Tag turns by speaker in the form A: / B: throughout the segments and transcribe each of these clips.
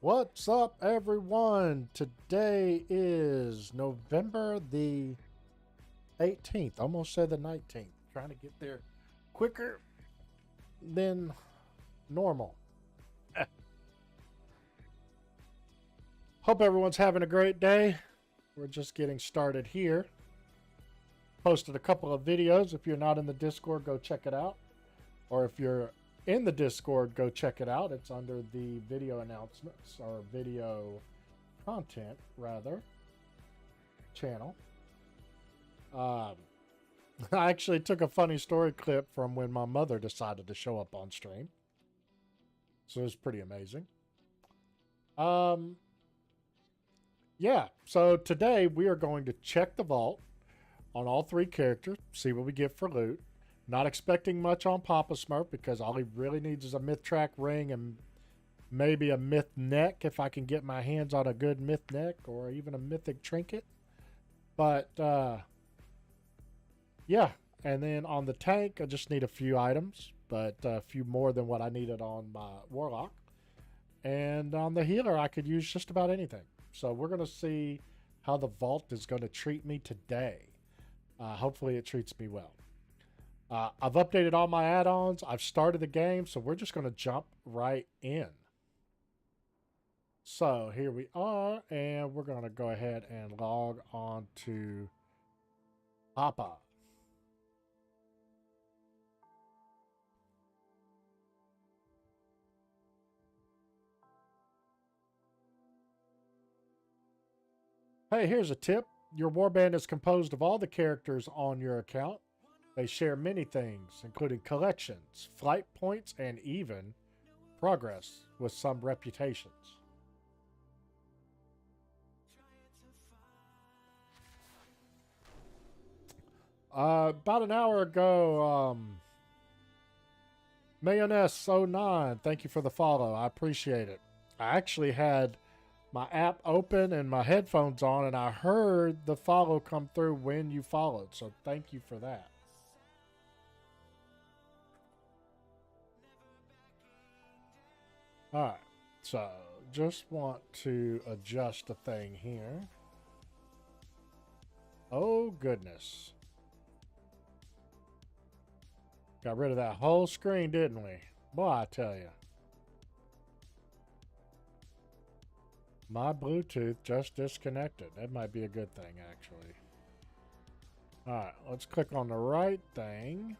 A: What's up, everyone? Today is November the 18th. Almost said the 19th. Trying to get there quicker than normal. Hope everyone's having a great day. We're just getting started here. Posted a couple of videos. If you're not in the Discord, go check it out. Or if you're in the Discord, go check it out. It's under the video announcements or video content, rather, channel. I actually took a funny story clip from when my mother decided to show up on stream. So it was pretty amazing. Yeah, so today we are going to check the vault on all three characters, see what we get for loot. Not expecting much on Papa Smurf because all he really needs is a myth track ring and maybe a myth neck if I can get my hands on a good myth neck or even a mythic trinket. But yeah, and then on the tank I just need a few items, but a few more than what I needed on my Warlock. And on the healer I could use just about anything. So we're going to see how the vault is going to treat me today. Hopefully it treats me well. I've updated all my add-ons. I've started the game, so we're just going to jump right in. So here we are, and we're going to go ahead and log on to Papa. Hey, here's a tip. Your warband is composed of all the characters on your account. They share many things, including collections, flight points, and even progress with some reputations. About an hour ago, Mayonnaise09, thank you for the follow. I appreciate it. I actually had my app open and my headphones on, and I heard the follow come through when you followed, so thank you for that. Alright, so just want to adjust a thing here. Oh, goodness. Got rid of that whole screen, didn't we? Boy, I tell you. My Bluetooth just disconnected. That might be a good thing, actually. Alright, let's click on the right thing.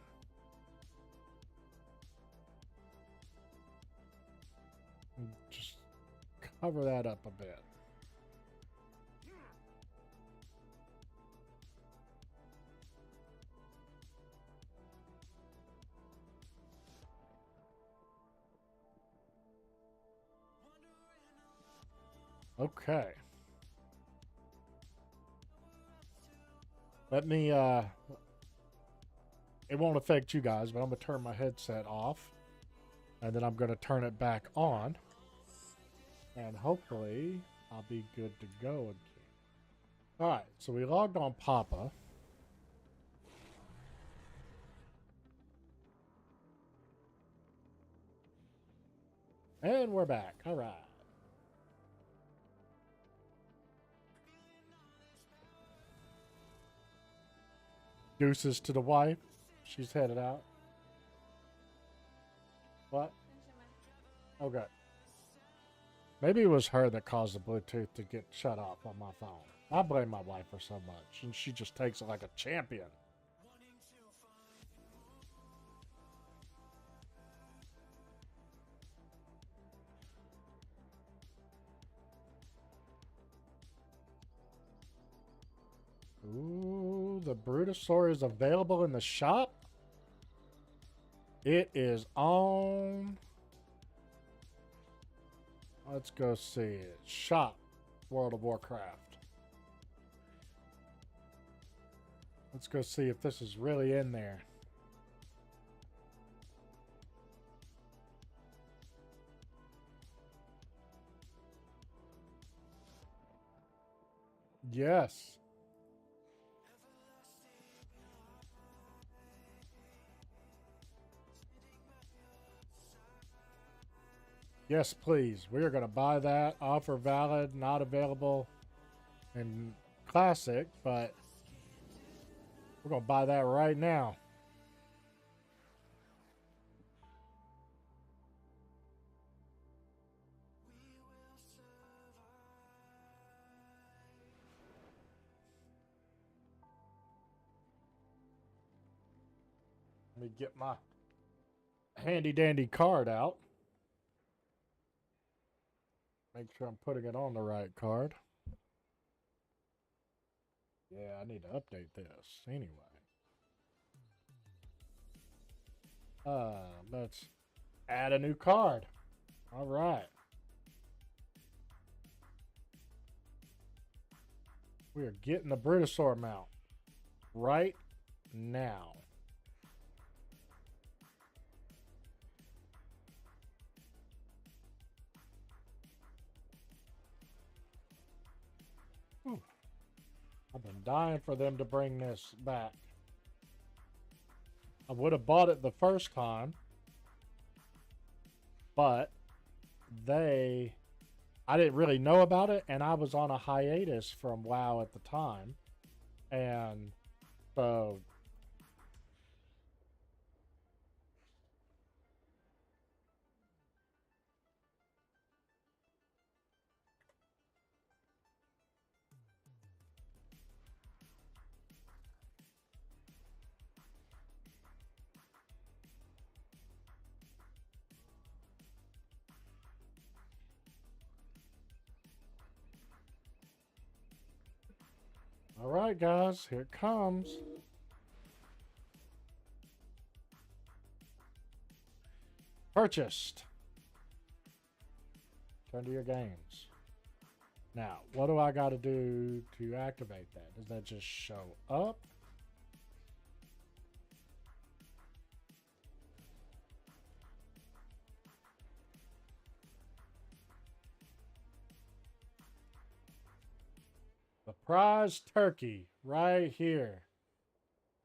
A: Just cover that up a bit. Okay. Let me, it won't affect you guys, but I'm going to turn my headset off. And then I'm going to turn it back on. And hopefully, I'll be good to go again. Alright, so we logged on Papa. And we're back. Alright. Deuces to the wife. She's headed out. What? Okay. Maybe it was her that caused the Bluetooth to get shut off on my phone. I blame my wife for so much, and she just takes it like a champion. Ooh, the Brutosaur is available in the shop. It is on. Let's go see it. Shop, World of Warcraft. Let's go see if this is really in there. Yes. Yes, please. We are going to buy that. Offer valid, not available in Classic, but we're going to buy that right now. Let me get my handy dandy card out. Make sure I'm putting it on the right card. Yeah, I need to update this anyway. Let's add a new card. All right. We are getting the Brutosaur mount right now. I've been dying for them to bring this back. I would have bought it the first time, but I didn't really know about it, and I was on a hiatus from WoW at the time. And so all right, guys, here it comes. Purchased. Turn to your games. Now, what do I got to do to activate that? Does that just show up? The prize turkey right here.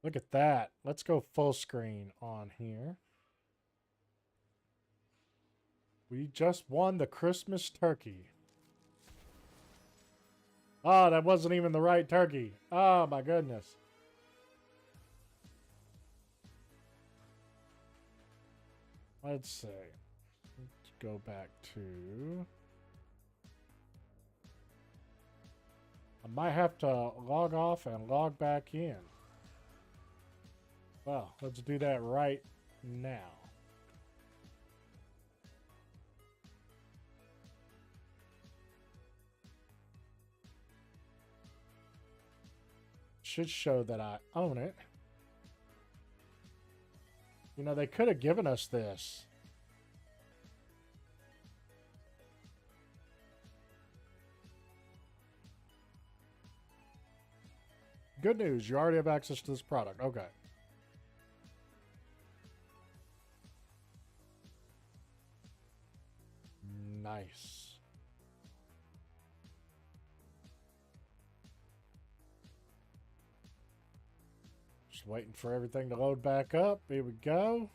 A: Look at that. Let's go full screen on here. We just won the Christmas turkey. Oh, that wasn't even the right turkey. Oh, my goodness. Let's see. Let's go back to... I might have to log off and log back in. Well, let's do that right now. Should show that I own it. You know, they could have given us this. Good news, you already have access to this product. Okay. Nice. Just waiting for everything to load back up. Here we go.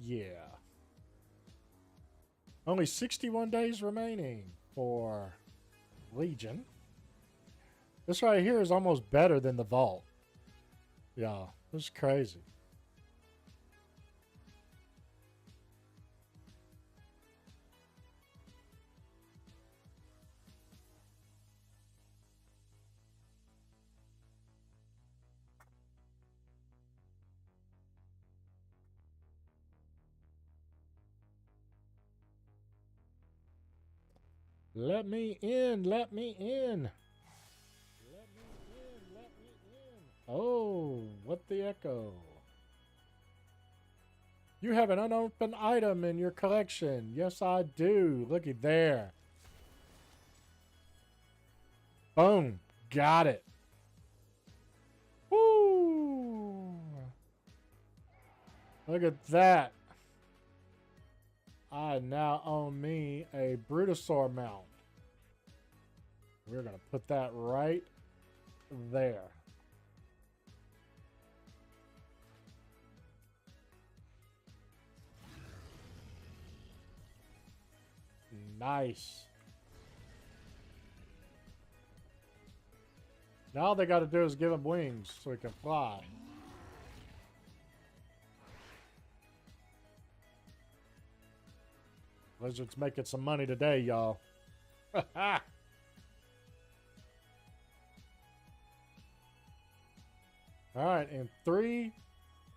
A: Yeah. Only 61 days remaining for Legion. This right here is almost better than the Vault. Yeah, this is crazy. Let me in, let me in. Let me in, let me in. Oh, what the echo? You have an unopened item in your collection. Yes, I do. Looky there. Boom. Got it. Woo! Look at that. I now own me a Brutosaur mount. We're going to put that right there. Nice. Now all they got to do is give him wings so he can fly. Blizzard's making some money today, y'all. All right, in 3,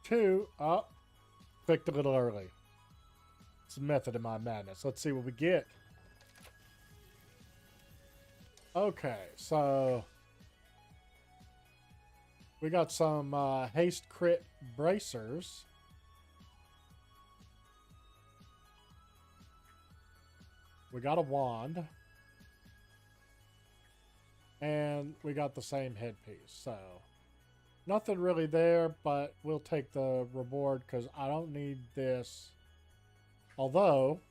A: 2, up. Clicked a little early. It's a method in my madness. Let's see what we get. Okay, so we got some haste crit bracers. We got a wand. And we got the same headpiece. So nothing really there, but we'll take the reward because I don't need this. Although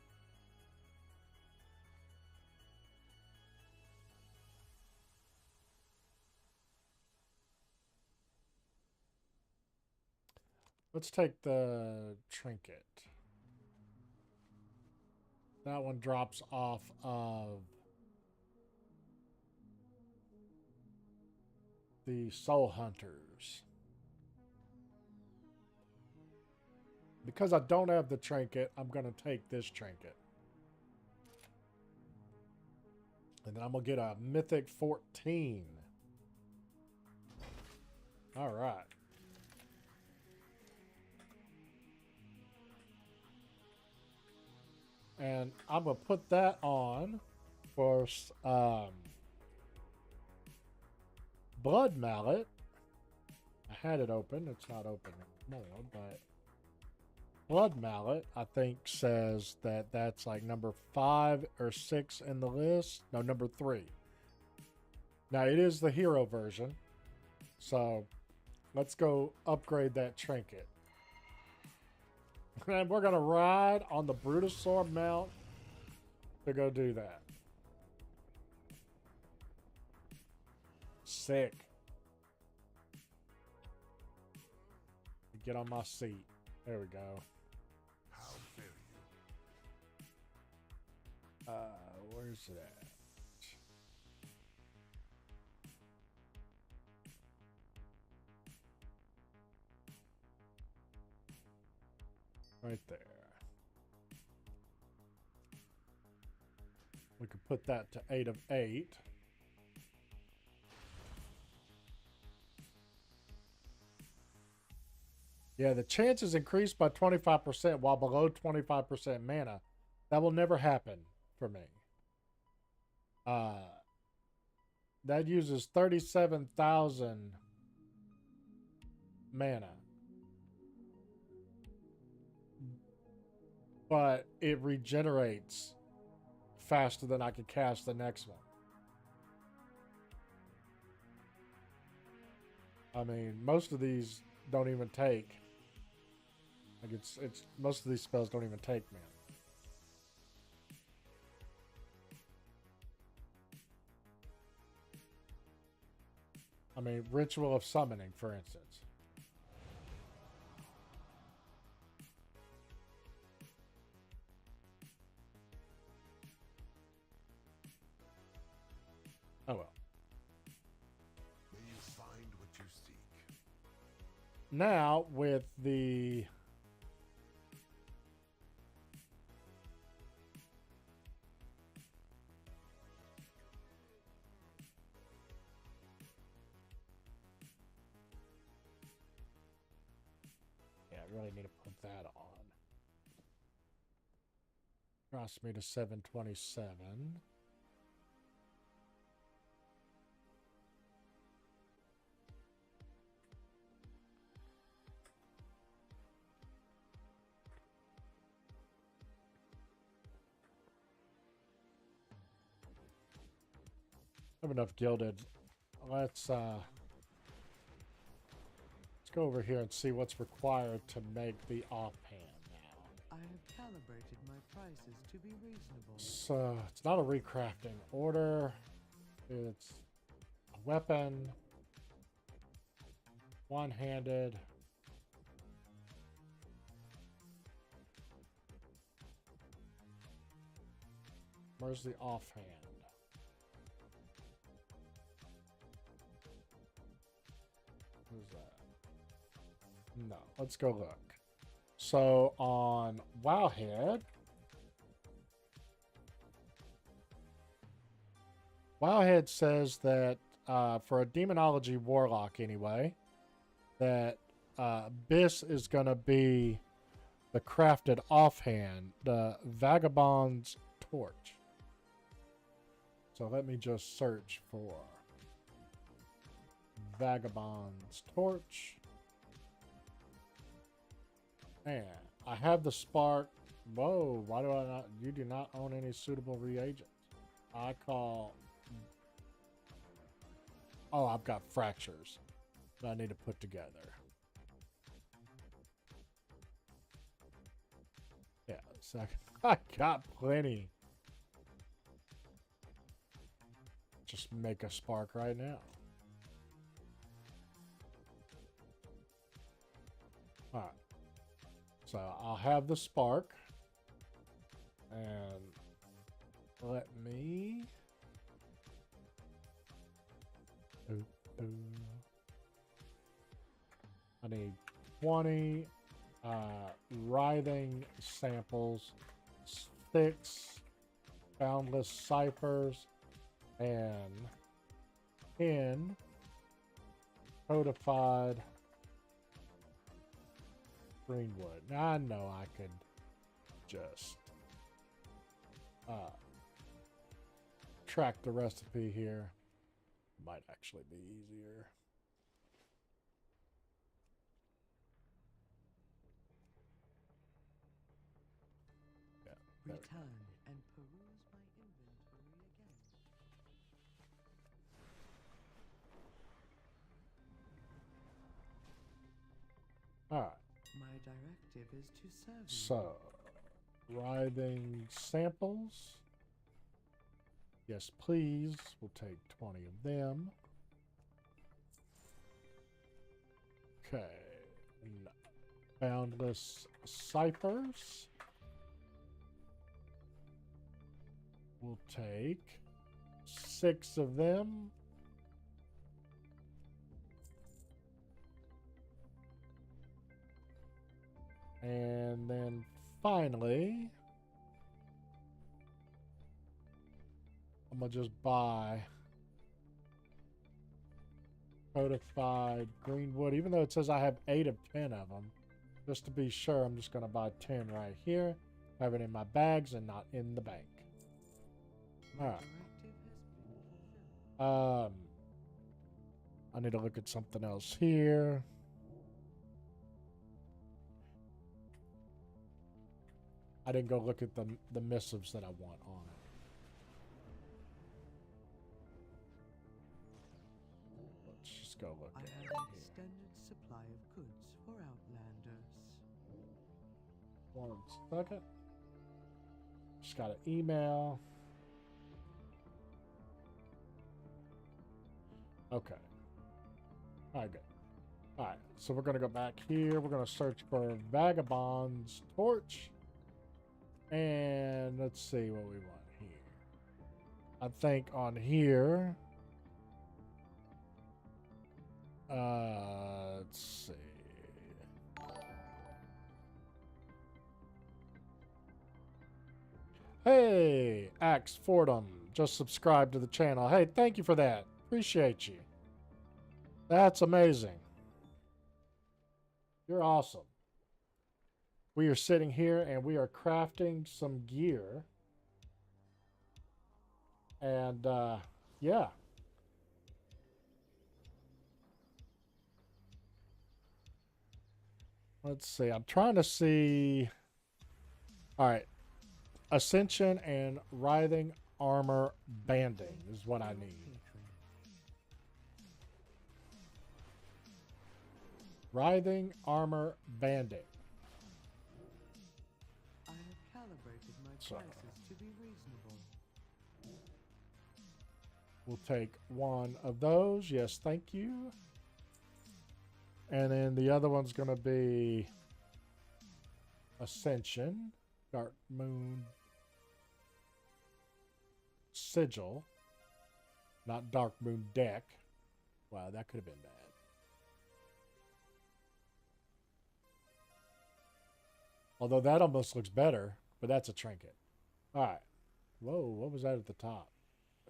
A: let's take the trinket. That one drops off of the Soul Hunters. Because I don't have the trinket, I'm going to take this trinket. And then I'm going to get a Mythic 14. All right. And I'm going to put that on for Blood Mallet. I had it open. It's not open anymore, but Blood Mallet, I think, says that that's like number 5 or 6 in the list. No, number 3. Now, it is the hero version. So, let's go upgrade that trinket. And we're going to ride on the Brutosaur mount to go do that. Sick. Get on my seat. There we go.
B: How dare you?
A: Where's it at? Right there. We could put that to 8 of 8. Yeah, the chances increased by 25% while below 25% mana. That will never happen for me. That uses 37,000 mana. But it regenerates faster than I can cast the next one. I mean, most of these don't even take. Like it's most of these spells don't even take mana. I mean, Ritual of Summoning, for instance. Oh well.
B: May you find what you seek.
A: Now with the I really need to put that on. Cross me to 727. I have enough gilded. Let's go over here and see what's required to make the offhand now.
C: I have calibrated my prices to be reasonable.
A: So it's not a recrafting order. It's a weapon, one-handed. Where's the offhand? Who's that? No, let's go look. So on Wowhead, Wowhead says that for a Demonology Warlock anyway, that Biss is going to be the crafted offhand, the Vagabond's Torch. So let me just search for Vagabond's Torch. And I have the spark. Whoa, why do I not? You do not own any suitable reagents. I call. Oh, I've got fractures that I need to put together. Yeah, so I got plenty. Just make a spark right now. All right. So I'll have the spark. And let me... I need 20 writhing samples, 6 boundless ciphers, and 10 codified greenwood. Now I know I could just track the recipe here. Might actually be easier. Yeah,
C: Return and peruse my inventory again.
A: all right.
C: My directive is to serve you.
A: So, writhing samples. Yes, please. We'll take 20 of them. Okay. Boundless ciphers. We'll take 6 of them. And then finally, I'm going to just buy codified greenwood, even though it says I have 8 of 10 of them. Just to be sure, I'm just going to buy 10 right here, have it in my bags and not in the bank. All right. I need to look at something else here. I didn't go look at the missives that I want on it. Let's just go look
C: I
A: at
C: have
A: it
C: an
A: here.
C: extended supply of goods for Outlanders.
A: 1 second. Just got an email. Okay. All right, good. All right, so we're going to go back here. We're going to search for Vagabond's Torch. And let's see what we want here. I think on here... let's see. Hey, Axe Fordham just subscribed to the channel. Hey, thank you for that. Appreciate you. That's amazing. You're awesome. We are sitting here and we are crafting some gear. And, yeah. Let's see. I'm trying to see. All right. Ascension and writhing armor banding is what I need. Writhing armor banding.
C: I have calibrated my
A: So.
C: prices to be reasonable.
A: We'll take one of those. Yes, thank you. And then the other one's going to be Ascension, Dark Moon Sigil, not Dark Moon Deck. Wow, that could have been bad. Although that almost looks better, but that's a trinket. All right. Whoa, what was that at the top?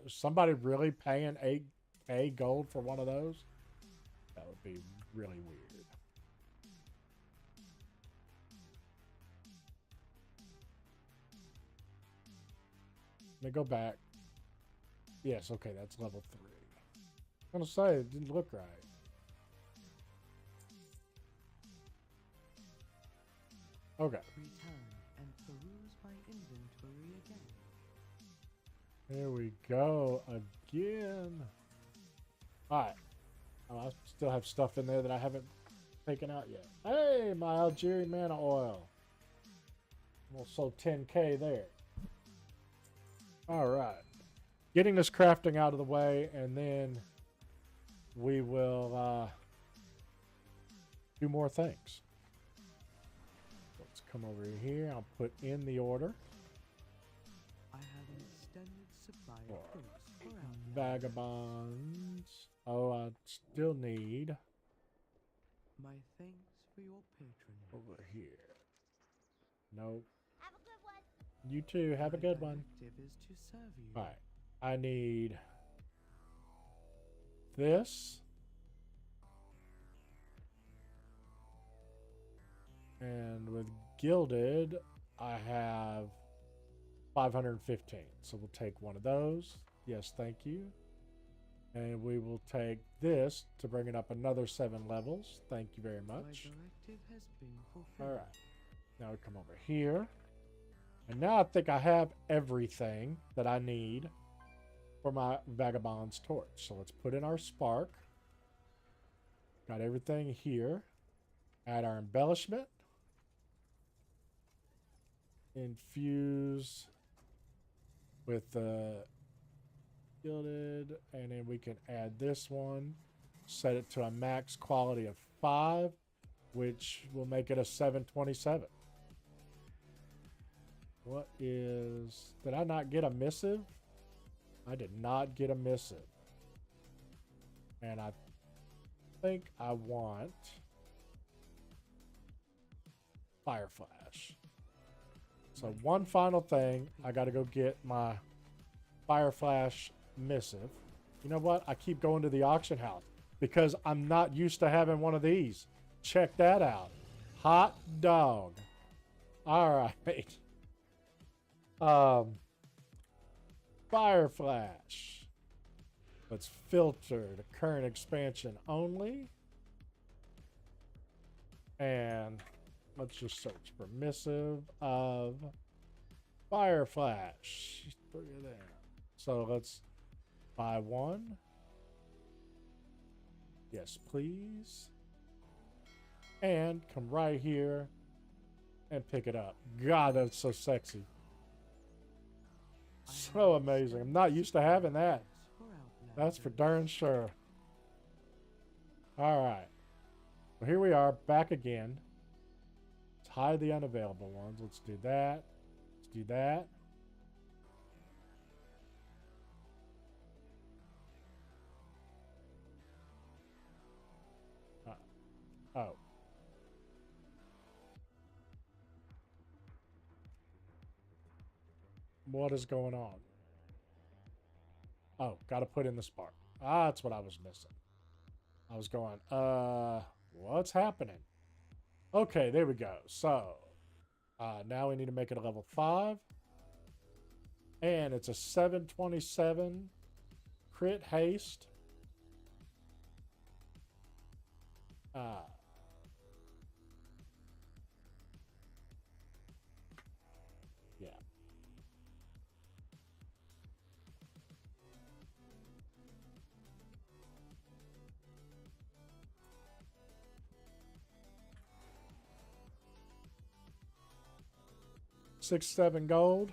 A: Is somebody really paying a gold for one of those? That would be really weird. Let me go back. Yes, okay, that's level 3. I'm gonna say it didn't look right. Okay.
C: Return and peruse my inventory again.
A: Here we go again. Alright. Oh, I still have stuff in there that I haven't taken out yet. Hey, my Algerian mana oil. Almost sold 10k there. Alright. Getting this crafting out of the way, and then we will do more things. Let's come over here. I'll put in the order.
C: I have an extended supply of
A: Or
C: goods for Outland.
A: Vagabonds. Oh, I still need
C: My thanks for your patronage.
A: over here. Nope. You too. Have a
C: My
A: good one.
C: directive is to serve you.
A: All right. I need this. And with Gilded, I have 515. So we'll take one of those. Yes, thank you. And we will take this to bring it up another 7 levels. Thank you very
C: My
A: much.
C: directive has been
A: All
C: fulfilled.
A: right. Now we come over here. And now I think I have everything that I need for my Vagabond's torch. So let's put in our spark. Got everything here. Add our embellishment. Infuse with the Gilded. And then we can add this one. Set it to a max quality of 5, which will make it a 727. What is... Did I not get a missive? I did not get a missive. And I think I want Fire Flash. So one final thing. I got to go get my Fire Flash missive. You know what? I keep going to the auction house because I'm not used to having one of these. Check that out. Hot dog. All right. Fire Flash. Let's filter the current expansion only. And let's just search for missive of Fire Flash. Look at that. So let's buy one. Yes, please. And come right here and pick it up. God, that's so sexy. So amazing. I'm not used to having that. That's for darn sure. All right. Well, here we are back again. Let's hide the unavailable ones. Let's do that. Let's do that. Oh. What is going on? Oh, got to put in the spark. Ah, that's what I was missing. I was going, what's happening? Okay, there we go. So, now we need to make it a level 5. And it's a 727 crit haste. Yeah. $6, $7 gold.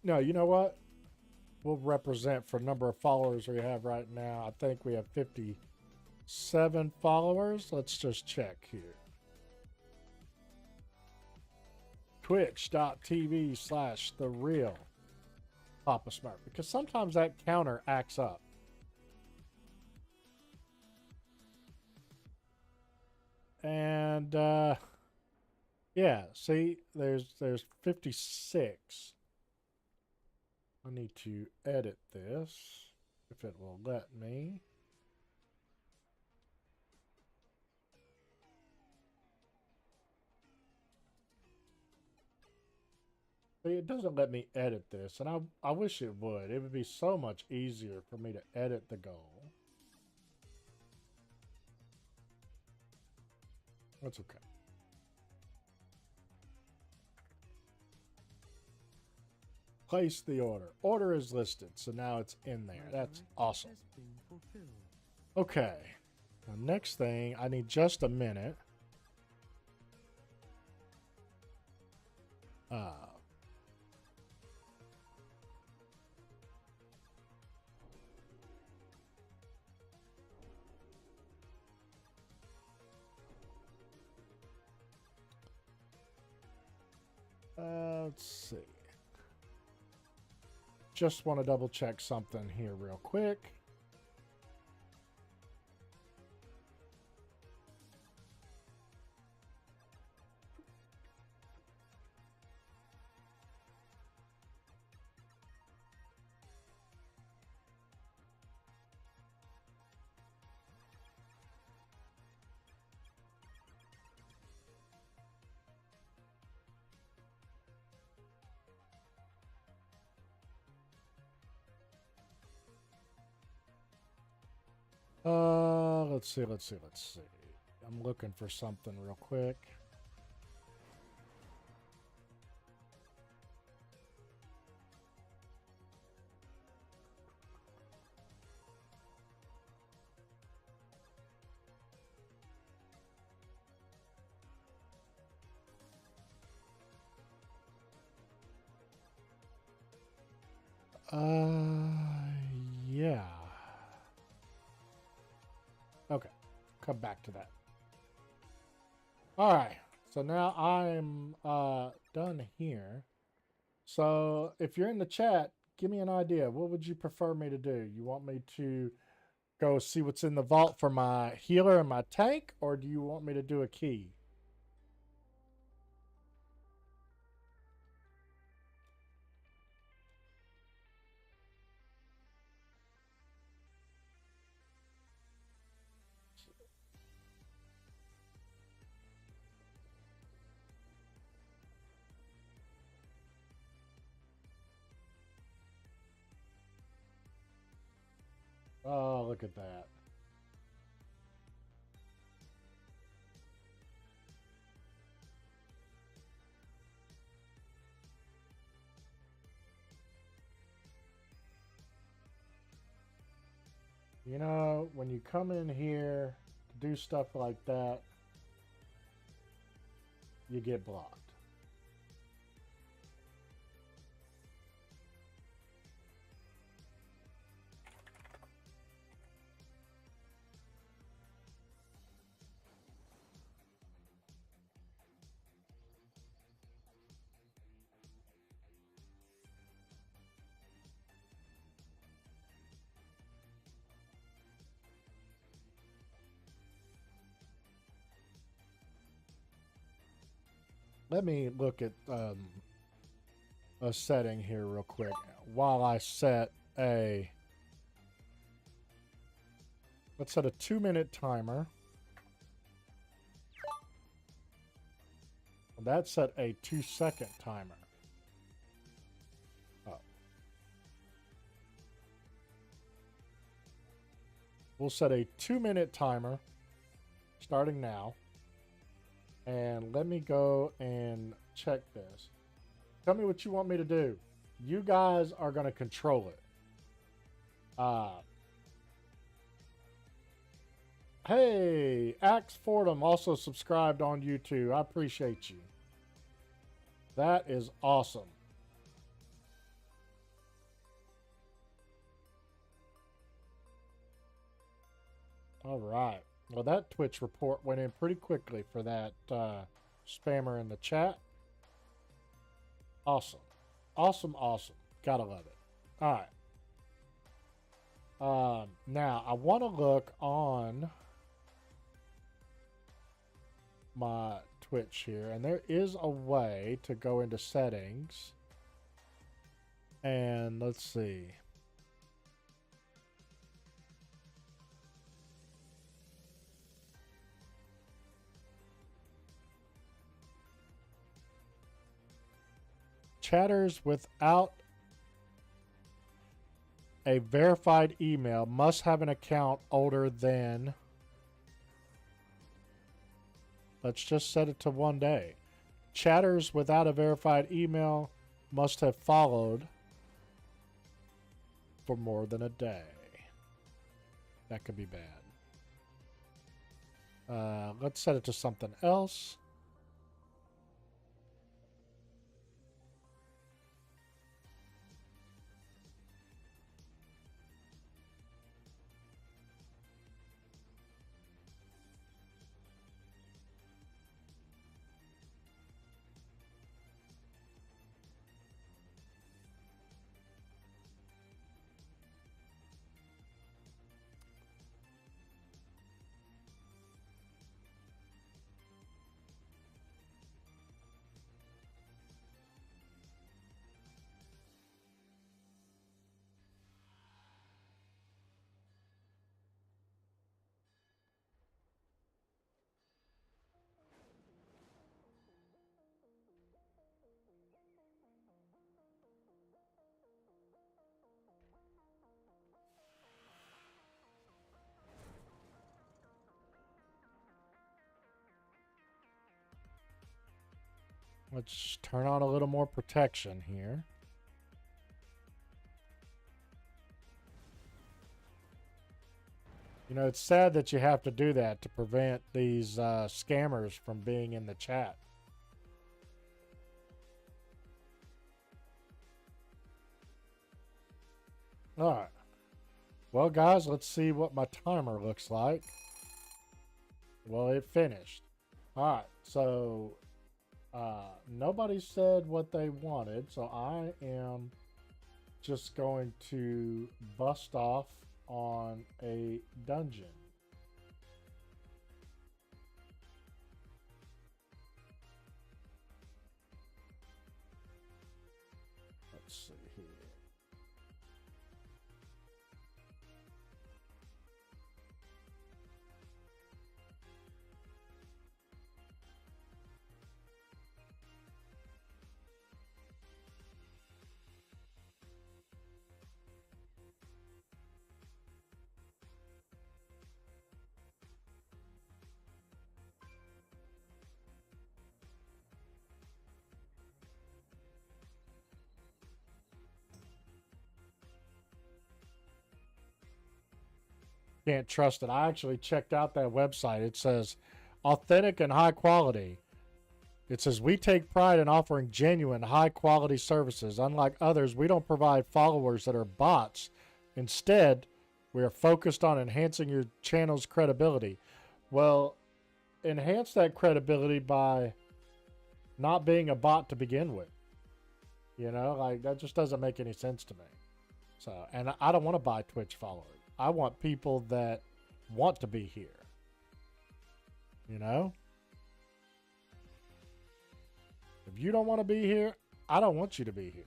A: No, you know what? we'll represent for number of followers we have right now. I think we have 57 followers. Let's just check here. Twitch.tv/the real Papa Smurf, because sometimes that counter acts up. And yeah, see, there's 56. I need to edit this if it will let me. See, it doesn't let me edit this, and I wish it would. It would be so much easier for me to edit the goal. That's okay. Place the order. Order is listed, so now it's in there. That's awesome.
C: Has been fulfilled.
A: Okay. Now, next thing, I need just a minute. Let's see. Just want to double check something here real quick. Let's see. I'm looking for something real quick. Yeah. Okay, come back to that. All right, so now I'm done here. So if you're in the chat, give me an idea. What would you prefer me to do? You want me to go see what's in the vault for my healer and my tank, or do you want me to do a key? Oh, look at that. You know, when you come in here to do stuff like that, you get blocked. Let me look at a setting here real quick while I set a, let's set a 2-minute timer. That set a 2-second timer. Oh. We'll set a 2-minute timer starting now. And let me go and check this. Tell me what you want me to do. You guys are going to control it. Hey, Axe Fordham also subscribed on YouTube. I appreciate you. That is awesome. All right. Well, that Twitch report went in pretty quickly for that spammer in the chat. Awesome. Awesome, awesome. Gotta love it. All right. Now, I want to look on my Twitch here, and there is a way to go into settings. And let's see. Chatters without a verified email must have an account older than, let's just set it to 1 day. Chatters without a verified email must have followed for more than a day. That could be bad. Let's set it to something else. Let's turn on a little more protection here. You know, it's sad that you have to do that to prevent these scammers from being in the chat. All right. Well, guys, let's see what my timer looks like. Well, it finished. All right. So nobody said what they wanted, so I am just going to bust off on a dungeon. Let's see here. Can't trust it. I actually checked out that website. It says authentic and high quality. It says we take pride in offering genuine, high quality services. Unlike others, we don't provide followers that are bots. Instead, we are focused on enhancing your channel's credibility. Well, enhance that credibility by not being a bot to begin with. You know, like that just doesn't make any sense to me. So, and I don't want to buy Twitch followers. I want people that want to be here. You know? If you don't want to be here, I don't want you to be here.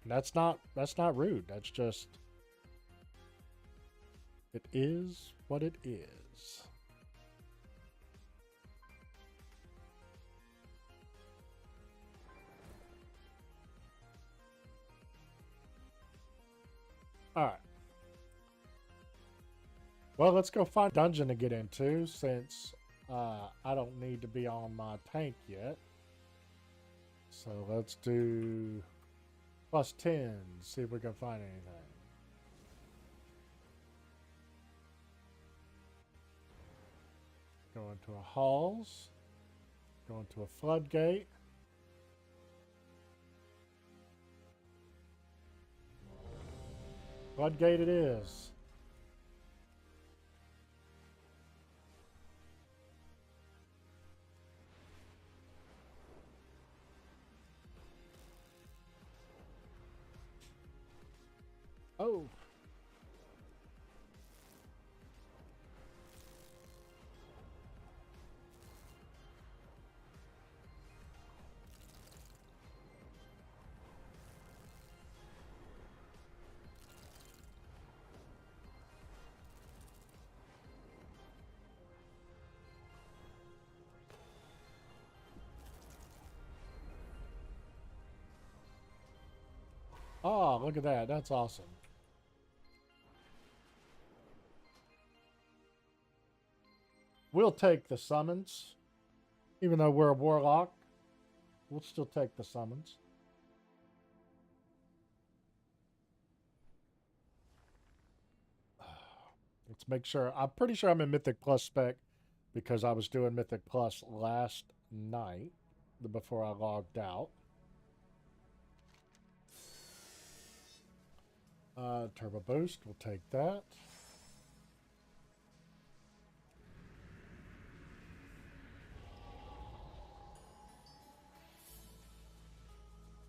A: And that's not rude. That's just, it is what it is. All right. Well, let's go find a dungeon to get into since I don't need to be on my tank yet. So let's do +10, see if we can find anything. Go into a halls, go into a floodgate. Floodgate it is. Oh. Oh, look at that. That's awesome. We'll take the summons. Even though we're a warlock, we'll still take the summons. Let's make sure. I'm pretty sure I'm in Mythic Plus spec because I was doing Mythic Plus last night before I logged out. Turbo Boost, we'll take that.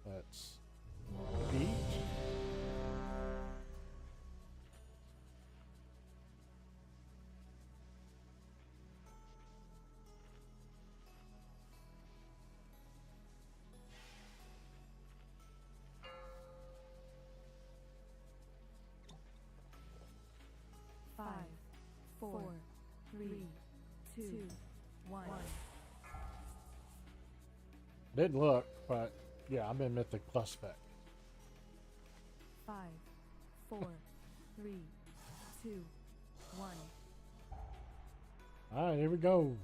A: Let's beat.
D: Five, four, three, two, one.
A: Didn't look, but yeah, I'm in Mythic Plus spec.
D: 5, 4, 3, 2, 1.
A: All right, here we go.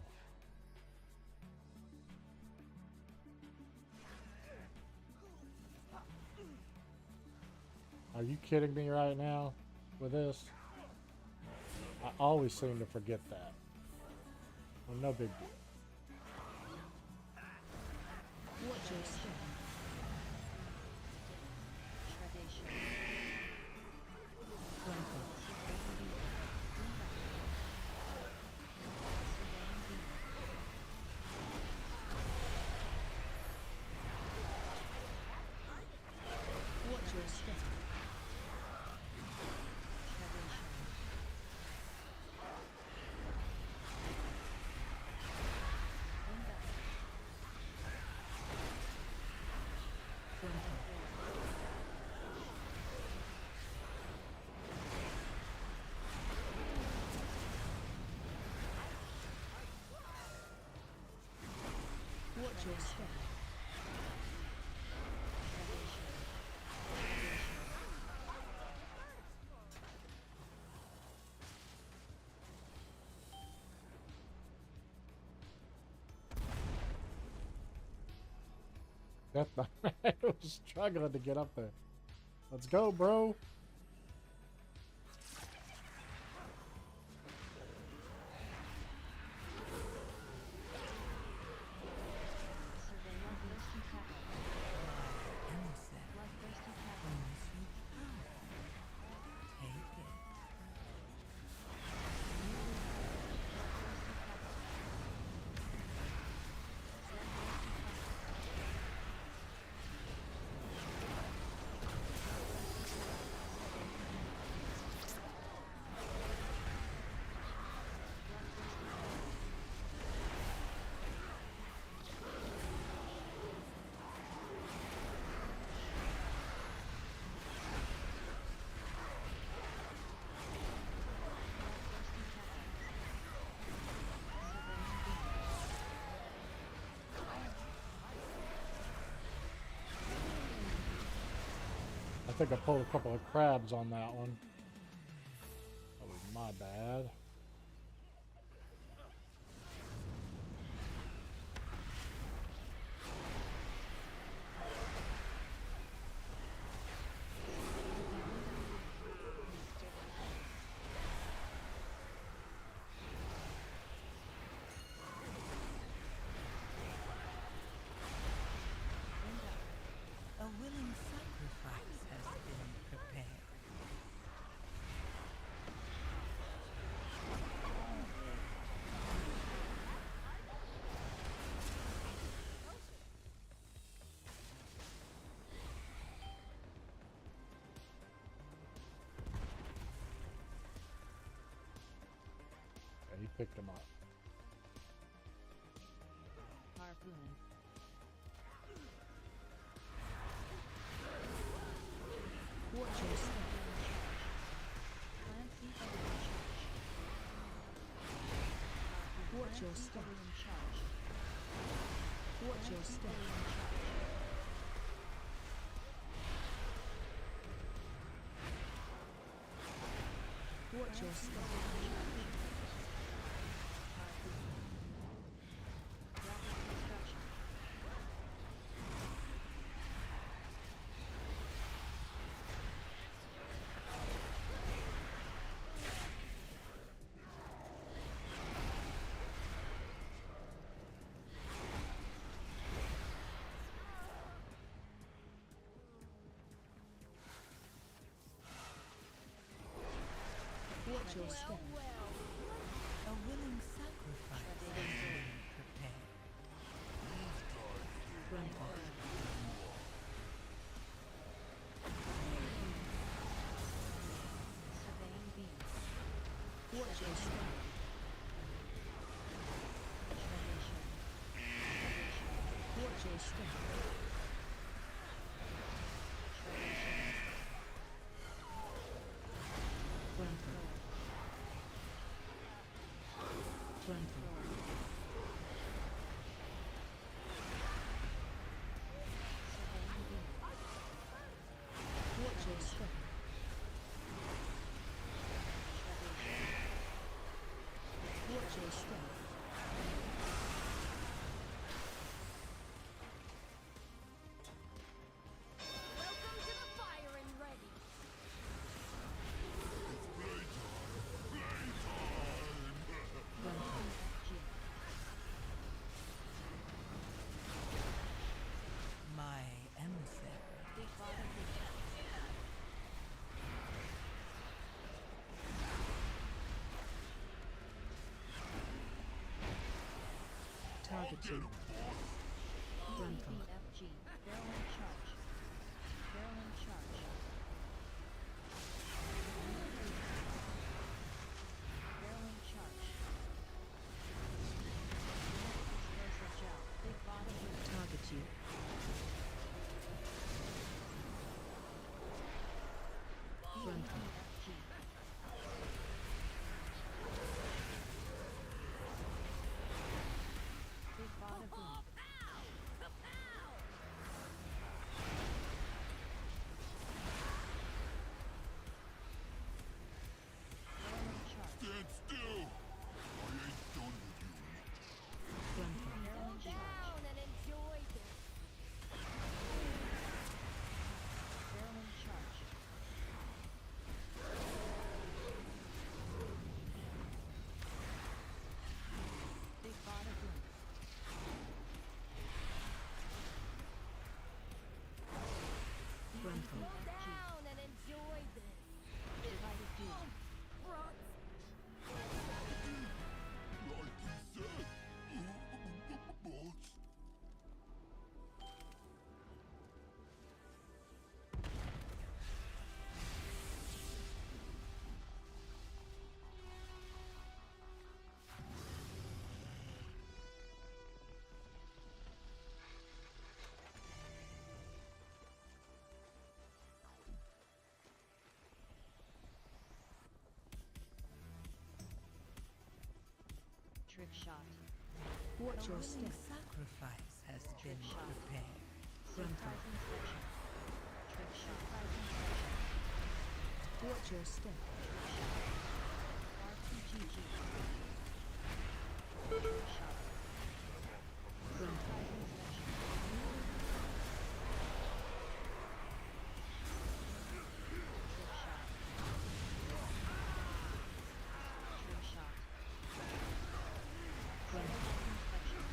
A: Are you kidding me right now with this? I always seem to forget that. Well, no big deal.
D: Watch your step. Watch your step. Watch your step.
A: That I was struggling to get up there. Let's go, bro. I think I pulled a couple of crabs on that one. That was my bad.
C: A willing sacrifice has been prepared.
A: picked him up.
C: Harpoon.
D: Watch your step.
C: Plant the other in charge.
D: Watch your
C: Plant the
D: step.
C: other in charge.
D: Watch your
C: Plant the
D: step.
C: other in charge.
D: Watch your step.
C: Rapid construction.
D: Watch your step.
E: A willing sacrifice has been prepared.
D: Grandpa.
C: Surveying beams.
D: Watch your step.
C: Observation.
D: Watch your step. Grandpa. Grandpa.
C: Surveying beams.
D: Watch your step. Watch your step.
F: Welcome to the firing ready.
D: Grandpa.
E: My emissary.
C: Big bottom beam.
D: Targeting. Grandpa.
C: BFG. Barrel in charge. Barrel in charge. Barrel in charge. Explosive gel. Big bottom beam.
D: Target you. Grandpa.
C: BFG. Big bottom beam. Barrel in charge.
B: Stand still! I ain't done with you.
D: Grandpa.
C: Barrel in charge.
F: Down and enjoy this.
C: Barrel in charge. Big bottom boom.
D: Grandpa.
F: Down and enjoy this.
C: Divided doom.
F: Brats.
B: Like he said. Boss.
C: Trick shot.
D: Watch
E: A
D: your
E: willing
D: step.
E: sacrifice has been
C: shot.
E: prepared.
D: Grandpa.
C: Surprise inspection. Trick shot. Surprise inspection.
D: Watch your step.
C: RPGG. Trick shot.
D: Grandpa.
C: Surprise inspection. Trick shot. Trick shot.
D: Grandpa.
C: Inspection.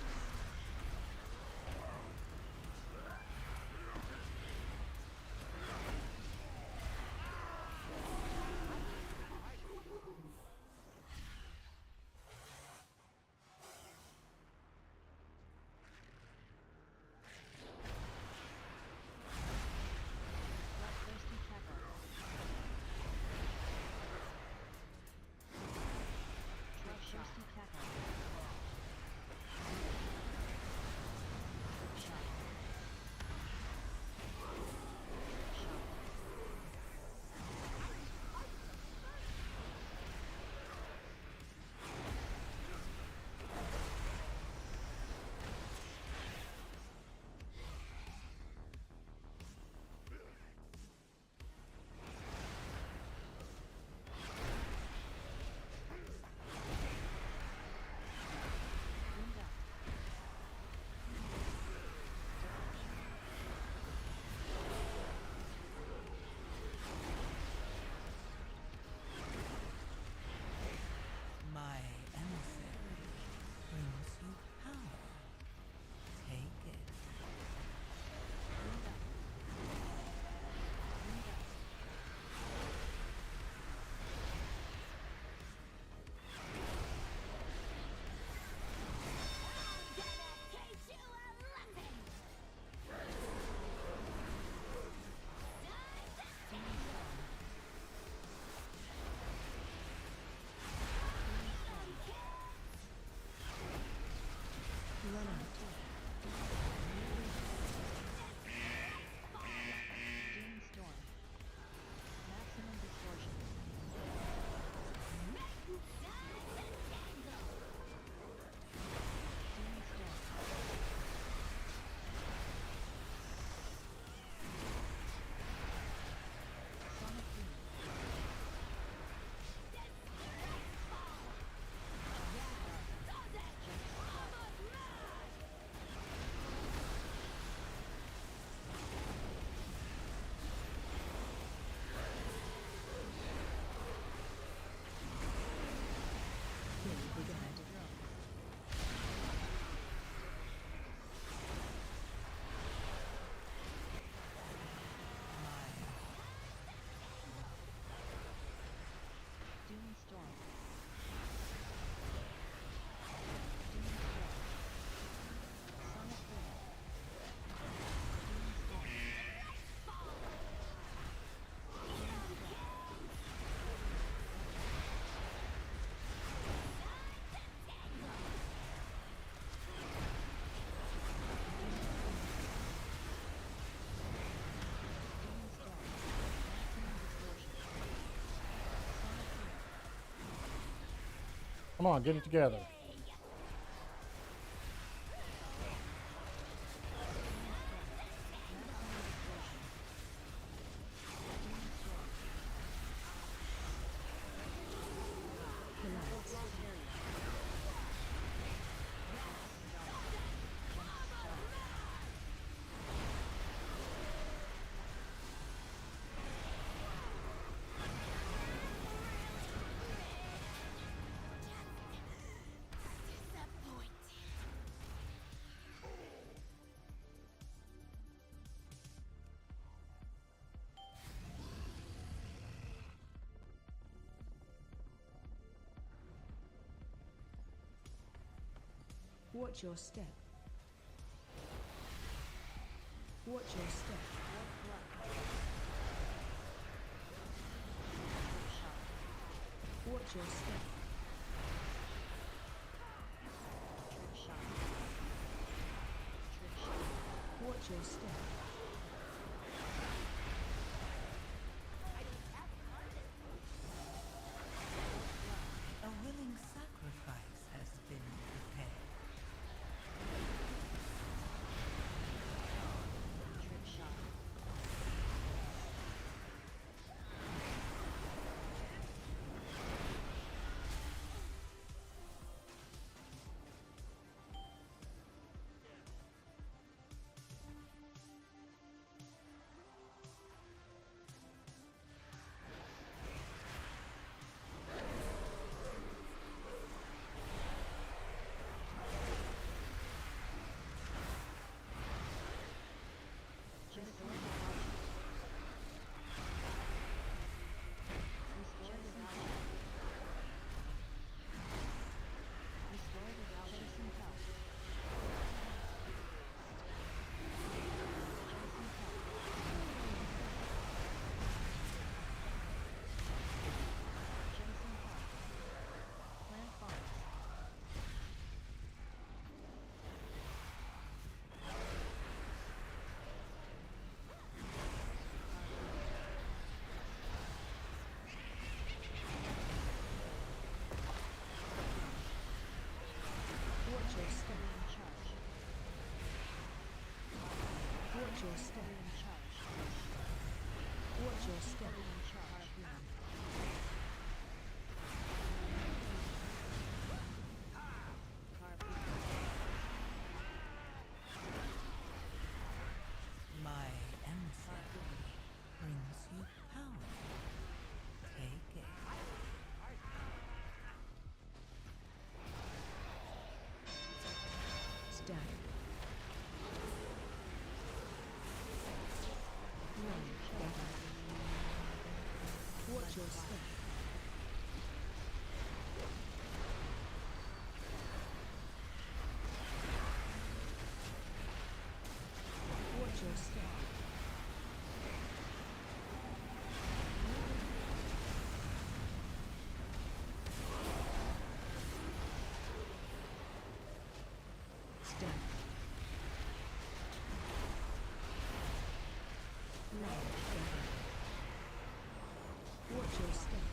A: Come on, get it together.
D: Watch your step. Watch your step. Watch your step. Watch your step.
E: A willing sacrifice has been prepared.
D: Watch your step. Watch your step. Watch your step.
E: My emissary brings you power. Take it.
D: Step. Run, gather. Watch your step. Watch your step. Step. Run, gather. Watch your step.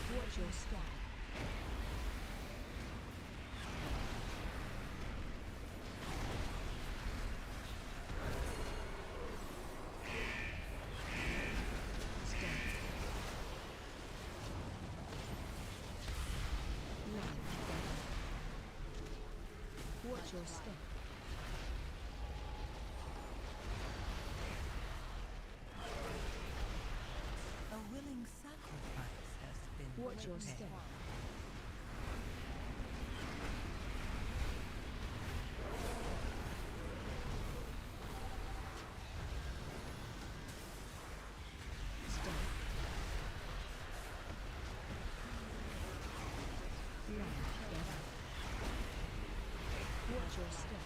D: Watch your step. Step. Run, gather. Watch your step.
E: A willing sacrifice has been
D: Watch your
E: prepared.
D: step. Step. Run, gather. Watch your step.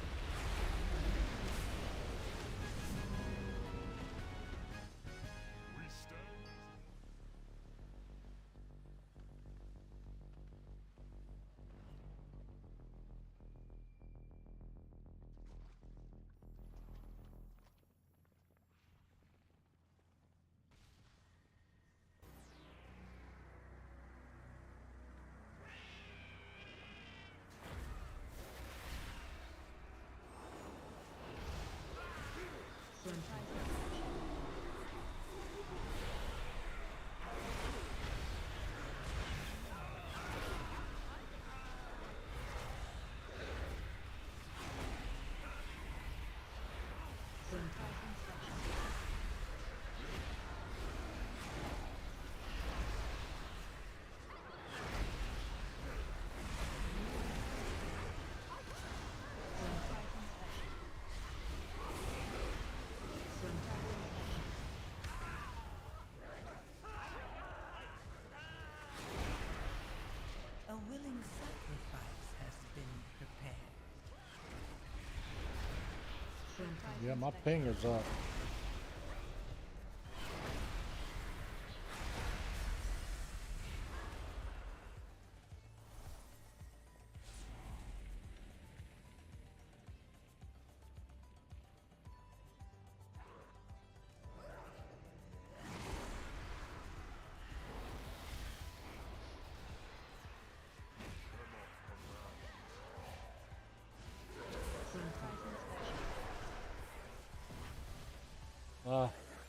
E: A willing sacrifice has been prepared.
A: Yeah, my ping is up.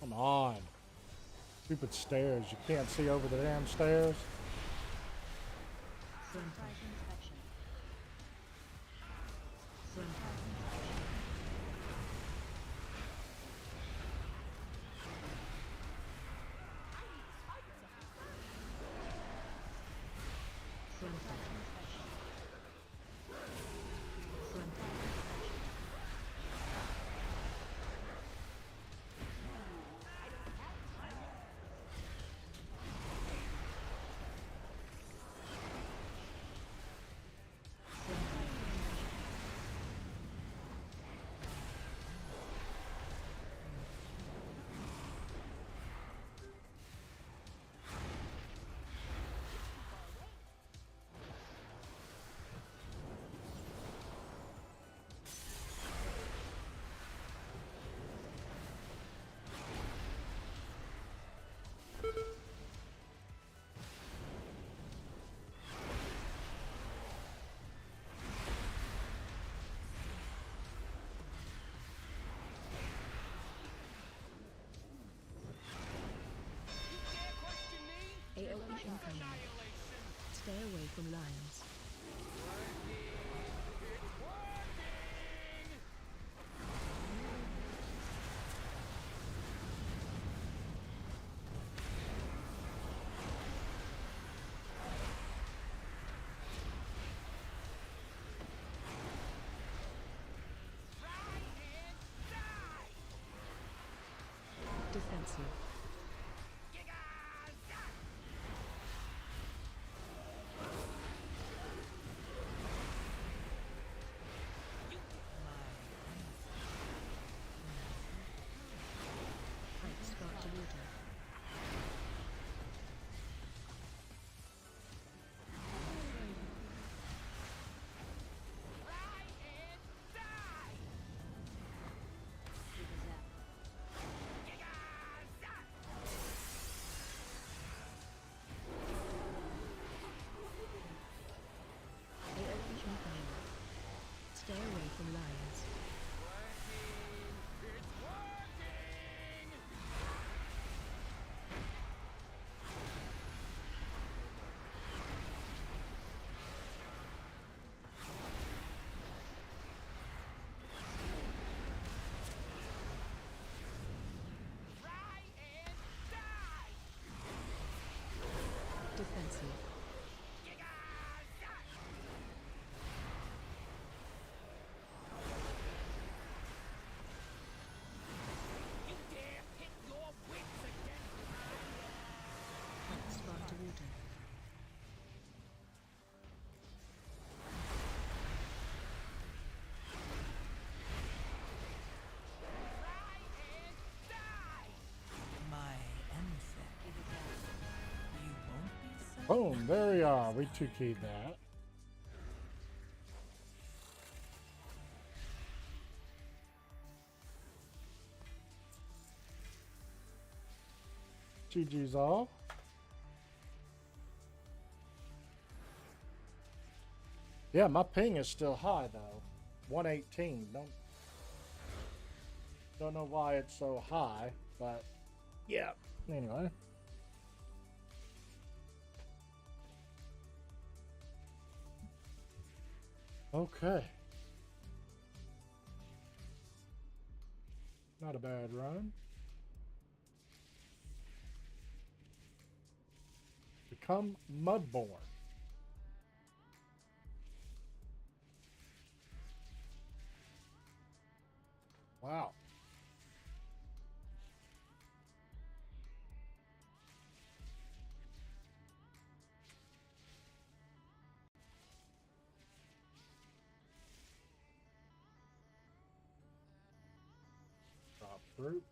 A: Come on. Stupid stairs. You can't see over the damn stairs.
D: AoE incoming. Stay away from lions. Defensive. Fight start to water. AoE incoming. Stay away from lions. Defensive. Fight start to water.
E: My ancestor. You won't be so
A: Boom, there we are. We two keyed that. GG's all. Yeah, my ping is still high though. 118. Don't know why it's so high, but yeah. Anyway. Okay. Not a bad run. Become Mudborn. Wow. group.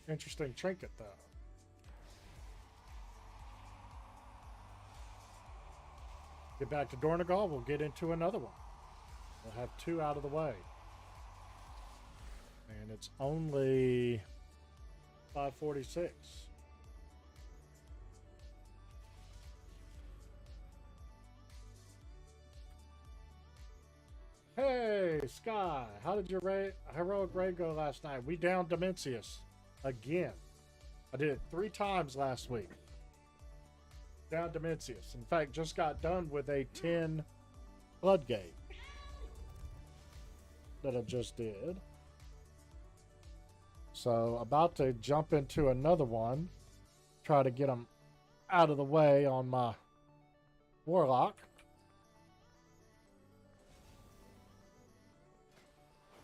A: Interesting trinket, though. Get back to Dornegal, we'll get into another one. We'll have 2 out of the way. And it's only 5:46. Hey, Sky, how did your heroic raid go last night? We downed Dimensius again. I did it 3 times last week. Down Dimensius. In fact, just got done with a 10 Floodgate that I just did. So, about to jump into another one. Try to get them out of the way on my Warlock.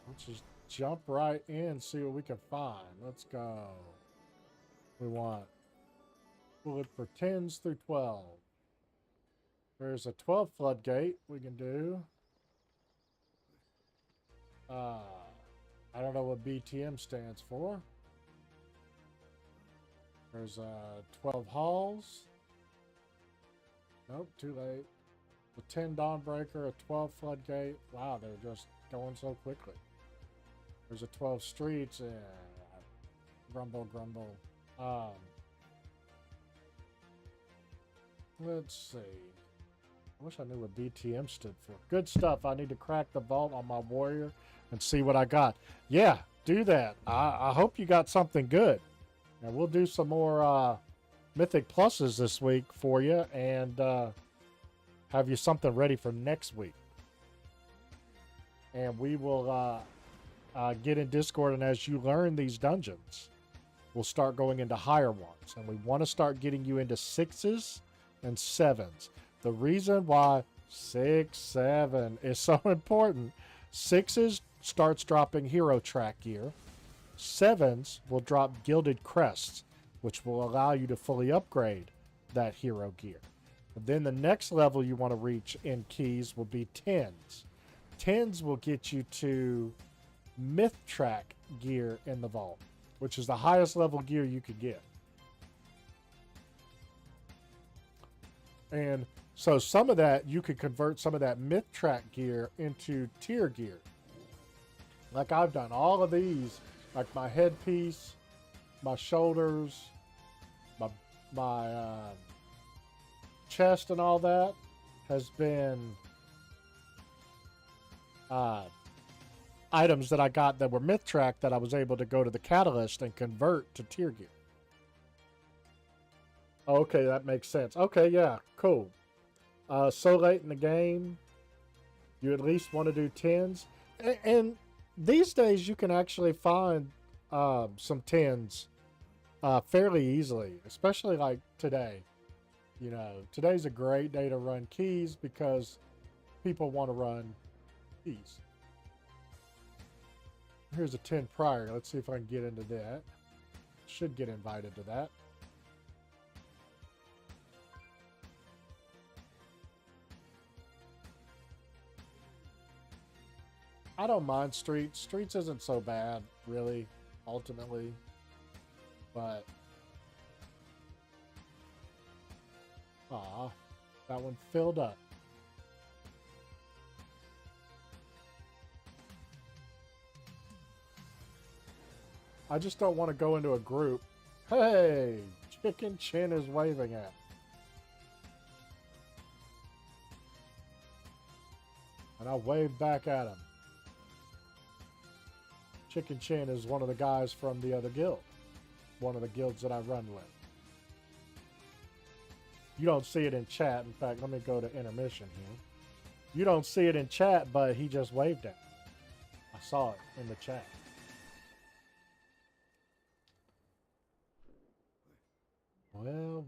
A: Let's just jump right in, see what we can find. Let's go. We want bullet for 10s through 12. There's a 12 Floodgate we can do. I don't know what BTM stands for. There's 12 Halls. Nope, too late. A 10 Dawnbreaker, a 12 Floodgate. Wow, they're just going so quickly. There's a 12 Streets. Grumble. Let's see. I wish I knew what BTM stood for. Good stuff. I need to crack the vault on my warrior and see what I got. Yeah, do that. I hope you got something good. And we'll do some more Mythic Pluses this week for you and have you something ready for next week. And we will get in Discord, and as you learn these dungeons, we'll start going into higher ones. And we want to start getting you into 6s and 7s. The reason why 6, 7 is so important, 6s starts dropping hero track gear. 7s will drop gilded crests, which will allow you to fully upgrade that hero gear. And then the next level you want to reach in keys will be 10s. 10s will get you to myth track gear in the vault, which is the highest level gear you could get. And so some of that, you could convert some of that myth track gear into tier gear. Like I've done all of these, like my headpiece, my shoulders, my chest and all that has been items that I got that were myth track that I was able to go to the catalyst and convert to tier gear. Okay, that makes sense. Okay, yeah, cool. So late in the game, you at least want to do 10s. And these days, you can actually find some 10s fairly easily, especially like today. You know, today's a great day to run keys because people want to run keys. Here's a 10 prior. Let's see if I can get into that. Should get invited to that. I don't mind Streets. Streets isn't so bad, really, ultimately. But that one filled up. I just don't want to go into a group. Hey, Chicken Chin is waving at. And I wave back at him. Chicken Chin is one of the guys from the other guild. One of the guilds that I run with. You don't see it in chat. In fact, let me go to intermission here. You don't see it in chat, but he just waved at me. I saw it in the chat. Well.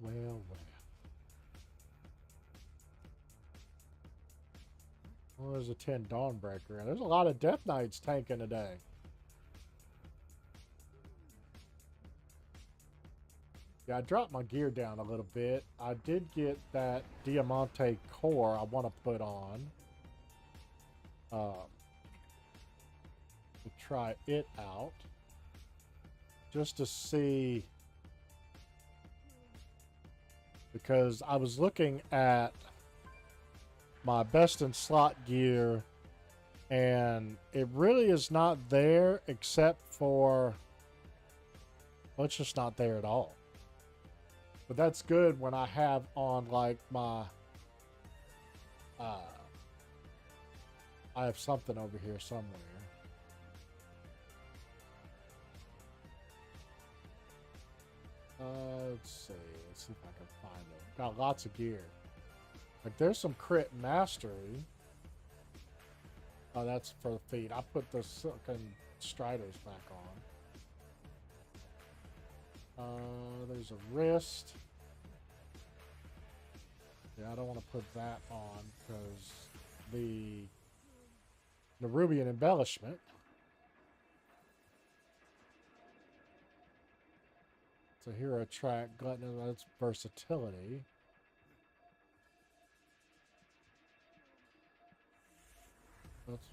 A: Well, there's a 10 Dawnbreaker, and there's a lot of Death Knights tanking today. Yeah, I dropped my gear down a little bit. I did get that Diamante core I want to put on. to try it out just to see, because I was looking at my best in slot gear and it really is not there except for, well, it's just not there at all. But that's good when I have on like my I have something over here somewhere. Let's see if I can find it. Got lots of gear. Like there's some crit mastery. Oh, that's for the feet. I put the silken striders back on. There's a wrist. Yeah, I don't want to put that on because the Nerubian embellishment. It's a hero track. Glutton, that's versatility. That's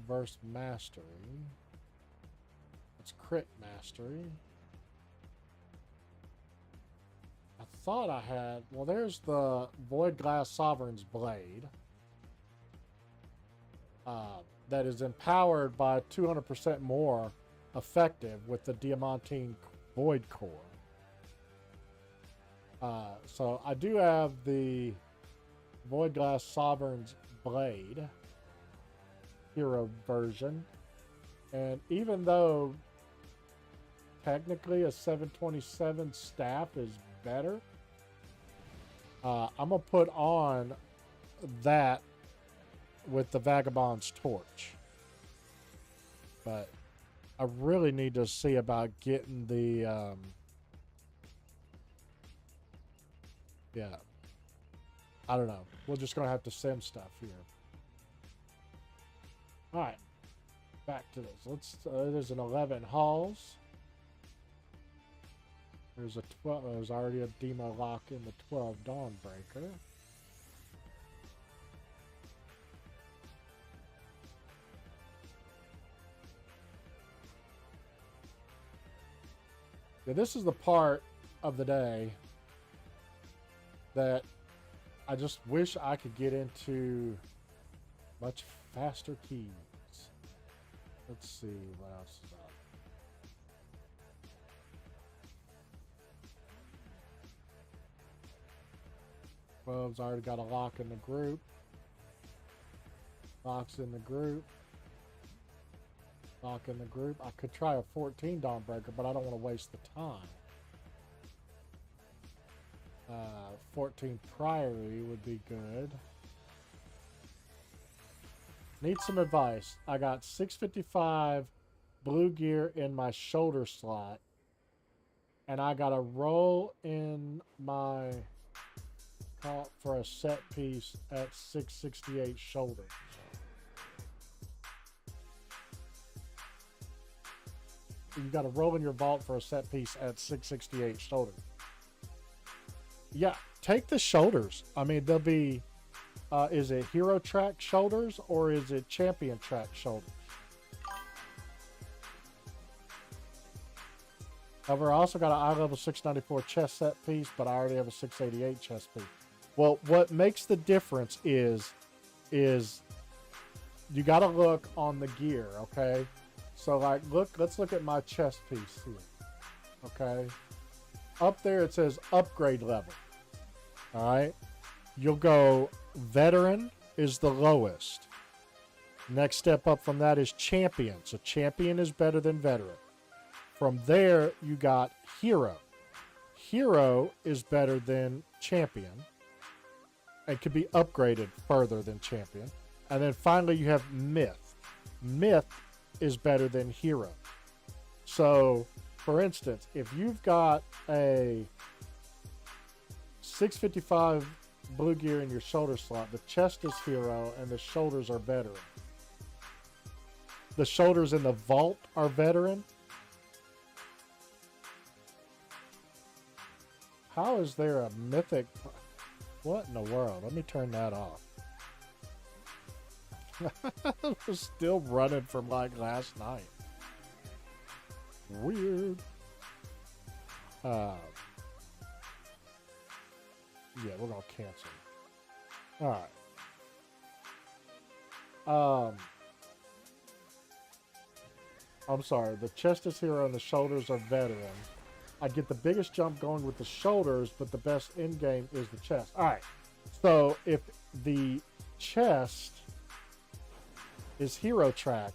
A: verse mastery. That's crit mastery. I thought I had, well, there's the Void Glass Sovereign's Blade. That is empowered by 200% more effective with the Diamantine Void Core. So I do have the Void Glass Sovereign's Blade hero version, and even though technically a 727 staff is better, I'm gonna put on that with the Vagabond's Torch. But I really need to see about getting the yeah, I don't know, we're just gonna have to sim stuff here. All right, back to this. Let's there's an 11 Halls. There's a 12. There's already a demo lock in the 12 Dawnbreaker. Yeah, this is the part of the day that I just wish I could get into much faster keys. Let's see what else is up. Bob's already got a lock in the group. Locks in the group. Lock in the group. I could try a 14 Dawnbreaker, but I don't want to waste the time. 14 Priory would be good. Need some advice. I got 655 blue gear in my shoulder slot, and I got a roll in my for a set piece at 668 shoulder. You got to roll in your vault for a set piece at 668 shoulder. Yeah, take the shoulders. I mean, they'll be. Is it hero track shoulders or is it champion track shoulders? However, I also got an eye level 694 chest set piece, but I already have a 688 chest piece. Well, what makes the difference is you got to look on the gear, okay? So like, let's look at my chest piece here, okay? Up there it says upgrade level, all right? You'll go veteran is the lowest. Next step up from that is champion. So champion is better than veteran. From there, you got hero. Hero is better than champion and can be upgraded further than champion. And then finally, you have myth. Myth is better than hero. So, for instance, if you've got a 655 blue gear in your shoulder slot, the chest is hero and the shoulders are veteran. The shoulders in the vault are veteran. How is there a mythic? What in the world? Let me turn that off. We're still running from like last night. Weird. Yeah, we're gonna cancel. All right. I'm sorry. The chest is hero and the shoulders are veteran. I get the biggest jump going with the shoulders, but the best end game is the chest. All right. So if the chest is hero track,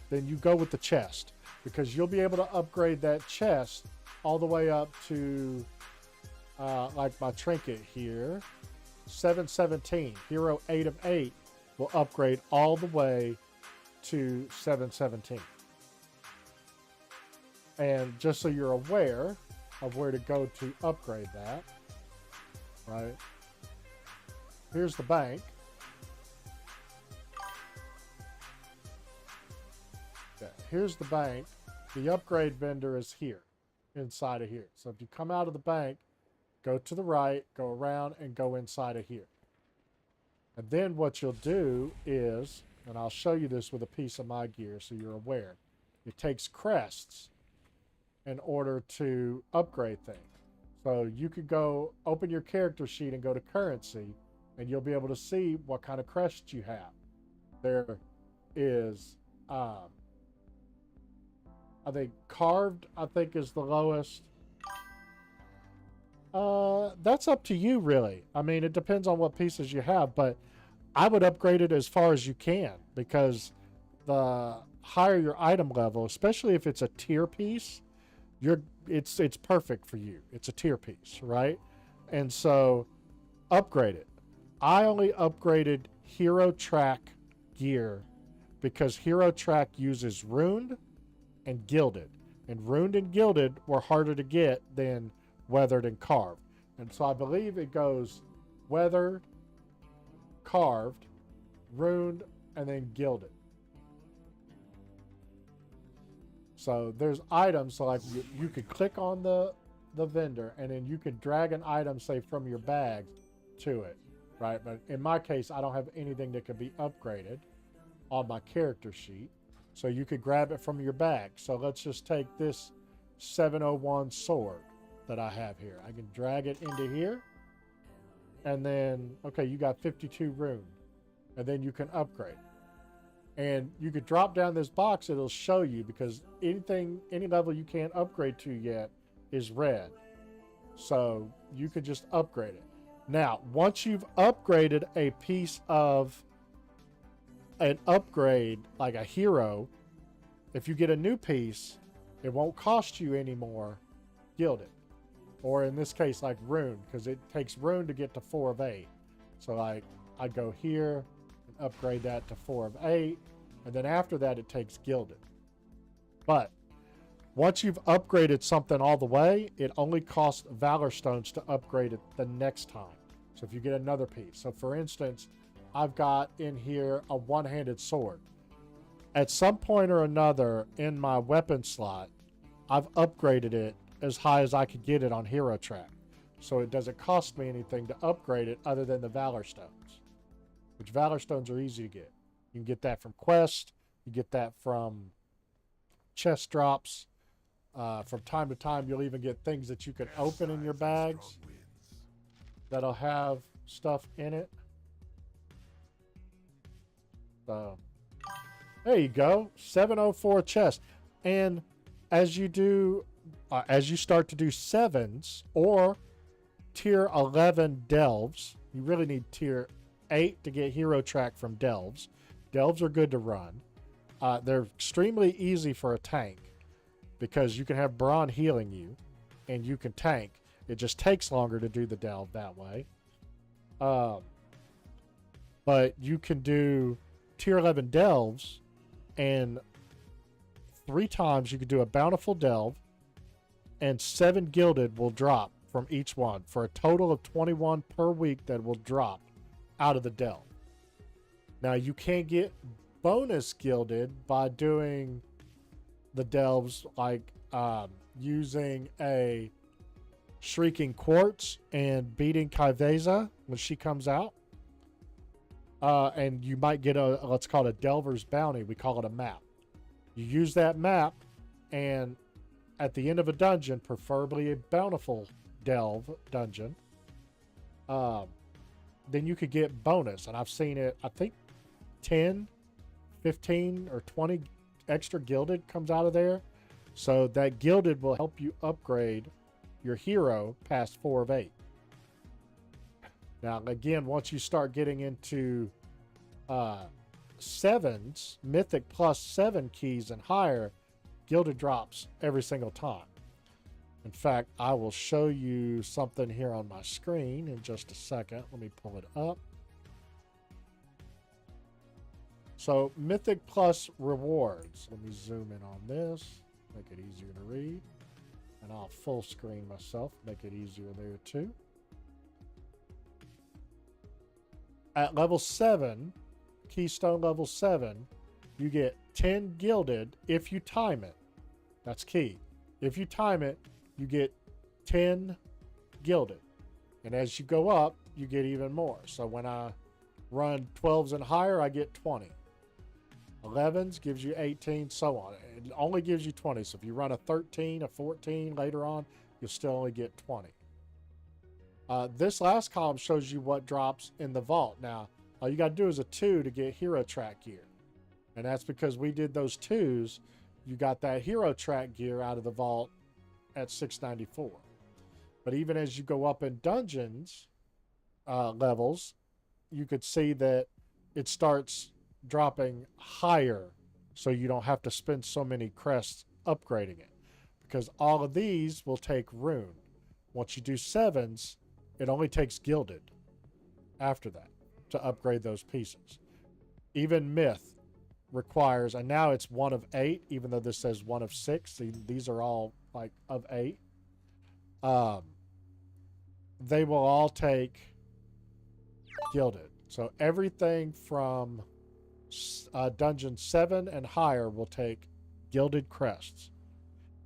A: then you go with the chest because you'll be able to upgrade that chest all the way up to like my trinket here, 717. Hero 8 of 8 will upgrade all the way to 717. And just so you're aware of where to go to upgrade that, right? Here's the bank. Yeah, here's the bank. The upgrade vendor is here, inside of here. So if you come out of the bank, go to the right, go around, and go inside of here. And then what you'll do is, and I'll show you this with a piece of my gear so you're aware, it takes crests in order to upgrade things. So you could go open your character sheet and go to currency, and you'll be able to see what kind of crest you have. There is, I think carved, I think is the lowest. That's up to you, really. I mean, it depends on what pieces you have, but I would upgrade it as far as you can because the higher your item level, especially if it's a tier piece, it's perfect for you. It's a tier piece, right? And so upgrade it. I only upgraded Hero Track gear because Hero Track uses Runed and Gilded. And Runed and Gilded were harder to get than Weathered and Carved. And so I believe it goes Weathered, Carved, Runed, and then Gilded. So there's items, so like you could click on the vendor and then you could drag an item, say, from your bag to it, right? But in my case, I don't have anything that could be upgraded on my character sheet. So you could grab it from your bag. So let's just take this 701 sword that I have here. I can drag it into here. And then, okay, you got 52 rune. And then you can upgrade. And you could drop down this box, it'll show you, because any level you can't upgrade to yet is red. So you could just upgrade it. Now, once you've upgraded a piece of an upgrade, like a hero, if you get a new piece, it won't cost you anymore Gilded. Or in this case, like Rune, because it takes Rune to get to 4 of 8. So like, I'd go here and upgrade that to 4 of 8. And then after that, it takes Gilded. But once you've upgraded something all the way, it only costs Valor Stones to upgrade it the next time. So if you get another piece. So for instance, I've got in here a one-handed sword. At some point or another in my weapon slot, I've upgraded it as high as I could get it on Hero Track. So it doesn't cost me anything to upgrade it other than the Valor Stones. Which Valor Stones are easy to get. You can get that from Quest. You get that from chest drops. From time to time, you'll even get things that you can open in your bags that'll have stuff in it. So, there you go. 704 chest. And as you do, as you start to do 7s or tier 11 delves, you really need tier 8 to get Hero Track from delves. Delves are good to run. They're extremely easy for a tank because you can have Braun healing you and you can tank. It just takes longer to do the delve that way. But you can do tier 11 delves, and 3 times you can do a bountiful delve, and 7 gilded will drop from each one for a total of 21 per week that will drop out of the delve. Now you can get bonus gilded by doing the delves like using a Shrieking Quartz and beating Kaiveza when she comes out. and you might get a what's called a Delver's Bounty. We call it a map. You use that map, and at the end of a dungeon, preferably a bountiful delve dungeon, then you could get bonus. And I've seen it, I think 10, 15, or 20 extra gilded comes out of there. So that gilded will help you upgrade your hero past 4 of 8. Now, again, once you start getting into 7s, Mythic plus 7 keys and higher, gilded drops every single time. In fact, I will show you something here on my screen in just a second. Let me pull it up. So, Mythic plus rewards. Let me zoom in on this, make it easier to read. And I'll full screen myself, make it easier there too. At level 7, Keystone level 7, you get 10 gilded if you time it. That's key. If you time it, you get 10 gilded. And as you go up, you get even more. So when I run 12s and higher, I get 20. 11s gives you 18, so on. It only gives you 20. So if you run a 13, a 14 later on, you'll still only get 20. This last column shows you what drops in the vault. Now, all you got to do is a 2 to get hero track gear. And that's because we did those 2s. You got that hero track gear out of the vault at 694. But even as you go up in dungeons levels, you could see that it starts dropping higher, so you don't have to spend so many crests upgrading it, because all of these will take rune. Once you do 7s, it only takes gilded after that to upgrade those pieces. Even myth requires, and now it's 1 of 8, even though this says 1 of 6. These are all like of 8. They will all take gilded. So everything from dungeon 7 and higher will take gilded crests.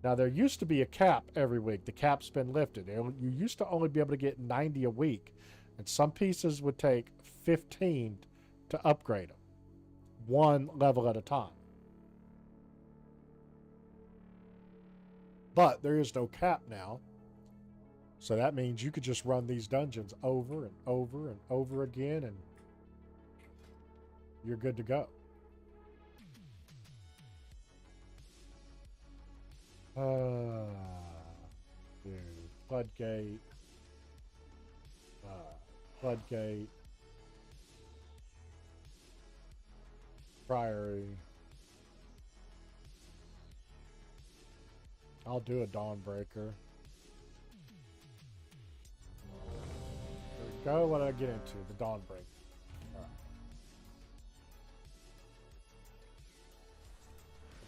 A: Now, there used to be a cap every week. The cap's been lifted. You used to only be able to get 90 a week, and some pieces would take 15 to upgrade them, 1 level at a time. But there is no cap now, so that means you could just run these dungeons over and over and over again, and you're good to go. Dude, Floodgate. Floodgate. Priory. I'll do a Dawnbreaker. There we go. What did I get into? The Dawnbreaker.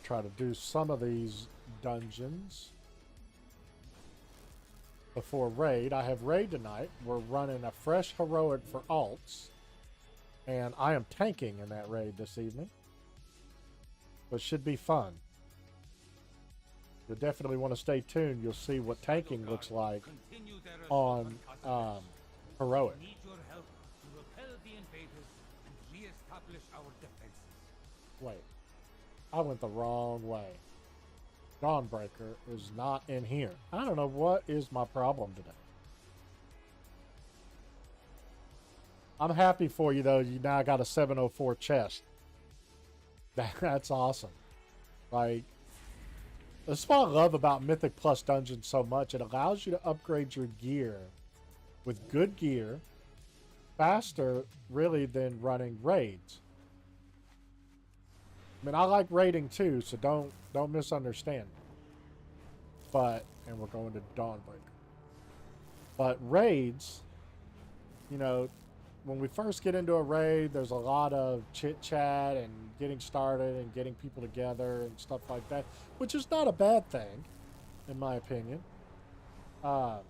A: Try to do some of these dungeons before raid. I have raid tonight. We're running a fresh heroic for alts, and I am tanking in that raid this evening, but should be fun. You'll definitely want to stay tuned. You'll see what tanking looks like on heroic.
G: Need your help to repel the invaders and re-establish our defenses.
A: Wait. I went the wrong way. Dawnbreaker is not in here. I don't know what is my problem today. I'm happy for you, though. You now got a 704 chest. That's awesome. Like, that's what I love about Mythic Plus Dungeons so much. It allows you to upgrade your gear with good gear faster, really, than running raids. I mean, I like raiding too, so don't misunderstand me. But, and we're going to Dawnbreaker. But raids, you know, when we first get into a raid, there's a lot of chit chat and getting started and getting people together and stuff like that, which is not a bad thing, in my opinion. Because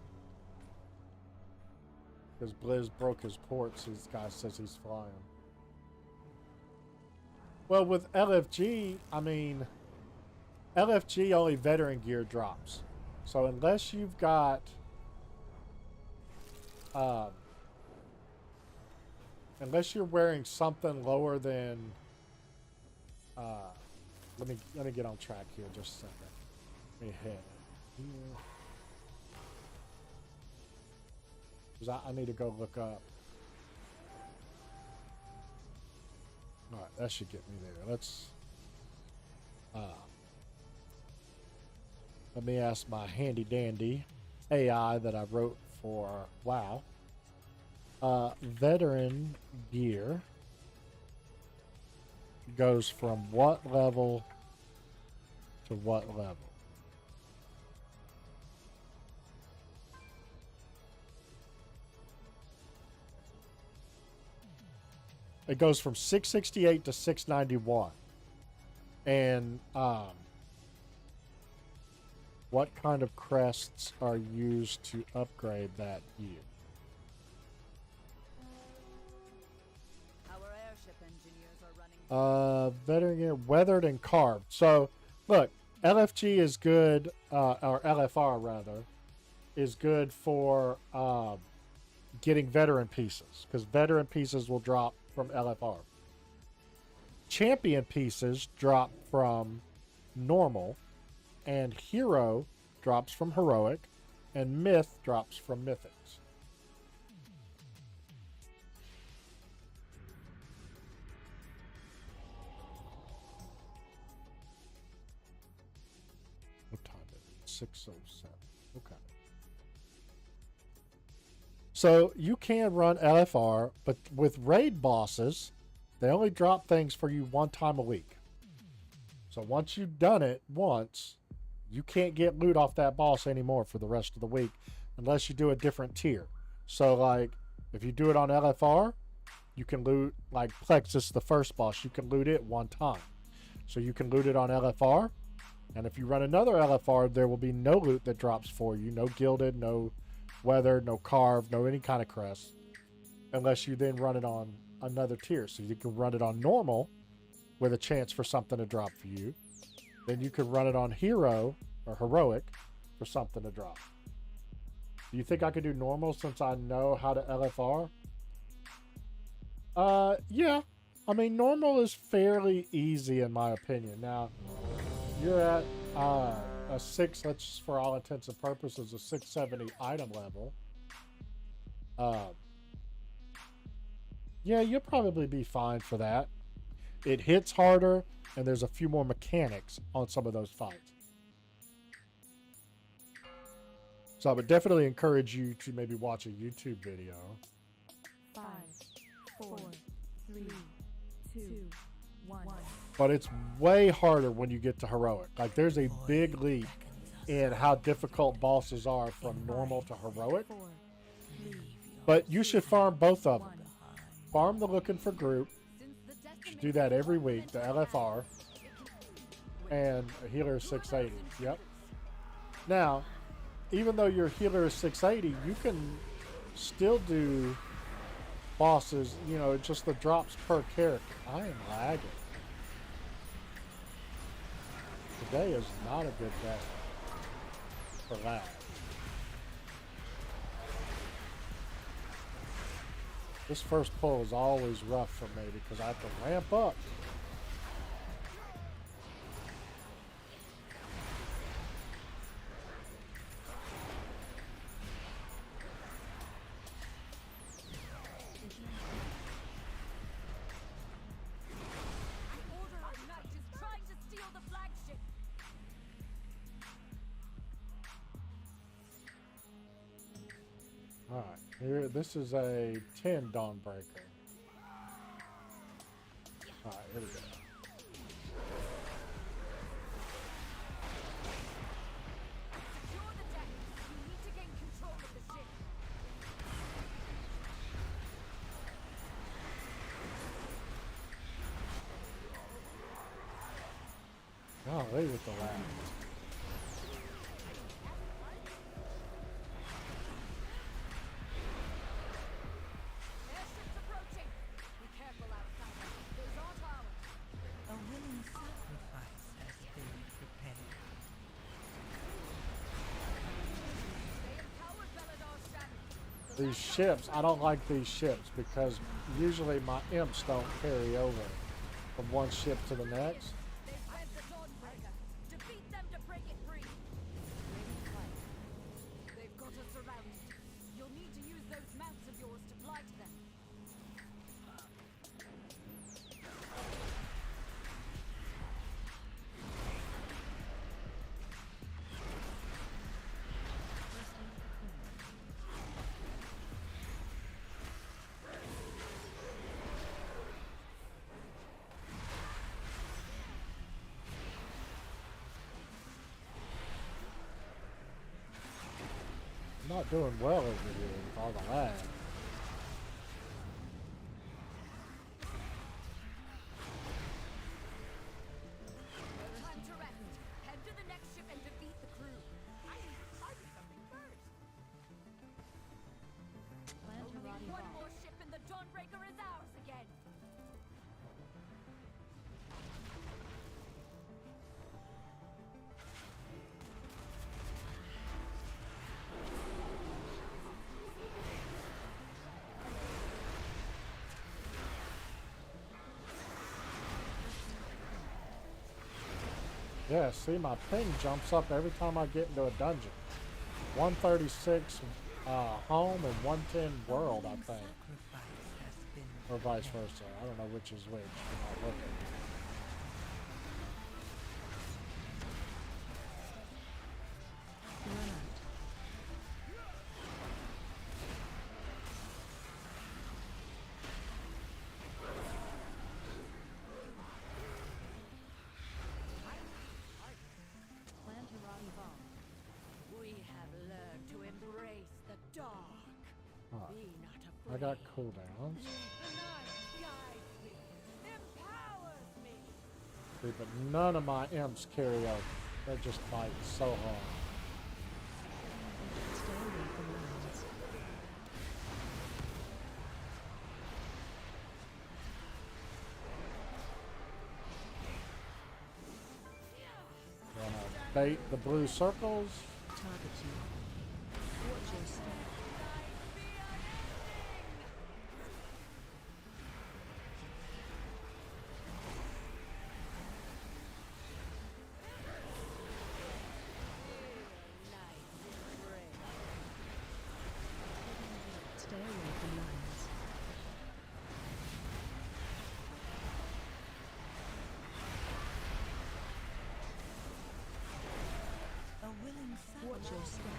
A: Blizz broke his ports, this guy says he's flying. Well, with LFG, I mean, LFG only veteran gear drops. So unless you've got unless you're wearing something lower than, let me get on track here just a second. Let me hit here. 'Cause I need to go look up. All right, that should get me there. Let me ask my handy dandy AI that I wrote for WoW. Veteran gear goes from what level to what level? It goes from 668 to 691. And what kind of crests are used to upgrade that gear?
E: Our airship engineers are running.
A: Veteran gear, weathered and carved. So, look, LFG is good, or LFR rather, is good for getting veteran pieces, because veteran pieces will drop from LFR. Champion pieces drop from normal, and hero drops from heroic, and myth drops from mythics. What time is it? 6:07. Okay. So you can run LFR, but with raid bosses, they only drop things for you one time a week. So once you've done it once, you can't get loot off that boss anymore for the rest of the week unless you do a different tier. So like if you do it on LFR, you can loot like Plexus, the first boss, you can loot it one time. So you can loot it on LFR, and if you run another LFR, there will be no loot that drops for you, no gilded, no weathered, no carved, no any kind of crest, unless you then run it on another tier. So you can run it on normal with a chance for something to drop for you. Then you could run it on hero or heroic for something to drop. Do you think I could do normal since I know how to LFR? Yeah. I mean, normal is fairly easy in my opinion. Now, you're at a 6, let's for all intents and purposes, a 670 item level. Yeah, you'll probably be fine for that. It hits harder, and there's a few more mechanics on some of those fights. So I would definitely encourage you to maybe watch a YouTube video.
E: 5, 4, 3, 2, 1.
A: But it's way harder when you get to heroic. Like there's a big leap in how difficult bosses are from normal to heroic. But you should farm both of them. Farm the looking for group. You should do that every week, the LFR. And a healer is 680. Yep. Now, even though your healer is 680, you can still do bosses, you know, just the drops per character. I am lagging. Today is not a good day for lag. This first pull is always rough for me because I have to ramp up. Alright, here, this is a 10 Dawnbreaker. Alright, here we go. Golly with the lag.
E: A willing sacrifice has been prepared.
A: These ships, I don't like these ships because usually my imps don't carry over from one ship to the next.
F: They've fed the Dawnbreaker. Defeat them to break it free. They've got us surrounded. You'll need to use those mounts of yours to fly to them.
A: I'm not doing well over here with all the lag.
F: Time to rest. Head to the next ship and defeat the crew. I do something first. Only one more ship and the Dawnbreaker is ours again.
A: Yeah, see, my ping jumps up every time I get into a dungeon. 136 home and 110 world, I think.
E: Sacrifice has been
A: Or vice versa. I don't know which is which. I'm not looking.
D: Run out. Plant a rotting bomb.
F: We have learned to embrace the dark.
A: Alright.
F: Be not afraid.
A: I got cooldowns.
F: The night guides me, empowers me.
A: See, but none of my imps carry over. They just fight so hard.
D: Stay away from lines.
A: Gonna bait the blue circles.
D: Target you. Watch your step. Stay away from lines.
E: a willing
D: Watch your
E: sacrifice.
D: step.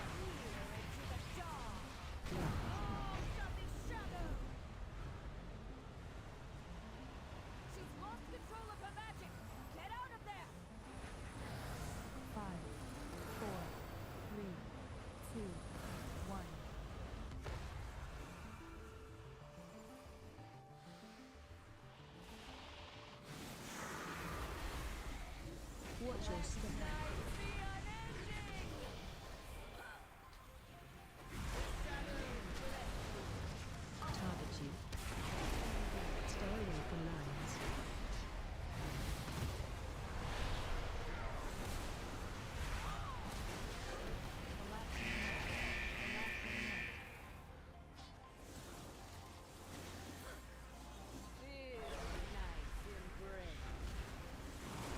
F: She's lost control of her magic. Get out of there.
D: 5, 4, 3, 2, 1. Watch your step. Target you. Stay away from lines.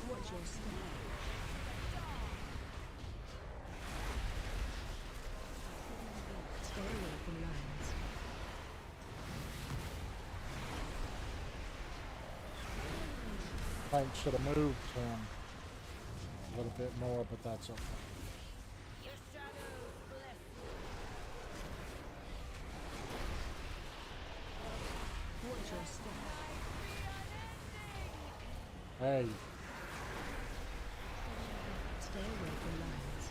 D: Watch your step. Stay away from lines.
A: Tank should have moved him a little bit more, but that's okay.
F: Your shadows bless
D: Watch your step.
A: Hey,
D: Stay away from lines.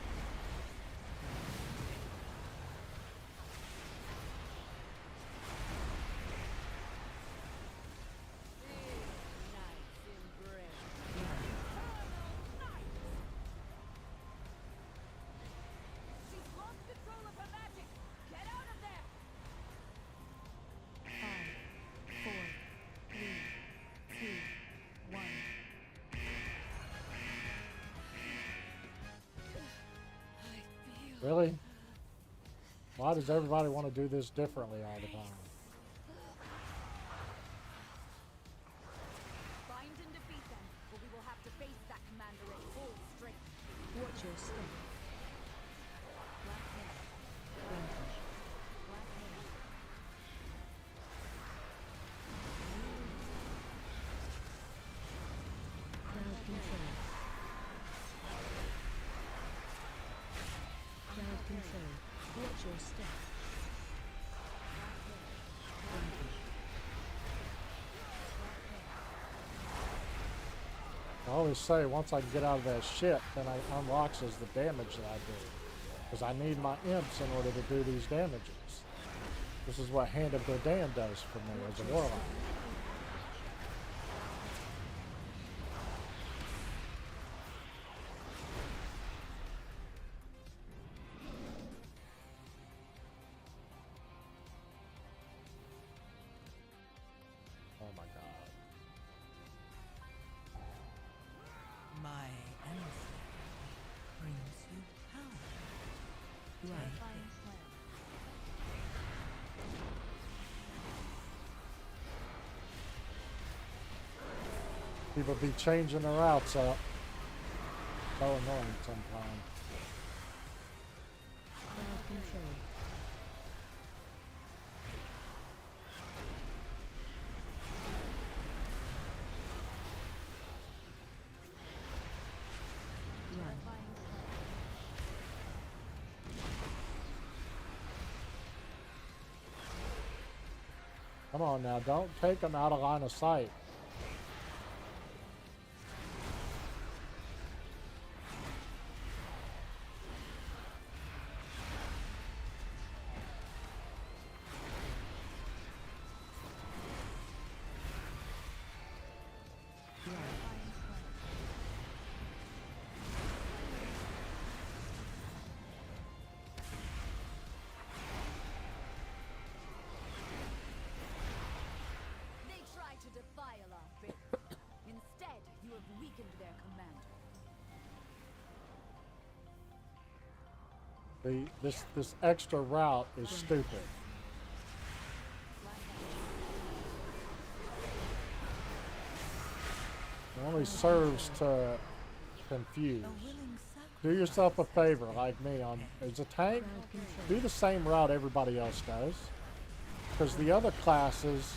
F: She's lost control of her magic. Get out of there.
D: 5, 4, 3, 2, 1.
F: I feel
A: really? Why does everybody want to do this differently all the time?
F: Bind and defeat them, or we will have to face that commander at full strength.
D: Watch your step.
F: Black hair,
D: Rampage.
F: black hair.
D: Crowd control. Crowd control. Watch your step. Rampage.
A: I always say once I get out of that ship, then it unlocks as the damage that I do. Because I need my imps in order to do these damages. This is what Hand of Dodan does for me as a warlock. Oh my god.
E: My ancestor brings you power.
D: Right.
F: Fine plan.
A: People be changing their routes up. So annoying sometimes.
D: Crowd control. Run.
A: Come on now, don't take them out of line of sight.
F: They try to defile our faith. Instead, you have weakened their commander.
A: This extra route is stupid. It only serves to confuse.
E: A willing sacrifice.
A: Do yourself a favor, like me, on as a tank, do the same route everybody else does. Because the other classes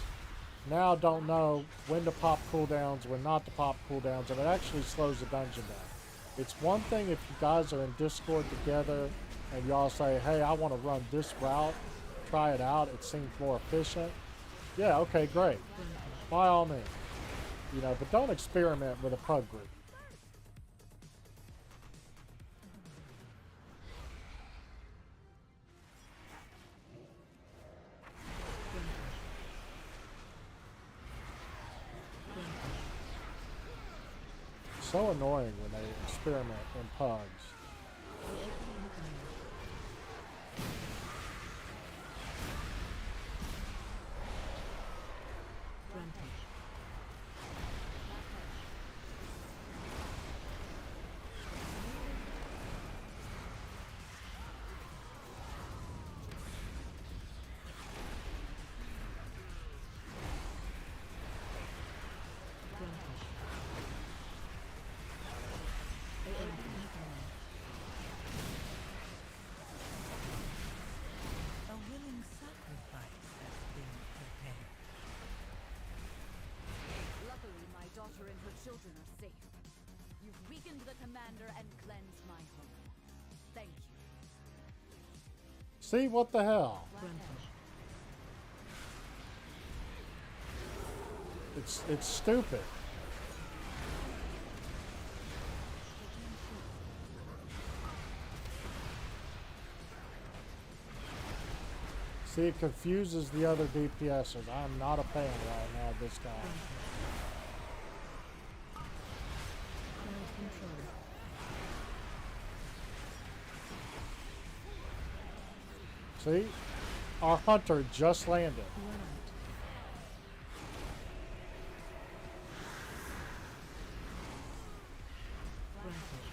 A: now don't know when to pop cooldowns, when not to pop cooldowns, and it actually slows the dungeon down. It's one thing if you guys are in Discord together and y'all say, hey, I want to run this route, try it out, it seems more efficient. Yeah, okay, great. By all means. You know, but don't experiment with a pug group. So annoying when they experiment in pugs.
D: Rampage. Rampage.
E: A willing sacrifice has been prepared.
F: Luckily, my daughter and her children are safe. You've weakened the commander and cleansed my home. Thank you.
A: See, what the hell?
D: Rampage.
A: It's stupid. See, it confuses the other DPSers. I'm not a fan right now of this guy.
D: Crowd control.
A: See? Our hunter just landed.
D: Run out. Rampage.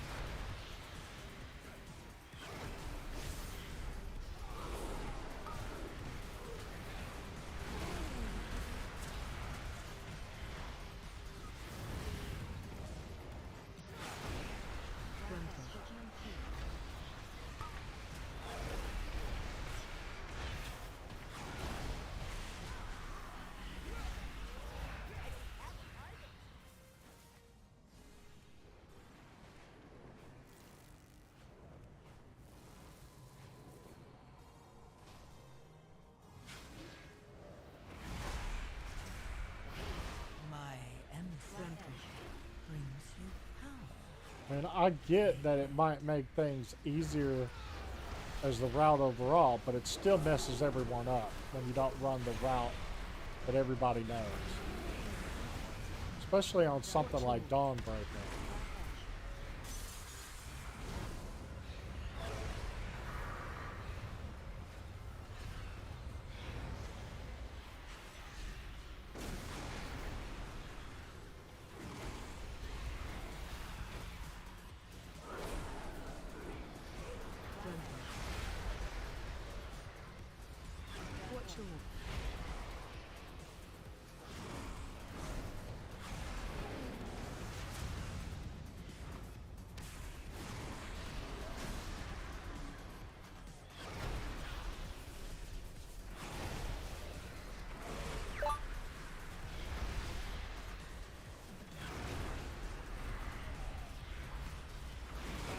A: And I get that it might make things easier as the route overall, but it still messes everyone up when you don't run the route that everybody knows. Especially on something like Dawnbreaker.
D: Watch your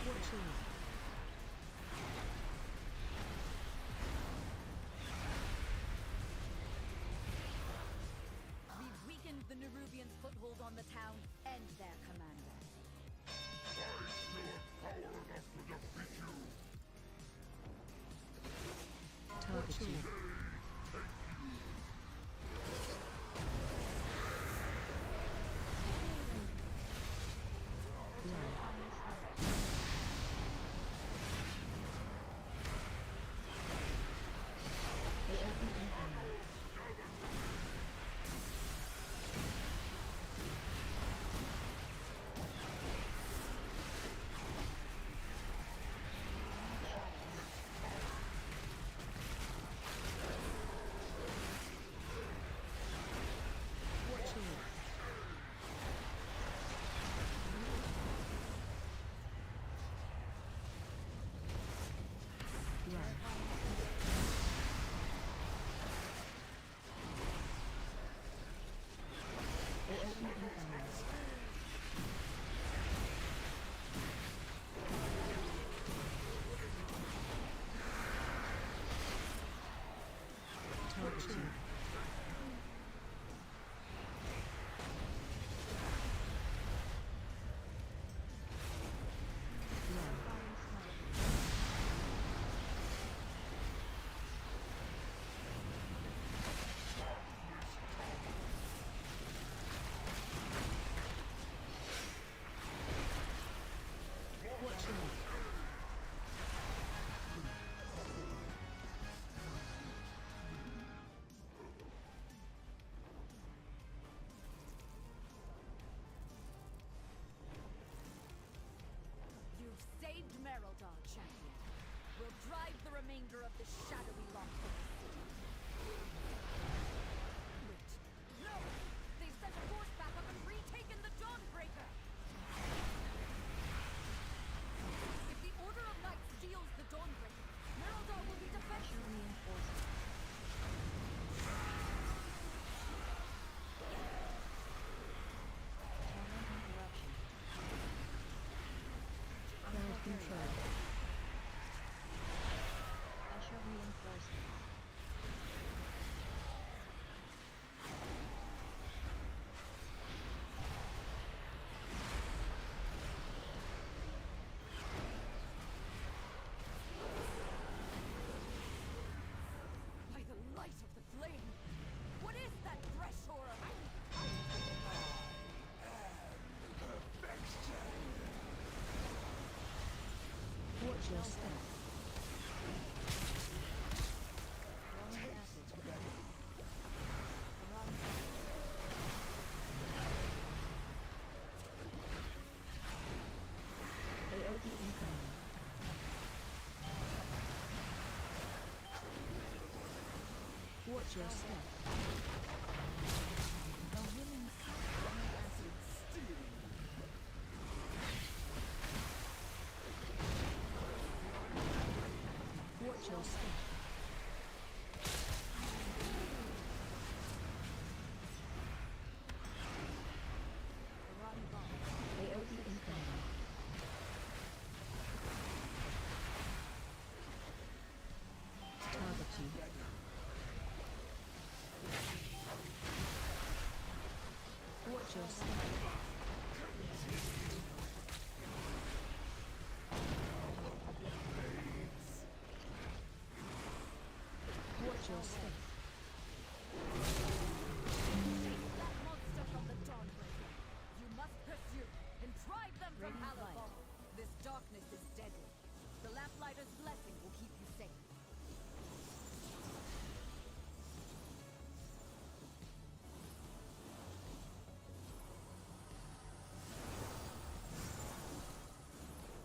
D: watch your
F: We've weakened the Nerubians' foothold on the town and their commander.
D: target you. Watch your run. Target you. Watch your
F: You've saved Merodar, champion. We'll drive the remainder of the shadowy lot from the city. Wait. No! They've sent a force back up and retaken the Dawnbreaker! If the Order of Knights steals the Dawnbreaker, Merodar will be defenseless.
D: crowd control.
F: By the light of the flame! What is that fresh horror?
D: Watch your step. AoE incoming. Watch your step.
F: A willing sacrifice.
D: Watch your step. AoE incoming. Target you. Watch your step.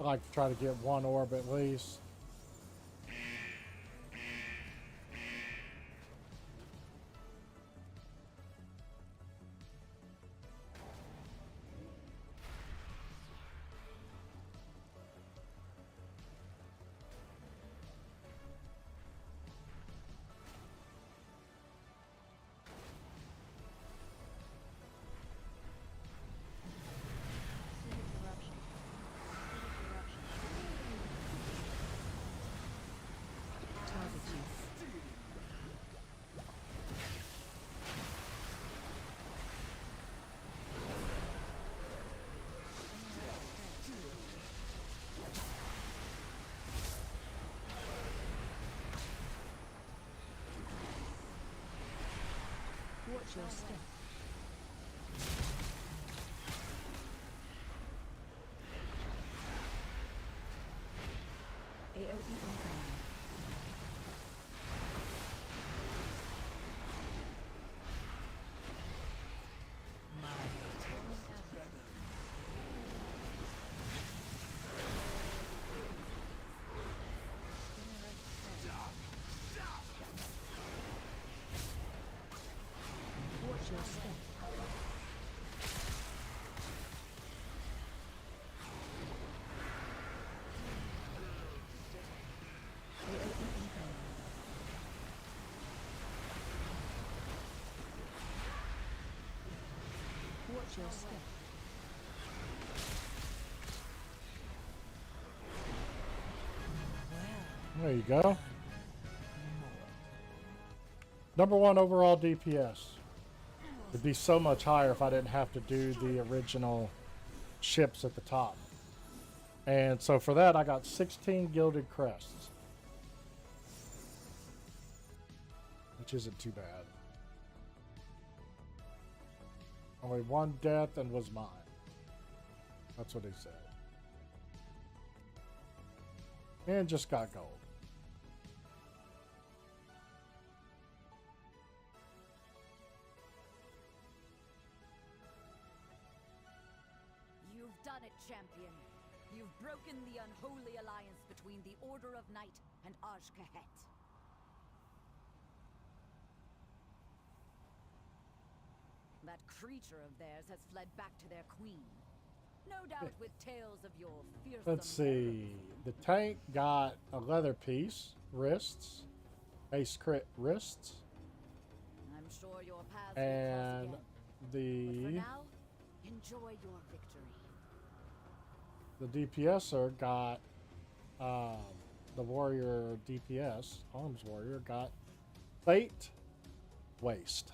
A: I like to try to get one orb at least.
D: Target you. Watch your step. AoE incoming. Watch your step. AoE incoming. Watch your step.
A: There you go. Number 1 overall DPS. It'd be so much higher if I didn't have to do the original ships at the top. And so for that, I got 16 Gilded Crests. Which isn't too bad. Only 1 death and was mine. That's what he said. And just got gold.
F: You've done it, champion. You've broken the unholy alliance between the Order of Night and Ajkahet. That creature of theirs has fled back to their queen. No doubt with tales of your fearsome...
A: Let's see. The tank got a leather piece, wrists, ace crit wrists,
F: I'm sure your paths
A: and
F: will cross again. But for
A: the
F: now, enjoy your victory.
A: DPSer got the warrior DPS, arms warrior got plate waist.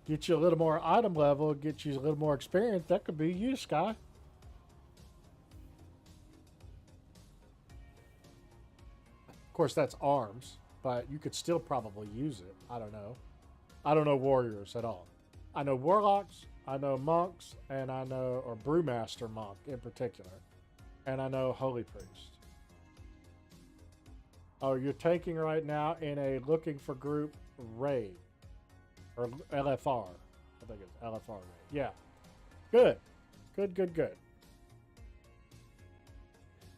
A: Get you a little more item level, get you a little more experience. That could be you, Sky. Of course, that's arms, but you could still probably use it. I don't know. I don't know warriors at all. I know warlocks, I know monks, and I know, or brewmaster monk in particular, and I know holy priest. Oh, you're tanking right now in a looking for group raid. Or LFR. I think it's LFR. Yeah. Good. Good.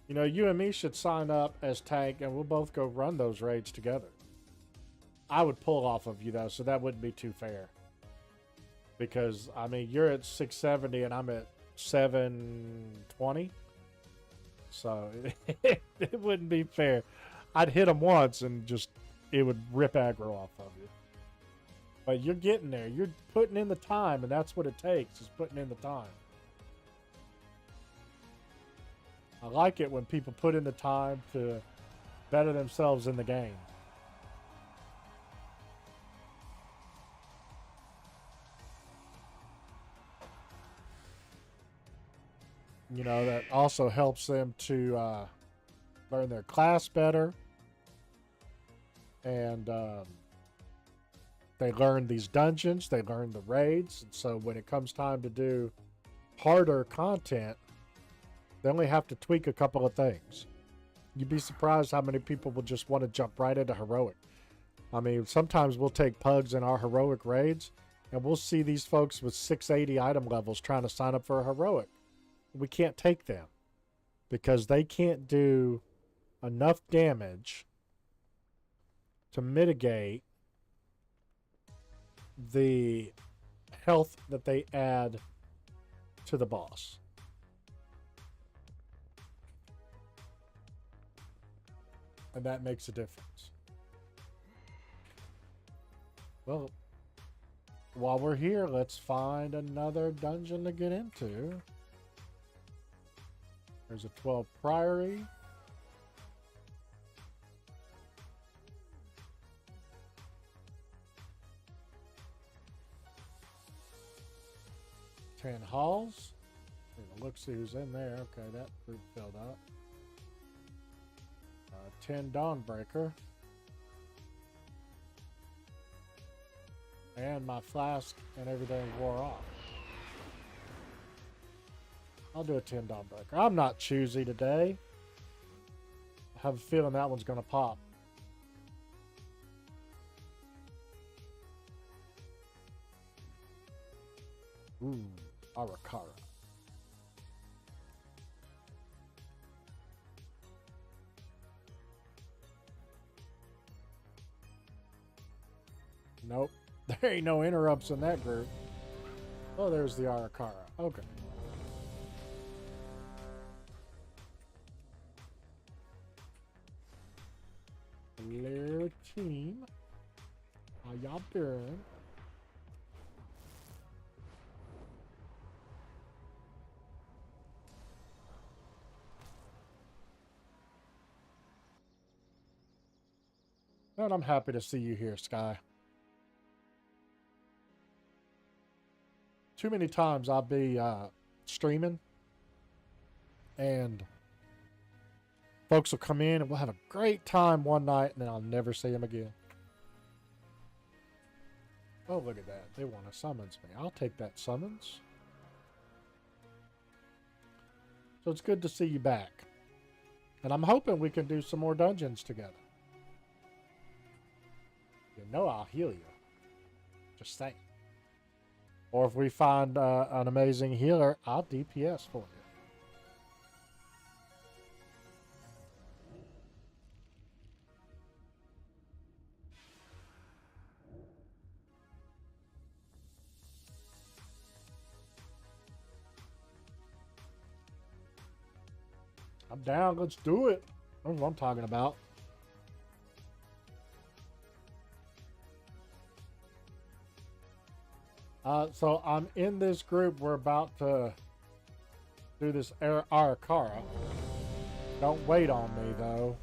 A: You know, you and me should sign up as tank and we'll both go run those raids together. I would pull off of you though, so that wouldn't be too fair. Because, I mean, you're at 670 and I'm at 720. So, it wouldn't be fair. I'd hit them once and just, it would rip aggro off of you. But you're getting there. You're putting in the time, and that's what it takes, is putting in the time. I like it when people put in the time to better themselves in the game. You know, that also helps them to learn their class better. And they learn these dungeons, they learn the raids, and so when it comes time to do harder content, they only have to tweak a couple of things. You'd be surprised how many people will just want to jump right into heroic. I mean, sometimes we'll take pugs in our heroic raids, And we'll see these folks with 680 item levels trying to sign up for a heroic. We can't take them because they can't do enough damage to mitigate the health that they add to the boss. And that makes a difference. Well, while we're here, let's find another dungeon to get into. There's a 12 Priory. Ten halls. Look, see who's in there. Okay, that group filled up. 10 Dawnbreaker. And my flask and everything wore off. I'll do a 10 Dawnbreaker. I'm not choosy today. I have a feeling that one's going to pop. Ooh, Arakara. Nope. There ain't no interrupts in that group. Oh, there's the Arakara. Okay. Hello, team. How y'all doing? And I'm happy to see you here, Sky. Too many times I'll be streaming and folks will come in and we'll have a great time one night and then I'll never see them again. Oh, look at that. They want to summons me. I'll take that summons. So it's good to see you back. And I'm hoping we can do some more dungeons together. You know I'll heal you. Just saying. Or if we find an amazing healer, I'll DPS for you. I'm down. Let's do it. That's what I'm talking about. So I'm in this group. We're about to do this Arakara. Don't wait on me, though.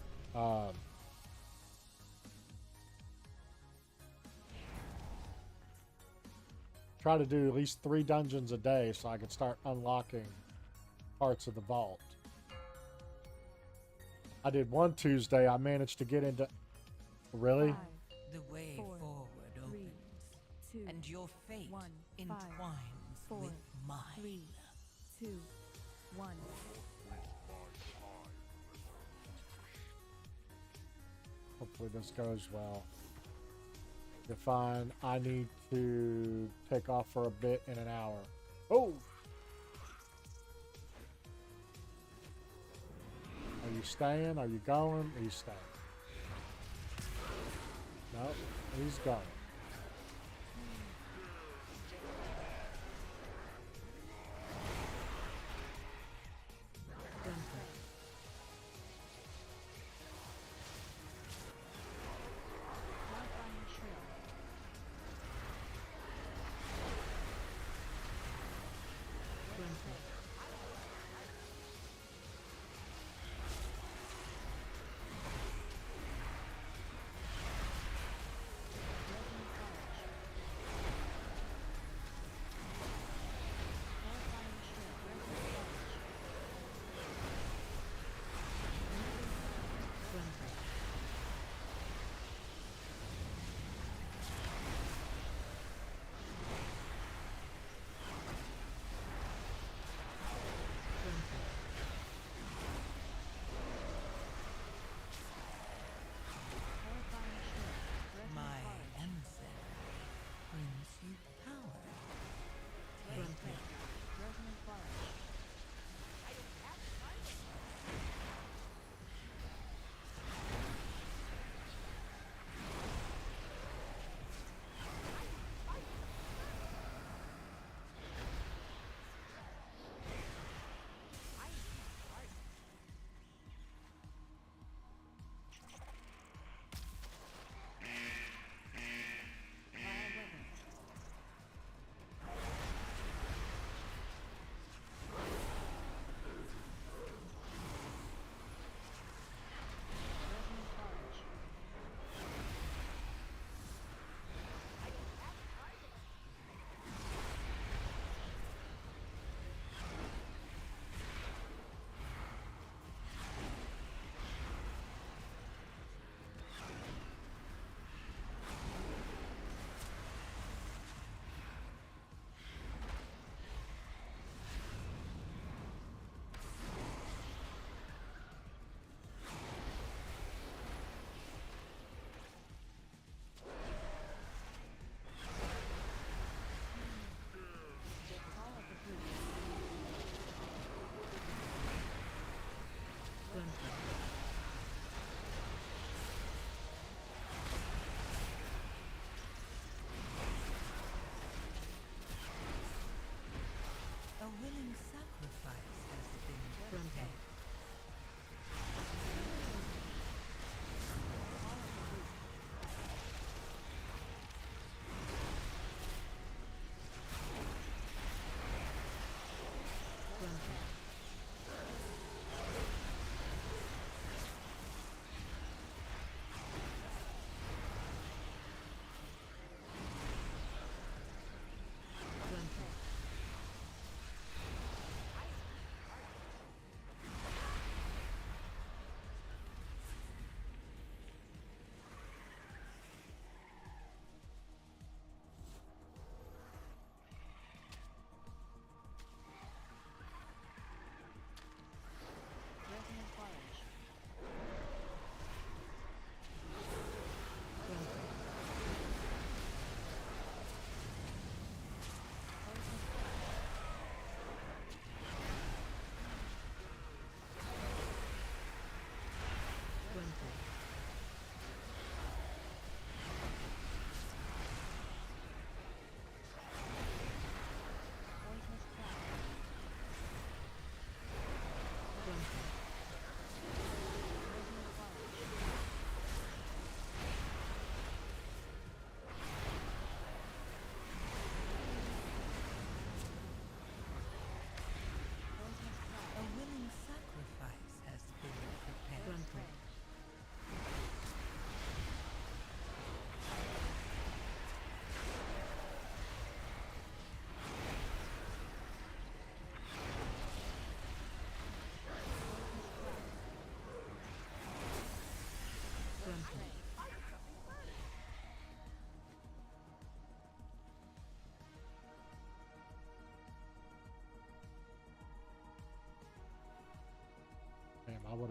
A: Try to do at least 3 dungeons a day so I can start unlocking parts of the vault. I did one Tuesday. I managed to get into... Really?
C: 5,
E: The way
C: 4,
E: forward
C: 3,
E: opens,
C: 2,
E: and your fate
C: 1, 5,
E: entwines
C: 4,
E: with mine.
C: 3, 2, 1.
A: Hopefully this goes well. Define, I need to take off for a bit in an hour. Oh! Are you staying? Are you going? Are you staying? No, he's going.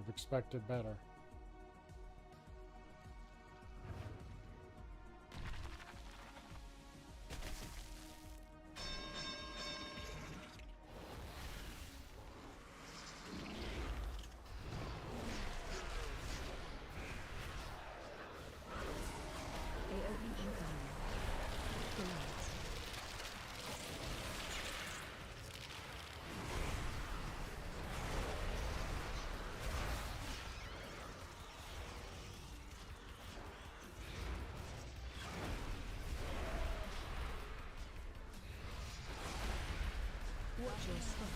A: have expected better.
D: AoE incoming. Grenades. Watch your step.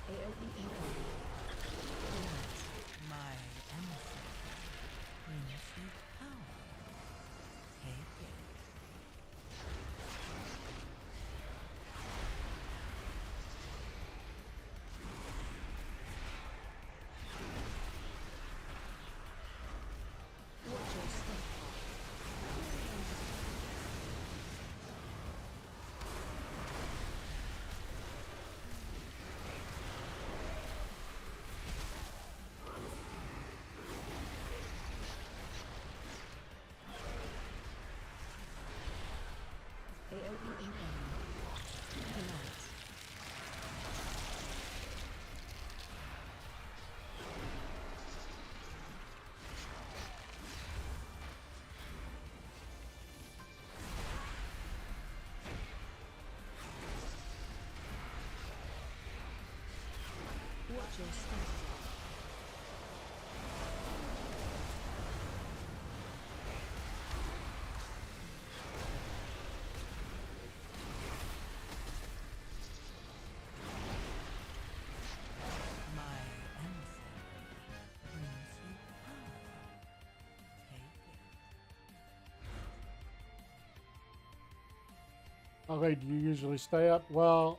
D: AoE incoming. Grenades.
E: My emissary brings you power. Take it.
D: Watch your step. AoE incoming. Grenades. Watch your step.
E: My emissary brings you power. Take it.
A: Okay, do you usually stay up? Well,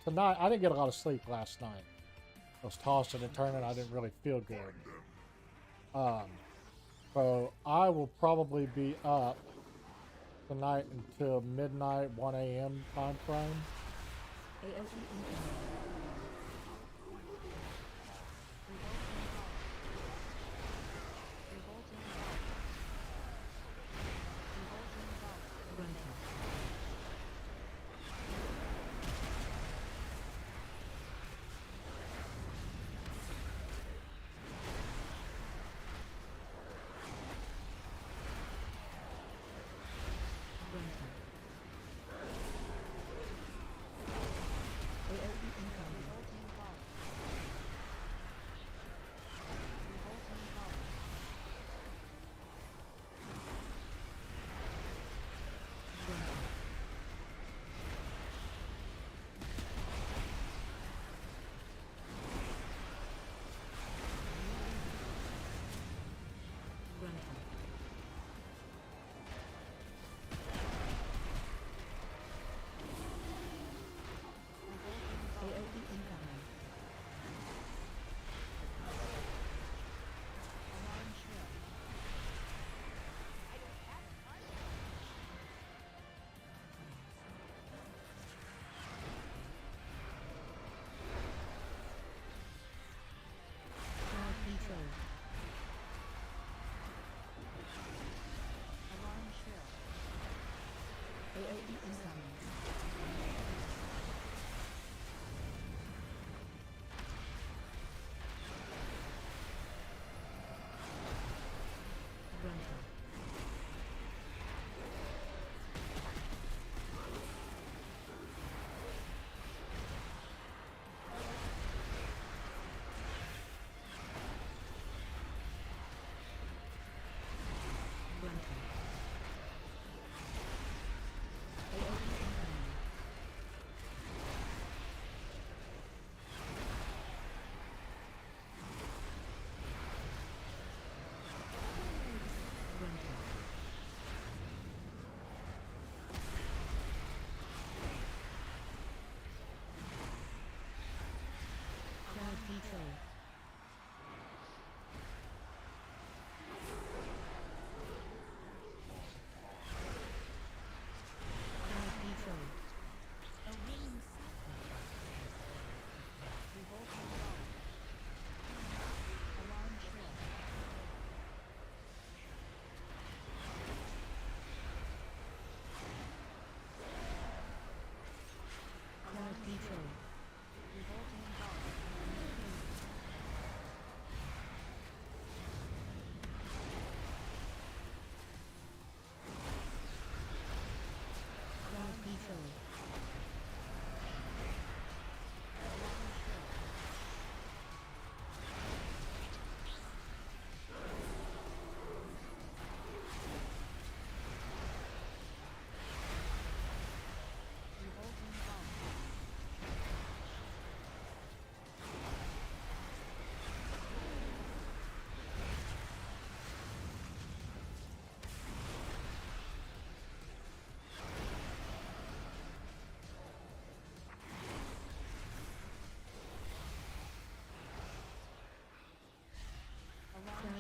A: tonight I didn't get a lot of sleep last night. I was tossing and turning. I didn't really feel good. So I will probably be up tonight until midnight, 1 a.m. time frame.
D: AoE incoming. Rental. Rental. AoE incoming.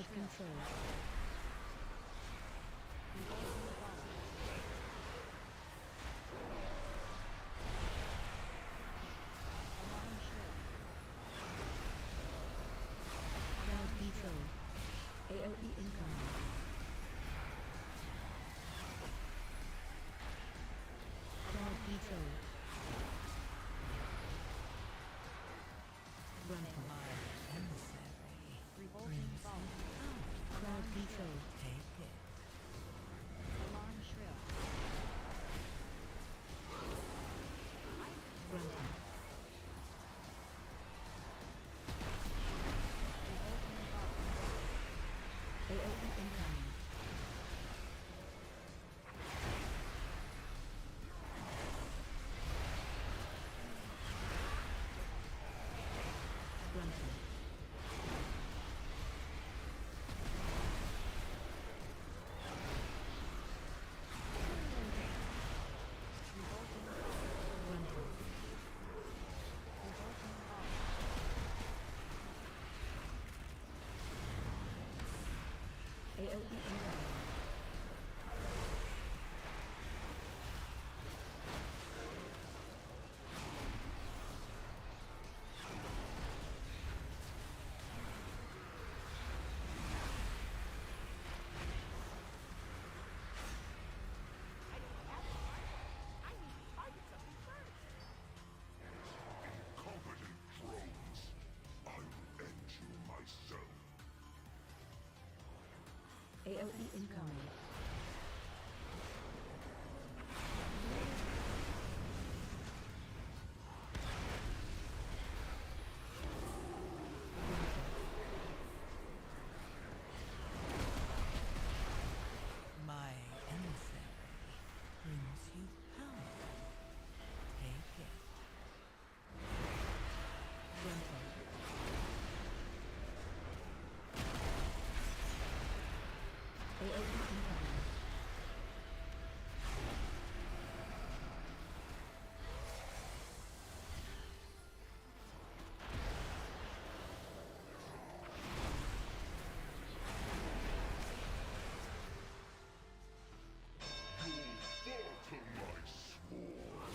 D: Crowd control. Crowd control. AOE incoming. Crowd control. Gruntle.
E: My emissary
F: Revolting
E: brings
F: ball.
E: you power.
D: Crowd control.
E: Take it.
F: Alarm shrill.
D: Gruntle.
F: Revolting ball.
D: AOE incoming. Gruntle. Gruntle.
F: Revolting ball.
D: AOE incoming.
B: Incompetent drones. I will end you myself.
D: AOE incoming.
E: My emissary brings you power. Take it.
D: Gruntle. AOE incoming.
B: You'll fall to my sword.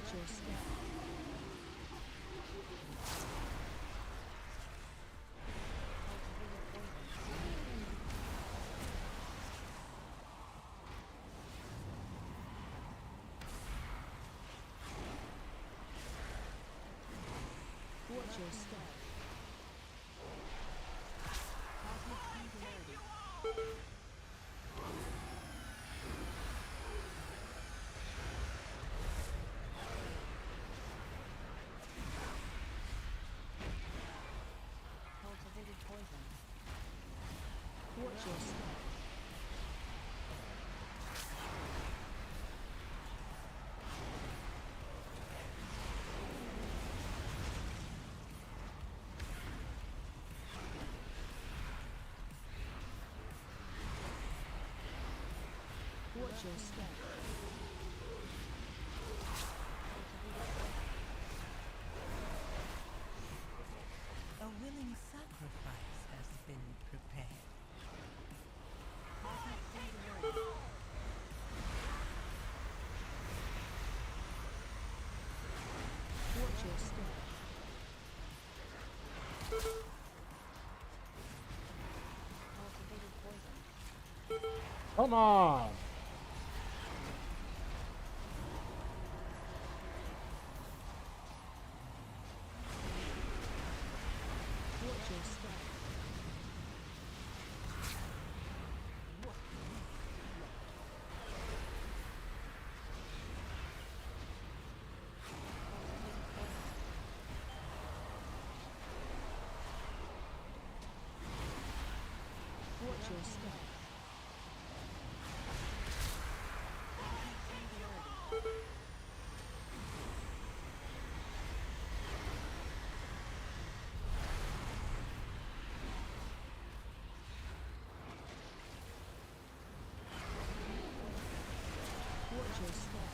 D: Watch your step. Watch your step.
F: Cultivated poison.
D: Watch your step. Watch your step.
E: A willing sacrifice has been prepared.
D: Watch your step.
F: Cultivated poison.
A: Come on.
D: Watch your step. Watch your step. Watch your step.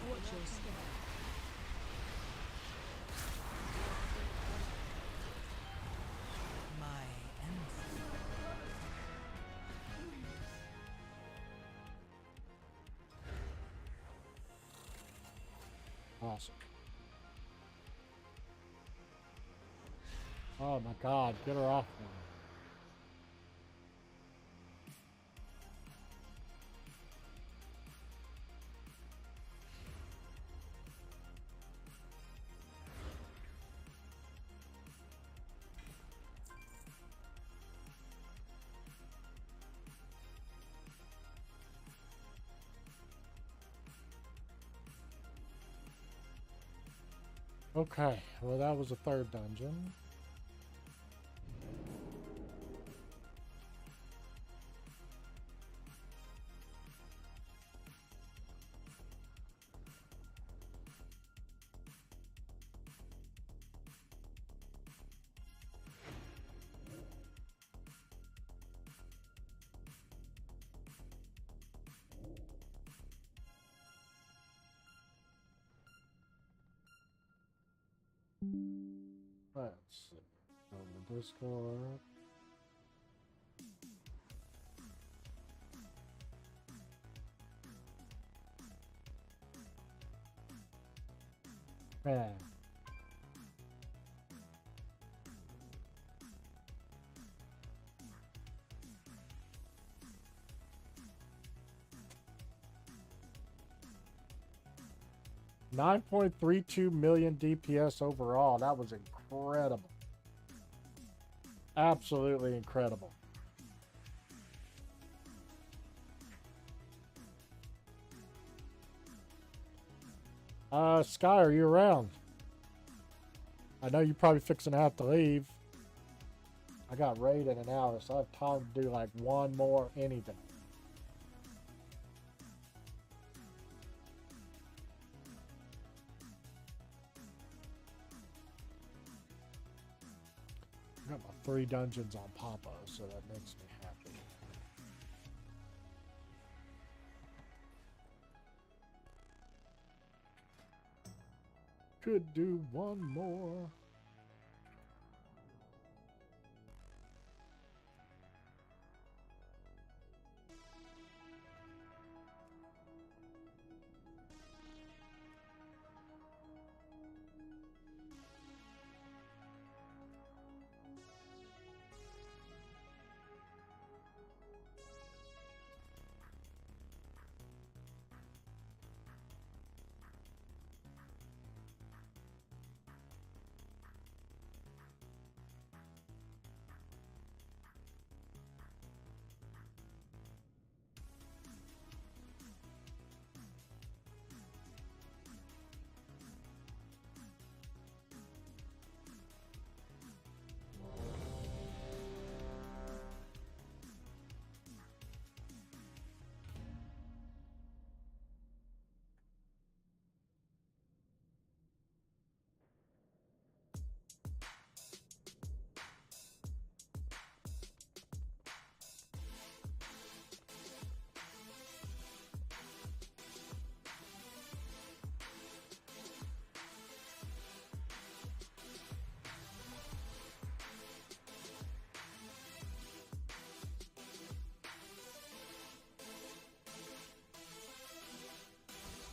D: Watch your step.
E: My ancestors.
A: Awesome. Oh my god, get her off me. Okay, well that was the third dungeon. Let's see. Go to Discord. Yeah. $9.32 million DPS overall. That was incredible. Absolutely incredible. Sky, are you around? I know you're probably fixing to have to leave. I got raid in an hour, so I have time to do like one more anything. I got my 3 dungeons on Papa, so that makes me happy. Could do one more.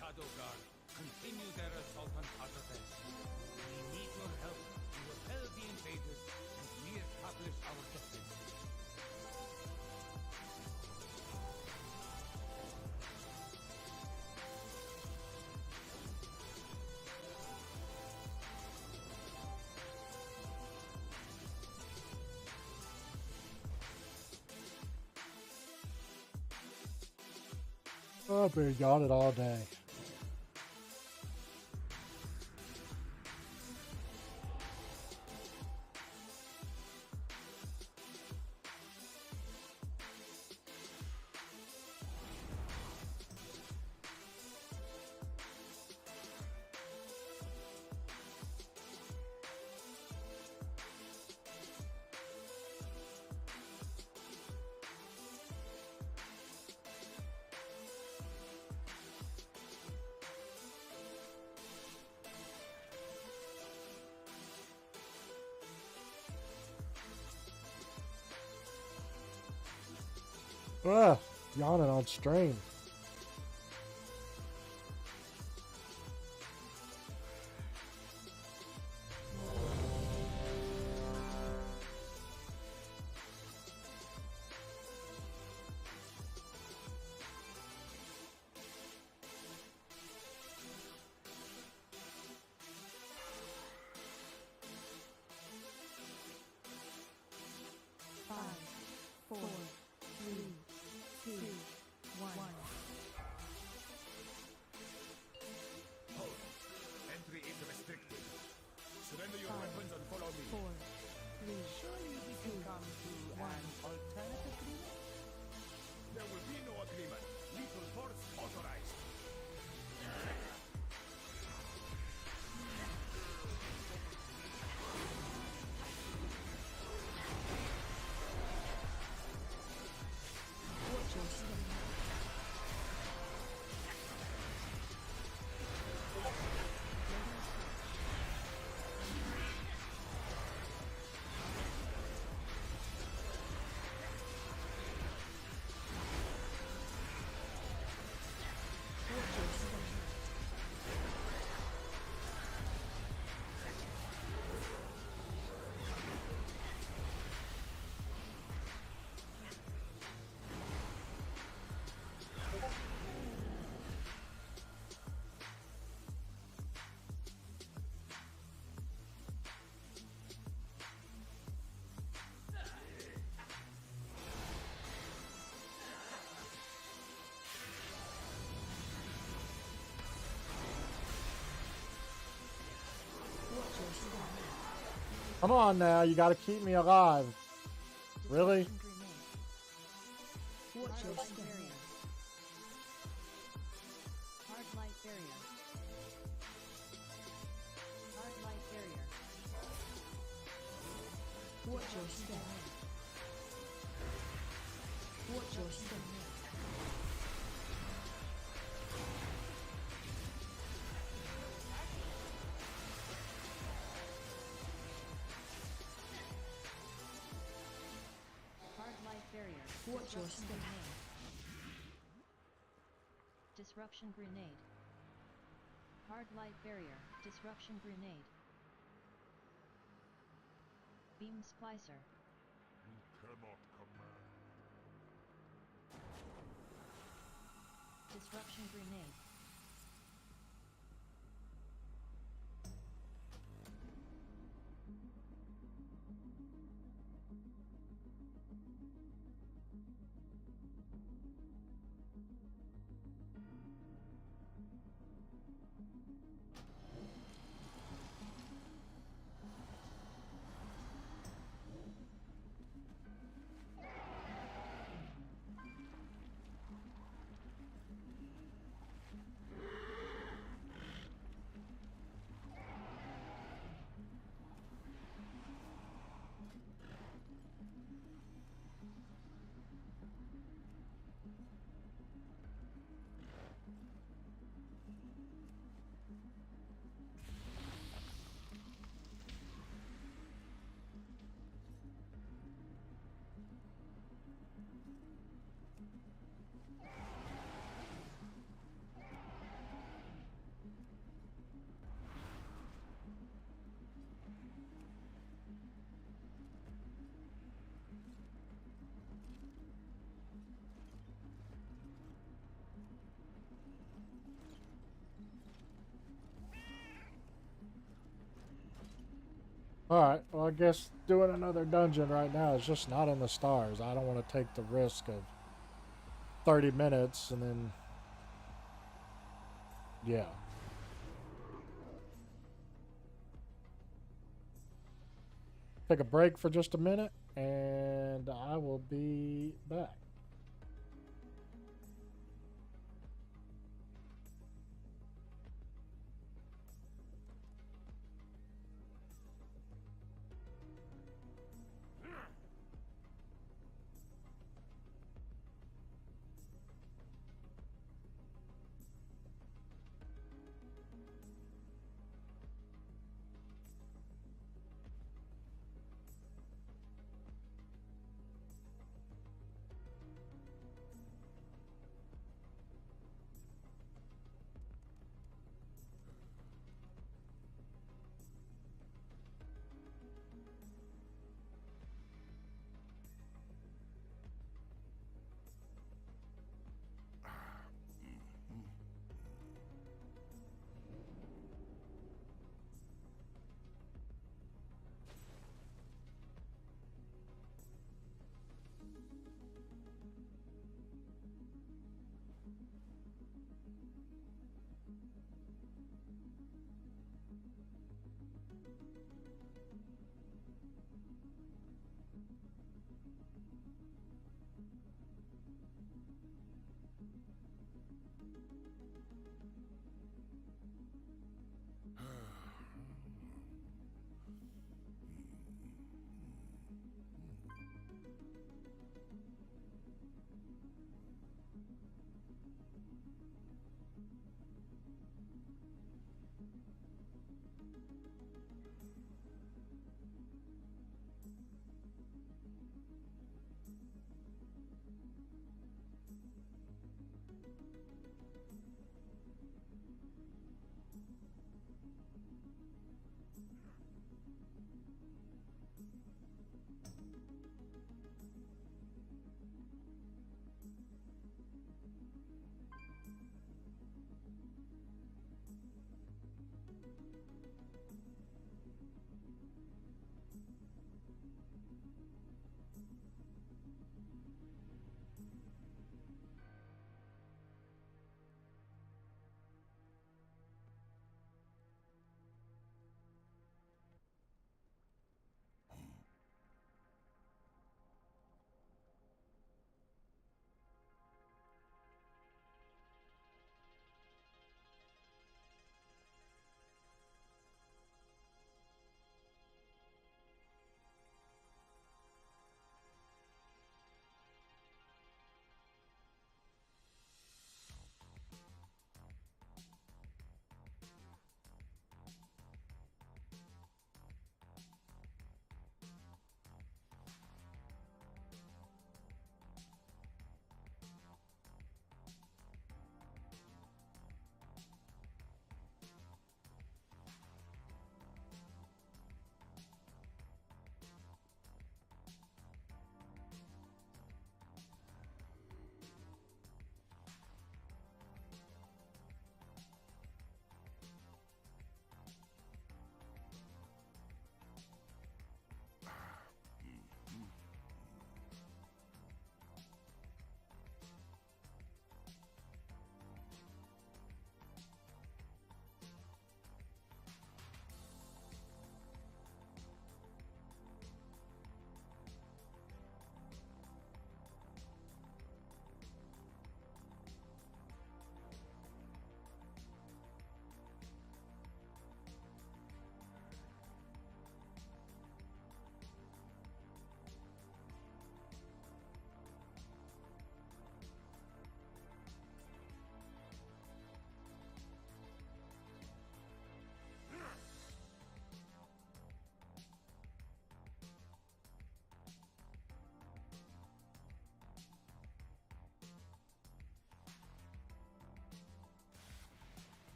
G: Shadowguard, continue their assault on Tartates. We need your help to repel the invaders and re-establish our defenses.
A: Oh, I've been yawning all day. Ugh, yawning on stream.
D: Five, four, three, two, one.
B: Entry is restricted. Surrender your weapons and follow me.
D: Four, three,
C: Surely we can come to an alternative agreement?
B: There will be no agreement. Lethal force authorized.
D: watch your step. Watch your step. Watch your step.
A: Come on now, you gotta keep me alive. Really?
D: Distraction grenade. Watch your step.
F: Hard light barrier. Hard light barrier.
D: Watch your step. Watch your step. Watch your step.
H: Disruption grenade. Hard light barrier. Disruption grenade. Beam splicer.
B: You cannot command.
H: Disruption grenade.
A: Alright, well, I guess doing another dungeon right now is just not in the stars. I don't want to take the risk of 30 minutes and then... yeah. Take a break for just a minute, and I will be back.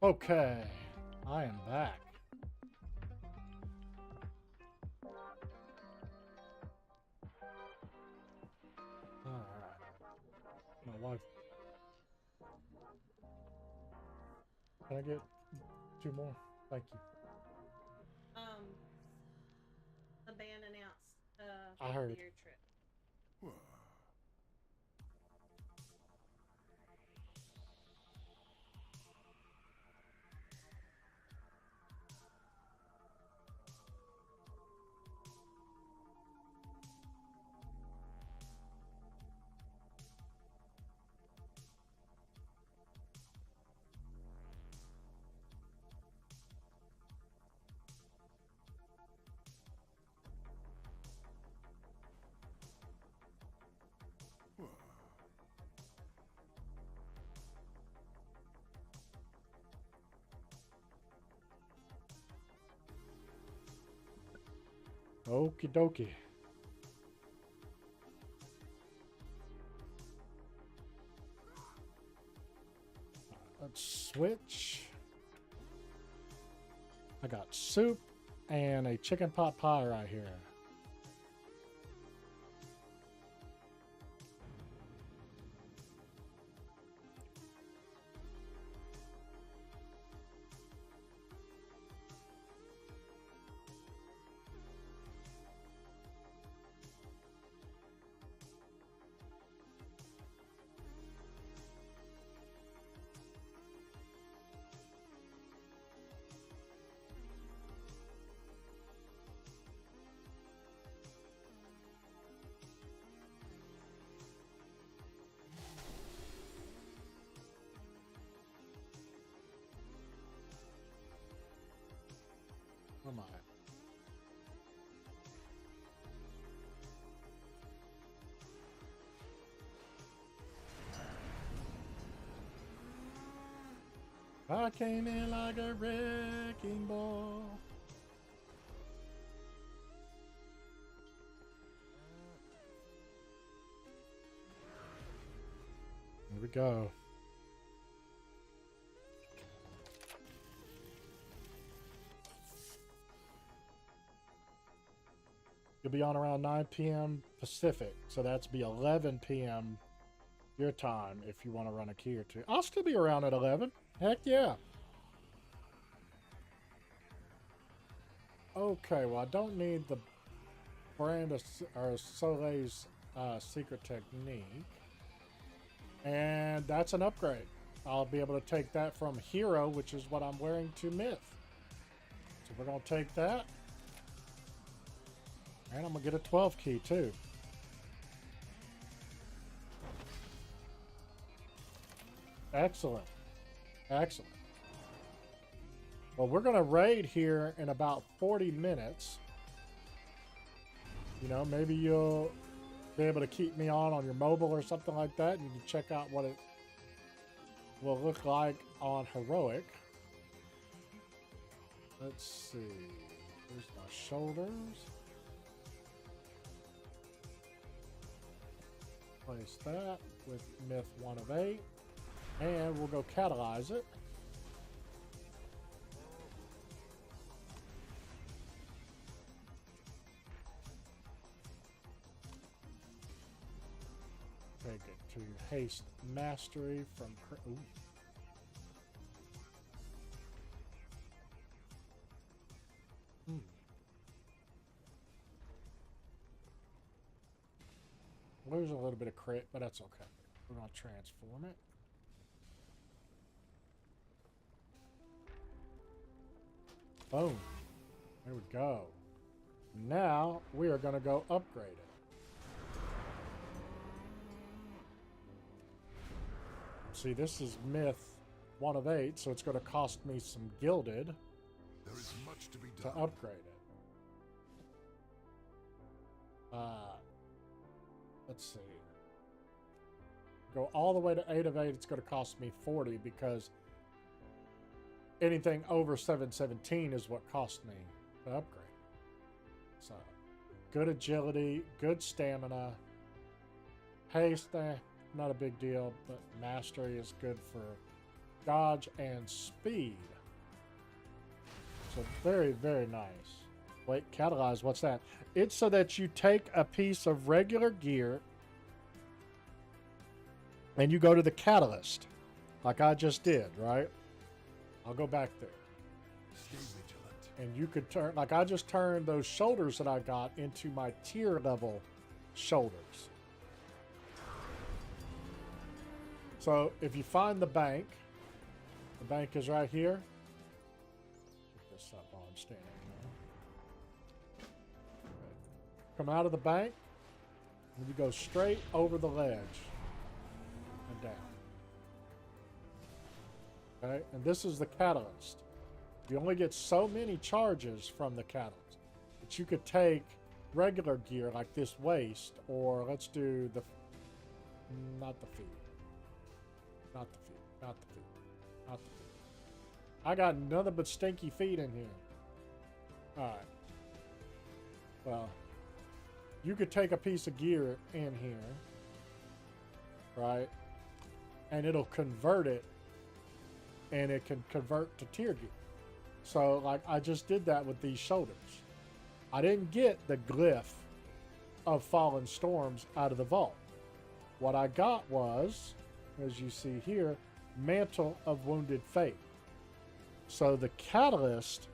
A: Okay, I am back. Alright. My wife. Can I get 2 more? Thank you.
I: The band announced
A: I heard.
I: their trip.
A: Okie dokie. Let's switch. I got soup and a chicken pot pie right here. Where am I? I came in like a wrecking ball. Here we go. You'll be on around 9 p.m. Pacific, so that's be 11 p.m. your time if you want to run a key or two. I'll still be around at 11. Heck yeah. Okay, well, I don't need the brand of or Soleil's secret technique. And that's an upgrade. I'll be able to take that from Hero, which is what I'm wearing, to Myth. So we're going to take that. And I'm going to get a 12 key, too. Excellent. Excellent. Well, we're going to raid here in about 40 minutes. You know, maybe you'll be able to keep me on your mobile or something like that, and you can check out what it will look like on Heroic. Let's see. Here's my shoulders. Place that with Myth 1 of 8. And we'll go catalyze it. Take it to haste mastery from. Ooh. Lose a little bit of crit, but that's okay. We're going to transform it. Boom. There we go. Now we are going to go upgrade it. See, this is Myth 1 of 8, so it's going to cost me some gilded
B: There is much to be
A: to
B: done.
A: upgrade it. Let's see. Go all the way to 8 of 8, it's going to cost me 40 because anything over 717 is what cost me to upgrade. So, good agility, good stamina. Haste, not a big deal, but mastery is good for dodge, and speed. So very, very nice. Wait, catalyze, what's that? It's so that you take a piece of regular gear and you go to the catalyst, like I just did, right? I'll go back there.
B: Stay vigilant.
A: And you could turn, like I just turned those shoulders that I got into my tier level shoulders. So if you find the bank is right here. Pick this up while I'm standing here. Come out of the bank, and you go straight over the ledge and down. Okay, and this is the catalyst. You only get so many charges from the catalyst, but you could take regular gear like this waist, or let's do the, not the feet, not the feet, not the feet, not the feet. I got nothing but stinky feet in here. All right. Well, you could take a piece of gear in here, right? And it'll convert it, and it can convert to tier gear. So, like, I just did that with these shoulders. I didn't get the glyph of Fallen Storms out of the vault. What I got was, as you see here, Mantle of Wounded Fate. So the catalyst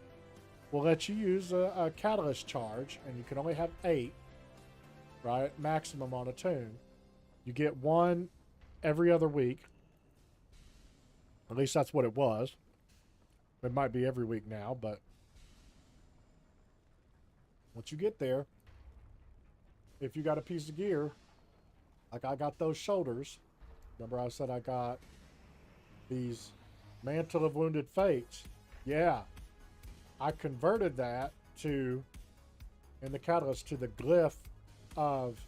A: will let you use a catalyst charge, and you can only have 8, right? Maximum on a tune. You get 1 every other week. At least that's what it was. It might be every week now, but once you get there, if you got a piece of gear, like I got those shoulders, remember I said I got these Mantle of Wounded Fates. Yeah, I converted that to, in the catalyst, to the glyph of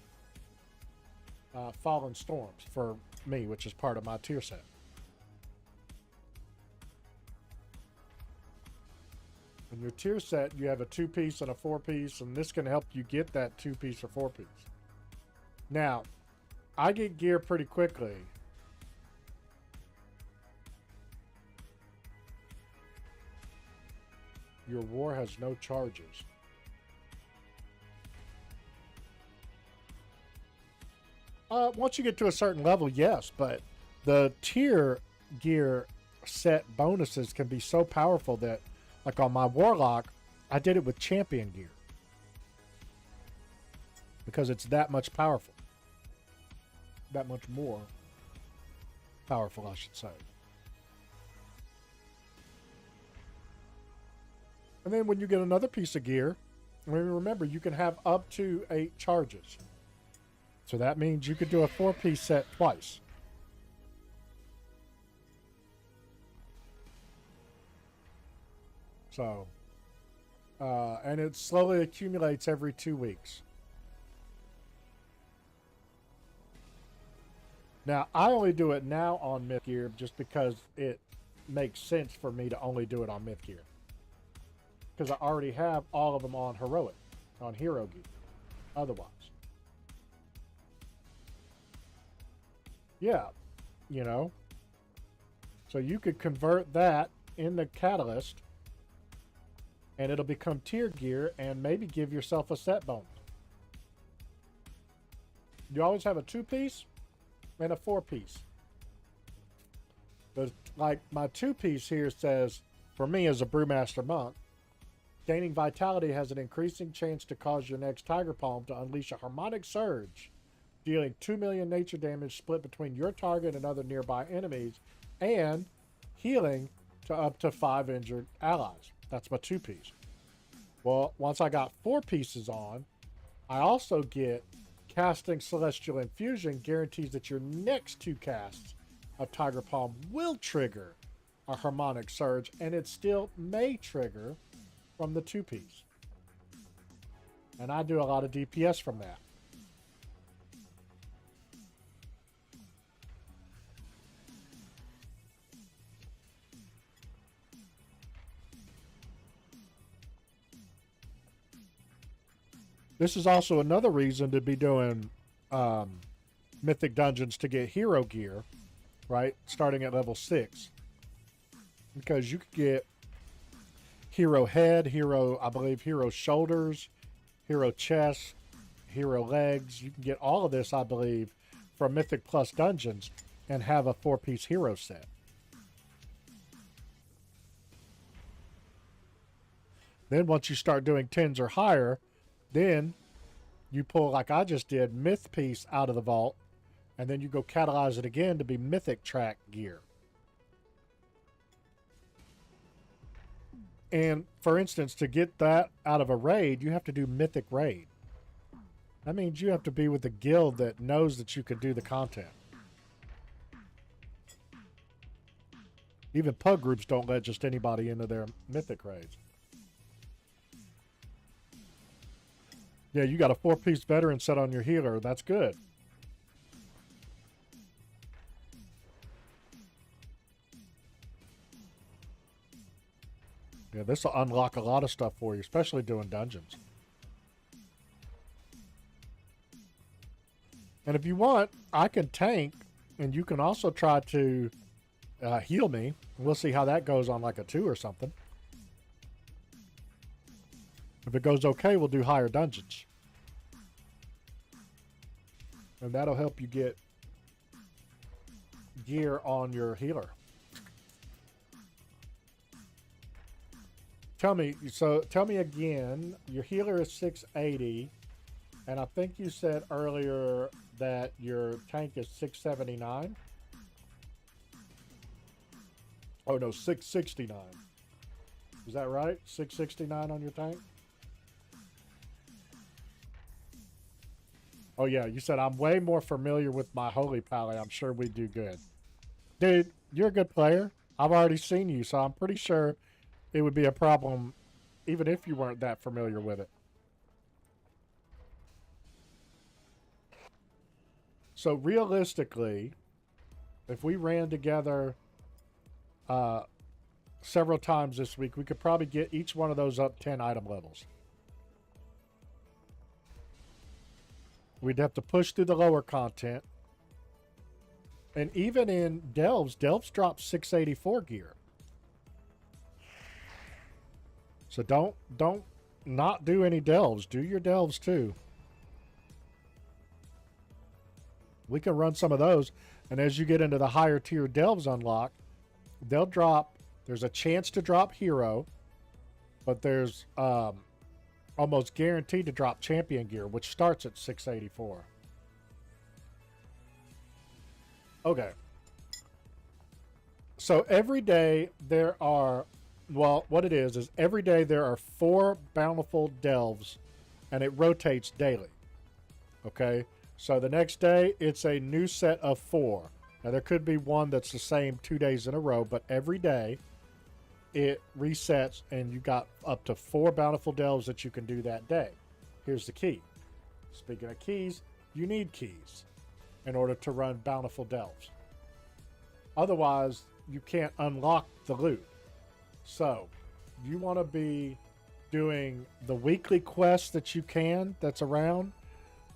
A: Fallen Storms for me, which is part of my tier set. In your tier set, you have a 2-piece and a 4-piece, and this can help you get that 2-piece or 4-piece. Now, I get gear pretty quickly. Your war has no charges. Once you get to a certain level, yes, but the tier gear set bonuses can be so powerful that, like on my Warlock, I did it with champion gear. Because it's that much powerful. That much more powerful, I should say. And then when you get another piece of gear, I mean, remember, you can have up to 8 charges. So that means you could do a 4-piece set twice. So, and it slowly accumulates every 2 weeks. Now, I only do it now on Myth Gear just because it makes sense for me to only do it on Myth Gear. Because I already have all of them on Heroic, on Hero Gear, otherwise. Yeah, you know. So you could convert that in the Catalyst, and it'll become tier gear and maybe give yourself a set bonus. You always have a 2-piece and a 4-piece. But like my 2-piece here says, for me as a Brewmaster Monk, gaining vitality has an increasing chance to cause your next Tiger Palm to unleash a harmonic surge, dealing 2 million nature damage split between your target and other nearby enemies, and healing to up to 5 injured allies. That's my 2-piece. Well, once I got 4 pieces on, I also get casting Celestial Infusion guarantees that your next 2 casts of Tiger Palm will trigger a harmonic surge, and it still may trigger from the 2-piece. And I do a lot of DPS from that. This is also another reason to be doing Mythic Dungeons to get hero gear, right? Starting at level 6. because you could get hero head, hero, I believe, hero shoulders, hero chest, hero legs. You can get all of this, I believe, from Mythic Plus Dungeons and have a 4-piece hero set. Then once you start doing 10s or higher, then you pull, like I just did, Myth Piece out of the vault, and then you go catalyze it again to be Mythic Track gear. And, for instance, to get that out of a raid, you have to do Mythic Raid. That means you have to be with a guild that knows that you can do the content. Even pug groups don't let just anybody into their Mythic Raids. Yeah, you got a 4-piece veteran set on your healer. That's good. Yeah, this will unlock a lot of stuff for you, especially doing dungeons. And if you want, I can tank, and you can also try to heal me. We'll see how that goes on like a 2 or something. If it goes okay, we'll do higher dungeons. And that'll help you get gear on your healer. Tell me again, your healer is 680, and I think you said earlier that your tank is 679. Oh no, 669. Is that right? 669 on your tank? Oh yeah, you said I'm way more familiar with my Holy Pally. I'm sure we do good. Dude, you're a good player. I've already seen you, so I'm pretty sure it would be a problem even if you weren't that familiar with it. So realistically, if we ran together several times this week, we could probably get each one of those up 10 item levels. We'd have to push through the lower content. And even in Delves drop 684 gear. So don't not do any Delves. Do your Delves too. We can run some of those. And as you get into the higher tier Delves unlock, they'll drop. There's a chance to drop hero, but there's almost guaranteed to drop champion gear, which starts at 684. Okay. So every day there are, well, what it is every day there are 4 bountiful delves, and it rotates daily. Okay? So the next day, it's a new set of 4. Now, there could be one that's the same 2 days in a row, but every day it resets, and you got up to 4 bountiful delves that you can do that day. Here's the key. Speaking of keys, you need keys in order to run bountiful delves. Otherwise, you can't unlock the loot. So, you want to be doing the weekly quests that you can, that's around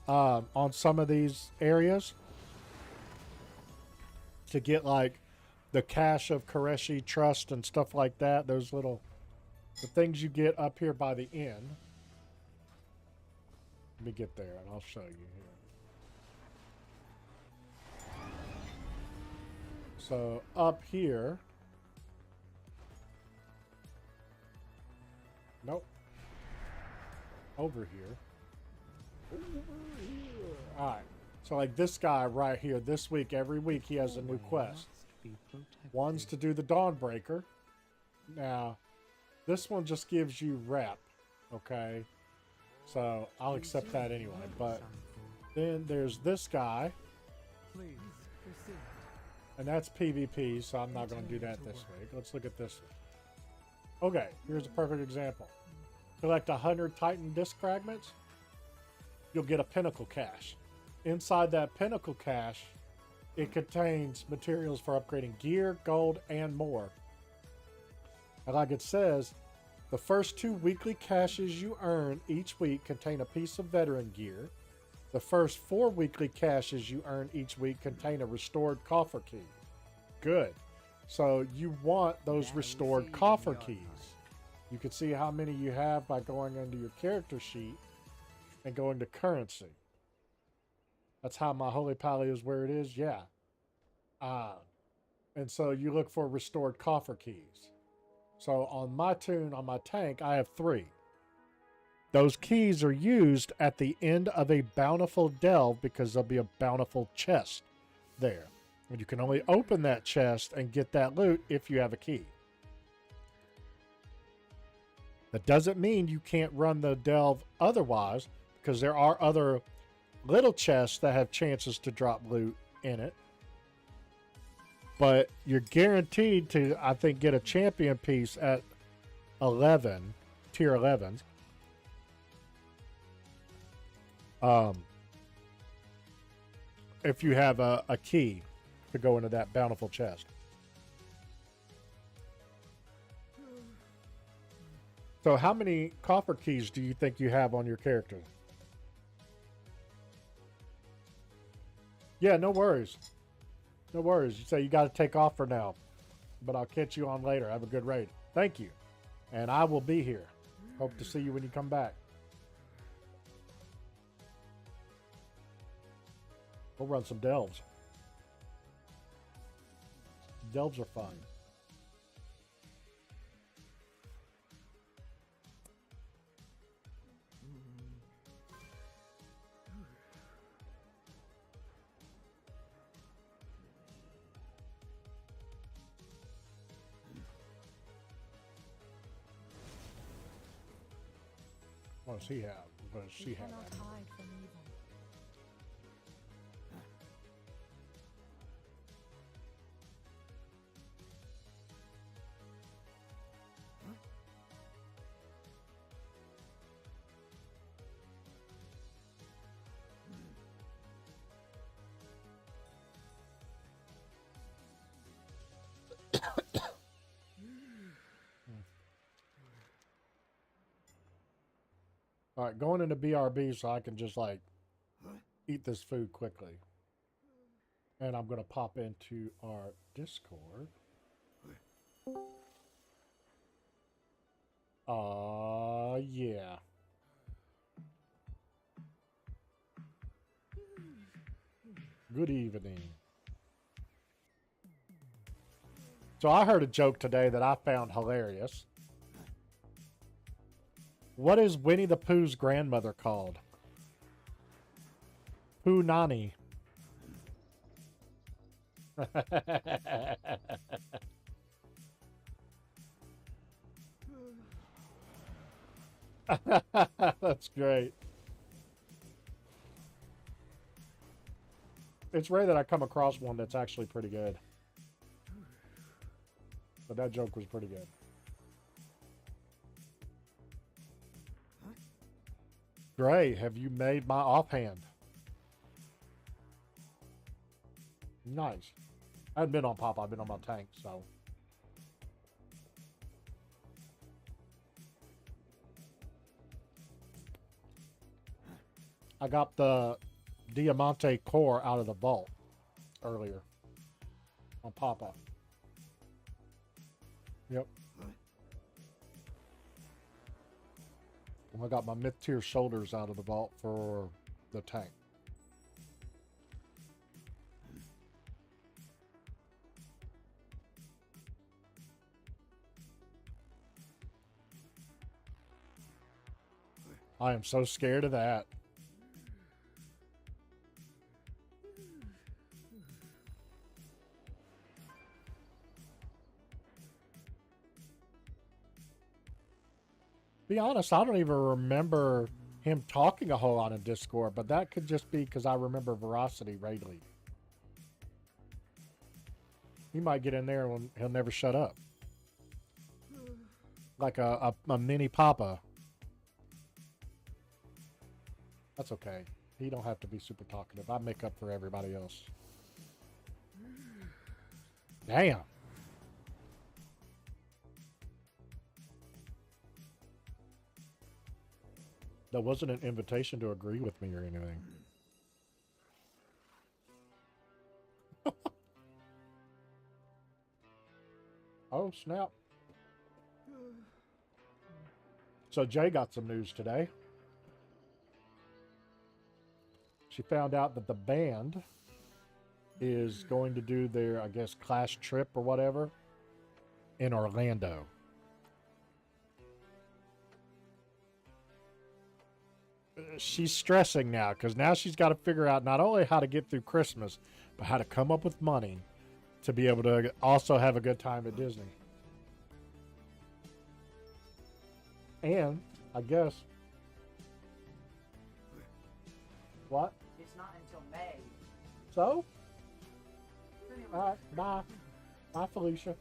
A: on some of these areas to get like the Cache of Koreshi Trust and stuff like that. Those little, the things you get up here by the inn. Let me get there and I'll show you here. So up here. Nope. Over here. Alright. So like this guy right here, this week, every week he has a new quest. One's to do the Dawnbreaker. Now, this one just gives you rep. Okay? So I'll accept that anyway. But then there's this guy. And that's PvP, so I'm not going to do that this week. Let's look at this one. Okay, here's a perfect example. Collect 100 Titan Disc Fragments. You'll get a Pinnacle Cache. Inside that Pinnacle Cache, it contains materials for upgrading gear, gold, and more. And like it says, the first 2 weekly caches you earn each week contain a piece of veteran gear. The first 4 weekly caches you earn each week contain a restored coffer key. Good. So you want those restored coffer keys. You can see how many you have by going into your character sheet and going to currency. That's how my Holy Pally is where it is. Yeah. And so you look for restored coffer keys. So on my tune, on my tank, I have 3. Those keys are used at the end of a bountiful delve because there'll be a bountiful chest there. And you can only open that chest and get that loot if you have a key. That doesn't mean you can't run the delve otherwise, because there are other little chests that have chances to drop loot in it. But you're guaranteed to, I think, get a champion piece at 11, tier 11. If you have a key to go into that bountiful chest. So how many coffer keys do you think you have on your character? Yeah, no worries. No worries. You say you got to take off for now, but I'll catch you on later. Have a good raid. Thank you. And I will be here. Hope to see you when you come back. We'll run some delves. Delves are fun. What does he have? What does she have?
E: Hide from evil.
A: All right, going into BRB so I can just like eat this food quickly. And I'm going to pop into our Discord. Yeah. Good evening. So I heard a joke today that I found hilarious. What is Winnie the Pooh's grandmother called? Pooh Nani. That's great. It's rare that I come across one that's actually pretty good. But that joke was pretty good. Gray, have you made my offhand? Nice. I haven't been on Pop, I've been on my tank, so. I got the Diamante core out of the vault earlier on Papa. Yep. I got my mid-tier shoulders out of the vault for the tank. I am so scared of that. Be honest, I don't even remember him talking a whole lot in Discord, but that could just be because I remember Veracity Raid League. He might get in there and he'll never shut up. Like a mini Papa. That's okay. He don't have to be super talkative. I make up for everybody else. Damn. That wasn't an invitation to agree with me or anything. Oh, snap. So Jay got some news today. She found out that the band is going to do their, I guess, class trip or whatever in Orlando. She's stressing now because now she's got to figure out not only how to get through Christmas, but how to come up with money to be able to also have a good time at Disney. And I guess what?
C: It's not until May.
A: So? All right, bye. Bye, Felicia.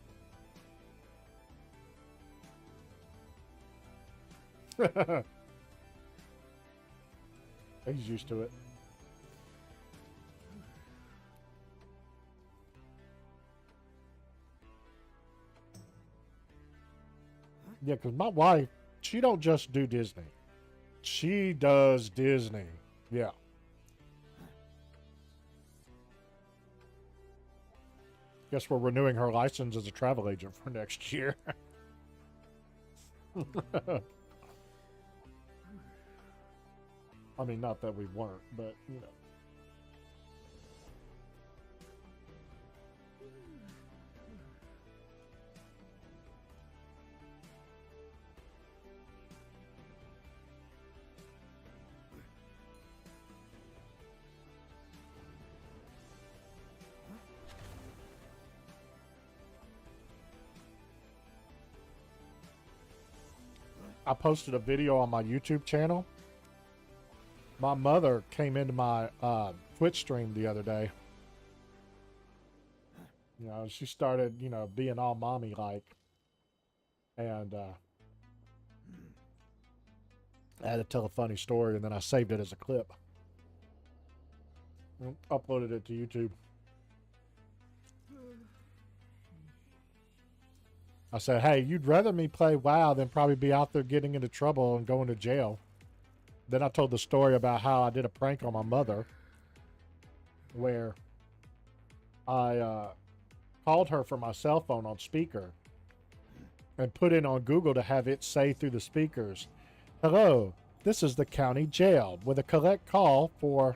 A: He's used to it. Yeah, because my wife, she don't just do Disney. She does Disney. Yeah. Guess we're renewing her license as a travel agent for next year. I mean, not that we weren't, but, you know. I posted a video on my YouTube channel. My mother came into my Twitch stream the other day. You know, she started, you know, being all mommy-like. And I had to tell a funny story, and then I saved it as a clip. And uploaded it to YouTube. I said, hey, you'd rather me play WoW than probably be out there getting into trouble and going to jail. Then I told the story about how I did a prank on my mother where I called her from my cell phone on speaker and put in on Google to have it say through the speakers, hello, this is the county jail with a collect call for,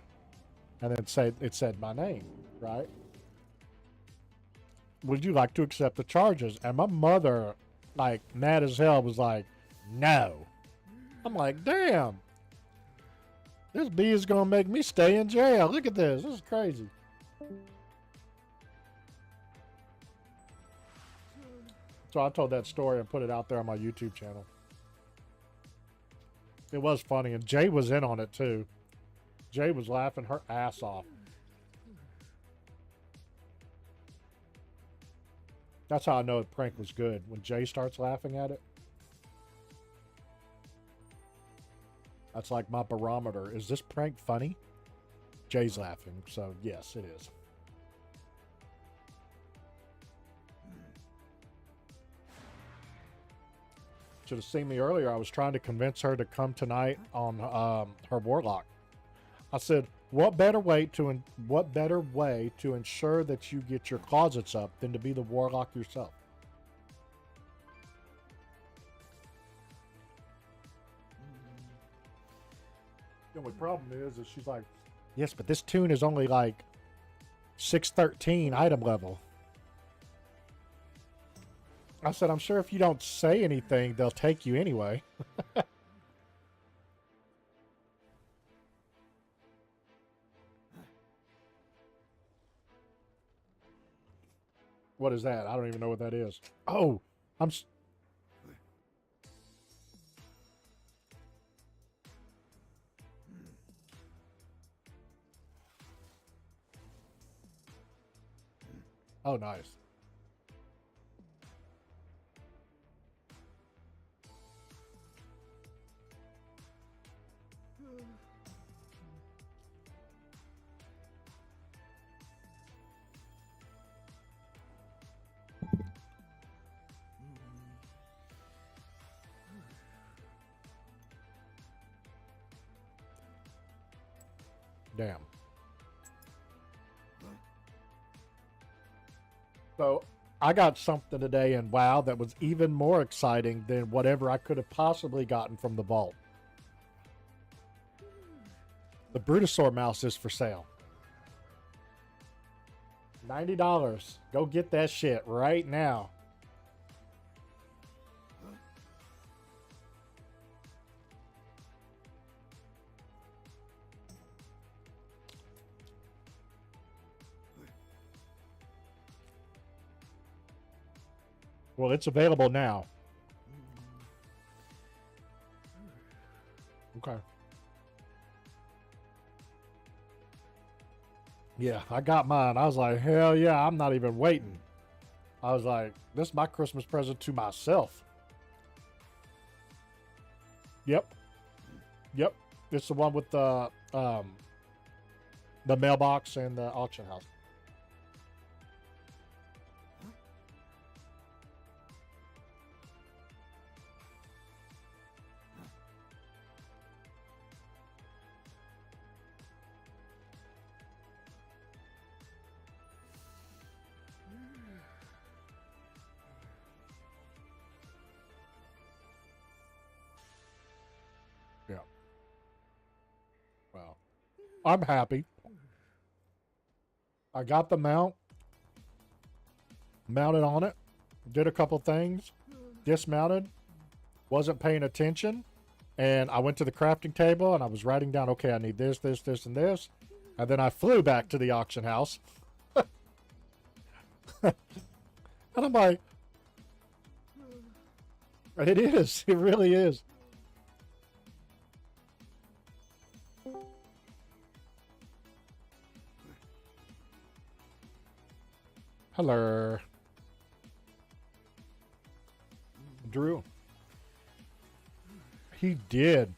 A: and then it said my name, right? Would you like to accept the charges? And my mother, like, mad as hell, was like, no. I'm like, damn. This bee is going to make me stay in jail. Look at this. This is crazy. So I told that story and put it out there on my YouTube channel. It was funny. And Jay was in on it, too. Jay was laughing her ass off. That's how I know the prank was good. When Jay starts laughing at it. That's like my barometer. Is this prank funny? Jay's laughing, so yes, it is. Should have seen me earlier. I was trying to convince her to come tonight on her Warlock. I said, what better way to ensure that you get your closets up than to be the Warlock yourself? The only problem is she's like, yes, but this tune is only like 613 item level. I said, I'm sure if you don't say anything, they'll take you anyway. What is that? I don't even know what that is. Oh, oh, nice. Damn. So I got something today in WoW that was even more exciting than whatever I could have possibly gotten from the vault. The Brutosaur mouse is for sale. $90. Go get that shit right now. Well, it's available now. Okay. Yeah, I got mine. I was like, hell yeah, I'm not even waiting. I was like, this is my Christmas present to myself. Yep. Yep. It's the one with the mailbox and the auction house. Yeah. Well, I'm happy. I got the mount. Mounted on it. Did a couple things. Dismounted. Wasn't paying attention. And I went to the crafting table and I was writing down, okay, I need this, this, this, and this. And then I flew back to the auction house. And I'm like, it is. It really is. Hello. Drew. He did.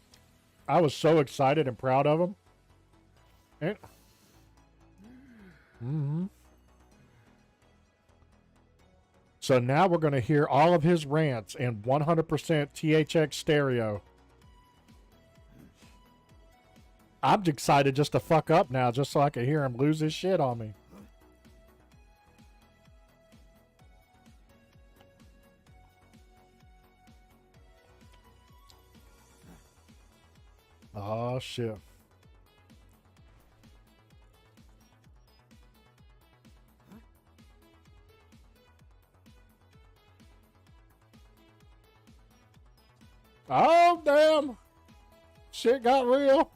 A: I was so excited and proud of him. And, So now we're going to hear all of his rants in 100% THX stereo. I'm excited just to fuck up now, just so I can hear him lose his shit on me. Oh, shit. Oh, damn. Shit got real.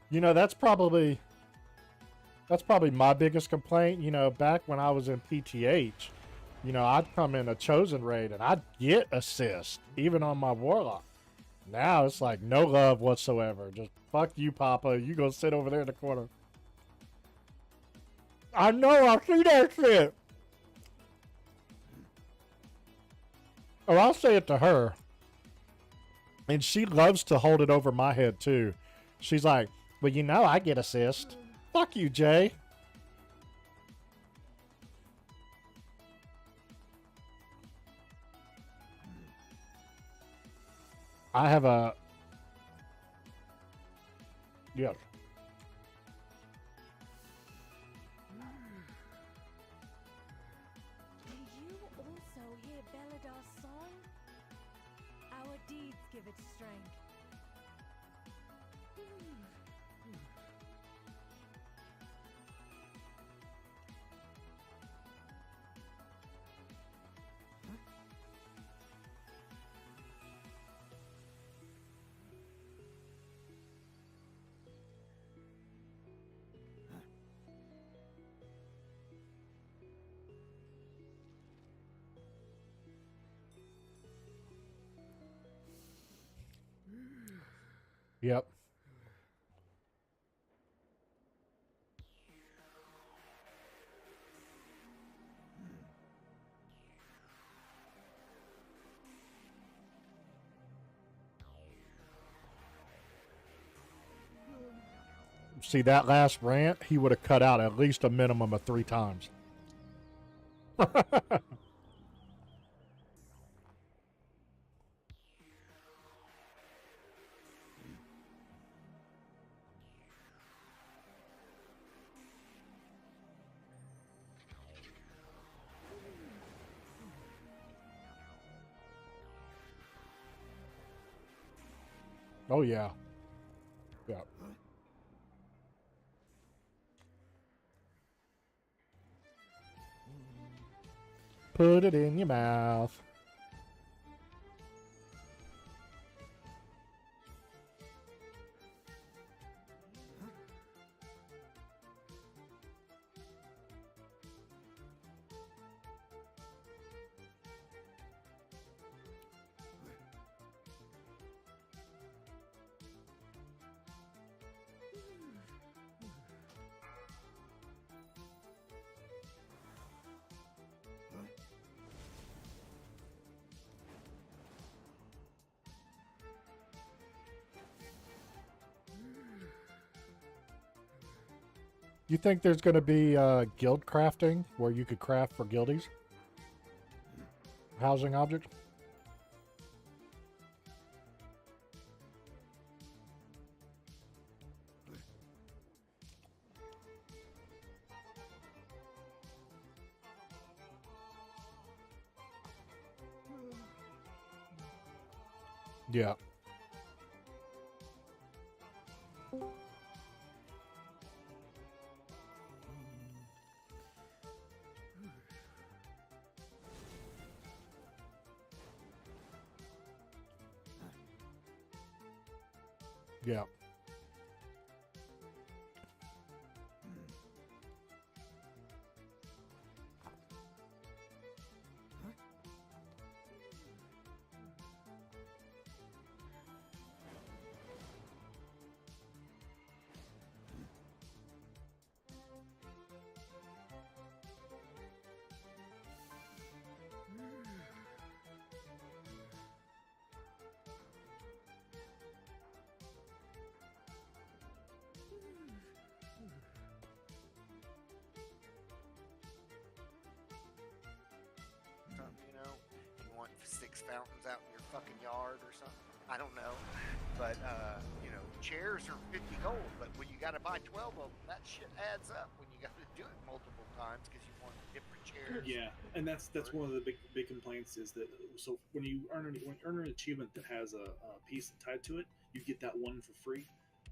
A: You know, that's probably my biggest complaint. You know, back when I was in PTH, you know, I'd come in a chosen raid and I'd get assist, even on my warlock. Now it's like no love whatsoever. Just fuck you, Papa. You go sit over there in the corner. I know, I see that shit. Oh, I'll say it to her. And she loves to hold it over my head, too. She's like, well, you know, I get assist. Fuck you, Jay. I have a... Yes.
F: Do you also hear Beladar's song? Our deeds give it strength.
A: Yep. See, that last rant, he would have cut out at least a minimum of 3 times. Oh yeah. Yeah. Put it in your mouth. You think there's going to be guild crafting where you could craft for guildies? Housing objects? Yeah. Yeah.
J: You know, you want 6 fountains out in your fucking yard or something. I don't know, but you know, chairs are 50 gold. But when you got to buy 12 of them, that shit adds up. When you got to do it multiple times because you want different chairs.
K: Yeah, and that's one of the big complaints is that so when you earn an achievement that has a piece tied to it, you get that one for free.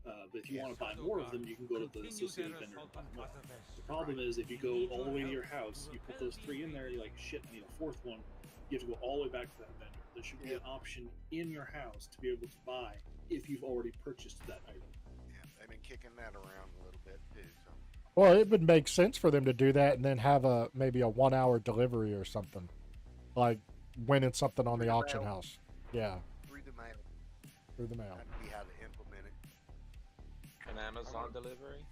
K: But if you want to buy more of them, you can go to the associated vendor and buy more. The problem is if you go all the way to your house, you put those 3 in there, you're like, shit, I need a 4th one. You have to go all the way back to that vendor. There should be an option in your house to be able to buy if you've already purchased that item.
J: Yeah, they've been kicking that around a little bit too. So.
A: Well, it would make sense for them to do that and then have maybe a 1-hour delivery or something, like winning something on the auction house. Yeah.
J: Through the mail.
A: Through the mail.
J: That'd be how to implement it.
L: An Amazon delivery?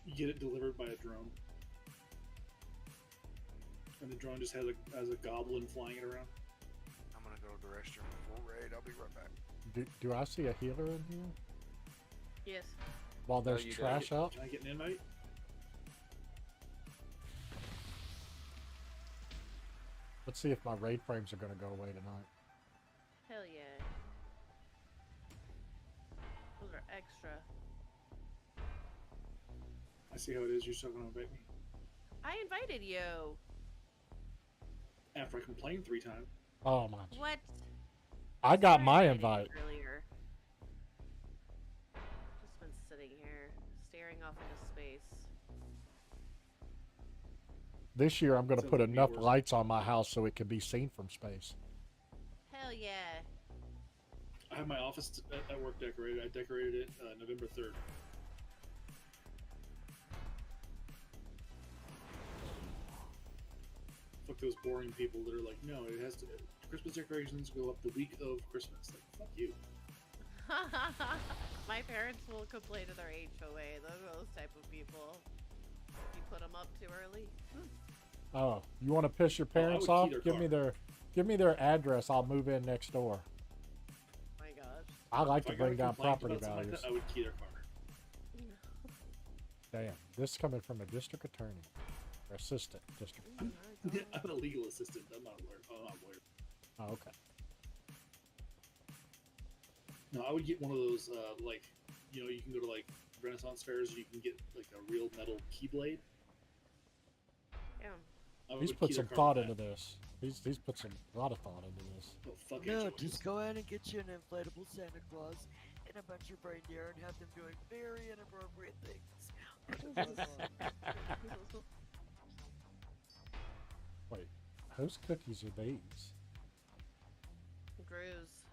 K: You get it delivered by a drone, and the drone just has a goblin flying it around.
J: I'm gonna go to the restroom before raid. I'll be right back.
A: Do I see a healer in here?
I: Yes.
A: While there's trash out?
K: Can I get an invite?
A: Let's see if my raid frames are going to go away tonight.
I: Hell yeah. Those are extra.
K: I see how it is. You're still going to invite me.
I: I invited you.
K: After I complained 3 times.
A: Oh my.
I: What?
A: I got my
I: invited
A: invite.
I: you earlier. Just been sitting here, staring off into space.
A: This year I'm going to
K: Sounds
A: put
K: like
A: enough
K: viewers.
A: lights on my house so it can be seen from space.
I: Hell yeah.
K: I have my office at work decorated. I decorated it November 3rd. Fuck those boring people that are like, no, it has to. Christmas decorations go up the week of Christmas. Like, fuck you.
I: My parents will complain to their HOA. Those are those type of people. You put them up too early.
A: Oh, you want to piss your
K: Oh, I
A: parents
K: would
A: off?
K: key their
A: Give me their address. I'll move in next door.
I: My gosh.
A: I like
K: If
A: to
K: I got a
A: bring down
K: complaint
A: property
K: about something like
A: values.
K: that, I would key their car.
A: Damn, this is coming from a district attorney or assistant district.
K: I'm a legal assistant. I'm not a lawyer. I'm not a lawyer.
A: Oh, okay.
K: No, I would get one of those, like, you know, you can go to, like, Renaissance fairs, you can get, like, a real metal keyblade.
I: Yeah.
K: I
A: He's
K: would
A: put
K: key their
A: some
K: car
A: thought
K: with
A: into
K: that.
A: this. He's put some a lot of thought into this.
K: Oh, fuck
C: No,
K: HOAs.
C: just go ahead and get you an inflatable Santa Claus and a bunch of reindeer and have them doing very inappropriate things.
A: Wait, whose cookies are these?
I: Grooves.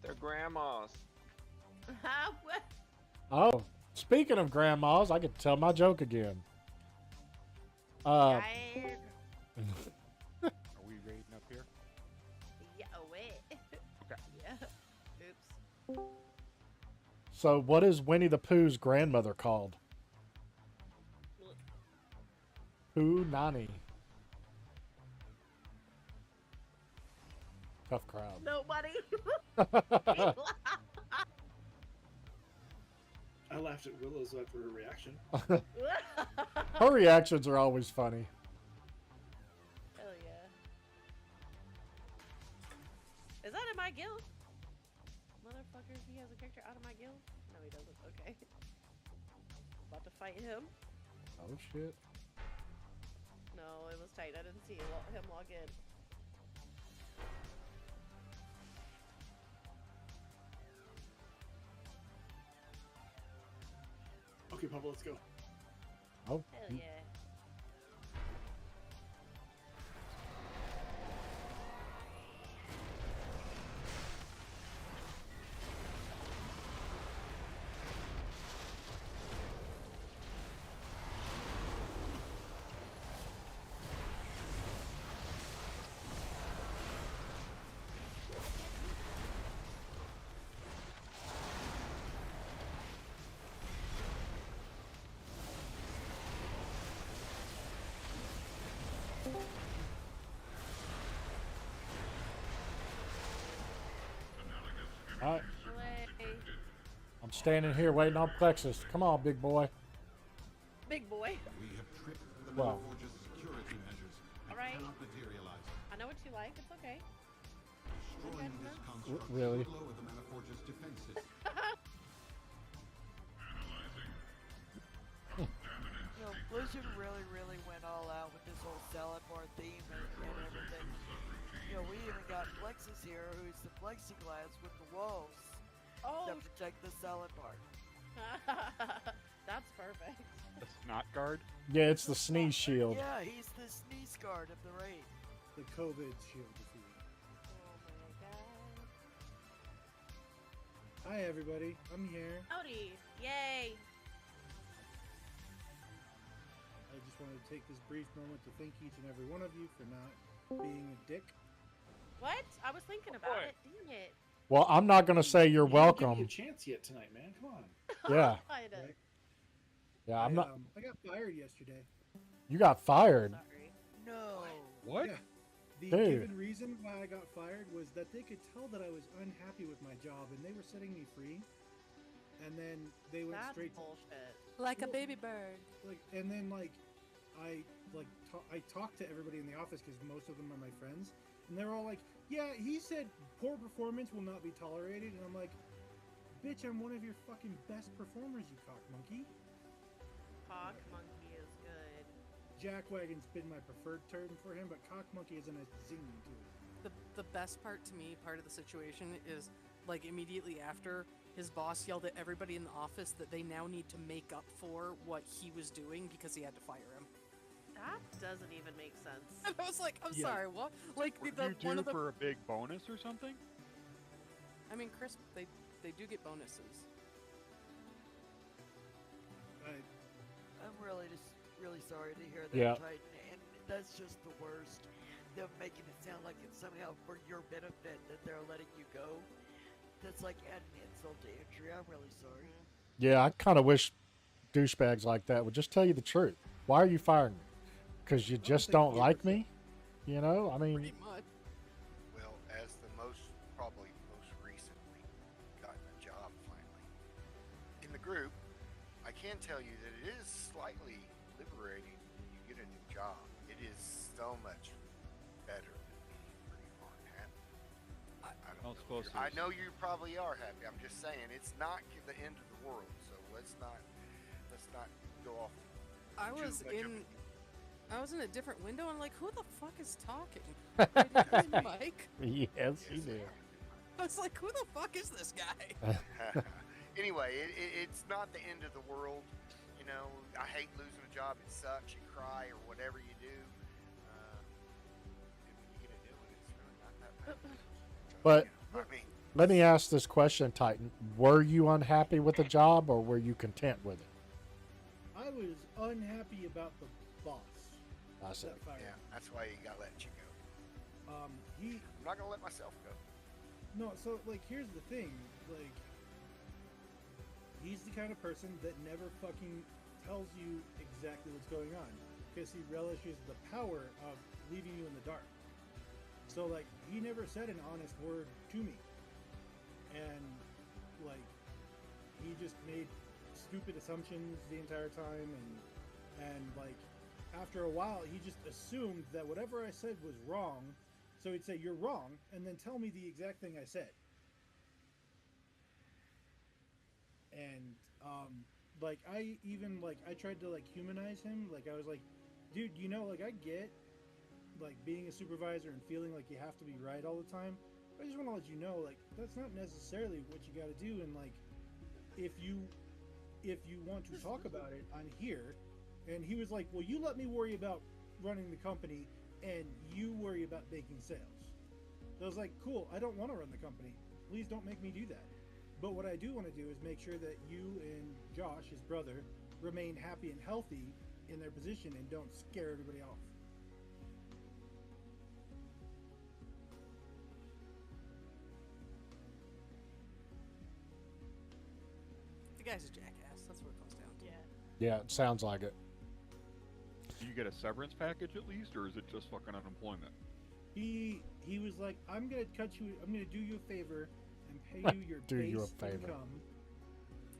L: They're grandma's.
I: What?
A: Oh, speaking of grandmas, I get to tell my joke again.
L: Are we raiding up here?
I: Yeah, wait.
L: Okay.
I: Yeah. Oops.
A: So, what is Winnie the Pooh's grandmother called? Pooh Nani. Tough crowd.
I: Nobody.
K: I laughed at Willow's after her reaction.
A: Her reactions are always funny.
I: Hell yeah. Is that in my guild? Motherfucker, he has a character out of my guild? No, he doesn't. Okay. About to fight him?
A: Oh shit.
I: No, it was tight. I didn't see him log in.
K: Okay, Pablo, let's go.
A: Oh.
I: Hell yeah.
A: All right.
I: Play.
A: I'm standing here waiting on Plexus. Come on, big boy.
I: Big boy.
B: We have tripped the
A: Well.
B: Metaforge's security measures. It
I: Alright.
B: cannot materialize.
I: I know what you like. It's okay.
B: Destroying
I: Okay,
B: this
I: no.
B: construct
A: Really?
B: should lower the Metaforge's defenses.
C: You know, Blizzard really went all out with this whole salad bar theme and everything. You know, we even got Plexus here, who's the plexiglass with the walls that protect the salad bar.
I: That's perfect.
L: The snot guard?
A: Yeah, it's the sneeze shield.
C: Yeah, he's the sneeze guard of the raid.
K: The COVID shield, if you
I: Oh my god.
K: will. Hi, everybody. I'm here.
I: Howdy. Yay.
K: I just wanted to take this brief moment to thank each and every one of you for not being a dick.
I: What? I was thinking about
L: boy.
I: it. Dang it.
A: Well, I'm not gonna say you're
K: You didn't give me
A: welcome.
K: a chance yet tonight, man. Come on.
A: Yeah.
I: I did.
K: Right?
A: Yeah, I'm not.
K: I got fired yesterday.
A: You got fired.
I: Sorry.
C: No.
L: What?
K: Yeah. The
A: Dude.
K: given reason why I got fired was that they could tell that I was unhappy with my job, and they were setting me free. And then they went
I: That's
K: straight to
I: bullshit.
E: Like a baby bird.
K: and then I talked to everybody in the office because most of them are my friends, and they're all like, "Yeah, he said poor performance will not be tolerated," and I'm like, "Bitch, I'm one of your fucking best performers, you cock monkey."
I: Hawk monkey is good.
K: Jackwagon's been my preferred term for him, but cock monkey is a nice zing to it.
E: The best part to me, part of the situation is like immediately after his boss yelled at everybody in the office that they now need to make up for what he was doing because he had to fire him.
I: That doesn't even make sense.
E: And I was like, I'm
K: Yeah.
E: sorry, what? Like
L: What
E: the
L: do you
E: one
L: do
E: of the
L: for a big bonus or something?
E: I mean, Chris, they do get bonuses.
C: I'm really sorry to hear that,
A: Yeah.
C: Titan, and that's just the worst. Them making it sound like it's somehow for your benefit that they're letting you go. That's like adding insult to injury. I'm really sorry.
A: Yeah, I kind of wish douchebags like that would just tell you the truth. Why are you firing me? Because you just don't like me? You know, I mean,
E: Pretty much.
J: Well, as the probably most recently gotten a job finally in the group, I can tell you that it is slightly liberating when you get a new job. It is so much better than being pretty unhappy. I don't know.
L: suppose
J: I
L: there's-
J: know you probably are happy. I'm just saying it's not the end of the world. So let's not go off.
E: I
J: too
E: was
J: much of
E: in I was in a different window and I'm like, who the fuck is talking? Did you hear his mic?
A: Yes, he did.
E: I was like, who the fuck is this guy?
J: Anyway, it's not the end of the world. You know, I hate losing a job. It sucks. You cry or whatever you do. And when you get to do it, it's really not that bad.
A: But
J: You know, I mean,
A: let me ask this question, Titan. Were you unhappy with the job, or were you content with it?
M: I was unhappy about the boss.
A: I see.
M: that fired
J: yeah,
M: me.
J: that's why you gotta let you go.
M: He
J: I'm not gonna let myself go.
M: no. So like, here's the thing. Like, he's the kind of person that never fucking tells you exactly what's going on because he relishes the power of leaving you in the dark. So like, he never said an honest word to me, and like, he just made stupid assumptions the entire time, and like, after a while, he just assumed that whatever I said was wrong. So he'd say, "You're wrong," and then tell me the exact thing I said. And like, I tried to like humanize him. Like, I was like, "Dude, you know, like, I get like being a supervisor and feeling like you have to be right all the time. I just want to let you know, like, that's not necessarily what you got to do. And like, if you want to talk about it, I'm here." And he was like, "Well, you let me worry about running the company, and you worry about making sales." So I was like, "Cool, I don't want to run the company. Please don't make me do that. But what I do want to do is make sure that you and Josh, his brother, remain happy and healthy in their position and don't scare everybody off."
E: The guy's a jackass. That's what it comes down to.
I: Yeah.
A: Yeah, it sounds like it.
L: Do you get a severance package at least, or is it just fucking unemployment?
M: He was like, I'm gonna do you a favor and pay you your
A: Do
M: base
A: you a favor.
M: income.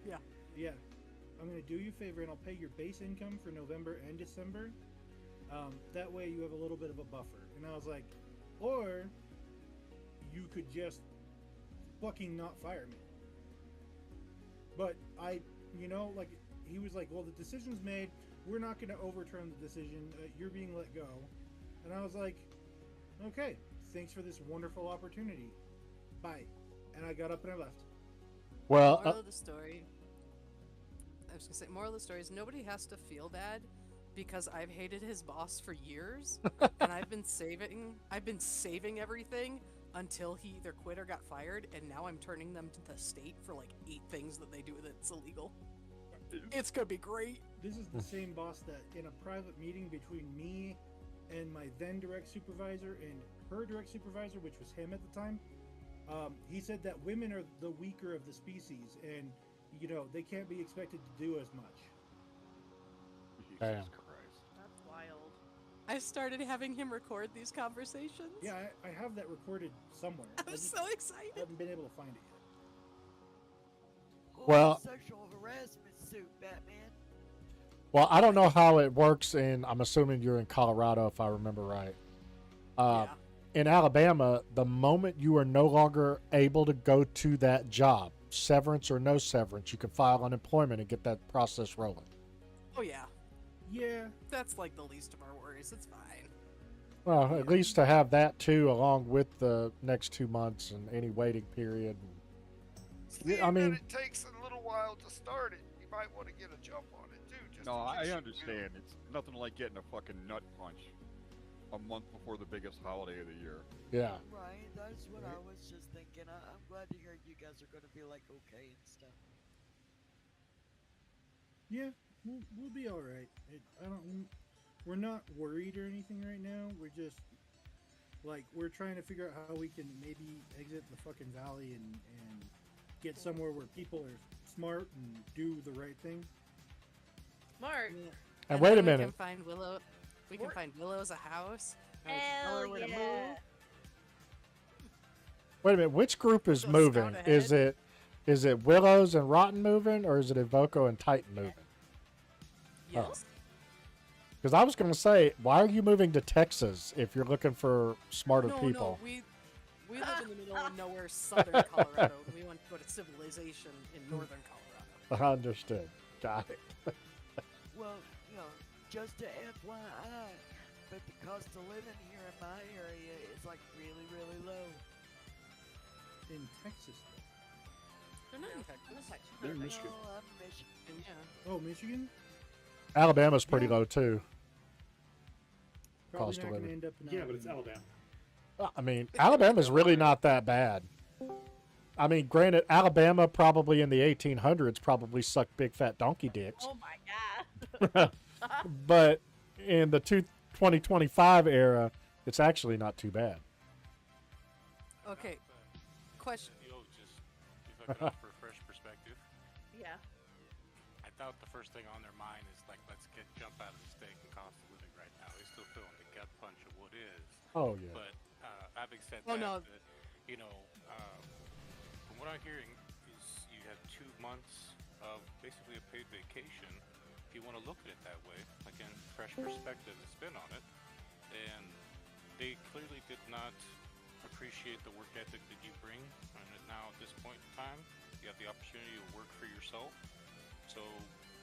E: Yeah.
M: Yeah. I'm gonna do you a favor and I'll pay your base income for November and December. That way you have a little bit of a buffer. And I was like, or you could just fucking not fire me. But like, he was like, well, the decision's made. We're not going to overturn the decision. You're being let go. And I was like, okay, thanks for this wonderful opportunity. Bye. And I got up and I left.
A: Well,
E: Moral of the story. I was gonna say, moral of the story is nobody has to feel bad because I've hated his boss for years, and I've been saving everything until he either quit or got fired, and now I'm turning them to the state for like 8 things that they do that's illegal. It's gonna be great.
M: This is the same boss that in a private meeting between me and my then direct supervisor and her direct supervisor, which was him at the time, he said that women are the weaker of the species, and they can't be expected to do as much.
A: Damn.
L: Jesus Christ.
I: That's wild.
E: I started having him record these conversations.
M: Yeah, I have that recorded somewhere.
E: I'm so excited.
M: I haven't been able to find it yet.
A: Well-
C: Sexual harassment suit, Batman.
A: Well, I don't know how it works I'm assuming you're in Colorado, if I remember right.
E: Yeah.
A: In Alabama, the moment you are no longer able to go to that job, severance or no severance, you can file unemployment and get that process rolling.
E: Oh yeah.
M: Yeah.
E: That's like the least of our worries. It's fine.
A: Well, at least to have that too, along with the next 2 months and any waiting period.
J: Seeing
A: I mean,
J: that it takes a little while to start it, you might want to get a jump on it too. Just
L: No,
J: in
L: I
J: case you
L: understand. It's nothing like getting a fucking nut punch a month before the biggest holiday of the year.
A: yeah.
C: Right, that's what I was just thinking. I'm glad to hear you guys are going to be like okay and stuff.
M: Yeah, we'll be all right. We're not worried or anything right now. We're just like, we're trying to figure out how we can maybe exit the fucking valley and get somewhere where people are smart and do the right thing.
I: Smart.
M: Yeah.
A: And wait a
E: then
A: minute.
E: We can find Willow. We can find Willow's a house. And we can tell her
I: Hell
E: where to
I: yeah.
E: move.
A: Wait a minute. Which group is
E: Go
A: moving?
E: scout
A: Is
E: ahead.
A: it Willows and Rotten moving, or is it Evoco and Titan moving?
E: Yes.
A: Because I was going to say, why are you moving to Texas if you're looking for smarter people?
E: No, we live in the middle of nowhere, southern Colorado, and we want to go to civilization in northern Colorado.
A: I understood. Got it.
C: Well, just a FYI, but the cost of living here in my area is like really, really low.
M: In Texas,
E: They're not in Texas.
K: They're in Michigan.
C: Oh, I'm Michigan.
E: Yeah.
M: oh, Michigan.
A: Alabama's pretty
M: Yeah.
A: low too.
M: Probably
A: Cost of
M: not gonna
A: living.
M: end up in
K: Yeah, but it's Alabama.
A: I mean, Alabama's really not that bad. I mean, granted, Alabama probably in the 1800s probably sucked big fat donkey dicks.
I: Oh my god.
A: But in the 2025 era, it's actually not too bad.
E: Okay. Question.
N: Yo, just if I could offer a fresh perspective.
I: Yeah.
N: I doubt the first thing on their mind is like, let's jump out of the steak and cost of living right now. They're still feeling the gut punch of what is.
A: Oh, yeah.
N: But having said
E: Oh,
N: that,
E: no.
N: you know, from what I'm hearing is you have 2 months of basically a paid vacation. If you want to look at it that way, again, fresh perspective to spin on it. And they clearly did not appreciate the work ethic that you bring. And now at this point in time, you have the opportunity to work for yourself. So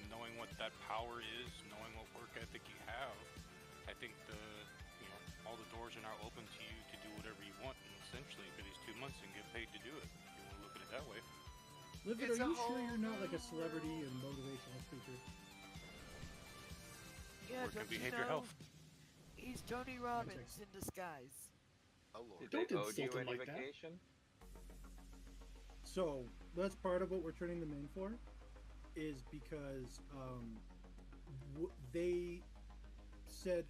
N: knowing what that power is, knowing what work ethic you have, I think all the doors are now open to you to do whatever you want, and essentially for these 2 months and get paid to do it. If you want to look at it that way.
M: Livid,
C: It's
M: are
C: a
M: you sure
C: whole
M: you're not like a celebrity and motivational speaker?
C: Yeah,
N: Work and
C: don't you
N: behavior
C: know?
N: health.
C: He's Tony Robbins in disguise.
J: Oh Lord.
K: Don't insult him like that.
M: So that's part of what we're turning them in for, is because they said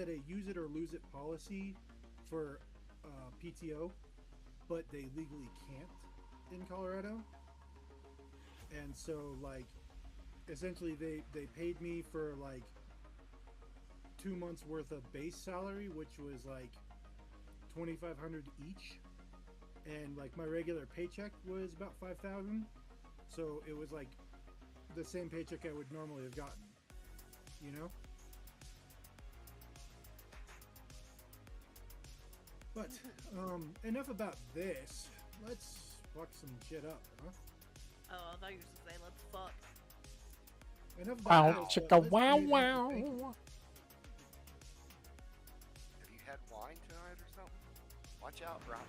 M: a use it or lose it policy for PTO, but they legally can't in Colorado. And so like essentially they paid me for like 2 months worth of base salary, which was like $2,500 each, and like my regular paycheck was about $5,000, so it was like the same paycheck I would normally have gotten, you know. But enough about this. Let's fuck some shit up, huh?
I: Oh, I thought you were just saying let's fuck.
M: Enough
A: Wow,
M: about this,
A: chicka
M: let's
A: wow
M: get into
A: wow.
M: thinking.
J: Have you had wine tonight or something? Watch out, Rob.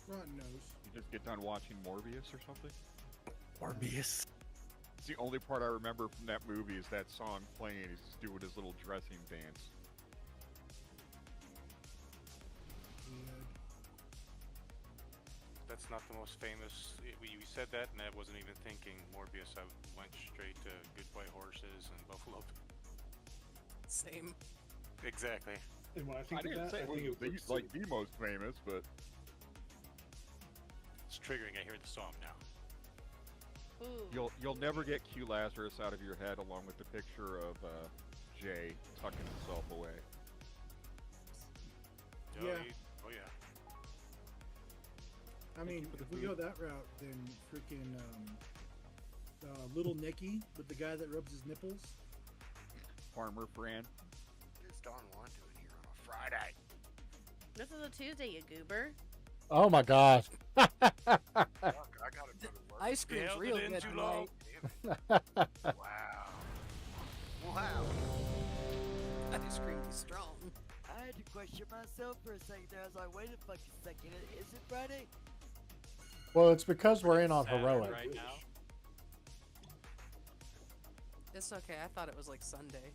M: Rotten nose.
L: You just get done watching Morbius or something?
J: Morbius.
L: It's the only part I remember from that movie is that song playing. He's just doing his little dressing dance.
N: That's not the most famous. You said that, and I wasn't even thinking Morbius. I went straight to Good White Horses and Buffalo.
E: Same.
N: Exactly.
K: And when I think of
L: didn't
K: that,
L: say
K: I
L: it
K: think
L: was
K: of Brick
L: like
K: City.
L: the most famous, but
N: It's triggering. I hear the song now.
I: Ooh.
L: you'll never get Q Lazarus out of your head, along with the picture of Jay tucking himself away.
N: Oh,
M: Yeah.
N: Oh yeah.
M: I mean,
L: for the
M: if we
L: food.
M: go that route, then freaking Little Nicky with the guy that rubs his nipples.
L: Farmer Fran.
J: It's Don Juan doing here on a Friday.
I: This is a Tuesday, you goober.
A: Oh my God.
J: Fuck, I gotta go to work.
E: Ice cream's
N: held
E: real
N: it in
E: good
N: too
E: tonight.
N: long.
J: Wow. Wow.
E: Ice cream is strong.
C: I had to question myself for a second there. I was like, wait a fucking second. Is it Friday?
A: Well, it's because we're in on
N: Saturday
A: heroic.
N: right now.
E: It's okay. I thought it was like Sunday.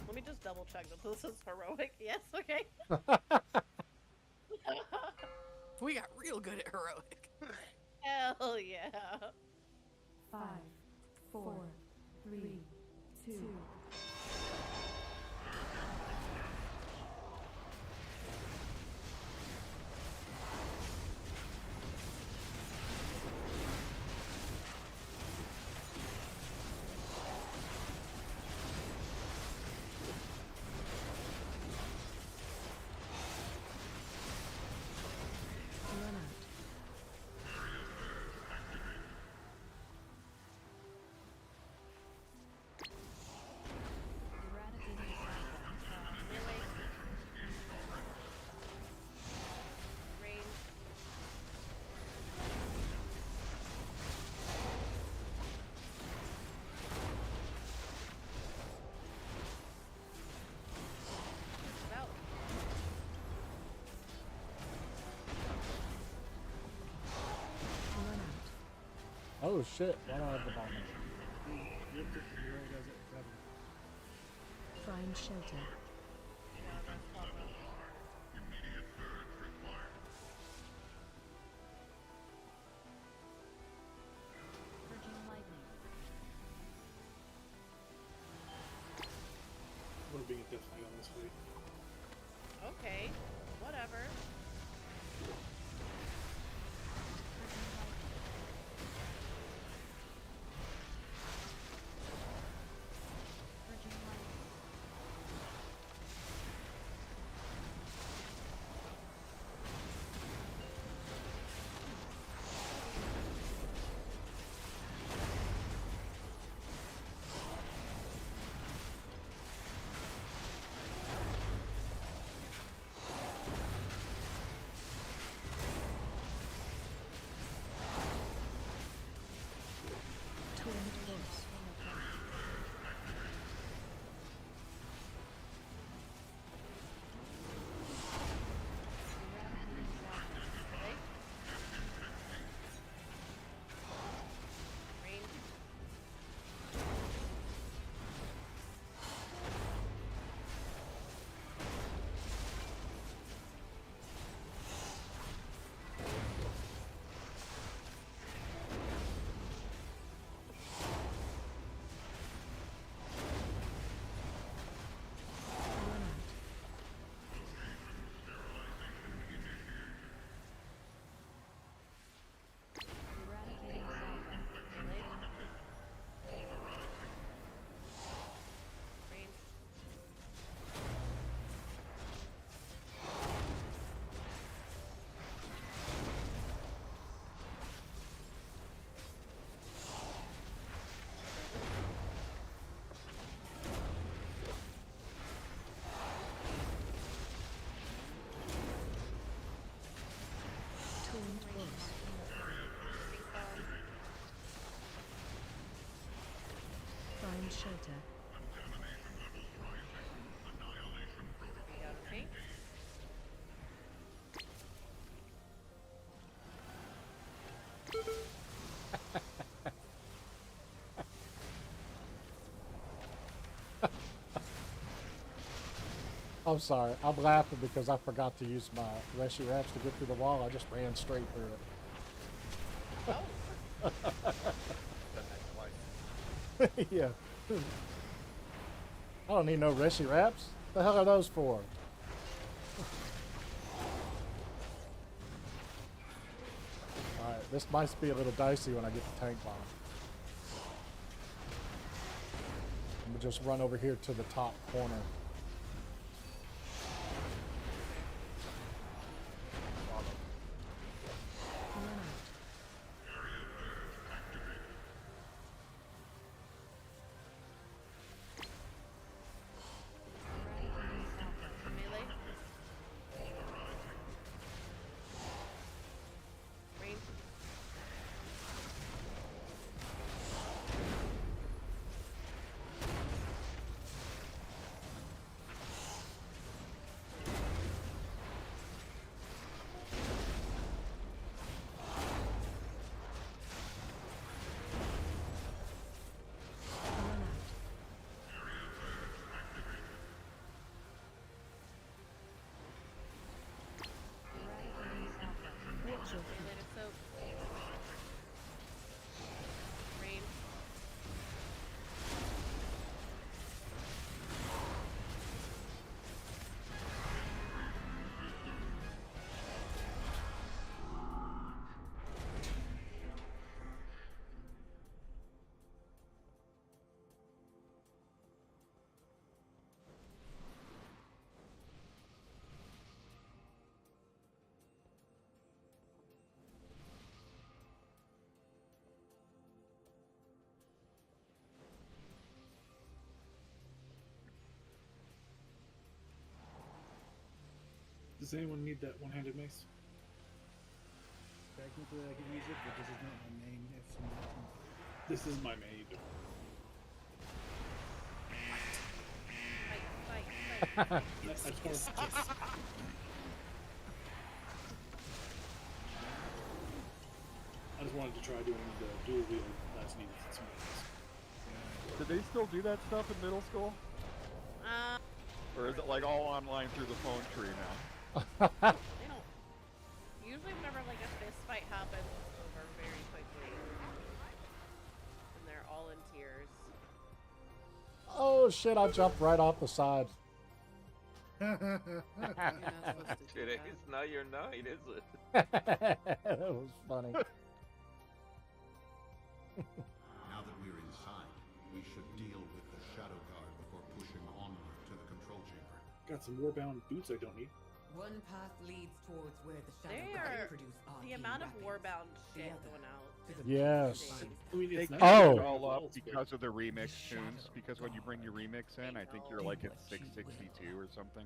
I: Let me just double check that this is heroic. Yes, okay.
E: We got real good at heroic.
I: Hell yeah.
F: 5, 4, 3, 2.
A: Oh shit! Why don't I have the bomb?
D: Find shelter.
H: Purging lightning.
K: We're being definitely on this fight.
I: Okay, whatever.
H: Purging lightning.
D: Twinned voice.
H: Eradicating
D: Twinned voice. Find shelter.
I: Okay.
A: I'm sorry. I'm laughing because I forgot to use my Reshi Raps to get through the wall. I just ran straight through it.
J: Done that twice.
A: Yeah. I don't need no Reshi Raps. The hell are those for? Alright, this might be a little dicey when I get the tank bomb. I'm gonna just run over here to the top corner.
I: Melee. Range. Melee to soak. Range.
K: Does anyone need that one-handed mace?
M: Technically, I could use it, but this is not my main. If somebody
K: This is my main.
I: Fight.
K: I just wanted to wanted to try doing the dual wield as needed some ways.
L: Did they still do that stuff in middle school? Or is it like all online through the phone tree now?
I: They don't. Usually, whenever like a fist fight happens, it's over very quickly, and they're all in tears.
A: Oh shit! I jumped right off the side.
O: Today's not your night, is it?
A: That was funny.
B: Now that we're inside, we should deal with the Shadow Guard before pushing onward to the control chamber.
K: Got some warbound boots I don't need.
P: One path leads towards where the Shadow
I: They
P: Guard
I: are
P: produce
I: the
P: arcane
I: amount of
P: weapons.
I: warbound
P: The
I: shit
P: other
I: going out.
A: Yes.
K: I mean,
L: They
K: it's
L: keep
K: nice.
L: it all up because of the remix tunes. Because when you bring your remix in, I think you're like at 662 or something.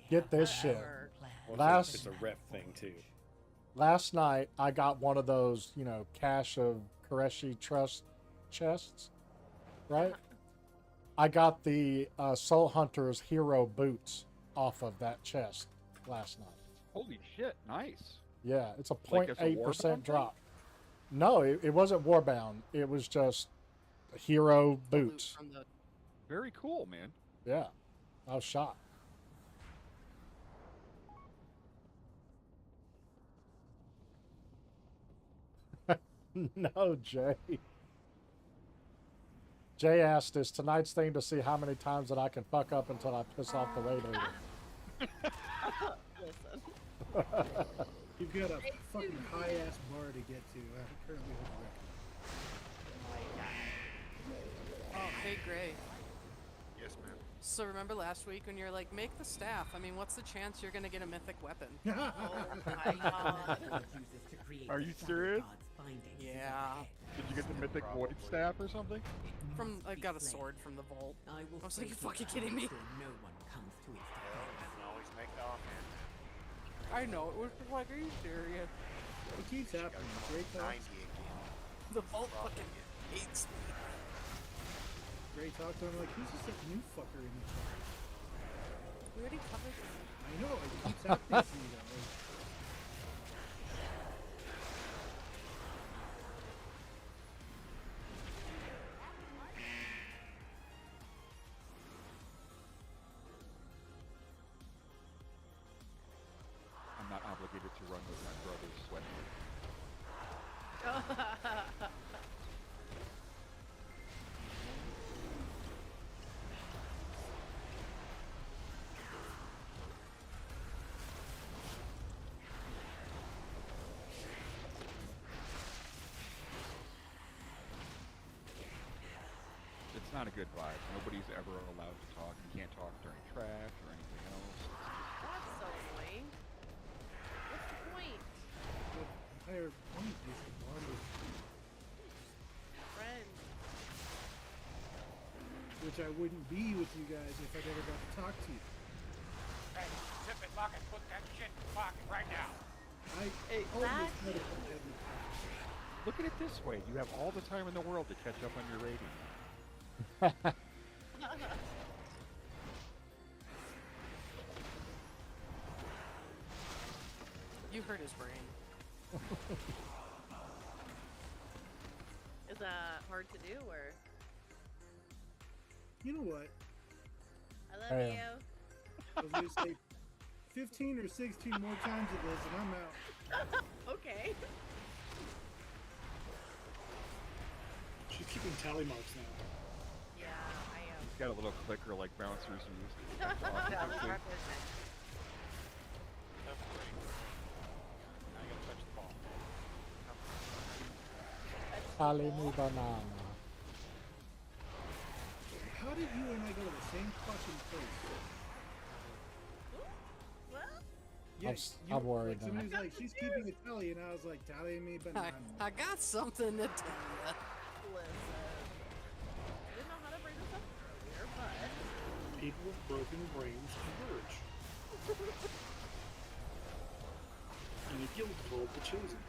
A: Get this shit.
Q: Well,
A: Last
Q: it's a ref thing too.
A: last night I got one of those, you know, Cache of Koreshi Trust chests, right? I got the Soul Hunter's hero boots off of that chest last night.
L: Holy shit! Nice.
A: Yeah, it's a
L: Like it's a
A: 0.8%
L: Warbound
A: drop. No, it wasn't Warbound. It was just hero boots.
L: Very cool, man.
A: Yeah, I was shocked. No, Jay. Jay asked, is tonight's thing to see how many times that I can fuck up until I piss off the raid leader?
I: Listen.
M: You've got a fucking high-ass bar to get to. I currently hold the record.
E: Oh, hey, Gray.
J: Yes, ma'am.
E: So remember last week when you're like, make the staff? I mean, what's the chance you're gonna get a mythic weapon?
I: Oh my god.
L: Are you serious?
E: Yeah.
L: Did you get the mythic void staff or something?
E: From I got a sword from the vault. I was like, you fucking kidding me?
J: You can always make the offhand.
E: I know, it was just like, are you serious?
M: It keeps happening. Great
J: 90
M: talks.
J: again.
E: The vault fucking hates me.
M: Great talk to him like, who's this new fucker in the car?
E: We already covered this.
M: I know, it keeps happening to me though. Like,
L: I'm not obligated to run with my brother's sweater. It's not a good vibe. Nobody's ever allowed to talk. You can't talk during trash or anything else.
I: That's so annoying. What's the point?
M: the entire point is to bond with
I: Friends.
M: which I wouldn't be with you guys if I never got to talk to you.
G: Hey, zip it, lock it, put that shit in your pocket right now.
M: I always try to put every
L: Look at it this way. You have all the time in the world to catch up on your rating.
E: You hurt his brain.
I: Is that hard to do or?
M: You know what?
I: I love
A: Hey.
I: you.
M: I was gonna say 15 or 16 more times of this and I'm out.
I: Okay.
K: She's keeping tally marks now.
I: Yeah, I am.
L: It's got a little clicker like bouncers use.
I: That was our business.
N: That's great. Now you gotta touch the ball.
A: Tally me banana.
M: How did you and I go to the same fucking place?
I: What?
A: I'm worried
M: Like,
A: now.
M: somebody's like, she's keeping a tally, and I was like, tally me banana.
E: I got something to tell you.
I: Listen. I didn't know how to bring this up earlier, but.
K: People with broken brains converge. And the guild called the Chosen.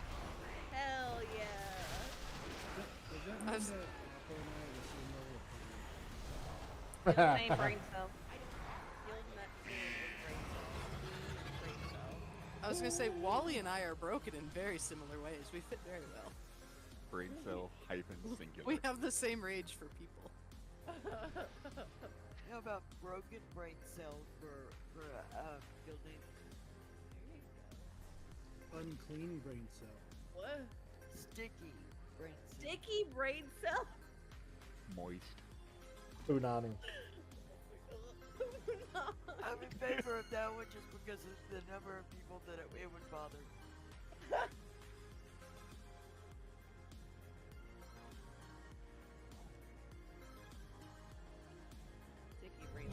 I: Hell yeah.
M: Does that mean
E: I've-
M: that Apple and I are the same level of
I: Same brain cell. Healed that kid with brain cell.
E: I was gonna say, Wally and I are broken in very similar ways. We fit very well.
L: brain cell hyphen singular.
E: We have the same rage for people.
C: How about broken brain cell for guild name?
M: Unclean brain cell.
I: What?
C: Sticky brain cell.
I: Sticky brain cell?
L: Moist.
A: Unani.
C: I'm in favor of that one just because of the number of people that it would bother.
I: Sticky brain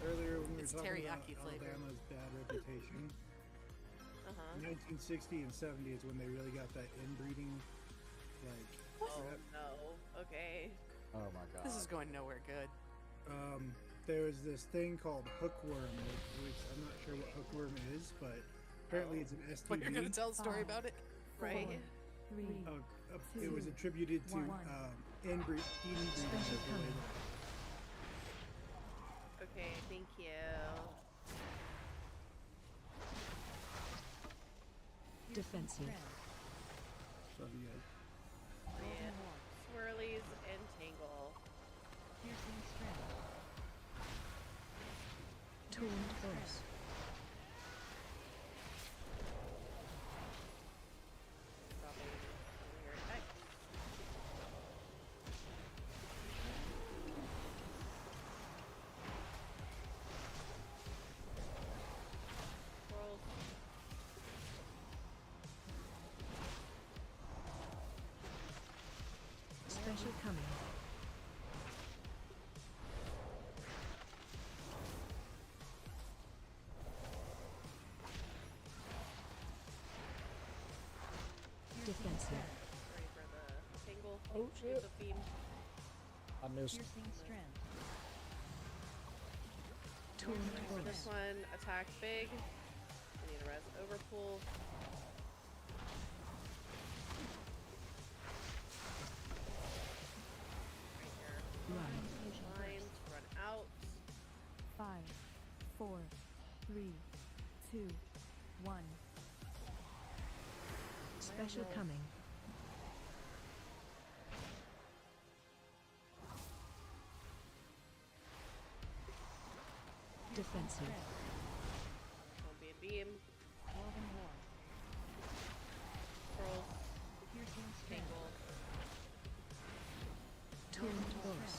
M: Earlier when we were
E: It's
M: talking about
E: teriyaki flavor.
M: Alabama's bad reputation,
I: Uh-huh.
M: 1960 and 70 is when they really got that inbreeding, like,
I: Oh
M: crap.
I: no. Okay.
A: Oh my god.
E: This is going nowhere good.
M: There was this thing called hookworm, which I'm not sure what hookworm is, but apparently it's an STD.
E: But you're gonna tell a story about it?
I: Right.
M: It was attributed to inbreeding.
I: Okay, thank you.
D: Defensive.
M: So, yeah.
I: Yeah. Swirlies and Tangle.
H: Piercing strand.
D: Torn force.
I: Probably weird effect. Swirls.
D: Special coming. Defensive.
I: Ready for the Tangle.
A: Oh, shit.
I: The beam.
A: I missed.
H: Piercing strand.
D: Torn
I: For
D: force.
I: this one, attack big. I need a res overpull. Right here.
D: Run.
I: Lines, run out.
H: 5, 4, 3, 2, 1.
D: Special coming. Defensive.
I: Won't be a beam.
H: Woven war.
I: Swirls.
H: Piercing strand.
I: Tangle.
D: Torn force.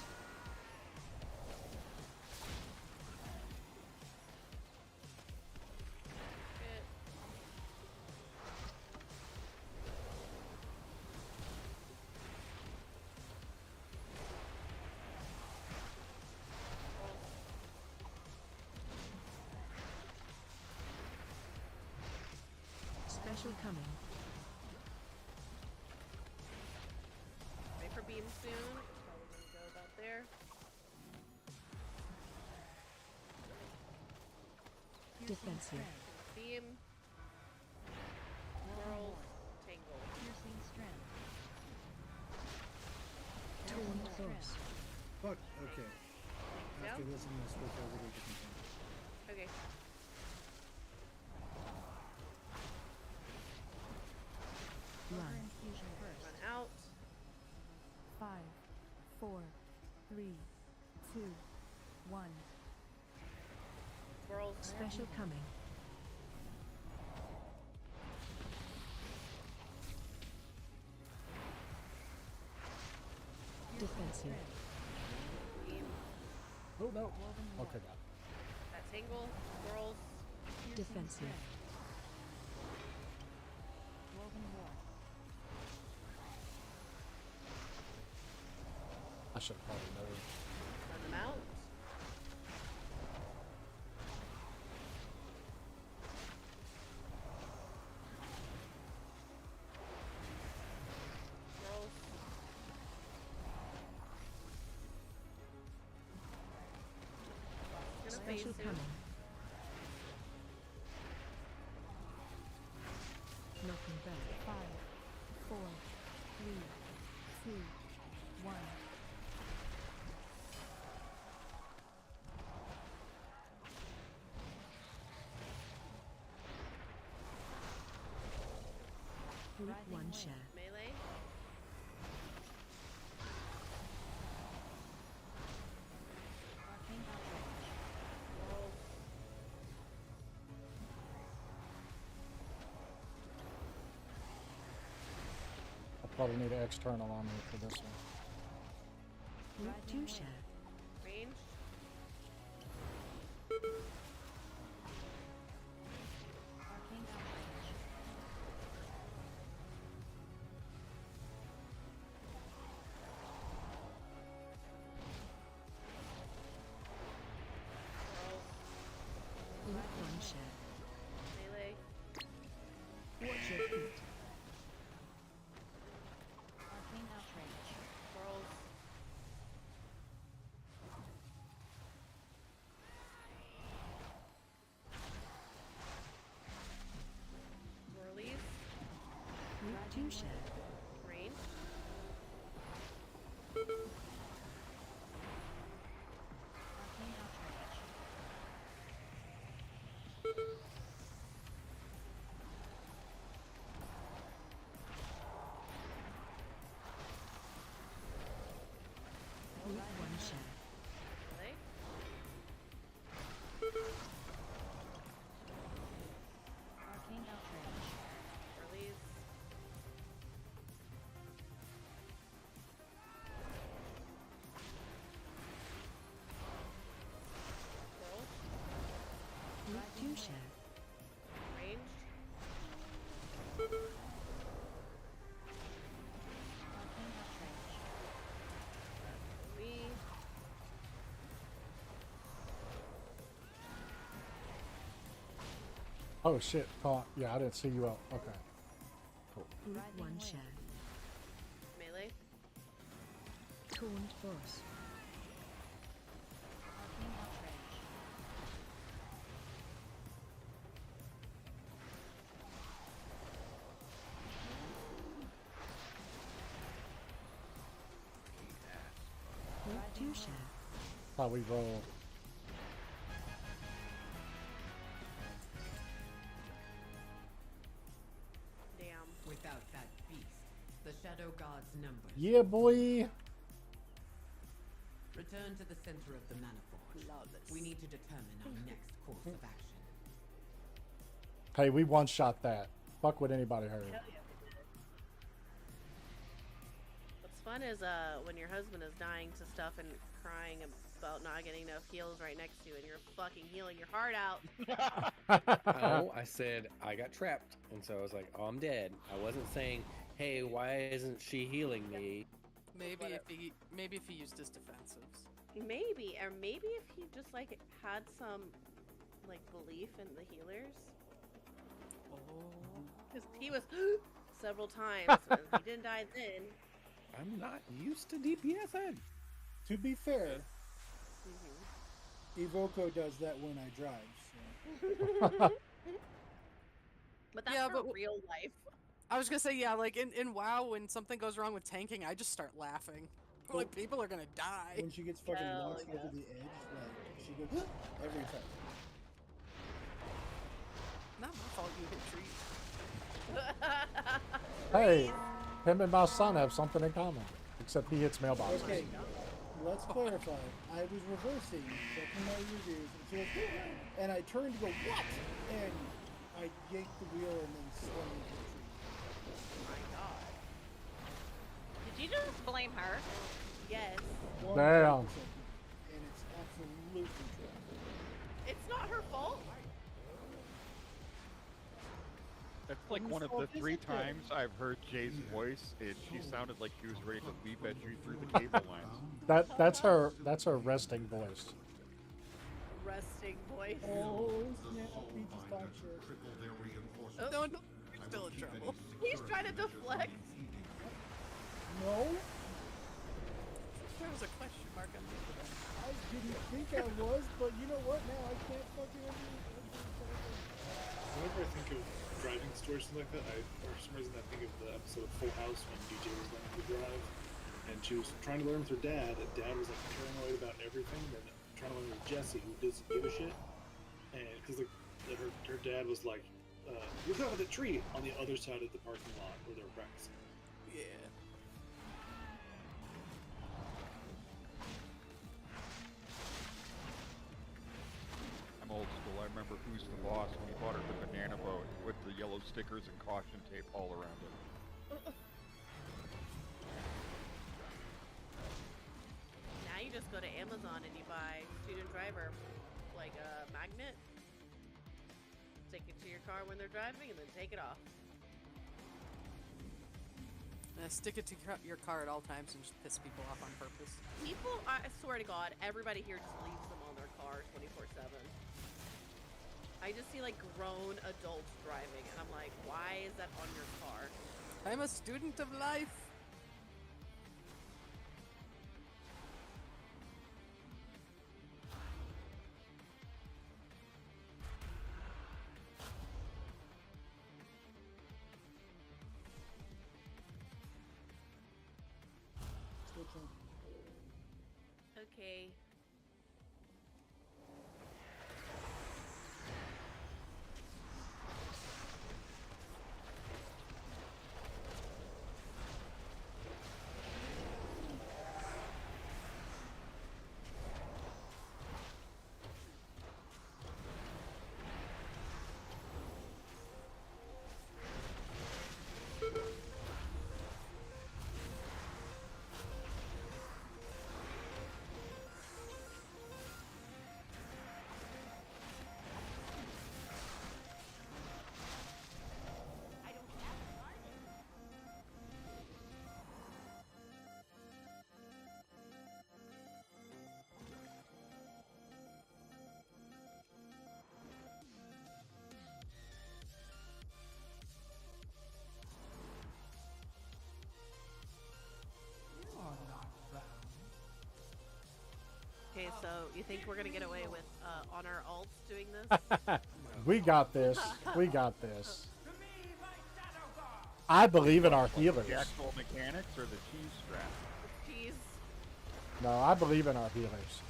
I: Hit.
D: Special coming.
I: Wait for beam soon. Probably gonna go about there.
D: Defensive.
I: Beam. Whirls. Tangle.
H: Piercing strand.
D: Torn force.
M: Fuck, okay. After
I: Down?
M: this, I'm gonna switch over to a different thing.
I: Okay.
D: Run.
H: Infusion first.
I: Run out.
H: 5, 4, 3, 2, 1.
I: Whirls.
D: Special coming. Defensive.
I: Beam.
A: Oh no. Okay, got it.
I: That Tangle. Whirls.
D: Defensive.
H: Woven war.
A: I should have probably known.
I: Run them out. Whirls. Gonna phase
D: Special
I: soon.
D: coming. Knocking back.
H: 5, 4, 3, 2, 1.
D: Group 1 share.
I: Melee.
H: Arcane outrage.
I: Roll.
A: I'll probably need an external on me for this one.
D: Group 2 share.
I: Range.
H: Arcane outrage.
D: Group 1 share.
I: Melee.
D: Watch your feet.
H: Arcane outrage.
I: Rolls. Release.
D: Group 2 share.
I: Range.
H: Arcane outrage.
D: Group 1 share.
I: Melee.
H: Arcane outrage.
I: Release. Roll.
D: Group 2 share.
I: Range.
H: Arcane outrage.
I: We.
A: Oh shit, Paul. Yeah, I didn't see you out. Okay. Cool.
D: Group 1 share.
I: Melee.
D: Taunt boss.
H: Arcane outrage.
D: Group 2 share.
A: How we roll.
I: Damn.
P: Without that beast, the Shadow God's numbers.
A: Yeah, boy.
P: Return to the center of the Mana Forge. We need to determine our next course of action.
A: Hey, we one-shot that. Fuck what anybody heard.
I: Hell yeah, we did. What's fun is when your husband is dying to stuff and crying about not getting enough heals right next to you, and you're fucking healing your heart out.
Q: Oh, I said I got trapped, and so I was like, "Oh, I'm dead." I wasn't saying, "Hey, why isn't she healing me?"
E: Maybe if he used his defensives.
I: Maybe, or maybe if he just like had some like belief in the healers. Because he was several times, and he didn't die then.
Q: I'm not used to DPSing.
M: To be fair,
I: Mm-hmm.
M: Evoco does that when I drive. So.
I: But that's
E: Yeah,
I: for
E: but-
I: real life.
E: I was gonna say, yeah, like in WoW, when something goes wrong with tanking, I just start laughing. Like, people are gonna die.
M: When she gets fucking
I: Hell
M: launched
I: yeah.
M: over the edge, like she goes every time.
E: Not my fault you hit trees.
A: Hey, him and my son have something in common. Except he hits mailboxes.
M: Okay, let's clarify. I was reversing, checking my reviews, and she goes, and I turned to go, what? And I yanked the wheel and then swung into the tree.
I: Oh my god. Did you just blame her? Yes.
M: 100%,
A: Damn.
M: And it's absolutely true.
I: It's not her fault.
L: That's like one of the 3 times I've heard Jay's voice, and she sounded like she was ready to leap at you through the cable lines.
A: That's her resting voice.
I: Resting voice.
M: Oh, snap. We just talked shit.
I: Oh,
E: No, you're still in trouble.
I: He's trying to deflect.
M: No,
E: There was a question mark on the end of that.
M: I didn't think I was, but you know what? Now I can't fucking
K: Whenever I think of driving situations like that, for some reason, I think of the episode of Full House when DJ was learning to drive, and she was trying to learn with her dad, and dad was like paranoid about everything, and then trying to learn with Jesse, who doesn't give a shit, and because her dad was like, look up at the tree on the other side of the parking lot where they're practicing.
E: Yeah.
L: I'm old school. I remember Who's the Boss when he bought her the banana boat with the yellow stickers and caution tape all around it.
I: Now you just go to Amazon and you buy student driver, like a magnet. Take it to your car when they're driving and then take it off.
E: Stick it to your car at all times and just piss people off on purpose.
I: People, I swear to God, everybody here just leaves them on their car 24/7. I just see like grown adults driving, and I'm like, why is that on your car?
E: I'm a student of life.
I: Okay. Okay, so you think we're gonna get away with on our alts doing this?
A: We got this. We got this. I believe in our healers.
L: The actual mechanics or the cheese strap?
I: Cheese.
A: No, I believe in our healers.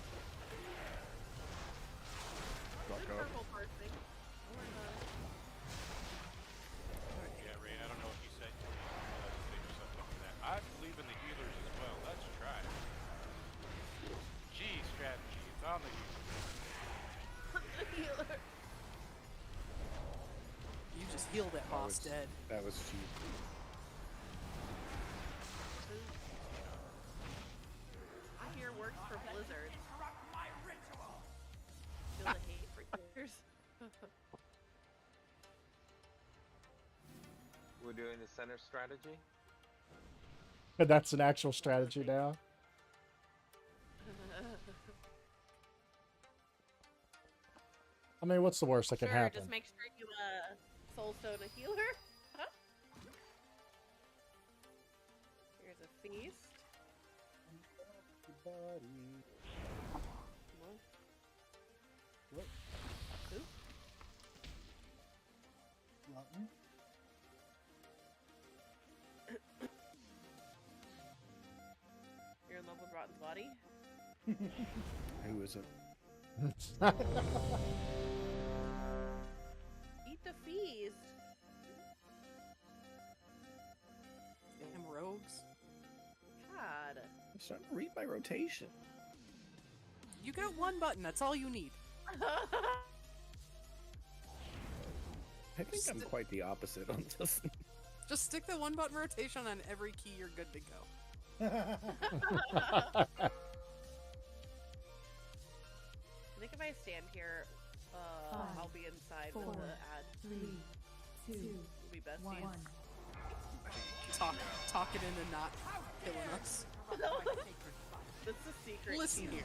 I: Purple person.
N: Yeah, Ray, I don't know if you said yourself up to that. I believe in the healers as well. Let's try it. G strategy. It's on the
I: healer.
E: You just healed that boss dead.
Q: That was cheap.
I: I hear works for Blizzard. Feel the hate for healers.
O: We're doing the center strategy.
A: And that's an actual strategy now. I mean, what's the worst that can
I: Sure,
A: happen?
I: just make sure you soulstone a healer. Huh? Here's a feast. Come on.
M: What?
I: Who?
M: Rotten?
I: You're in love with Rotten's body?
Q: Who is it?
I: Eat the feast.
E: Damn rogues.
I: God.
Q: I'm starting to read my rotation.
E: You got one button. That's all you need.
Q: I think I'm quite the opposite on this.
E: Just stick the one button rotation on every key. You're good to go.
I: I think if I stand here, I'll be inside with the ad.
D: 3, 2,
I: We'll be besties.
E: Talking into not killing us.
I: That's the secret.
E: Listen here.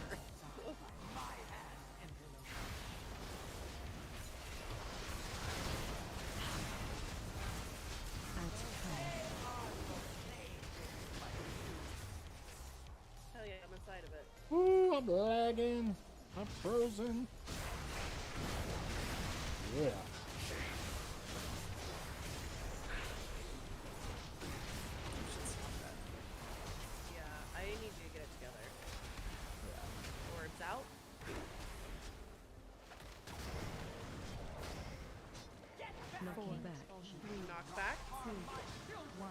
I: Hell yeah, I'm inside of it.
A: Ooh, I'm lagging. I'm frozen. Yeah.
I: Yeah, I need you to get it together. Or it's out.
D: 1.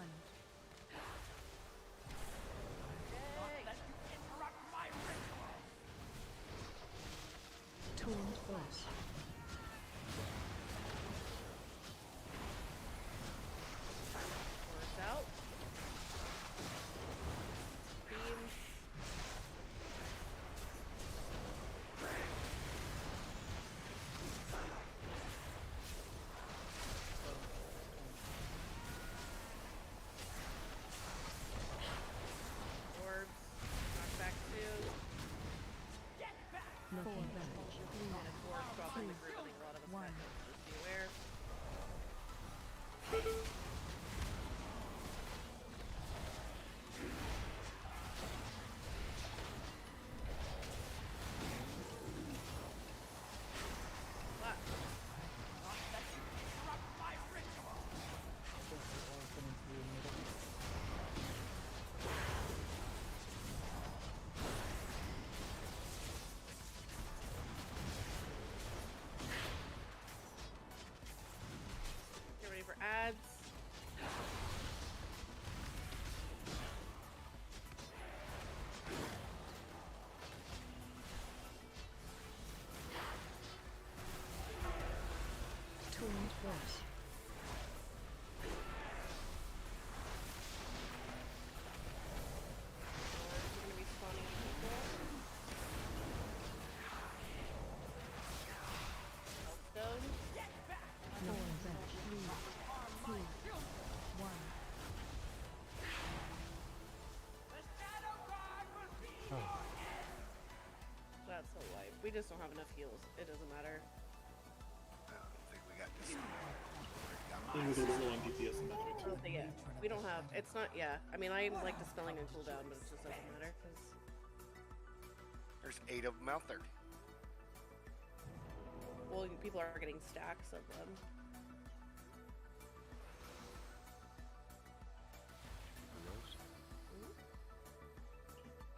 D: Taunt Flash.
I: Works out. Beam. Orbs. Knockback 2.
D: Nothing back.
I: And a 4 dropping the group. I think a lot of us had this. Just be aware. What? Get ready for ads.
D: Taunt Flash.
I: Orbs are gonna be spawning people. Healthstone.
D: Nothing back. 3, 2, 1.
I: That's so light. We just don't have enough heals. It doesn't matter.
J: I don't think we got this.
K: I think we did low on DPS in that way
I: I
K: too.
I: don't think it. We don't have. It's not. Yeah. I mean, I like dispelling and cooldown, but it just doesn't matter because
J: There's 8 of them out there.
I: well, people are getting stacks of them.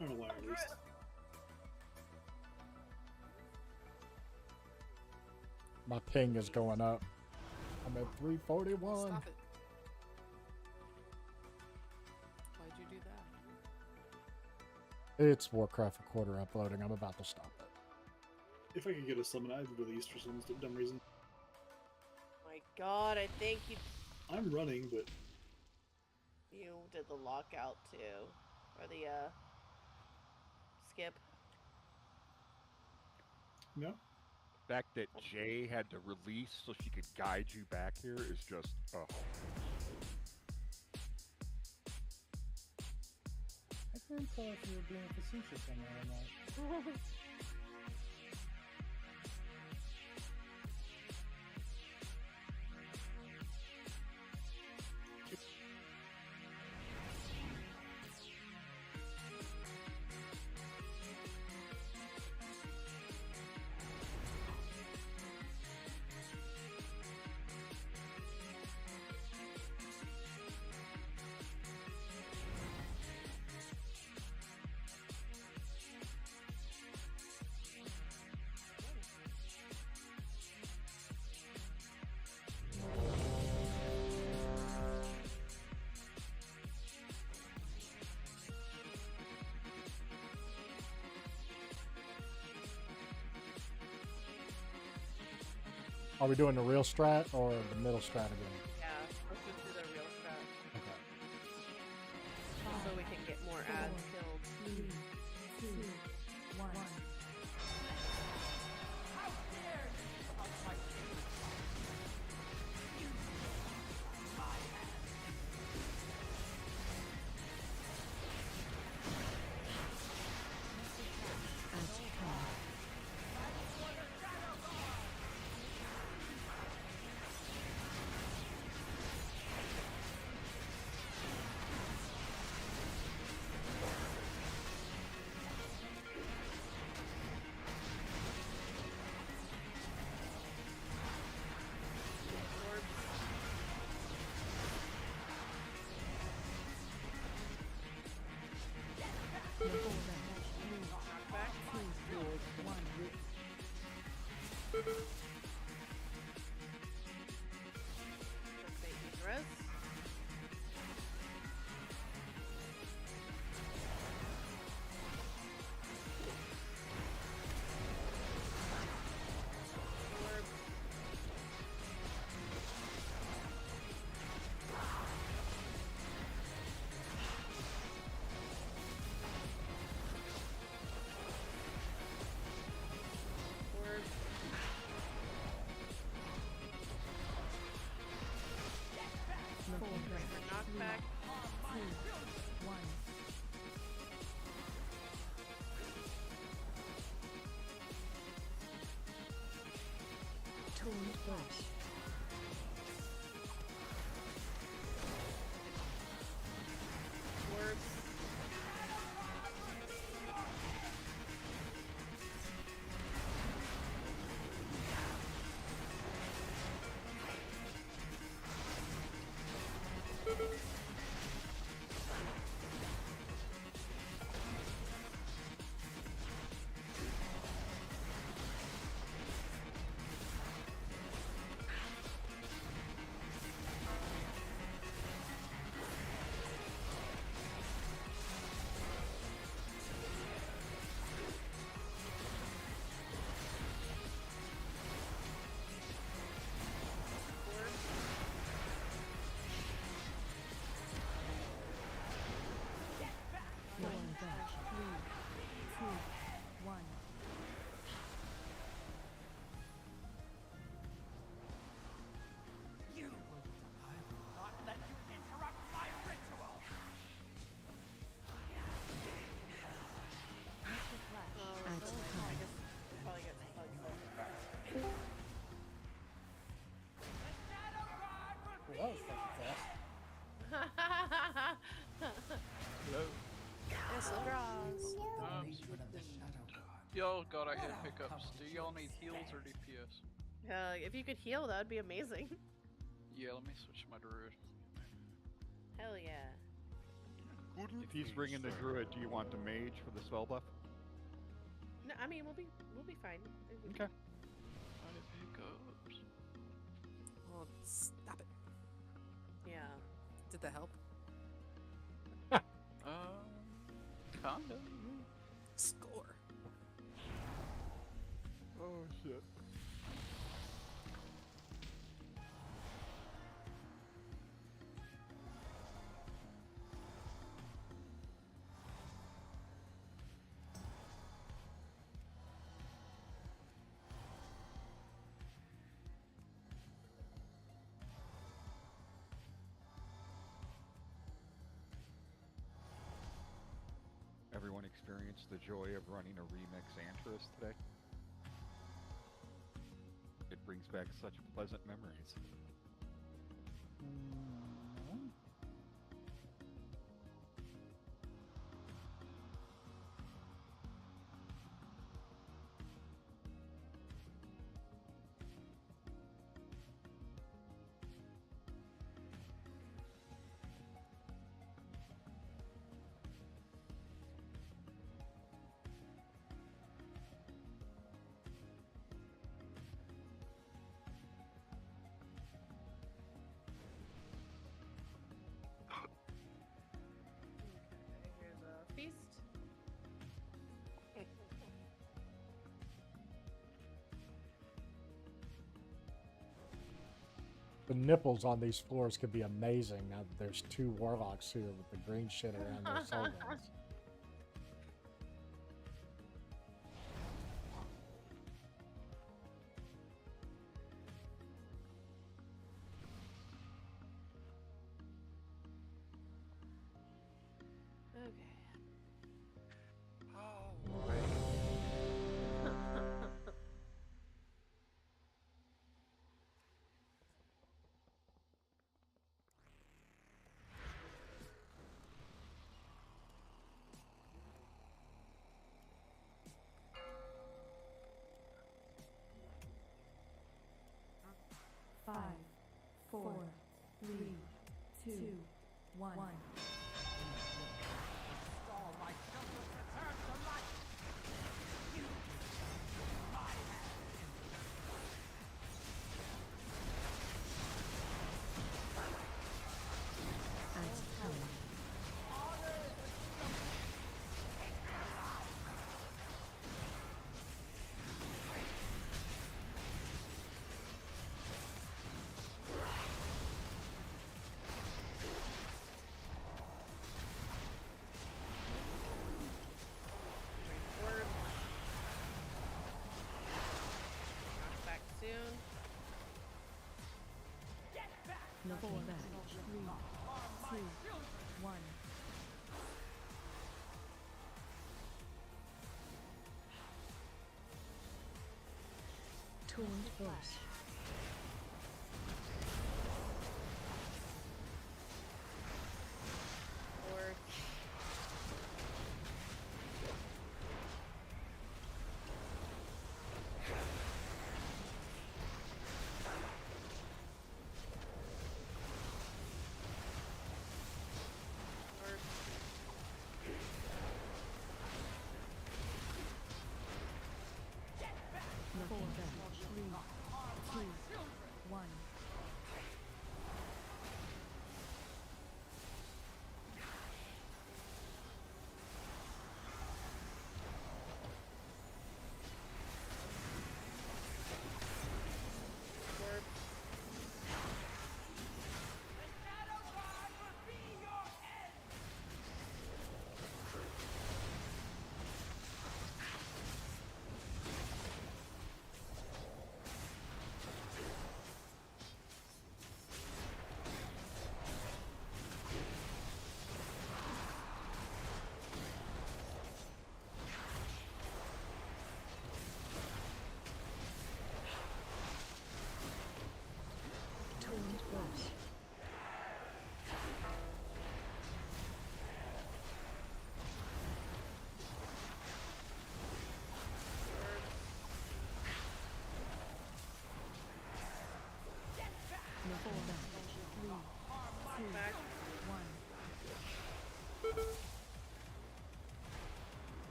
K: I don't know why at least.
A: My ping is going up. I'm at 341.
E: Stop it. Why'd you do that?
A: It's Warcraft a quarter uploading. I'm about to stop it.
K: If I could get a summon, I'd release for some dumb reason.
I: My God, I think
K: I'm running, but
I: you did the lockout too, or the skip.
K: no.
L: The fact that Jay had to release so she could guide you back here is just, oh.
M: I couldn't tell if you were being facetious or not.
A: Are we doing the real strat or the middle strat again?
I: Yeah, let's just do the real strat.
A: Okay.
I: So we can get more ads killed.
D: 3, 2, 1.
I: Orbs.
M: Well, that was fucking fast.
R: Hello.
E: Yes, the draws.
R: Y'all got ahead pickups. Do y'all need heals or DPS?
I: If you could heal, that would be amazing.
R: Yeah, let me switch my druid.
I: Hell yeah.
L: If he's bringing the druid, do you want the mage for the spell buff?
I: No, I mean we'll be fine.
L: Okay.
R: Ahead pickups.
E: Oh, stop it.
I: Yeah.
E: Did that help?
R: Kinda.
E: Score.
L: Oh shit. Everyone experienced the joy of running a remix Antris today? It brings back such pleasant memories.
I: Here's a feast.
A: The nipples on these floors could be amazing now that there's two warlocks here with the green shit around their soul guns.
I: Okay.
F: Five, 4, 3, 2, 1.
I: Back soon.
D: Looking back.
F: 3, 2, 1.
D: Taunt burst.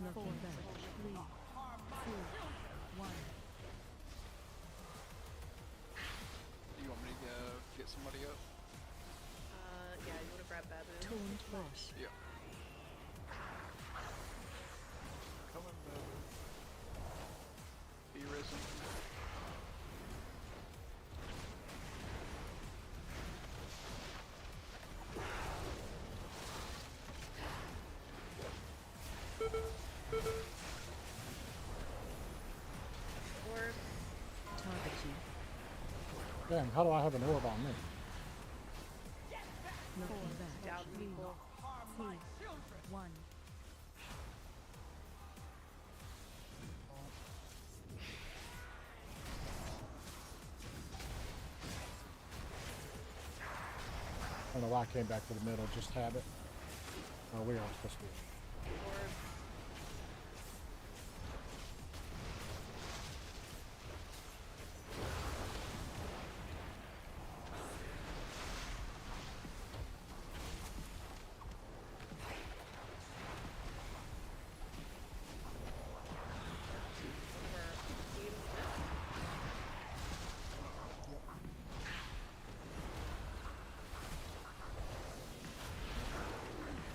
D: Knocking back. 3, 2, 1.
R: You want me to go get somebody up?
I: Yeah, you want to grab Babu?
D: Taunt flash.
R: Yeah. Coming, Babu. Be risen.
I: Orb.
D: Target you.
A: Damn, how do I have an orb on me?
D: Knocking back.
I: Down
D: 3,
I: people.
D: 2, 1.
A: I don't know why I came back to the middle, just habit. Oh, we aren't supposed to be.
I: Orb.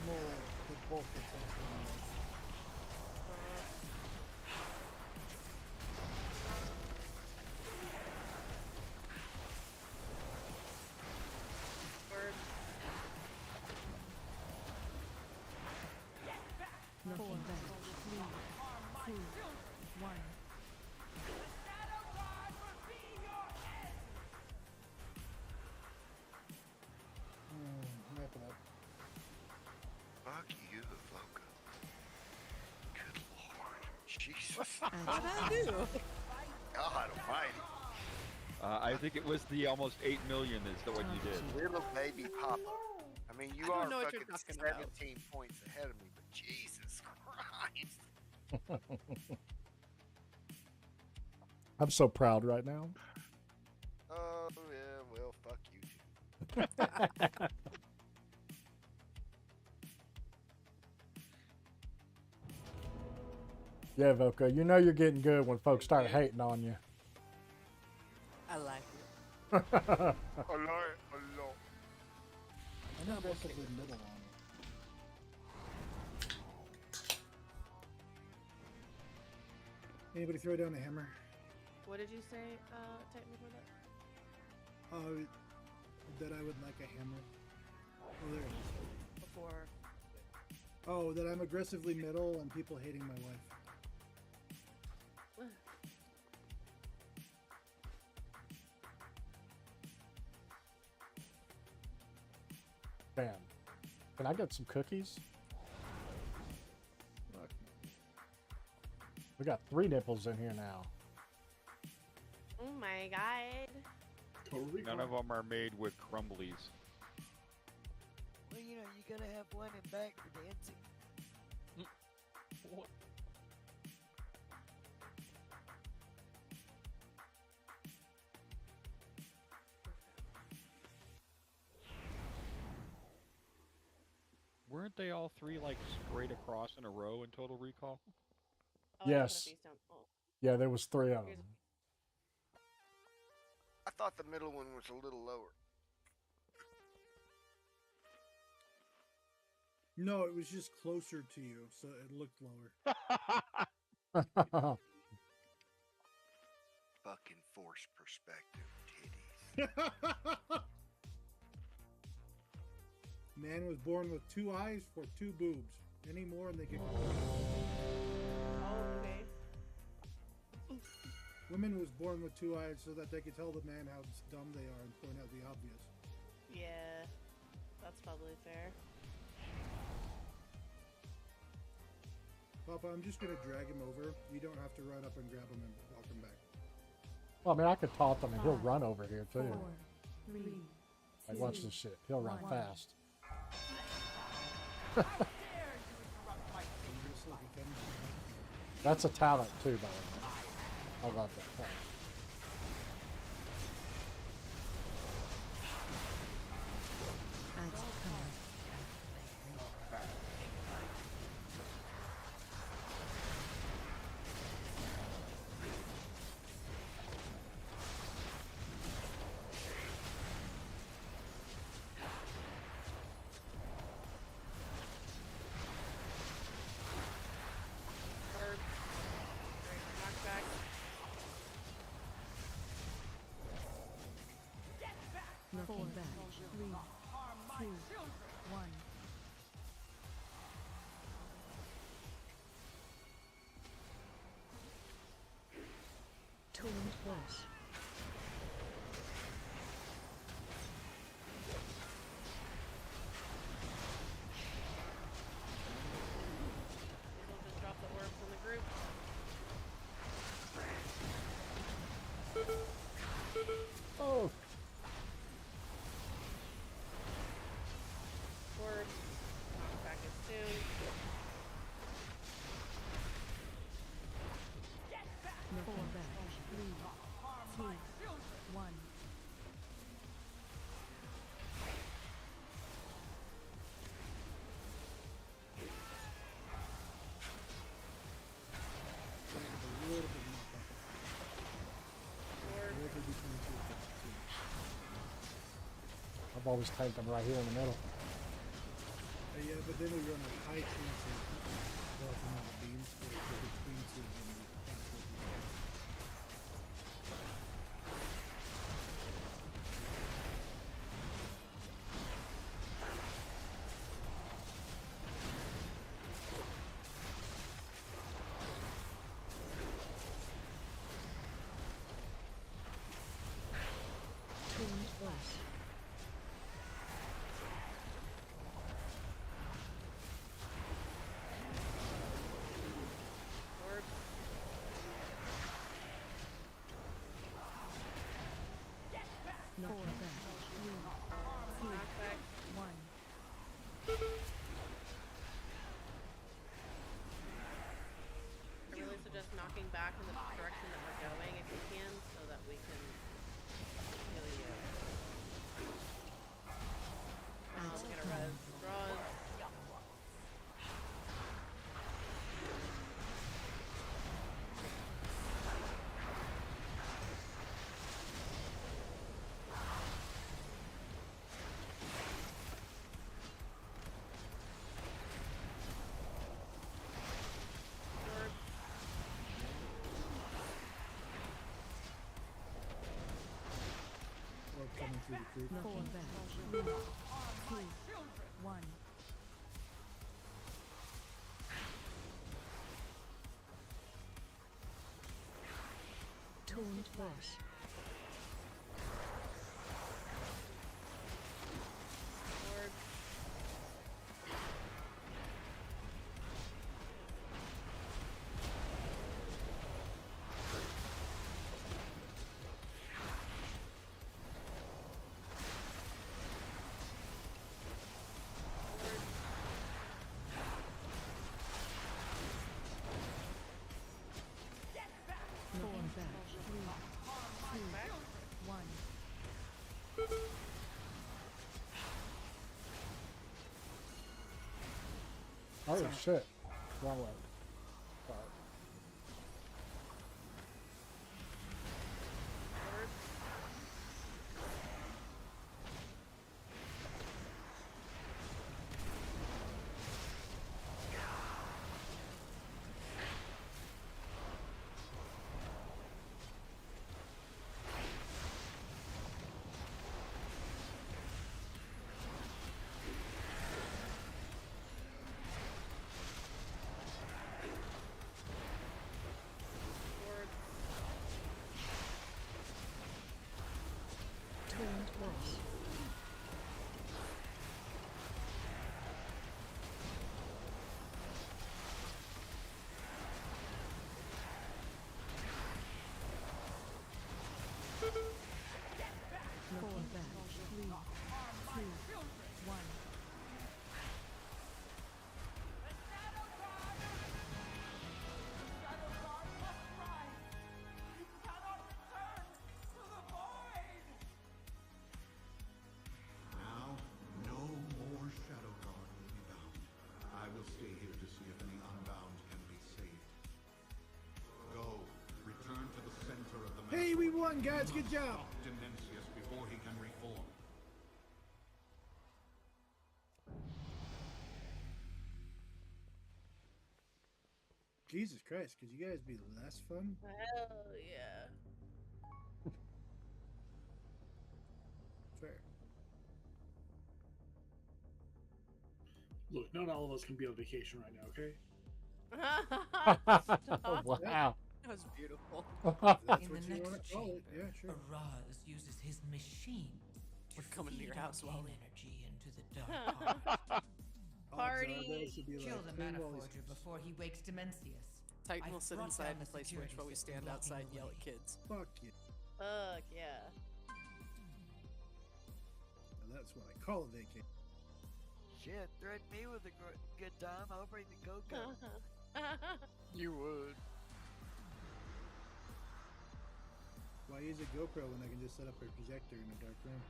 M: More the both of them.
D: Knocking back. 3, 2, 1.
M: Wrap it up.
J: Fuck you, Loco. Good lord. Jesus.
E: What'd I do?
J: God almighty.
L: I think it was the almost 8 million is the one you did.
J: Little baby Papa. I mean, you
E: I
J: are
E: don't know what you're
J: fucking
E: talking about.
J: 17 points ahead of me, but Jesus Christ.
A: I'm so proud right now.
J: Oh, yeah, well, fuck you too.
A: Yeah, Voka, you know you're getting good when folks start hating on you.
E: I like it.
J: Hello.
M: I know that's a good middle on it. Anybody throw down a hammer?
I: What did you say, Titan, before that?
M: That I would like a hammer. Oh, there it is.
I: Before.
M: Oh, that I'm aggressively middle and people hating my wife.
A: Bam. Can I get some cookies? We got 3 nipples in here now.
I: Oh my god.
L: None of them are made with crumblies.
C: Well, you know, you gotta have one in back for dancing.
R: What?
L: Weren't they all 3 like straight across in a row in Total Recall?
I: Oh,
A: Yes. Yeah, there was 3 of them.
J: I thought the middle one was a little lower.
M: No, it was just closer to you, so it looked lower.
J: Fucking force perspective titties.
M: Man was born with 2 eyes for 2 boobs. Any more and they get.
I: Oh, okay.
M: Women was born with 2 eyes so that they could tell the man how dumb they are and point out the obvious.
I: Yeah, that's probably fair.
M: Papa, I'm just gonna drag him over. You don't have to run up and grab him and walk him back.
A: Well, I mean, I could taunt him and he'll run over here too.
D: 4, 3,
A: Like, watch this shit. He'll run fast. That's a talent too, by the way. I love that talent.
D: Axe coming.
A: I've always tanked them right here in the middle.
M: Yeah, but then we run a high chance of developing on the beams for between two of them.
D: Tuned flash.
I: Orb.
D: Knocking back. 3, 2,
I: Knockback.
D: 1.
I: I really suggest knocking back in the direction that we're going if you can, so that we can heal you. Get a res. Draws. Orb.
M: Or coming through the creek.
D: Knocking back. 3, 2, 1. Tuned flash.
I: Orb.
D: Knocking back. 3, 2, 1.
A: Oh shit. Wrong way. Sorry.
I: Orb. Orb.
D: Tuned flash. Knocking back. 3, 2, 1.
B: Now, no more Shadow Guard will be bound. I will stay here to see if any unbound can be saved. Go, return to the center of the map.
M: Hey, we won, guys. Good job.
B: Stop Dimensius before he can reform.
M: Jesus Christ, could you guys be less fun?
I: Hell yeah.
M: Fair.
K: Look, not all of us can be on vacation right now, okay?
A: Wow.
E: That was beautiful.
M: That's
P: In
M: what
P: the
M: you want
P: next
M: to call it.
P: chamber,
M: Yeah, sure.
P: Araz uses his machine
E: We're coming to your house,
P: while
E: Wally.
P: energy into the dark heart.
I: Party.
M: Odds are those would be
P: Kill
M: like
P: the
M: clean
P: Mana
M: Wally's-
P: Forger before he wakes Demencius.
E: Titan
P: I've
E: will sit
P: brought
E: inside
P: down
E: and
P: the
E: play Switch
P: security
E: while we
P: system
E: stand
P: blocking
E: outside and
P: the
E: yell
P: way.
E: at kids.
M: Fuck you.
I: Fuck yeah.
M: Now that's what I call a vacation.
C: Shit, threaten me with a good time. I'll bring the go-go.
R: You would.
M: Why use a GoPro when I can just set up a projector in a dark room?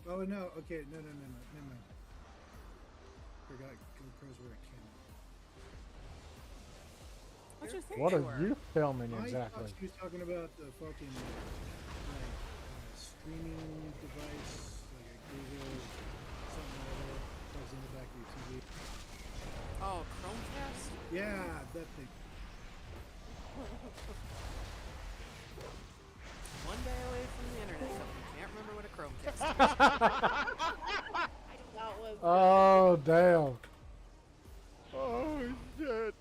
M: Oh no, okay, no, never mind. Forgot GoPros were a camera.
E: What you think
A: What
E: they
A: are
E: were?
A: you filming
M: I
A: exactly?
M: thought she was talking about the fucking streaming device, like a Google something or other, plugs in the back of your TV.
E: Oh, Chromecast?
M: Yeah, that thing.
E: One day away from the internet company. Can't remember what a Chromecast is.
I: That was
A: Oh, damn.
L: Oh, shit.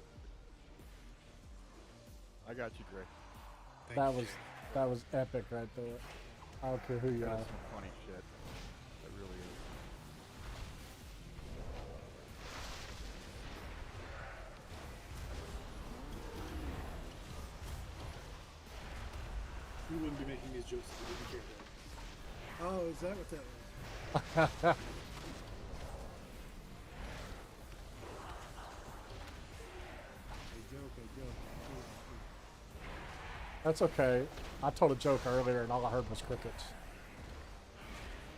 L: I got you, Dre.
A: That was epic right there. I don't care who you
L: That
A: are.
L: is some funny shit. That really is.
K: We wouldn't be making these jokes if we didn't care.
M: Oh, is that what that was? A joke.
A: That's okay. I told a joke earlier and all I heard was crickets.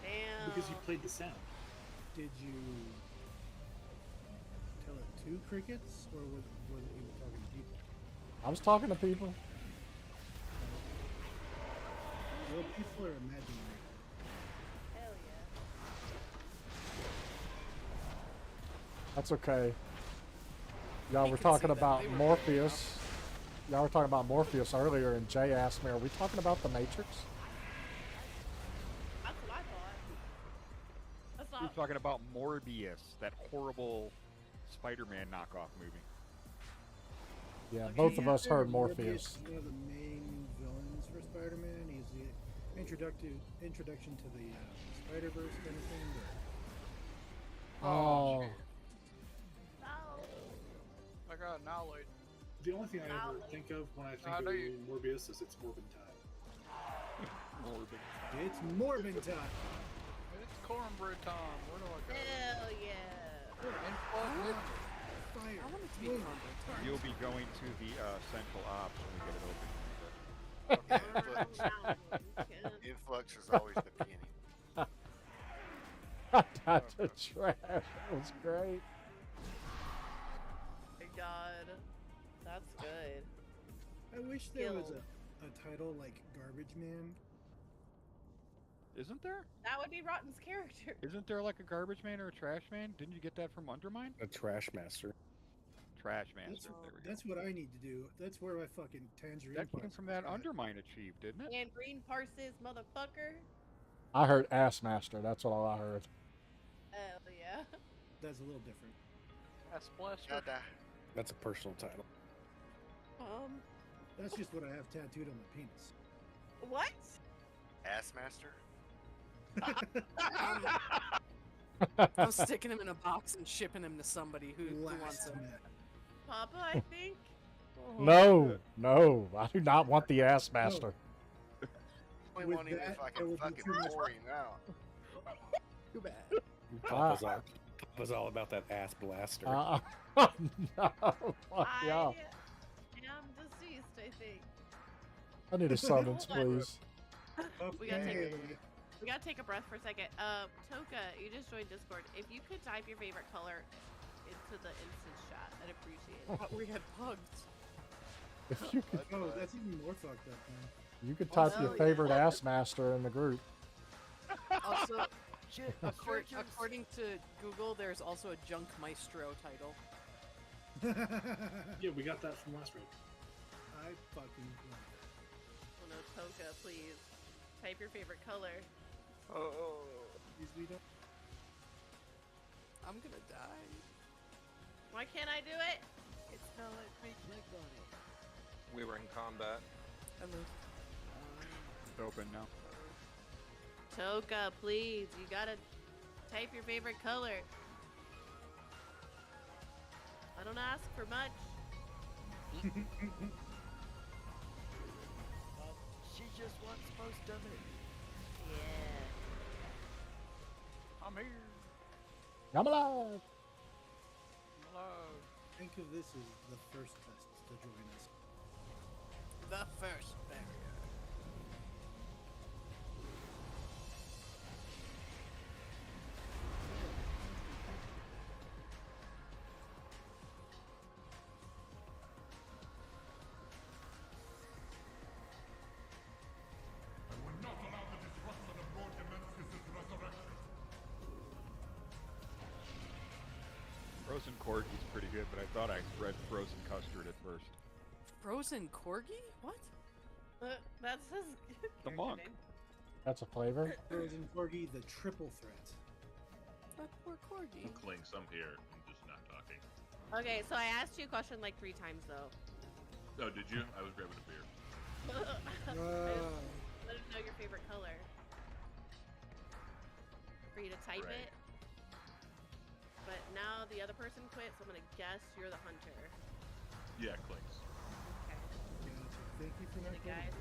I: Damn.
K: Because you played the sound.
M: Did you tell it to crickets, or was it you talking to people?
A: I was talking to people.
M: Well, people are imaginary.
I: Hell
A: That's okay. Y'all
E: We
A: were
E: could
A: talking
E: see that.
A: about
E: They were
A: Morpheus. Y'all were talking about Morpheus earlier, and Jay asked me, "Are we talking about the Matrix?"
I: That's what I thought. That's
L: We're
I: not.
L: talking about Morbius, that horrible Spider-Man knockoff movie.
A: Yeah,
M: Okay,
A: both of
M: yeah,
A: us heard
M: Morbius
A: Morpheus.
M: is one of the main villains for Spider-Man. He's the introduction to the Spider-Verse kind of thing.
A: Oh,
R: I got annihilated.
K: The only thing I ever think of when I think
R: I
K: of
R: know you-
K: Morbius is it's Morbin time.
L: Morbid.
M: It's Morbin time.
R: It's cornbread time. Where do I go?
I: Hell yeah.
R: Influx.
M: Fire.
E: I want it to be
M: wind.
E: cornbread.
L: You'll be going to the Central Ops when we get it open.
J: Influx is always the beginning.
A: that's a trash. That was great.
I: My God. That's good.
M: I wish there was
I: Kill.
M: a title like Garbage Man.
L: Isn't there?
I: That would be Rotten's character.
L: Isn't there like a garbage man or a trash man? Didn't you get that from Undermine?
Q: A trash master.
L: Trash master.
M: That's,
L: There we go.
M: that's what I need to do. That's where my fucking tangerine.
L: That came
M: points
L: from that
M: are at.
L: Undermine achieved, didn't it?
I: And Green Parses, motherfucker.
A: I heard Ass Master. That's what all I heard.
I: Hell yeah.
M: That's a little different.
R: That's blaster.
J: Gotta
Q: That's a personal title.
M: That's just what I have tattooed on my penis.
I: What?
J: Ass Master.
E: I'm sticking him in a box and shipping him to somebody who wants
M: Last
E: him.
M: met.
I: Papa, I think.
A: No, I do not want the Ass Master.
J: Only
M: With
J: one even
M: that,
J: if I
M: it
J: can
M: would be
J: fucking
M: too much-
J: pour him out.
E: Too bad.
Q: Papa's all about that ass blaster.
A: No, fuck y'all.
I: I am deceased, I think.
A: I need a summons, please.
I: We gotta take
M: Okay.
I: we gotta take a breath for a second. Toka, you just joined Discord. If you could type your favorite color into the instance chat, I'd appreciate it.
E: Thought we had pugs.
A: If you could,
M: Oh, that's even more fucked up, man.
A: you could type
I: Oh,
A: your
I: yeah.
A: favorite Ass Master in the group.
E: Also,
C: Shit,
E: according to Google, there's also a Junk Maestro title.
K: Yeah, we got that from last week.
M: I fucking love
I: Oh no, Toka, please. Type your favorite color.
J: Oh.
M: Please, we don't.
E: I'm gonna die.
I: Why can't I do it?
C: It's not like me click on it.
O: We were in combat.
E: Hello.
L: It's open now.
I: Toka, please. You gotta type your favorite color. I don't ask for much.
C: She just wants most of it.
I: Yeah.
R: I'm here.
A: I'm alive.
R: Hello.
M: Think of this as the first test to join us.
E: The first barrier.
L: Frozen Corgi's pretty good, but I thought I read Frozen Custard at first.
E: Frozen corgi? What?
I: That's his.
L: The monk.
A: That's a flavor.
M: Frozen Corgi, the triple threat.
E: That poor corgi.
S: Clinks, I'm here. I'm just not talking.
I: Okay, so I asked you a question like 3 times though.
S: Oh, did you? I was grabbing a beer.
I: I wanted to know your favorite color. For you to type
S: Right.
I: it. But now the other person quit, so I'm gonna guess you're the hunter.
S: Yeah, Clinks.
M: Thank you for that.
I: The guys.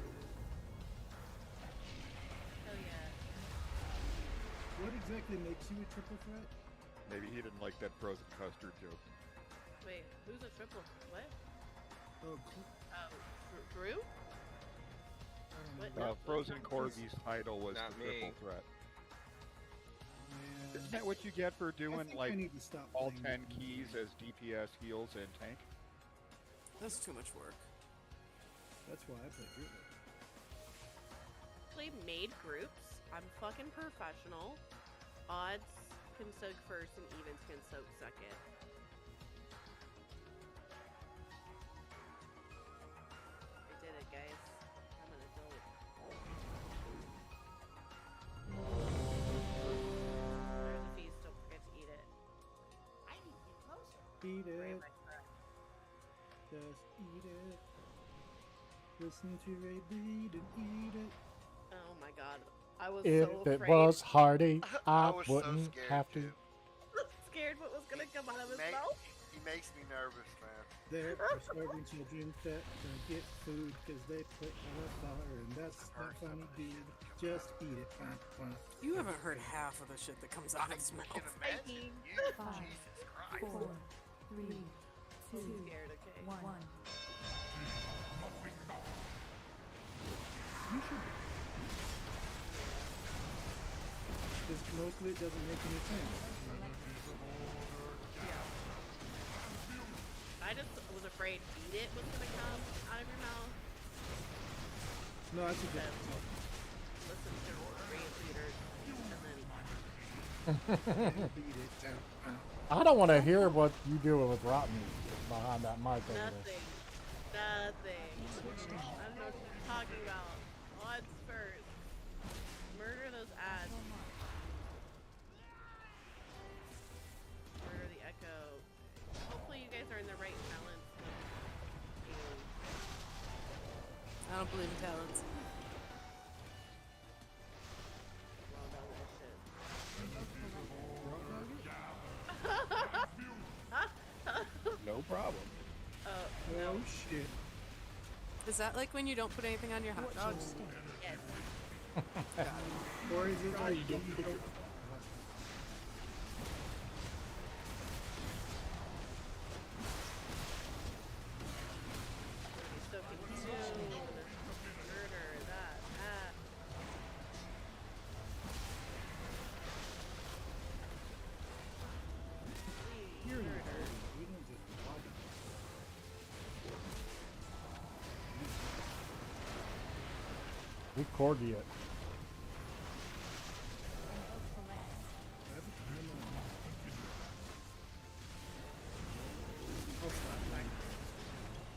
I: Hell yeah.
M: What exactly makes you a triple threat?
L: Maybe he didn't like that Frozen Custard joke.
I: Wait, who's a triple? What?
M: Oh,
I: Drew? What? No,
L: Frozen
I: not
L: Corgi's title was
O: Not
L: the triple
O: me.
L: threat. Isn't that what you get for doing
M: think I
L: like
M: need to stop
L: all
M: playing
L: 10 keys as DPS, heals, and tank?
E: That's too much work.
M: That's why I play Druid.
I: Actually made groups. I'm fucking professional. Odds can soak first and evens can soak second. I did it, guys. I'm an adult. There's a feast. Don't forget to eat it. I need to get closer.
M: Eat it. Just eat it. Listen to Ray Bleed and eat it.
I: Oh my god. I was
A: If
I: so
A: it
I: afraid.
A: was Hardy, I
J: was so
A: wouldn't
J: scared,
A: have to.
J: too.
I: Scared what was gonna come out of his
J: Make-
I: mouth.
J: He makes me nervous, man.
M: They're starving children that don't get food because they put on a fire, and that's not funny, dude. Just eat it.
E: You haven't heard half of the shit that comes out of his mouth.
J: Imagine you, Jesus Christ.
F: 4, 3, 2,
I: Scared, okay.
F: 1.
M: You should. Because most of it doesn't make any sense.
I: I just was afraid eat it was gonna come out of your mouth.
M: No, that's a good.
I: Listen to rage leaders and then
M: Beat it down.
A: I don't want to hear what you do with Rotten behind that mic over there.
I: nothing. I don't know what you're talking about. Odds first. Murder those ads. Murder the echo. Hopefully you guys are in the right balance.
E: I don't believe in talents.
I: Well done, that shit.
Q: No problem.
M: Oh shit.
E: Is that like when you don't put anything on your hot dogs?
I: Yes.
M: Or is it like you don't?
I: Soaking soon. Murder that.
M: You're in murder. We don't just log it.
A: We corgi it.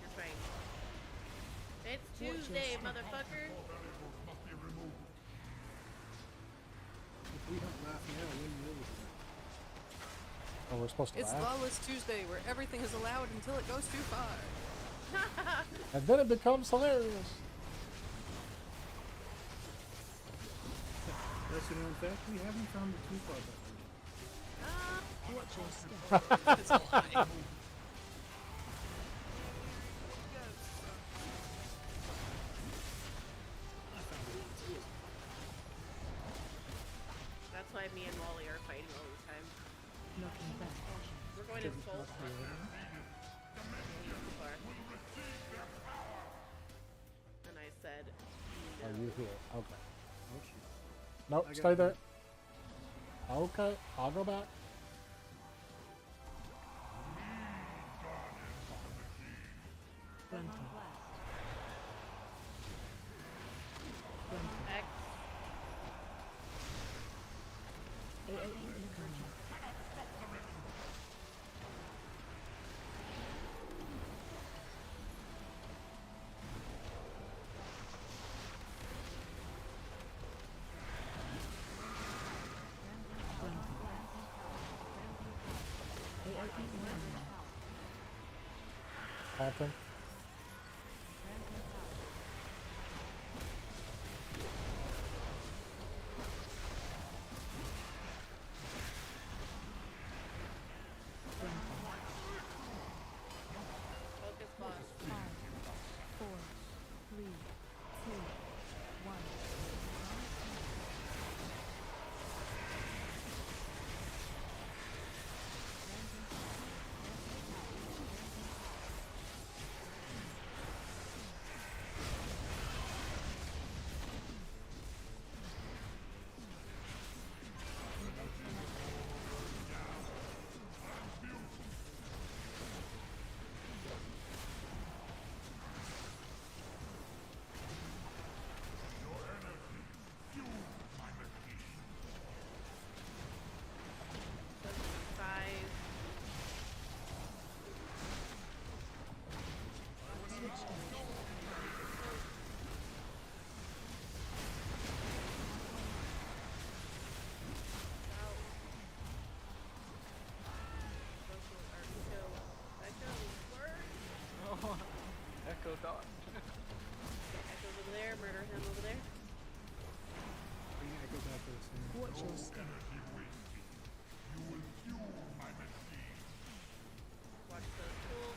I: You're fine. It's Tuesday, motherfucker.
M: If we don't laugh now, when will we?
A: Oh, we're supposed to
E: It's
A: laugh.
E: Lawless Tuesday, where everything is allowed until it goes too far.
A: And then it becomes hilarious.
M: Yes, in fact, we haven't found it too far back.
F: Watch your step.
E: It's a lie.
I: That's why me and Wally are fighting all the time.
F: Knocking back.
I: We're going to full. Too far. And I said,
A: Are you here? Okay.
M: Oh shit.
A: Nope,
M: I got
A: stay there.
M: it.
A: Okay, I'll go back.
F: Grunting. Grunting.
I: X.
F: AOE incoming.
A: Haunting.
I: Focus boss.
D: 5, 4, 3, 2, 1.
R: Echo dot.
I: Echo's over there, murder him over there.
M: Bring Echo back to the center.
D: Watch your step.
I: Watch those tools.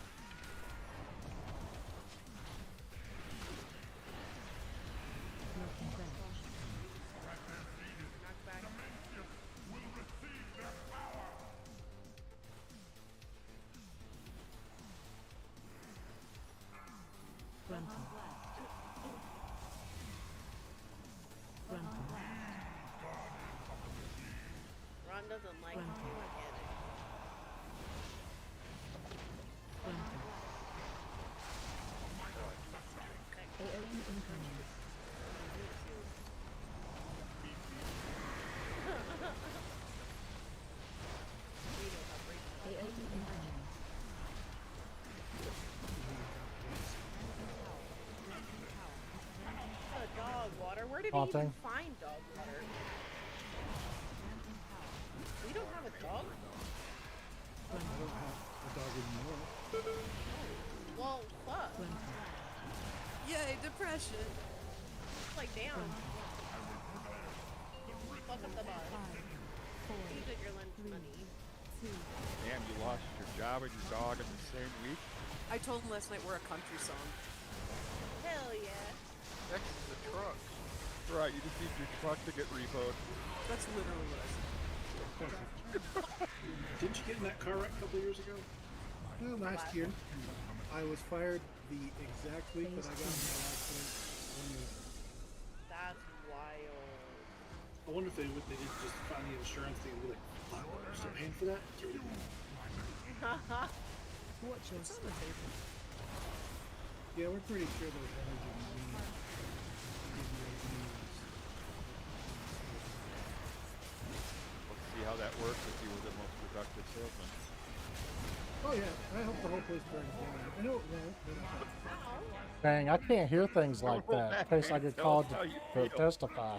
D: Broken bench.
I: Knock back.
D: Rampant. Rampant.
I: Ron doesn't like
D: Rampant.
I: you, I get it.
D: Rampant. AOE incoming. AOE incoming.
I: Oh, dog water. Where did
A: Haunting.
I: he even find dog water? We don't have a dog.
M: I don't have a dog anymore.
I: Well, fuck.
E: Yay, depression.
I: Like, damn. Fuck up the boss. You took your lunch money.
L: Damn, you lost your job and your dog in the same week?
E: I told him last night we're a country song.
I: Hell yeah.
R: Next is the truck.
L: Right, you just need your truck to get repoed.
E: That's literally what I said.
K: Didn't you get in that car wreck a couple years ago?
M: Well, last year, I was fired the exact week that I got my last place.
I: That's wild.
K: I wonder if they did just find the insurance thing and be like, fuck, we're still paying for that?
D: Watch your step.
M: Yeah, we're pretty sure those energy means give you those news.
L: Let's see how that works if you were the most productive salesman.
M: Oh yeah, I hope the whole place burns down. I know it won't, but okay.
A: Dang, I can't hear things like that in case I get called to testify.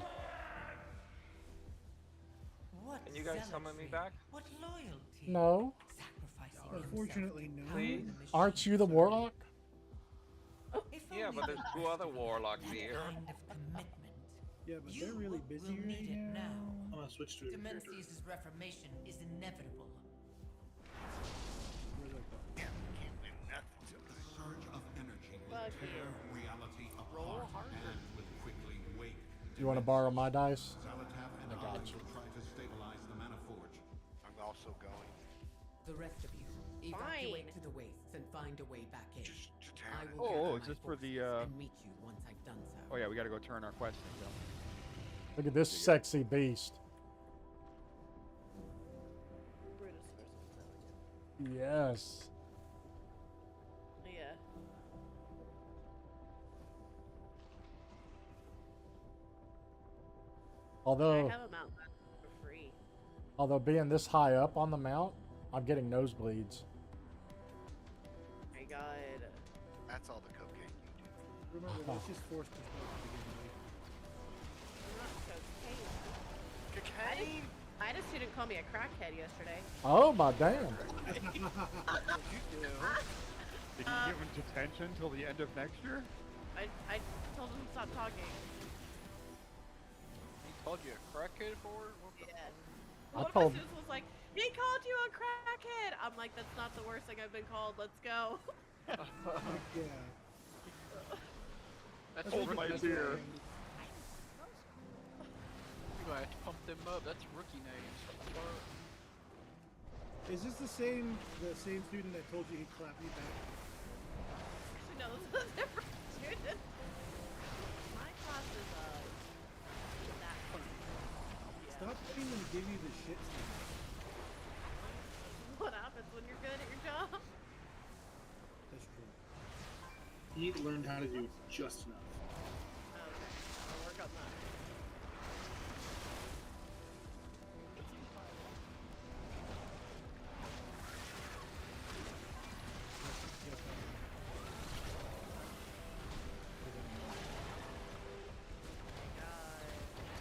O: Can you guys summon me back?
P: What loyalty?
A: No.
M: Unfortunately, no.
R: Please?
A: Aren't you the warlock?
O: Yeah, but there's two other warlocks here.
M: Yeah, but they're really busy right now.
K: I'm gonna switch to a character.
P: Demences' reformation is inevitable.
M: Where's that go?
B: Can't win nothing. The surge of energy will
I: Fuck
B: tear
I: you.
B: reality apart and will quickly wake.
A: You want to borrow my dice?
B: Zalataf and I will try to stabilize the Mana Forge.
J: I'm also going.
P: The rest of you, evacuate to the wastes and find a way back in. I will
L: Oh,
P: gather
L: is this
P: my
L: for the,
P: forces and meet you once I've done so.
L: Oh yeah, we gotta go turn our quest in.
A: Look at this sexy beast. Yes.
I: Yeah.
A: Although,
I: I have a mount for free.
A: although being this high up on the mount, I'm getting nosebleeds.
I: My god.
J: That's all the cocaine you do.
M: Remember, that's just forced perspective to begin with.
I: I'm not cocaine.
J: Cocaine?
I: I had a student call me a crackhead yesterday.
A: Oh my damn.
R: What'd you do?
L: Did you give him detention till the end of next year?
I: I told him to stop talking.
R: He called you a crackhead for it? What the
I: Yeah.
A: I
I: One of
A: told-
I: my students was like, he called you a crackhead! I'm like, that's not the worst thing I've been called. Let's go.
M: Yeah.
R: That's
L: Hold my beer.
R: You gonna have to pump them up. That's rookie names.
M: Is this the same student that told you he'd clap me back?
I: Actually, no, this is a different student. My class is, that fun. Yeah.
M: Stop letting them give you the shit.
I: What happens when you're good at your job?
M: That's true.
K: He learned how to do just enough.
I: Okay, I'll work on that.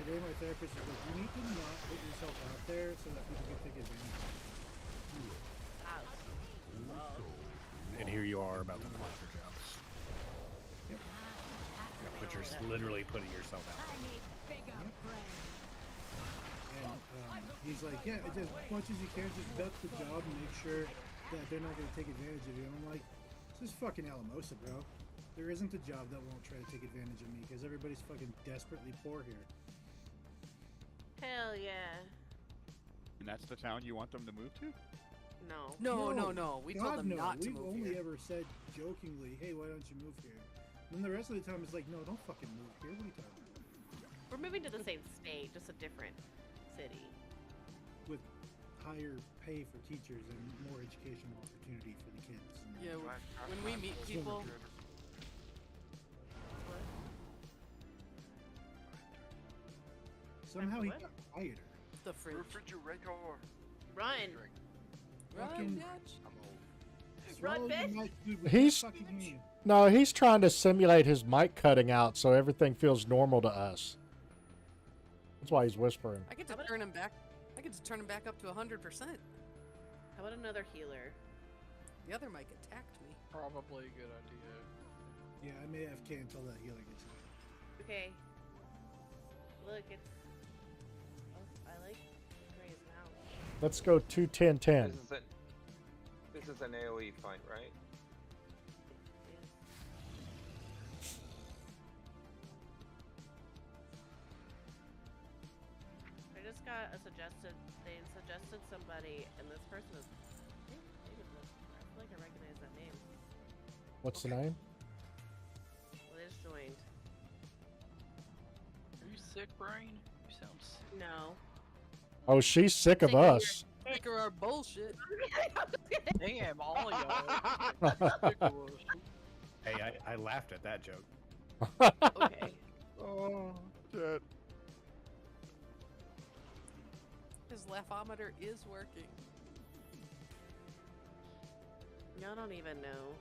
M: Today my therapist was like, you need to not put yourself out there so that people can take advantage of you.
Q: And here you are about to apply for jobs.
M: Yep.
Q: But you're literally putting yourself out there.
M: And he's like, yeah, just as much as you can, just duck the job and make sure that they're not going to take advantage of you. And I'm like, this is fucking Alamosa, bro. There isn't a job that won't try to take advantage of me because everybody's fucking desperately poor here.
I: Hell yeah.
L: And that's the town you want them to move to?
I: No.
E: No. We told
M: God,
E: them
M: no.
E: not to
M: We've
E: move
M: only
E: here.
M: ever said jokingly, hey, why don't you move here? And then the rest of the time it's like, no, don't fucking move here. What are you talking about?
I: We're moving to the same state, just a different city.
M: With higher pay for teachers and more educational opportunity for the kids.
E: Yeah, when we meet people,
M: Somehow he
I: What?
M: got quieter.
E: the fridge.
J: Refrigerator.
I: Run!
M: Fucking
E: bitch!
I: Run,
M: swallow your
I: bitch!
M: mic, dude, with
A: He's-
M: that fucking hand.
A: No, he's trying to simulate his mic cutting out so everything feels normal to us. That's why he's whispering.
E: I get to turn him back. I get to turn him back up to 100%.
I: How about another healer?
E: The other mic attacked me.
R: Probably a good idea.
M: Yeah, I may have can't until that healer gets out.
I: Okay. Look, it's... Oh, I like Gray's now.
A: Let's go 2-10-10.
O: This is an AoE fight, right?
I: I just got a suggested... They suggested somebody, and this person is... I feel like I recognize that name.
A: What's the name?
I: Well, they just joined.
R: Are you sick, Brain? You sound sick.
I: No.
A: Oh, she's sick of us.
E: Sick of our bullshit.
R: Damn, all of y'all. Sick of us.
Q: Hey, I laughed at that joke.
I: Okay.
L: Oh, shit.
E: His laughometer is working.
I: Y'all don't even know.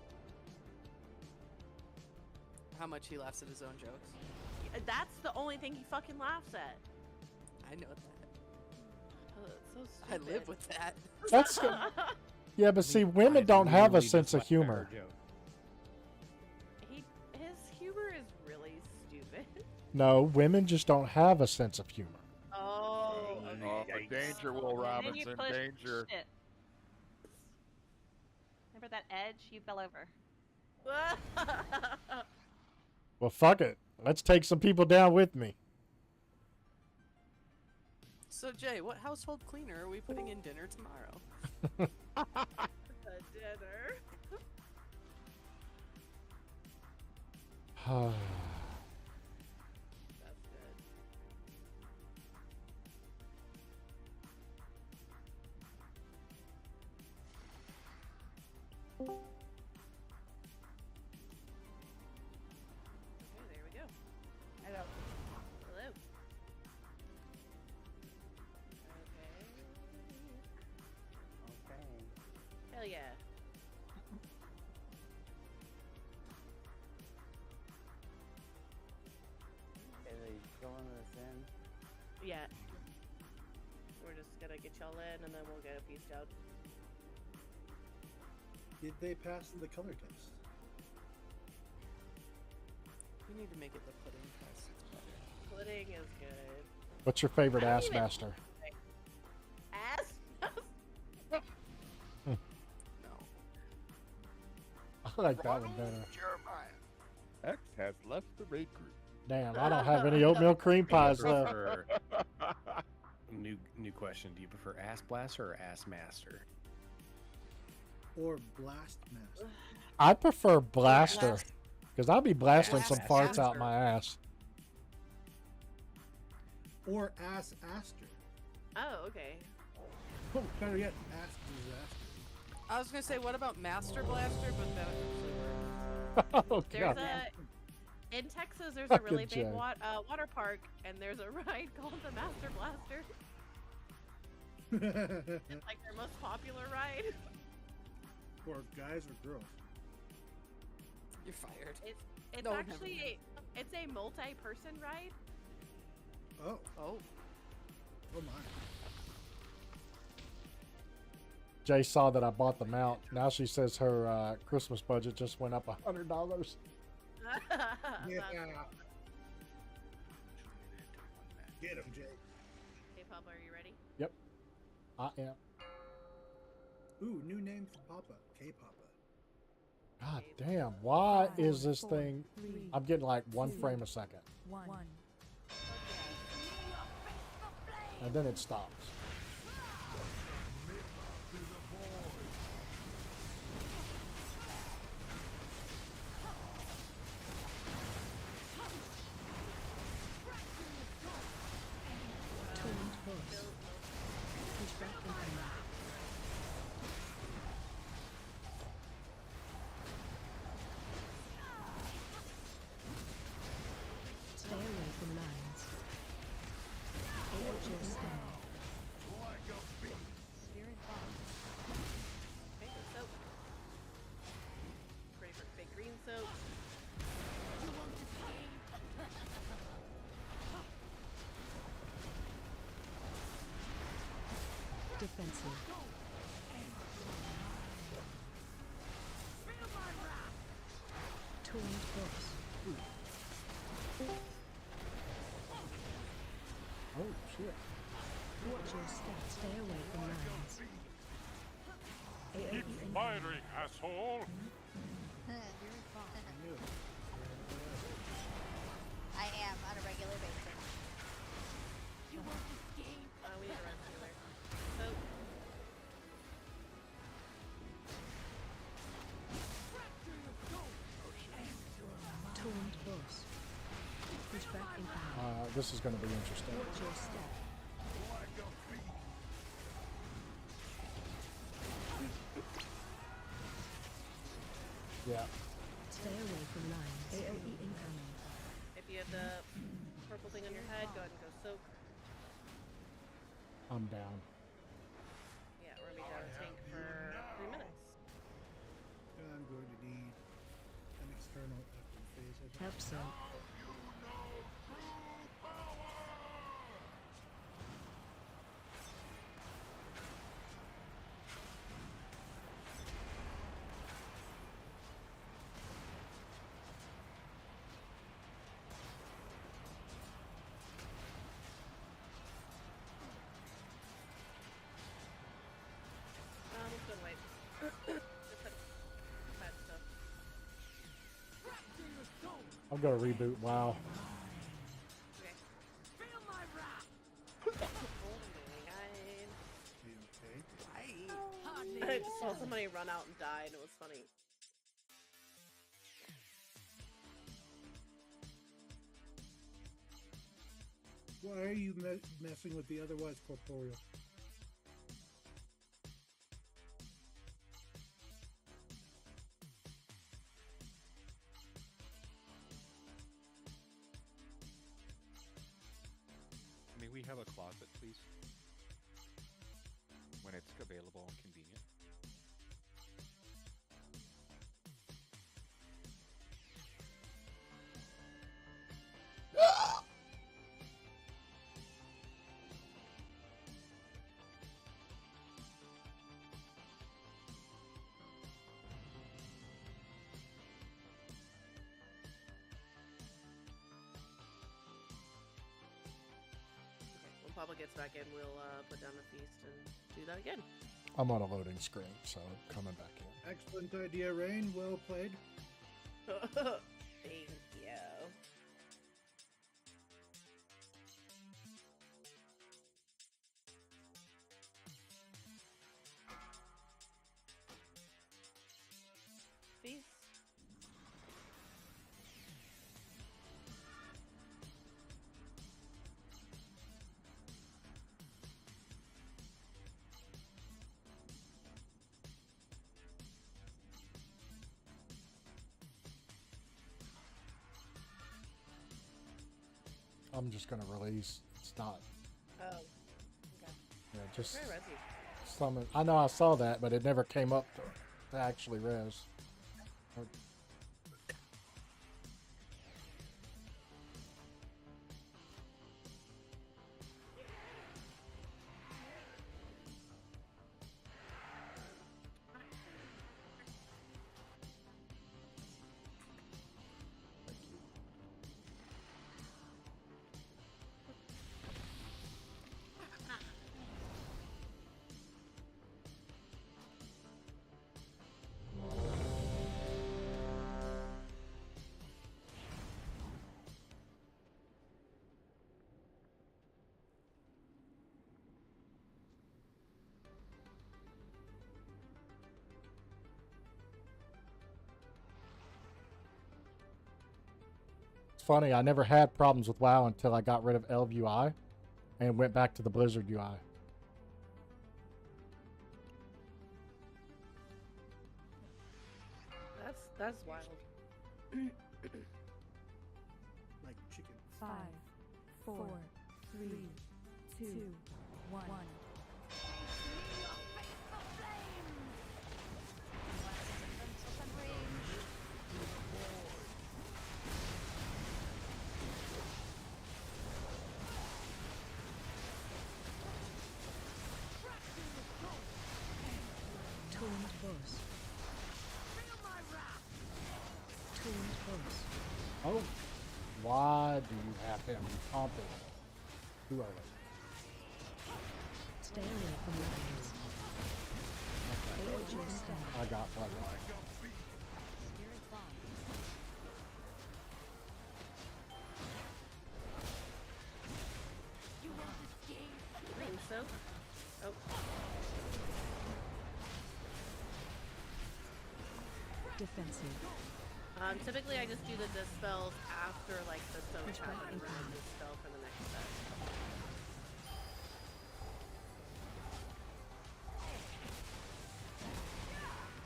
E: How much he laughs at his own jokes.
I: That's the only thing he fucking laughs at.
E: I know that.
I: Oh, that's so
E: I
I: stupid.
E: live with that.
A: That's good. Yeah, but see, women don't have a
Q: literally
A: sense of
Q: just laughed at her
A: humor.
Q: joke.
I: His humor is really stupid.
A: No, women just don't have a sense of humor.
I: Oh,
L: Oh, danger, Will
T: And then you
L: Robinson,
T: push
L: danger.
T: shit. Remember that edge? You fell over.
A: Well, fuck it. Let's take some people down with me.
E: So Jay, what household cleaner are we putting in dinner tomorrow?
I: The dinner. That's good. Okay, there we go. Hello. Hello. Okay. Hell yeah.
U: Are they filling this in?
I: Yeah. We're just gotta get y'all in, and then we'll get a piece out.
M: Did they pass the color test?
E: We need to make it the pudding test. It's better.
I: Pudding is good.
A: What's your favorite
I: I don't
A: ass
I: even-
A: master?
I: Ass?
A: I like that one better.
J: Jeremiah.
L: X has left the raid group.
A: Damn, I don't have any oatmeal cream pies left.
Q: New question. Do you prefer ass blaster or ass master?
M: Or blast master?
A: I prefer blaster because I'll be blasting some
Q: Ass
A: farts out
M: master.
A: my ass.
M: Or ass aster?
I: Oh, okay.
M: Oh, better yet, ass disaster.
E: I was gonna say, what about Master Blaster? But that actually works.
A: Oh,
I: There's
A: God.
I: in Texas. There's a really
A: Fucking
I: big
A: Jay.
I: water park, and there's a ride called the Master Blaster. It's like their most popular ride.
M: For guys or girls?
E: You're fired.
I: It's
E: No, never
I: actually it's a multi-person ride.
M: Oh.
E: Oh.
M: Oh my.
A: Jay saw that I bought the mount. Now she says her Christmas budget just went up $100.
M: Yeah. Get him, Jay.
I: Hey, Papa, are you ready?
A: Yep, I am.
M: Ooh, new name for Papa. K-Papa.
A: God damn, why is this thing... I'm getting like 1 frame a second. And then it stops.
D: Taunt boss. Pushback incoming. Stay away from lines. Watch your step.
H: Spirit bomb.
I: Mango soap. Ready for big green soap.
D: Defensive. Taunt boss.
A: Oh, shit.
D: Watch your step. Stay away from lines.
G: Keep firing, asshole!
H: Spirit bomb. I am on a regular basis.
I: We need to run together. Soap.
D: Taunt boss. Pushback incoming.
A: This is going to be interesting.
D: Watch your step.
A: Yeah.
D: Stay away from lines. AoE incoming.
I: If you have the purple thing on your head, go ahead and go soak.
A: I'm down.
I: Yeah, we're gonna be down a tank for 3 minutes.
M: I'm going to need an external active phase. I think.
D: Help so.
I: Let's go and wait. Just have bad stuff.
A: I'm going to reboot WoW.
I: Okay. I just saw somebody run out and die, and it was funny.
M: Why are you messing with the otherwise corporeal?
L: May we have a closet, please? When it's available and convenient.
I: Papa gets back in, we'll put down a feast and do that again.
A: I'm on a loading screen, so I'm coming back in.
M: Excellent idea, Rain. Well played.
I: Thank you. Feast.
A: I'm just gonna release. It's not.
I: Oh. Okay.
A: Yeah, just
I: Try Resi.
A: summon. I know I saw that, but it never came up to actually res. It's funny, I never had problems with WoW until I got rid of Elv UI and went back to the Blizzard UI.
I: That's wild.
M: Like chicken.
F: 5, 4, 3, 2, 1.
D: Taunt boss. Taunt boss.
A: Oh, why do you have him taunted? Who are they?
D: Stay away from lions. Hold your step.
A: I got one.
I: Rain soak. Oh.
D: Defensive.
I: Typically I just do the dispels after like the soak happens and then dispel for the next set.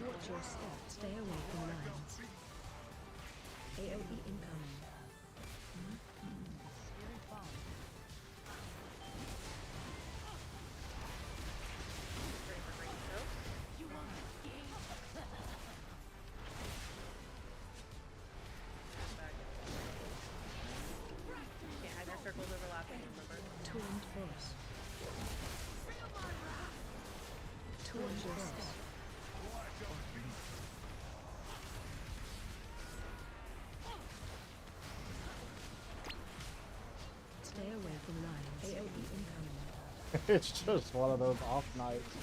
D: Watch your step. Stay away from lions. AoE incoming.
I: Ready for rain soak. Can't have their circles overlapping, remember?
D: Taunt boss. Taunt your step. Stay away from lions. AoE incoming.
A: It's just one of those off nights.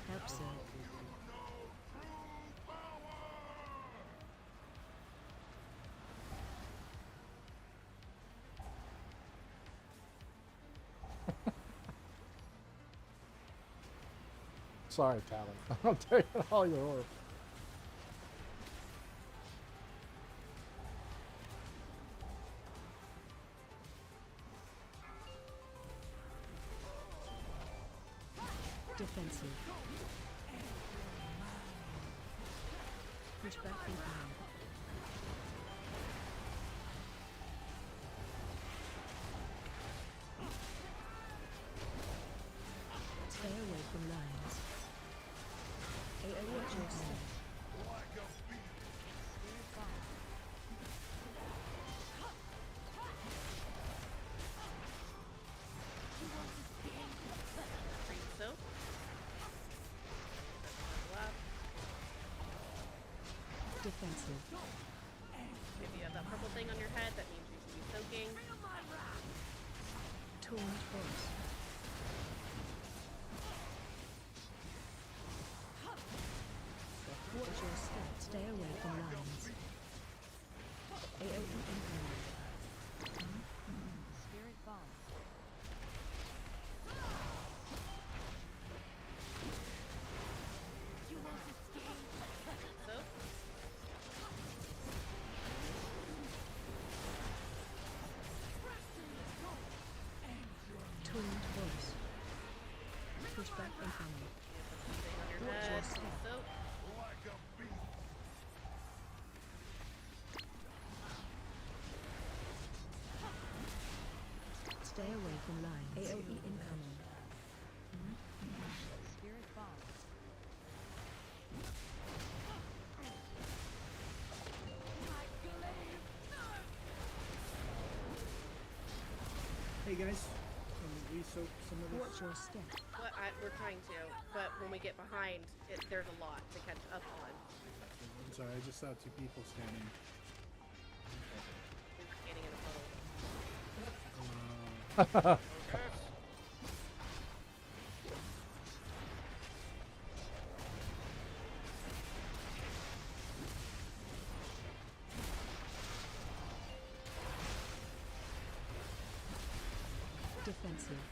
D: Help sir.
A: Sorry, Talon. I'm taking all your orb.
D: Defensive. Push back behind. Stay away from lions. AoE adjustment.
I: Rain soak.
D: Defensive.
I: If you have that purple thing on your head, that means you should be soaking.
D: Taunt Force. Watch your step. Stay away from lines. AOE incoming.
F: Spirit bomb. You won't escape.
I: So?
D: Taunt Force. Pushback incoming.
I: Thing on your
D: Watch
I: head.
D: your step.
I: Soak.
D: Stay away from lines. AOE incoming.
F: Spirit bomb.
M: Hey guys, can we soak some of this?
D: Watch your step.
I: We're trying to, but when we get behind, there's a lot to catch up on.
M: I'm sorry, I just saw two people standing.
I: We're standing in a puddle.
D: Defensive.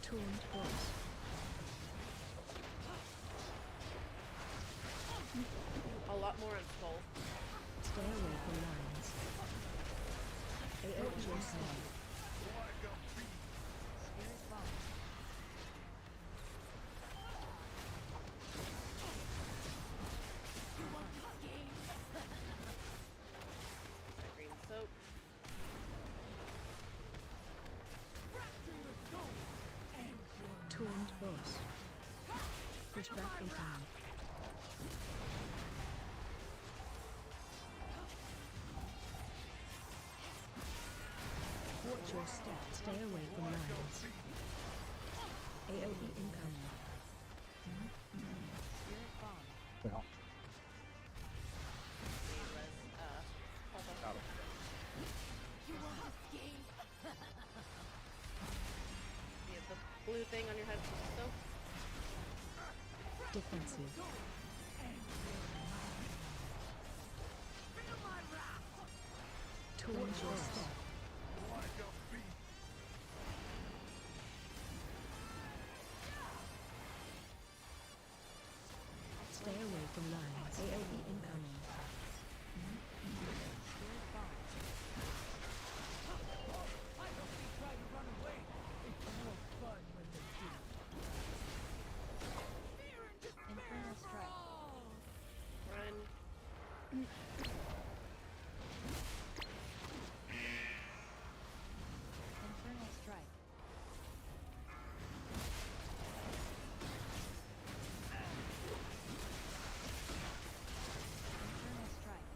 D: Taunt Force.
I: A lot more on skull.
D: Stay away from lines. AOE incoming.
F: Spirit bomb. You won't escape.
I: Green soap.
D: Taunt Force. Pushback incoming. Watch your step. Stay away from lines. AOE incoming.
F: Spirit bomb.
L: Well.
I: Got him.
F: You won't escape.
I: You have the blue thing on your head. Soak.
D: Defensive. Taunt your step. Stay away from lines. AOE incoming.
F: Spirit bomb. Infernal strike.
I: Run.
F: Infernal strike. Infernal strike.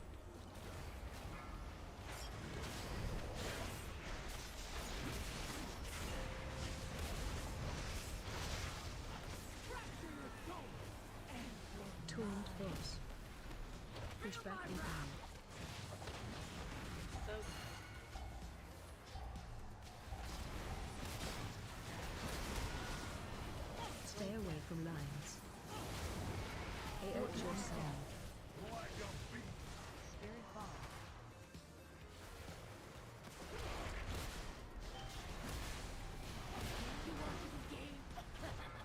D: Taunt Force. Pushback incoming.
I: Soak.
D: Stay away from lines. AOE incoming.
F: Spirit bomb. You won't escape.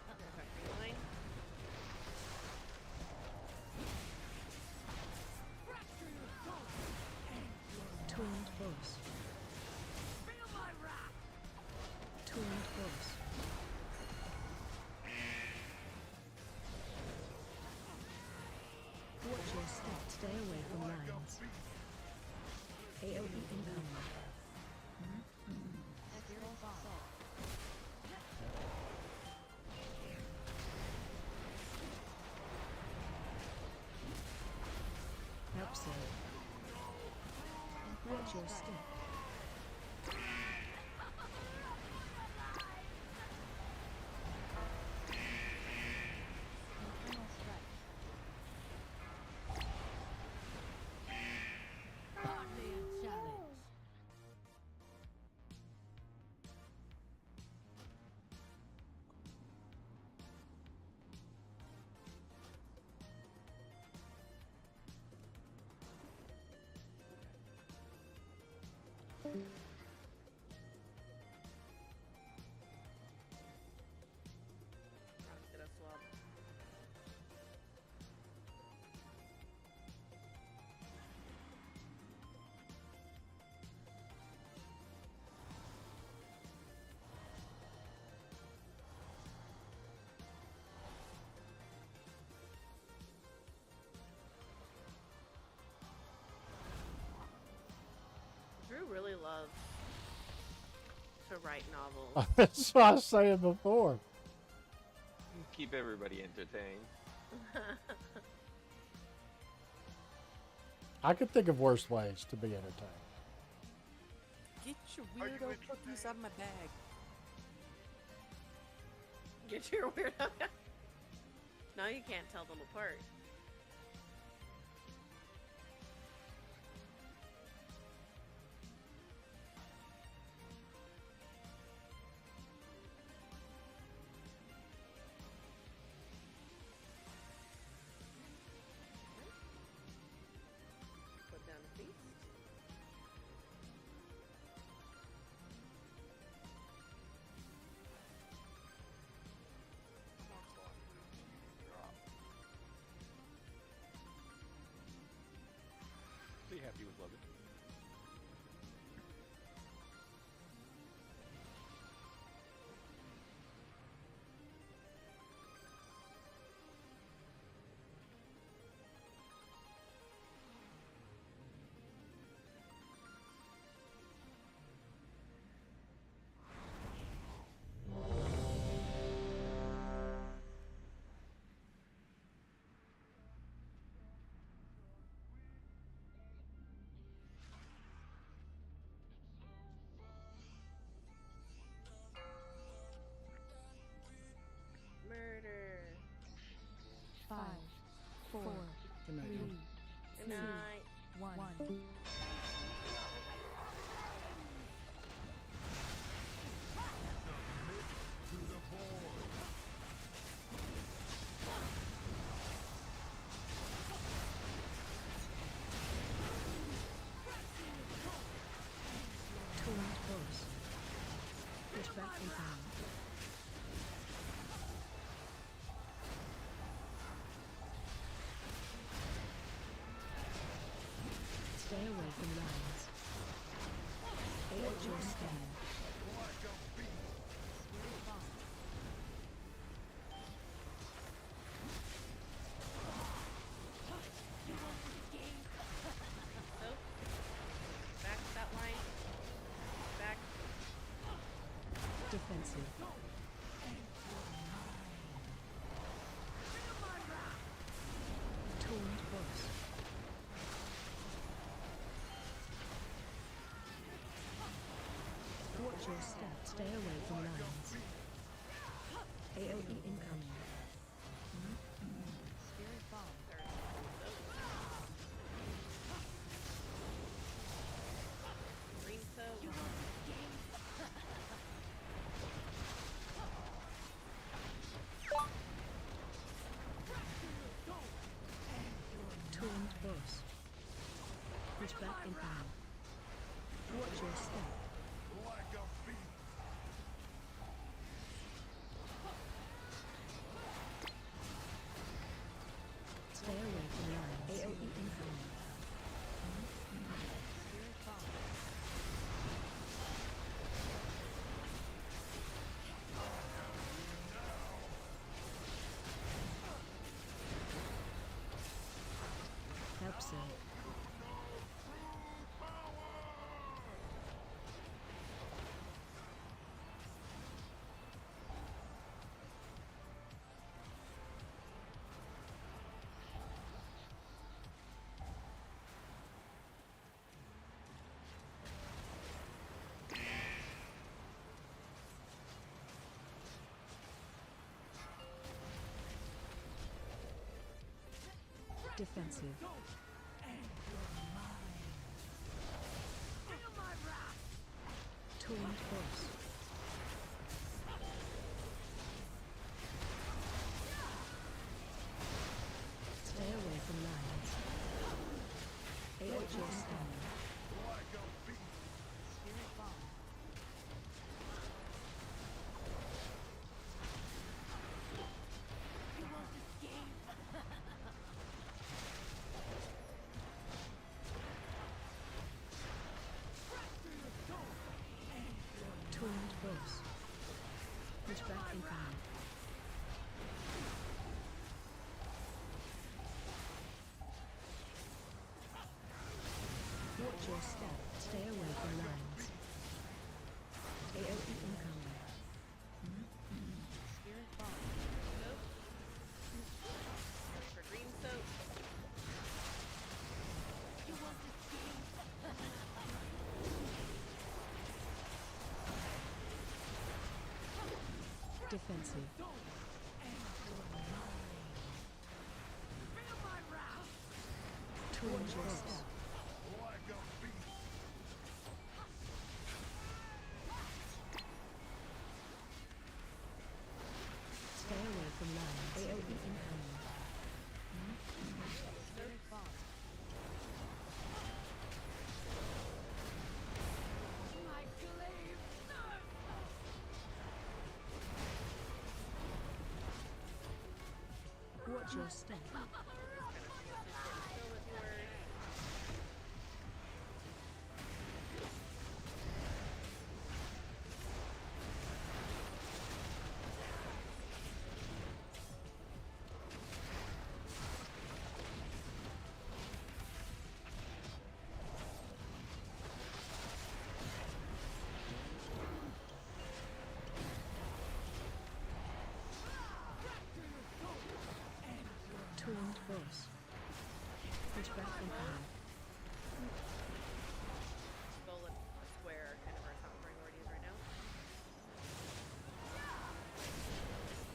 I: Perfect. Green line.
D: Taunt Force. Taunt Force. Watch your step. Stay away from lines. AOE incoming.
F: Spirit bomb.
D: Help save. Watch your step.
I: to write novels.
A: That's what I was saying before.
O: Keep everybody entertained.
A: I could think of worse ways to be entertained.
E: Get your weirdo cookies out of my bag.
I: Get your weirdo. Now you can't tell them apart. Put down a feast.
L: Be happy with Logan.
I: Murder.
D: 5, 4,
M: Good night,
D: 3,
M: Mom.
I: Good night.
D: 1. Torrent boss. Push back and pound. Stay away from lines. Hold your stand.
I: Back to that line. Back.
D: Defensive. Torrent boss. Watch your step. Stay away from lines. AoE incoming.
F: Spirit bomb.
I: Green soap.
D: Torrent boss. Push back incoming. Watch your step. Stay away from lines. AoE incoming.
F: Spirit bomb.
D: Help save. Defensive. Torrent boss. Stay away from lines. AoE scanning.
F: Spirit bomb. You won't escape.
D: Torrent boss. Push back incoming. Watch your step. Stay away from lines. AoE incoming.
H: Spirit bomb.
I: Nope. Going for green soap.
F: You want to escape?
D: Defensive. Towards your step. Stay away from lines. AoE incoming.
H: Spirit bomb.
F: My glaive!
D: Watch your step. Taunt boss. Push back incoming.
I: Bullet square kind of our top priorities right now.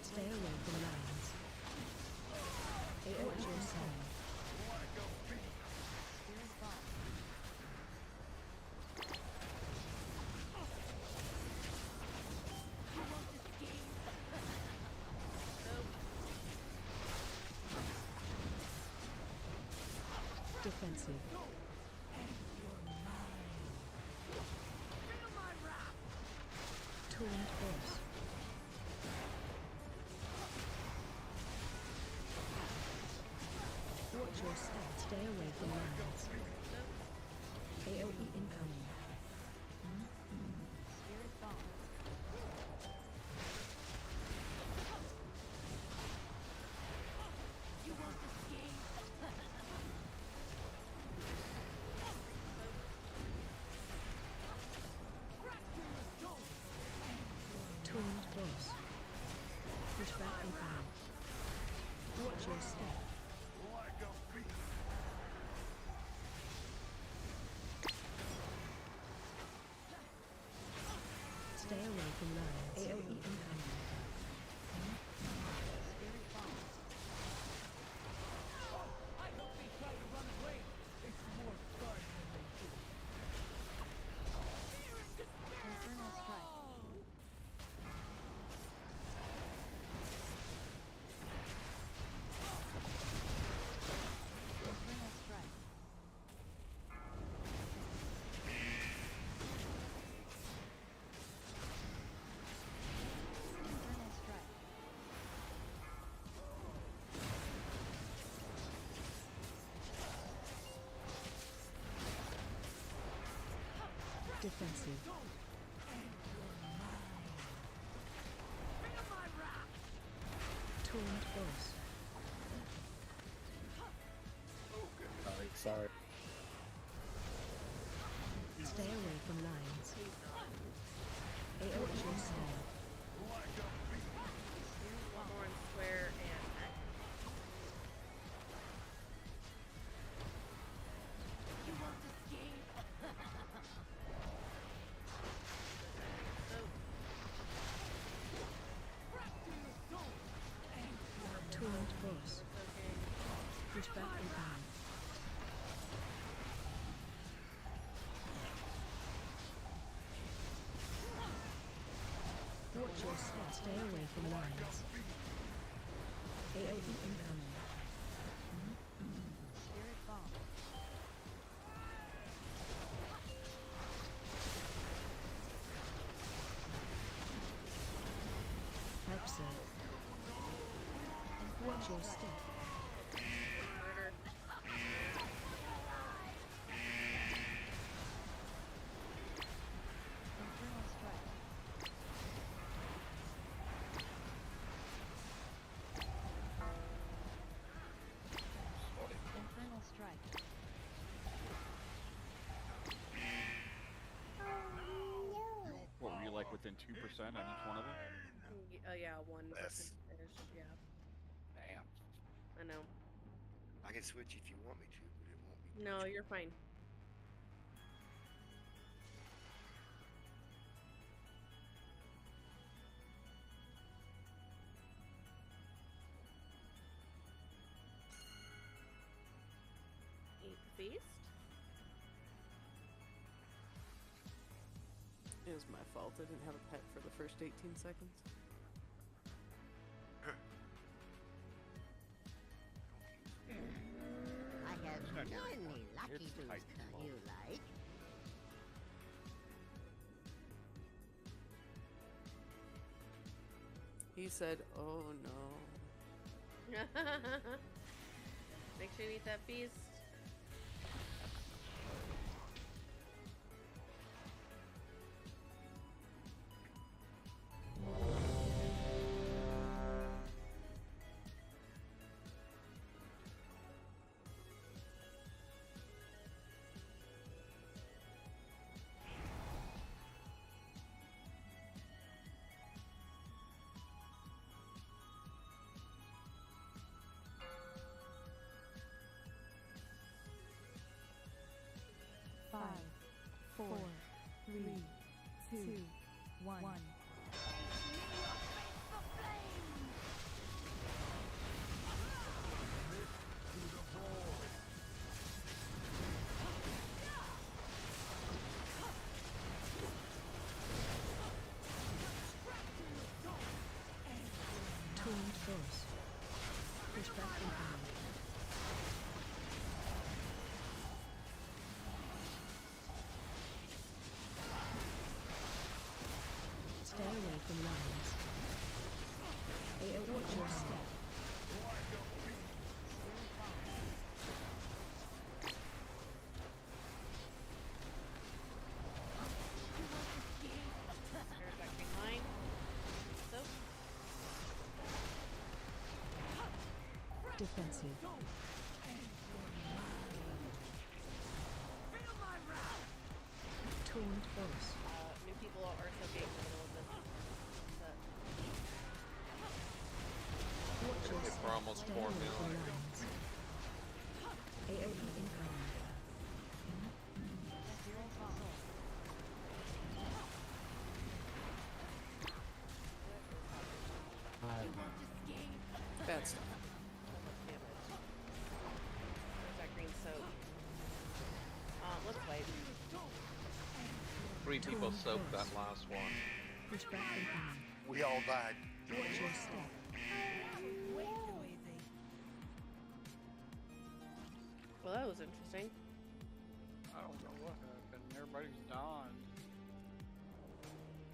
D: Stay away from lines. Watch your step.
H: Spirit bomb.
F: You want to escape?
D: Defensive.
F: Feel my wrath!
D: Taunt boss. Watch your step. Stay away from lines. AoE incoming.
H: Spirit bomb.
F: You want to escape?
D: Taunt boss. Push back incoming. Watch your step. Stay away from lines. AoE incoming.
H: Spirit bomb.
F: I hope they try to run away. It's more fun when they do.
H: Infernal strike. Infernal strike. Infernal strike.
D: Defensive. Taunt boss.
Q: Sorry.
D: Stay away from lines. Watch your step.
I: One more in square and X.
F: You want to escape?
D: Taunt boss. Push back incoming. Watch your step. Stay away from lines. AoE incoming.
H: Spirit bomb.
D: Help sir. Watch your step.
I: Murder.
H: Infernal strike. Infernal strike.
L: What were you like with and 2% on each one of them?
I: Yeah, 1% finish. Yeah.
L: Damn.
I: I know.
J: I can switch if you want me to, but it won't be.
I: No, you're fine. Eat the feast.
E: It was my fault. I didn't have a pet for the first 18 seconds.
U: I have many lucky boots you like.
E: He said, "Oh no."
I: Make sure you eat that feast.
D: Five, 4, 3, 2, 1. Tuned force. Push back incoming. Stay away from lions. Watch your step.
I: There's that green line. So.
D: Defensive. Tuned force.
I: New people are so big in the middle of this.
D: Watch your
O: Hit
D: step.
O: for almost
D: Stay
O: 4
D: away from
O: million.
D: lions. AoE incoming.
E: Bad stuff.
I: Damn it. There's that green soap. Let's wait.
O: 3 people soaked that last one.
D: Push back incoming.
J: We all died.
D: Watch your step.
I: Well, that was interesting.
R: I don't know what happened. Everybody's dying.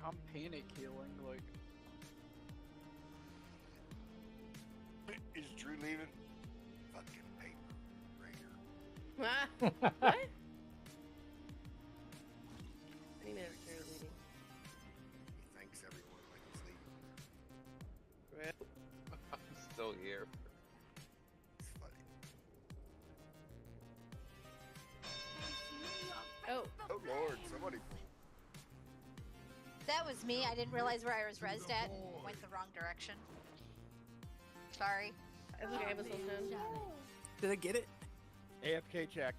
R: I'm panic healing, like.
J: Is Drew leaving? Fucking paper raider.
I: What? I think they're leading.
J: He thanks everyone like he's leaving.
O: I'm still here.
J: It's funny.
I: Oh.
J: Oh Lord, somebody.
V: That was me. I didn't realize where I was rezzed at and went the wrong direction. Sorry.
I: It's okay, I was listening.
E: Did I get it?
L: AFK check.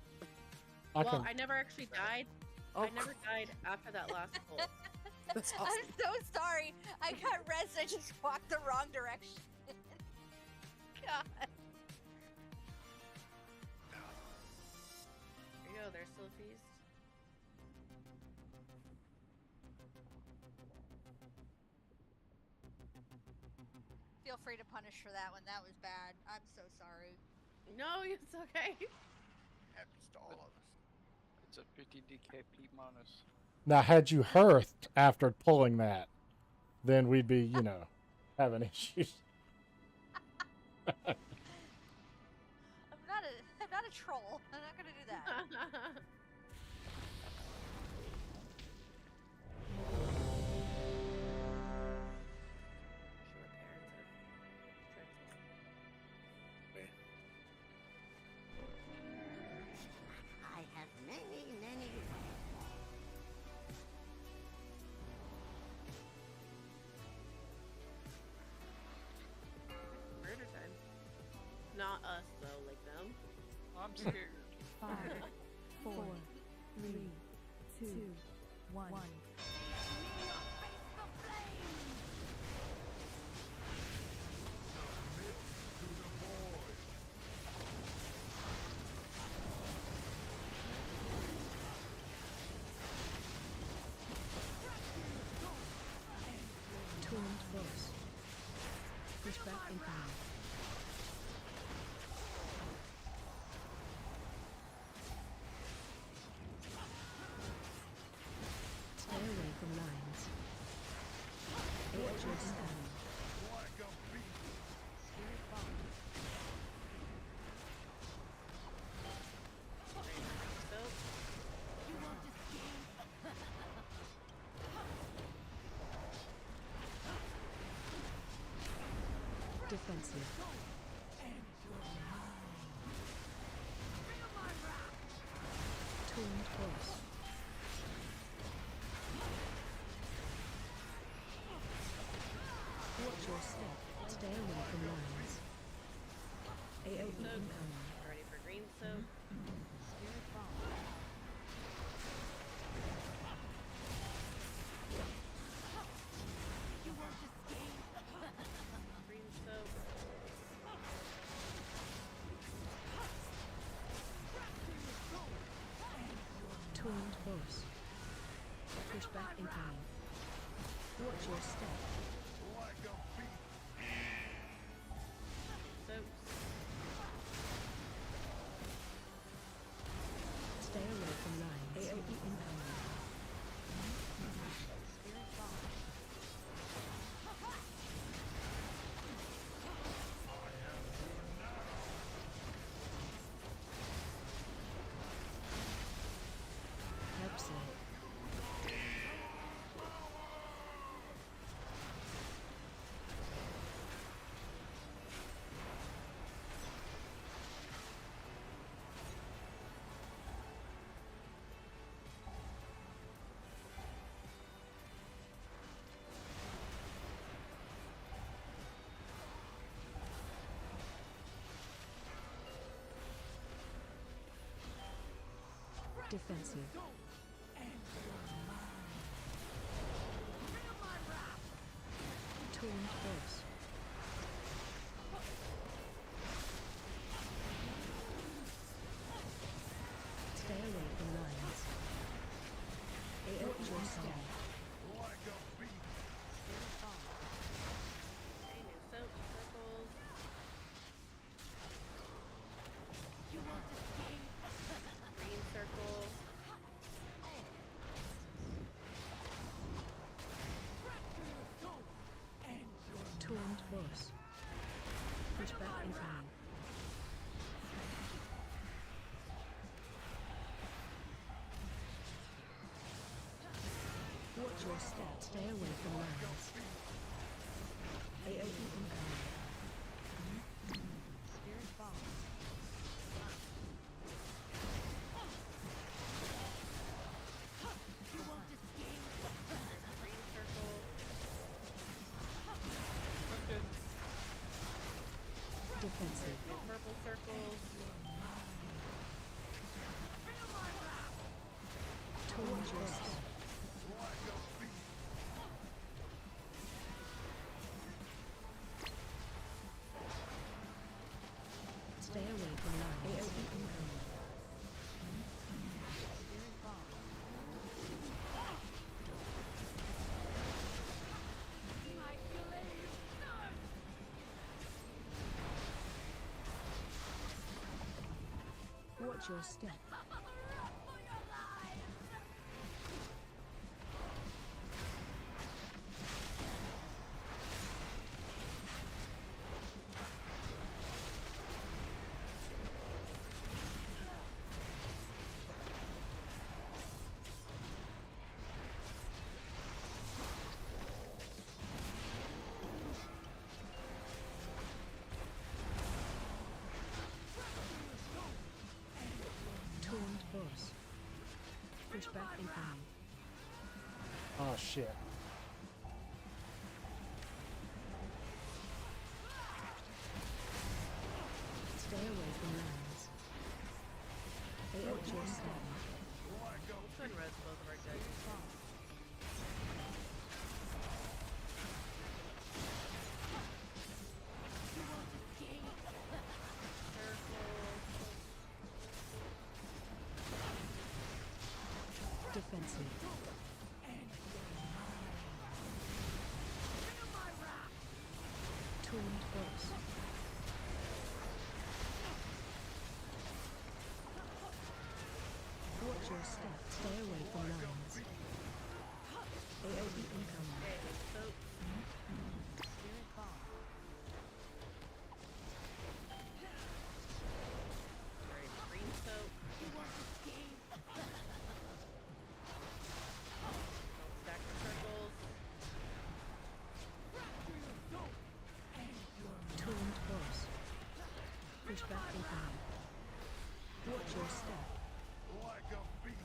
I: Well, I never actually died.
E: Oh,
I: I never died after that last pull.
E: That's awesome.
V: I'm so sorry. I got rezzed. I just walked the wrong direction. God.
I: There you go, there's still a feast.
V: Feel free to punish for that one. That was bad. I'm so sorry.
I: No, it's okay.
J: Happens to all of us.
R: It's a 50 DKP minus.
A: Now, had you hearthed after pulling that, then we'd be, you know, having issues.
V: I'm not a troll. I'm not gonna do that.
U: I have many
R: I'm scared.
D: 5, 4, 3, 2, 1. Torrent boss. Pushback incoming. Stay away from lines. AHS scanning.
F: Spirit bomb. You won't escape.
D: Defensive. Torrent boss. Watch your step. Stay away from lines. AOE incoming.
I: Ready for green soap.
F: Spirit bomb. You won't escape.
I: Green soap.
D: Torrent boss. Pushback incoming. Watch your step.
I: Soaps.
D: Stay away from lines. AOE incoming.
F: Spirit bomb.
D: Pepsi. Defensive. Torrent boss. Stay away from lines. AOE your step.
F: Spirit bomb.
I: Okay, new soap. Circles.
F: You won't escape.
I: Green circle.
D: Torrent boss. Pushback incoming. Watch your step. Stay away from lines. AOE incoming.
F: Spirit bomb. You won't escape.
I: Green circle.
D: Defensive.
I: New purple circles.
D: Torrent your step. Stay away from lines. AOE incoming.
F: Spirit bomb. My blade.
D: Watch your step. Torrent boss. Pushback incoming.
A: Oh shit.
D: Stay away from lines. Defensive. Taunt boss. Watch your step. Stay away from lines. AoE incoming.
H: Spirit bomb.
I: Alright, green soap. Stack the circles.
D: Taunt boss. Push back incoming. Watch your step.
B: Like a beast.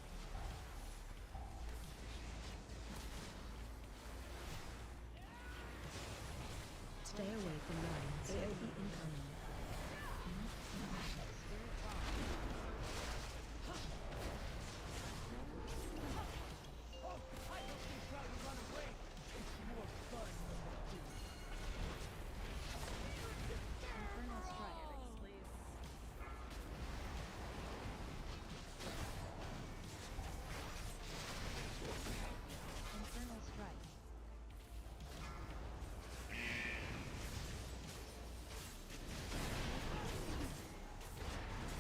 D: Stay away from lines. AoE incoming.
H: Infernal strike. Infernal strike.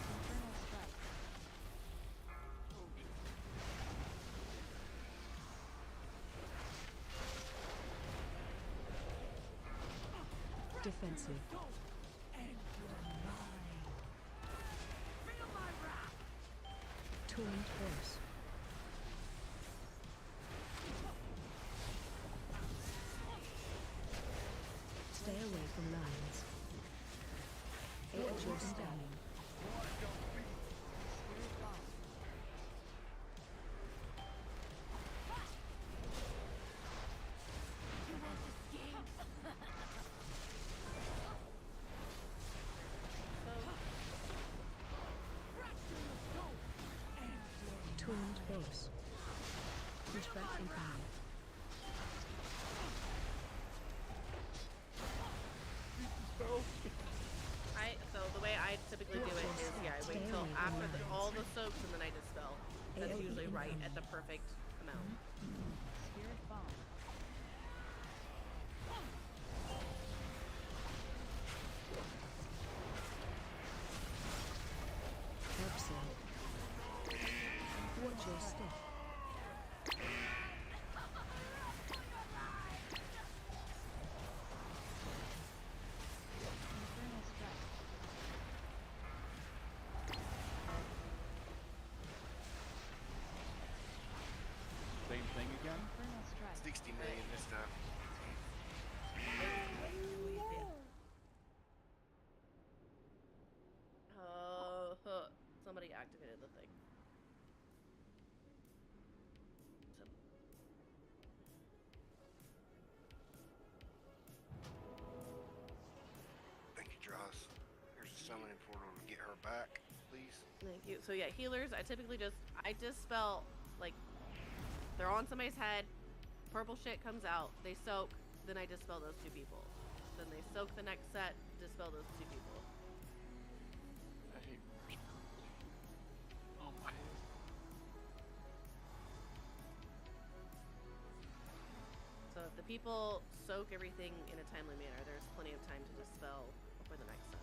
H: Infernal strike.
D: Defensive. Taunt boss. Stay away from lines. Watch your step.
H: Spirit bomb.
D: Taunt boss. Push back incoming.
I: So the way I typically do it is, yeah, I wait till after all the soaps and then I dispel. That's usually right at the perfect amount.
H: Spirit bomb.
D: Absent. Watch your step.
H: Infernal strike.
L: Same thing again?
H: Infernal strike.
J: 60 million this time.
I: Somebody activated the thing.
J: Thank you, Dross. Here's a summoning portal to get her back, please.
I: Thank you. So yeah, healers, I typically I dispel, like, they're on somebody's head, purple shit comes out, they soak, then I dispel those two people. Then they soak the next set, dispel those two people.
R: I hate Oh my.
I: So if the people soak everything in a timely manner, there's plenty of time to dispel for the next set.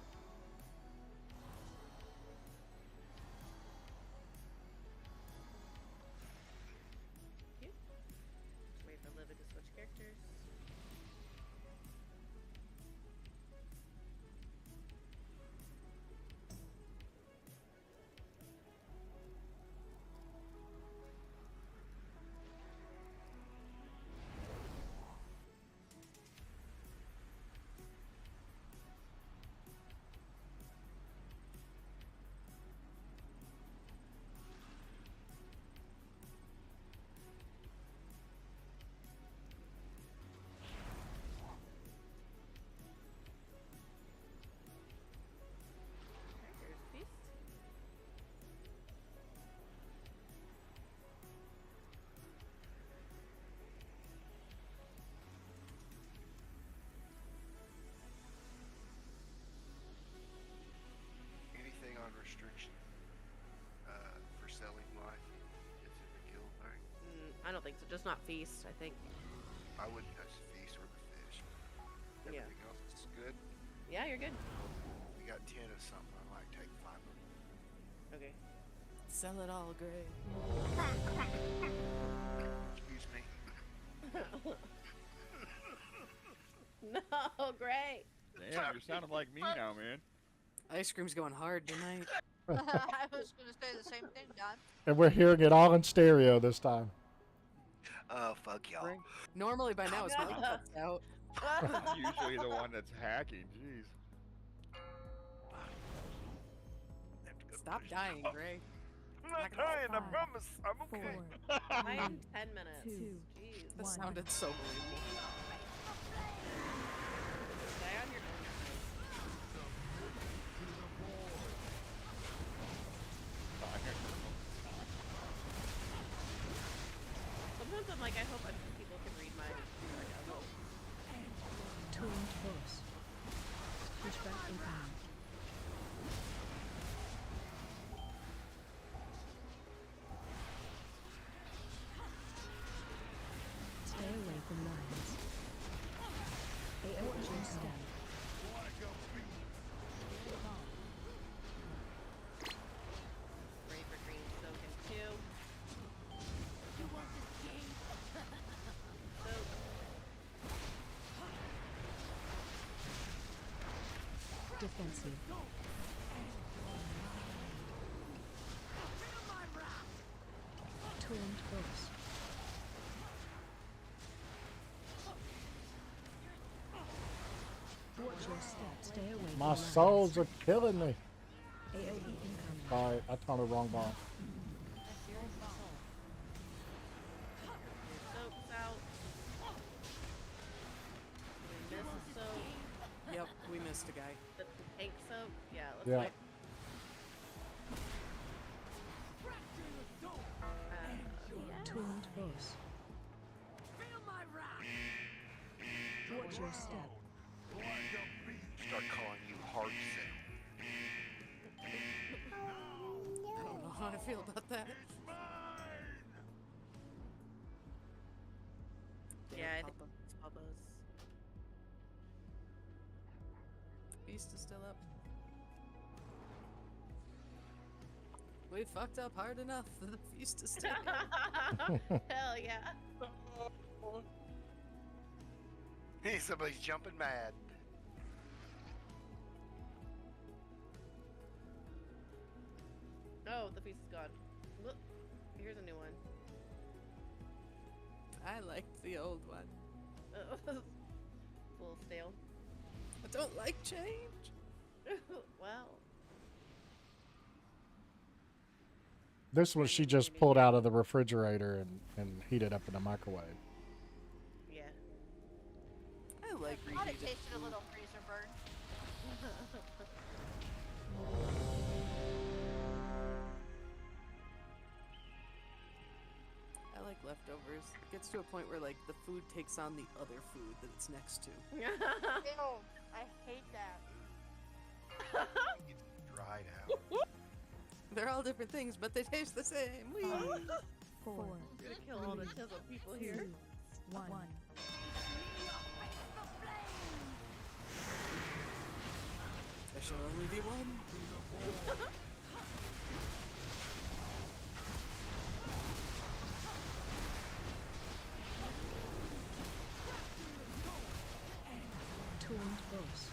I: Thank you. Wait for Livid to switch characters. just not feast, I think.
J: I wouldn't touch the feast or the fish.
I: Yeah.
J: Everything else is good.
I: Yeah, you're good.
J: We got 10 of something. I might take 5 of them.
I: Okay.
E: Sell it all, Gray.
J: Excuse me.
I: No, Gray.
L: Damn, you're sounding like me now, man.
E: Ice cream's going hard tonight.
V: I was gonna say the same thing, Don.
A: And we're hearing it all in stereo this time.
J: Oh, fuck y'all.
E: Normally by now his mic cuts out.
L: I'm usually the one that's hacking. Jeez.
E: Stop dying, Gray.
J: I'm not dying, I promise. I'm okay.
I: 5 in 10 minutes.
D: 2,
I: Jeez.
E: That sounded so believable.
I: Stay on your own. Sometimes I'm like, I hope people can read my sarcasm.
D: Tuned boss. Pushback incoming. Stay away from lines. AOE step.
I: Ready for green soak in 2.
F: You want this game?
I: Soak.
D: Defensive. Tuned boss. Watch your step. Stay away from
A: My
D: lines.
A: souls are killing me.
D: AOE incoming.
A: Sorry, I turned the wrong ball.
I: Soak's out. We missed a soak.
E: Yep, we missed a guy.
I: The tank soak? Yeah, let's
A: Yeah.
I: wait.
D: Tuned boss. Watch your step.
J: Start calling you hard
E: I don't know how I feel about that.
I: Yeah, I think
E: Papa.
I: it's Papa's.
E: Beast is still up. We fucked up hard enough. The feast is still going.
I: Hell yeah.
J: Hey, somebody's jumping mad.
I: Oh, the piece is gone. Look, here's a new one.
E: I liked the old one.
I: A little stale.
E: I don't like change.
I: Well.
A: This one she just pulled out of the refrigerator and heated up in the microwave.
I: Yeah.
E: I like
V: I thought it
E: reheated
V: tasted a
E: food.
V: little freezer burn.
E: I like leftovers. It gets to a point where like the food takes on the other food that it's next to.
V: Ew, I hate that.
J: Dried out.
E: They're all different things, but they taste the same. Whee!
D: 4,
I: We're gonna kill all the chisel people here.
D: 1.
E: There shall only be one.
D: Tuned boss.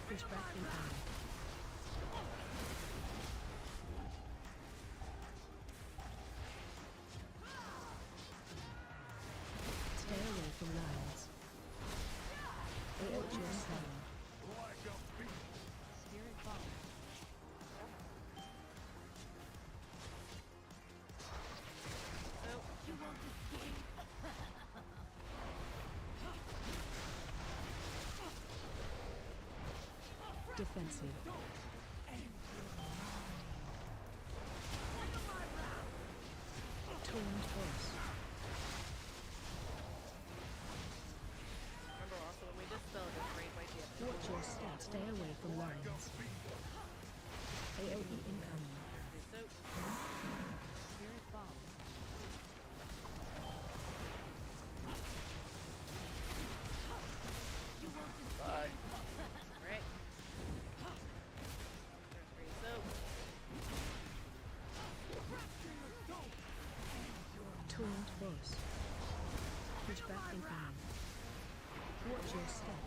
D: Pushback incoming. Stay away from lines. AOE incoming.
H: Spirit bomb.
I: Oh,
F: You want this game?
D: Defensive. Tuned boss.
I: remember also when we dispelled this raid by the
D: Watch your step. Stay away from lines. AOE incoming.
I: Soak.
H: Spirit bomb.
D: Pushback incoming. Watch your step.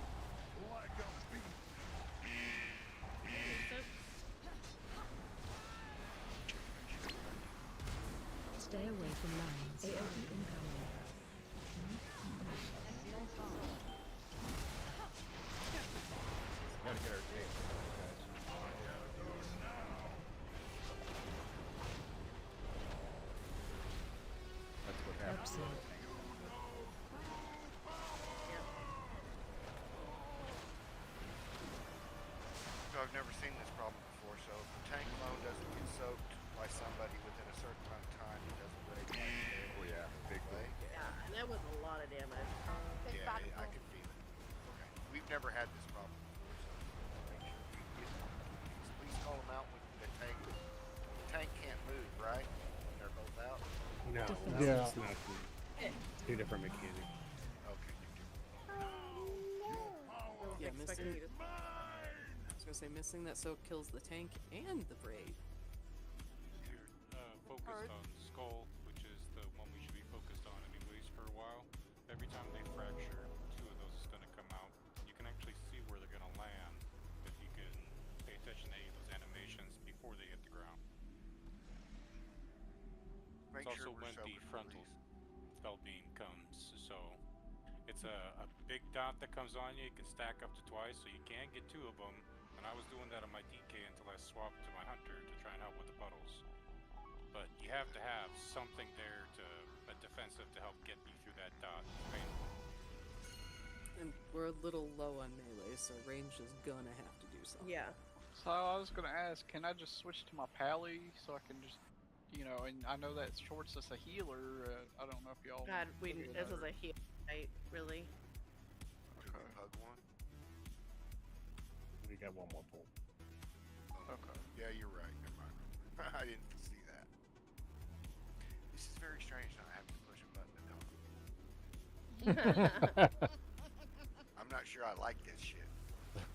D: Stay away from lines. AoE incoming.
L: Gotta get our Jace, guys. That's what happened.
J: So I've never seen this problem before, so if the tank clone doesn't get soaked by somebody within a certain amount of time, it doesn't break.
L: Oh yeah, big
J: way.
I: Yeah, and that was a lot of damage.
J: Yeah, I can feel it. Okay. We've never had this problem before, so make sure you get, please call them out when the tank can't move, right? When they're both out?
Q: No,
A: Yeah.
Q: that's not two different mechanics.
J: Okay.
E: Yeah, missing. I was gonna say missing that soak kills the tank and the braid.
C: Focused on Skull, which is the one we should be focused on anyways for a while. Every time they fracture, two of those is going to come out. You can actually see where they're going to land if you can pay attention to any of those animations before they hit the ground.
J: Make
C: It's
J: sure
C: also
J: we're
C: when the
J: sober,
C: frontal
J: please.
C: spell beam comes, so it's a big dot that comes on you. You can stack up to twice, so you can get two of them. And I was doing that on my DK until I swapped to my Hunter to try and help with the puddles. But you have to have something there to a defensive to help get you through that dot. It's painful.
E: And we're a little low on melee, so range is gonna have to do something.
I: Yeah.
R: So I was gonna ask, can I just switch to my pally so I can just, you know, and I know that shorts us a healer. I don't know if y'all.
I: God,
R: look at
I: this
R: that
I: is
R: or-
I: a heal fight, really.
J: Okay. Hug one.
Q: We got one more pull.
J: Okay. Yeah, you're right. Never mind. I didn't see that. This is very strange not having to push a button to talk. I'm not sure I like this shit.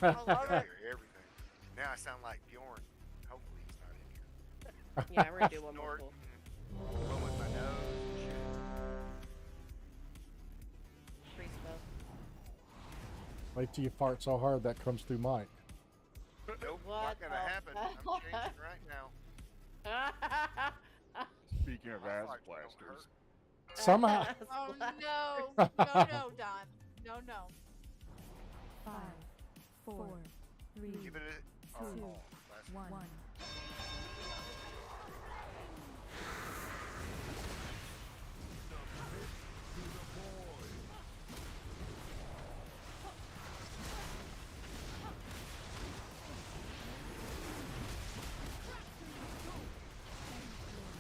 V: I love
J: I
V: it.
J: hear everything. Now I sound like Bjorn. Hopefully he's not in here.
I: Yeah, we're gonna do one more
J: Snort,
I: pull.
J: One with my nose and shit.
I: Free spell.
A: Wait till you fart so hard that comes through Mike.
J: Nope,
I: What
J: not gonna
I: the
J: happen. I'm changing right now.
L: Speaking of ass
J: Farts don't
L: blasters.
J: hurt.
A: Somehow.
V: Oh no. No, Don. No.
D: 5, 4, 3,
J: Give it a
D: 2,
J: last
D: 1.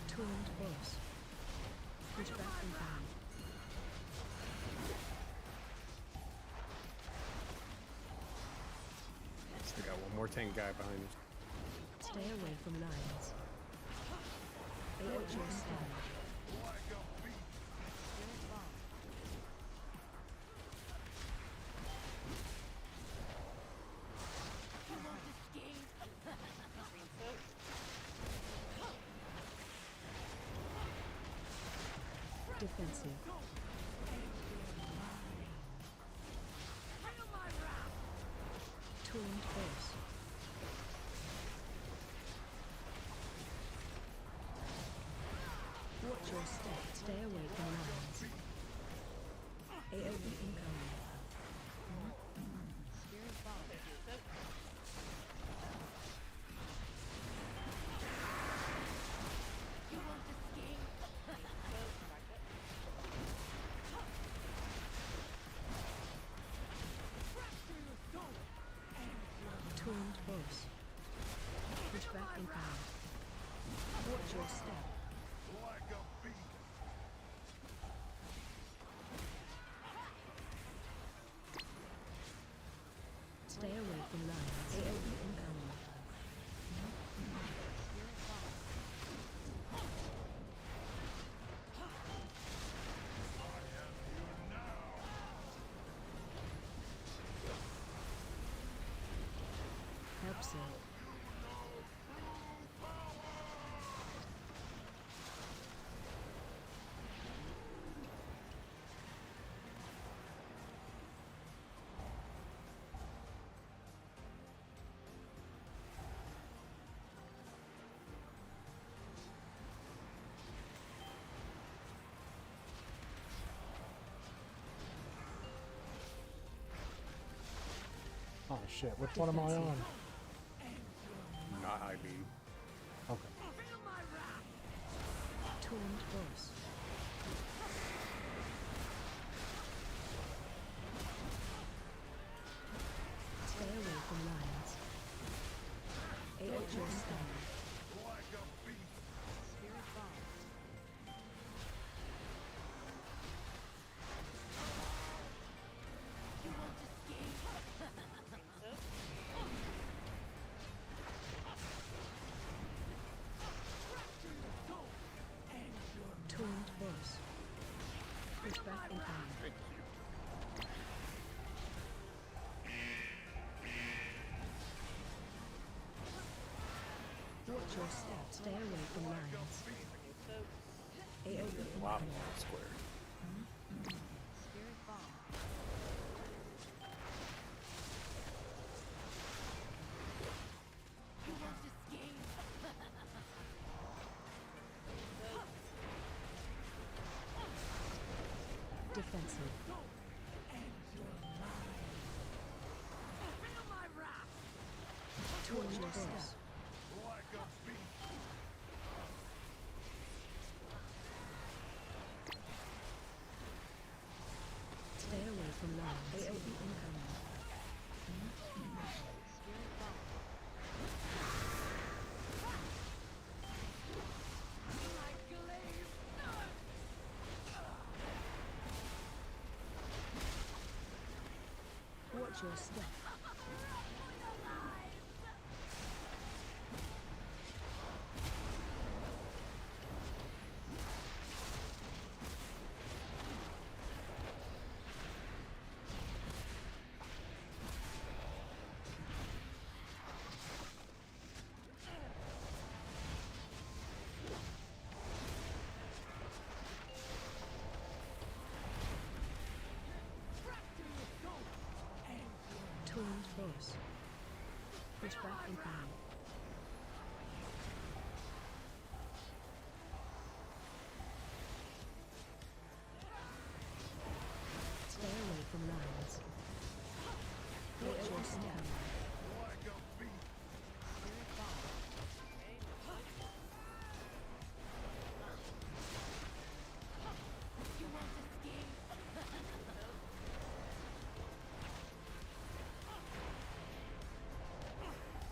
D: Turned boss. Pushback incoming.
Q: Still got one more tank guy behind us.
D: Stay away from lines. Watch your step. Defensive. Turned boss. Watch your step. Stay away from lines. AoE incoming.
H: Spirit bomb.
F: You won't escape.
D: Turned boss. Pushback incoming. Watch your step. Stay away from lines. AoE incoming. Help save.
A: shit. Which one am I on?
L: Not high beam.
A: Okay.
D: Taunt boss. Stay away from lions. AOE stand.
H: Spirit bomb.
D: Taunt boss. Push back in time. Watch your step. Stay away from lions. AOE
Q: Wow,
D: incoming.
Q: square.
H: Spirit bomb.
D: Defensive. Taunt your step. Stay away from lions. AOE incoming.
H: Spirit bomb.
D: Watch your step. Taunt boss. Push back in time. Stay away from lions. Watch your step.
H: Spirit bomb.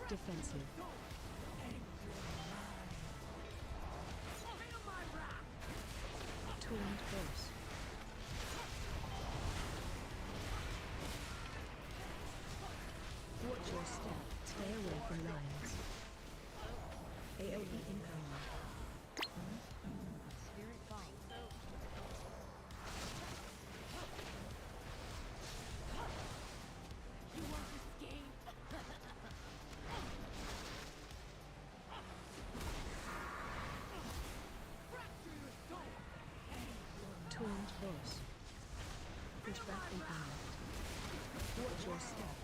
D: Defensive. Taunt boss. Watch your step. Stay away from lions. AOE incoming.
H: Spirit bomb.
D: Taunt boss. Push back in time. Watch your step.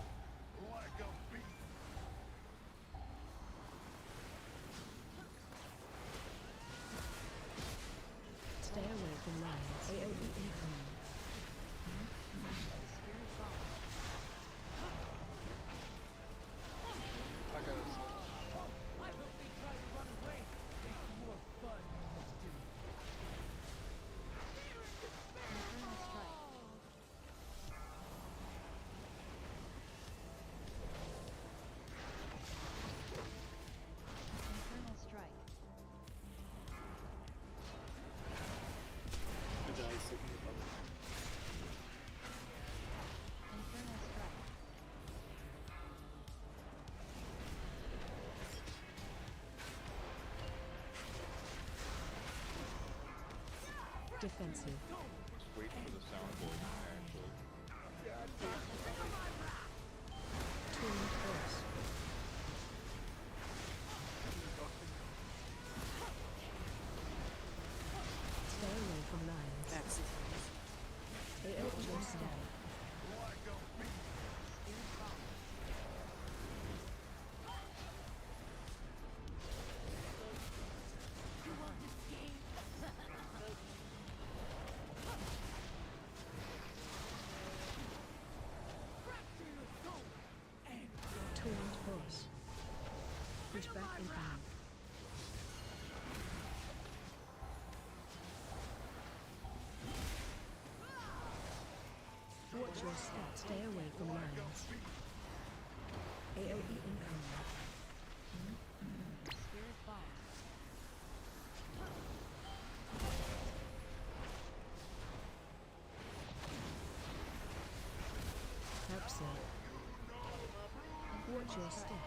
D: Stay away from lions. AOE incoming.
H: Spirit bomb.
R: I got it.
H: Infernal strike. Infernal strike.
K: The dice looking above it.
H: Infernal strike.
D: Defensive.
L: Just wait for the soundboard, actually.
D: Taunt boss. Stay away from lions. AOE your step.
H: Spirit bomb.
D: your step. Stay away from lines. AoE incoming.
H: Spirit bomb.
D: Help set. Watch your step.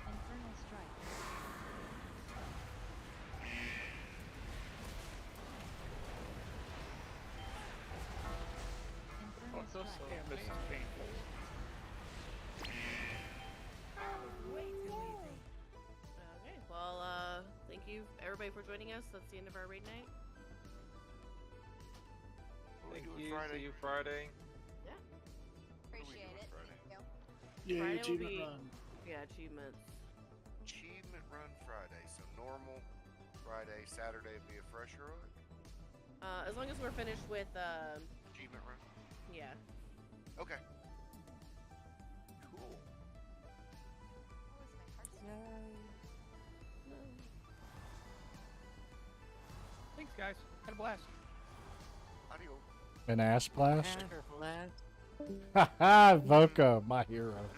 H: Infernal strike. Infernal
R: Fuck this
H: strike.
R: up. This is painful.
I: Okay, well, thank you everybody for joining us. That's the end of our raid night.
O: Thank
J: do it
O: you.
J: Friday.
O: See you Friday.
I: Yeah.
V: Appreciate it. Thank you.
K: Yeah,
I: Friday will
K: achievement
I: be
K: run.
I: achievements.
J: Achievement run Friday. So normal Friday, Saturday would be a fresh run.
I: As long as we're finished with
J: Achievement run.
I: yeah.
J: Okay. Cool.
L: Thanks, guys. Had a blast.
J: Adios.
A: An ass blast?
E: Blast.
A: Haha, Voka, my hero.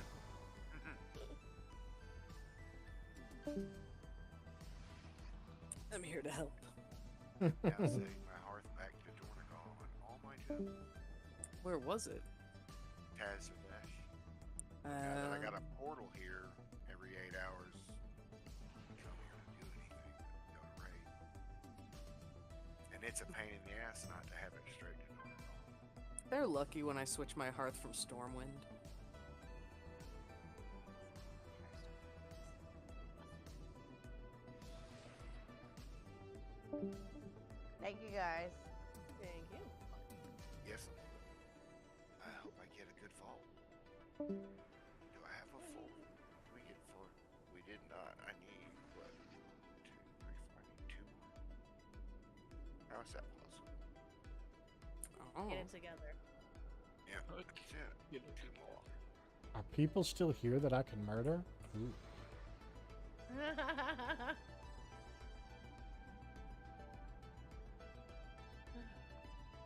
E: I'm here to help.
J: Yeah, I'll say my hearth back to Dornagal and all my jobs.
E: Where was it?
J: Tazadesh. Now that I got a portal here every 8 hours. You don't have to do anything but go to raid. And it's a pain in the ass not to have it straight to Dornagal.
E: They're lucky when I switch my hearth from Stormwind.
U: Thank you guys.
I: Thank you.
J: Yes. I hope I get a good vault. Do I have a full? We get four. We did not. I need what? 2, 3, 4. I need 2 more. How is that possible?
E: Oh.
I: Get it together.
J: Yeah, that's it.
R: Get it
J: 2 more.
A: Are people still here that I can murder? Ooh.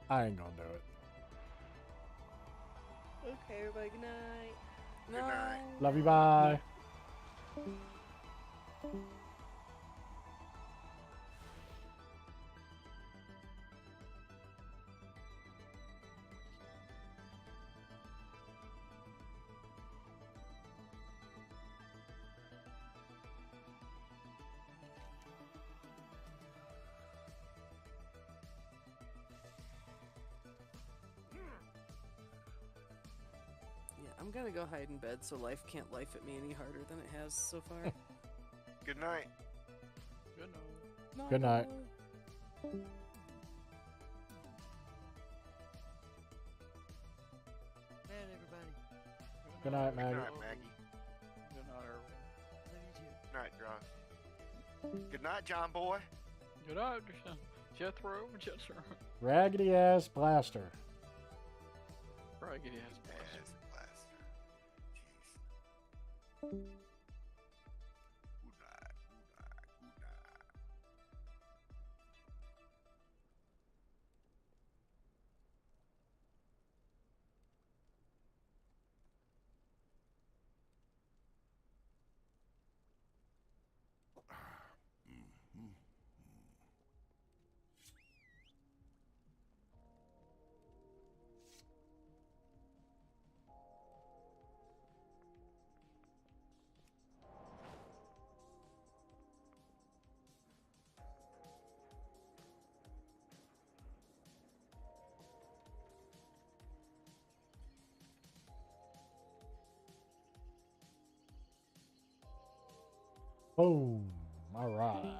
A: I ain't gonna do it.
I: Okay, everybody, good night.
J: Good night.
A: Love you, bye.
E: Yeah, I'm gonna go hide in bed so life can't life at me any harder than it has so far.
J: Good night.
R: Good night.
E: No.
A: Good night.
U: Man, everybody.
A: Good night,
J: Good
A: Maggie.
J: night, Maggie.
R: Good night, everyone.
U: Love you too.
J: Good night, Dross. Good night, John Boy.
R: Good night, Jethro. Jethro.
A: Raggedy ass blaster.
R: Raggedy ass.
J: As a blaster. Jeez. Good night. Good night. Good night.
A: Boom. All right.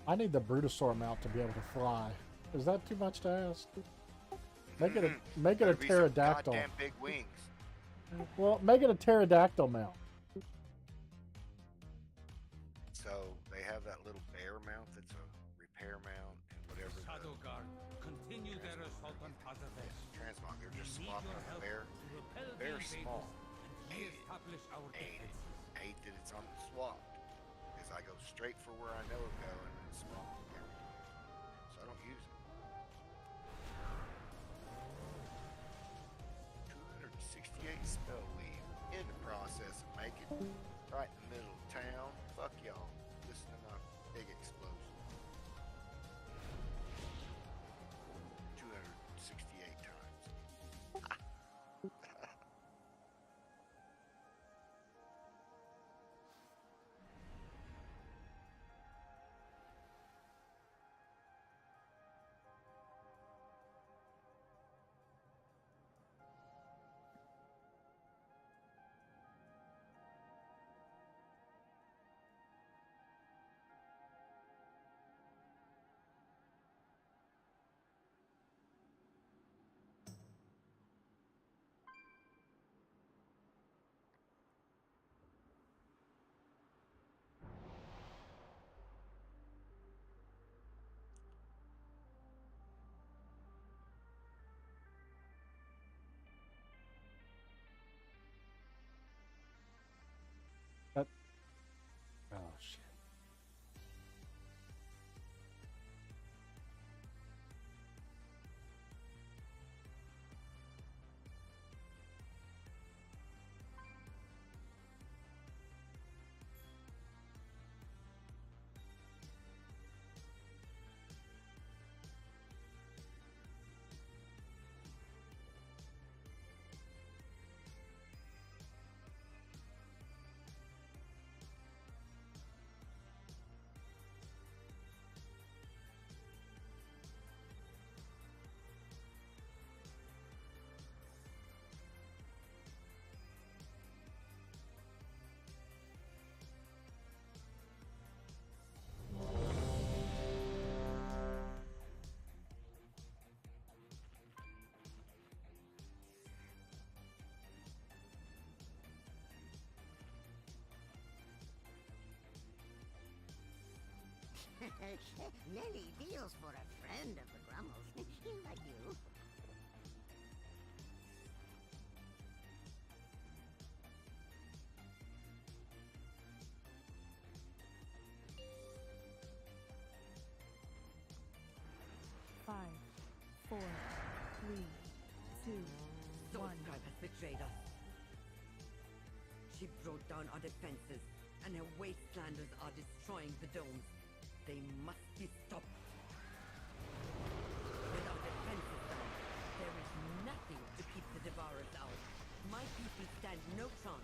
A: I need the Brutosaur mount to be able to fly. Is that too much to ask? Make it a
J: Better be some
A: pterodactyl.
J: Goddamn big wings.
A: Well, make it a pterodactyl mount.
J: So they have that little bear mount that's a repair mount and whatever.
G: Shadow Guard continue their assault on Tazaveh.
J: Transmog, they're just
G: We need
J: swapping
G: your
J: on the
G: help
J: bear.
G: to repel the
J: Bear's
G: invaders
J: small.
G: and reestablish our defenses.
J: Hate that it's on the swap. Because I go straight for where I know it go and then swap every time. So I don't use it. 268 spell weave. In the process of making right in the middle of town. Fuck y'all. Listen to my big explosion. 268 times.
A: Oh shit.
U: Nelly deals for a friend of the Grummels. Like you.
D: Five, four, three, two, one.
N: Soulscribe has betrayed us. She broke down our defenses, and her wastelanders are destroying the domes. They must be stopped. With our defenses down, there is nothing to keep the Devourers out. My people stand no chance.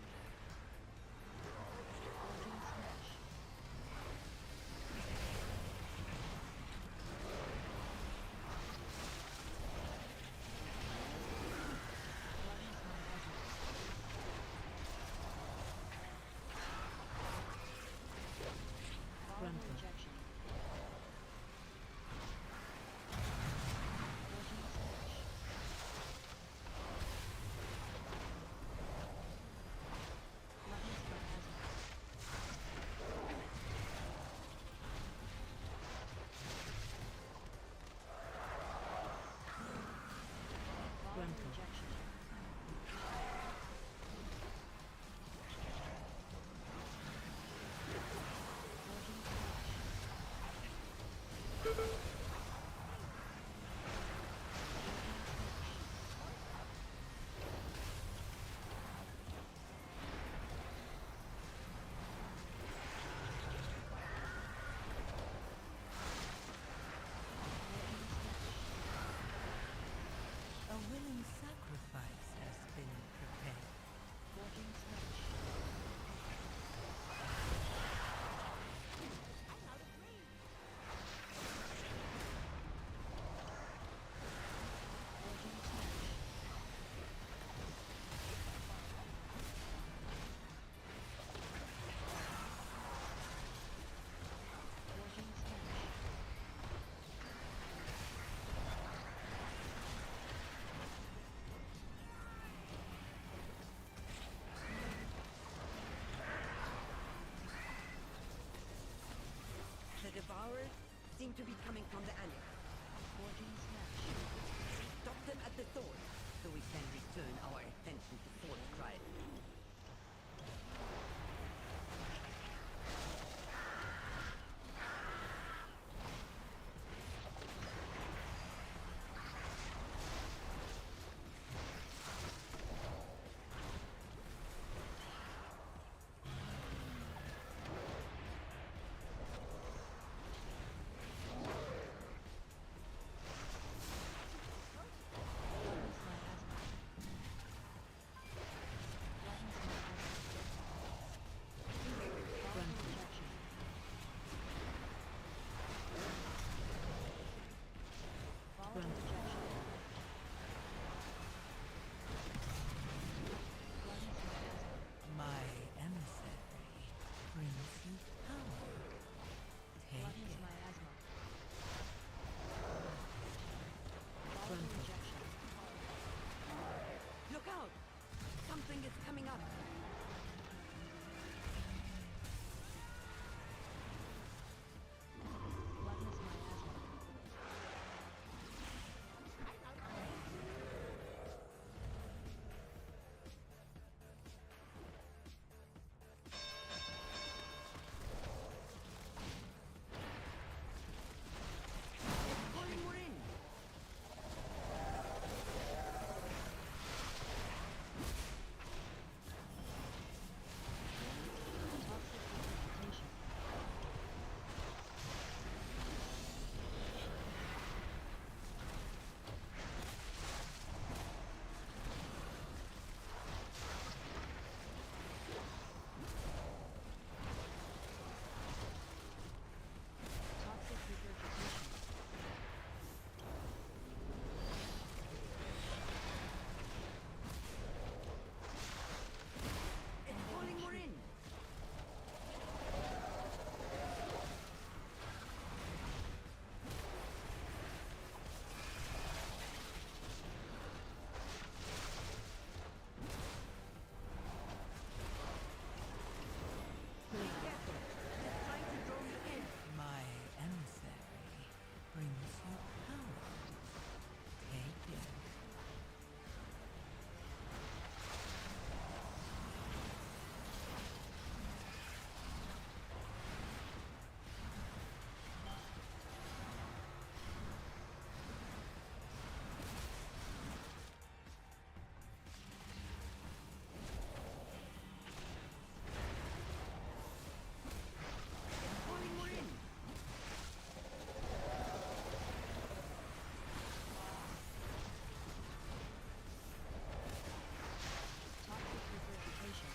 N: seem to be coming from the annex.
H: Forging smash.
N: Stop them at the sword, so we can return our attention to Forge Tribe. My emissary brings you power. Take
H: Bloodless
N: it.
H: miasma.
N: Run projection. Look out! Something is coming up.
H: Bloodless miasma.
N: Calling, we're in.
H: Toxic regurgitation. Toxic regurgitation.
N: It's calling, we're in. Be careful. It's trying to draw you in. My emissary brings you power. Take it. It's calling, we're in.
H: Toxic regurgitation.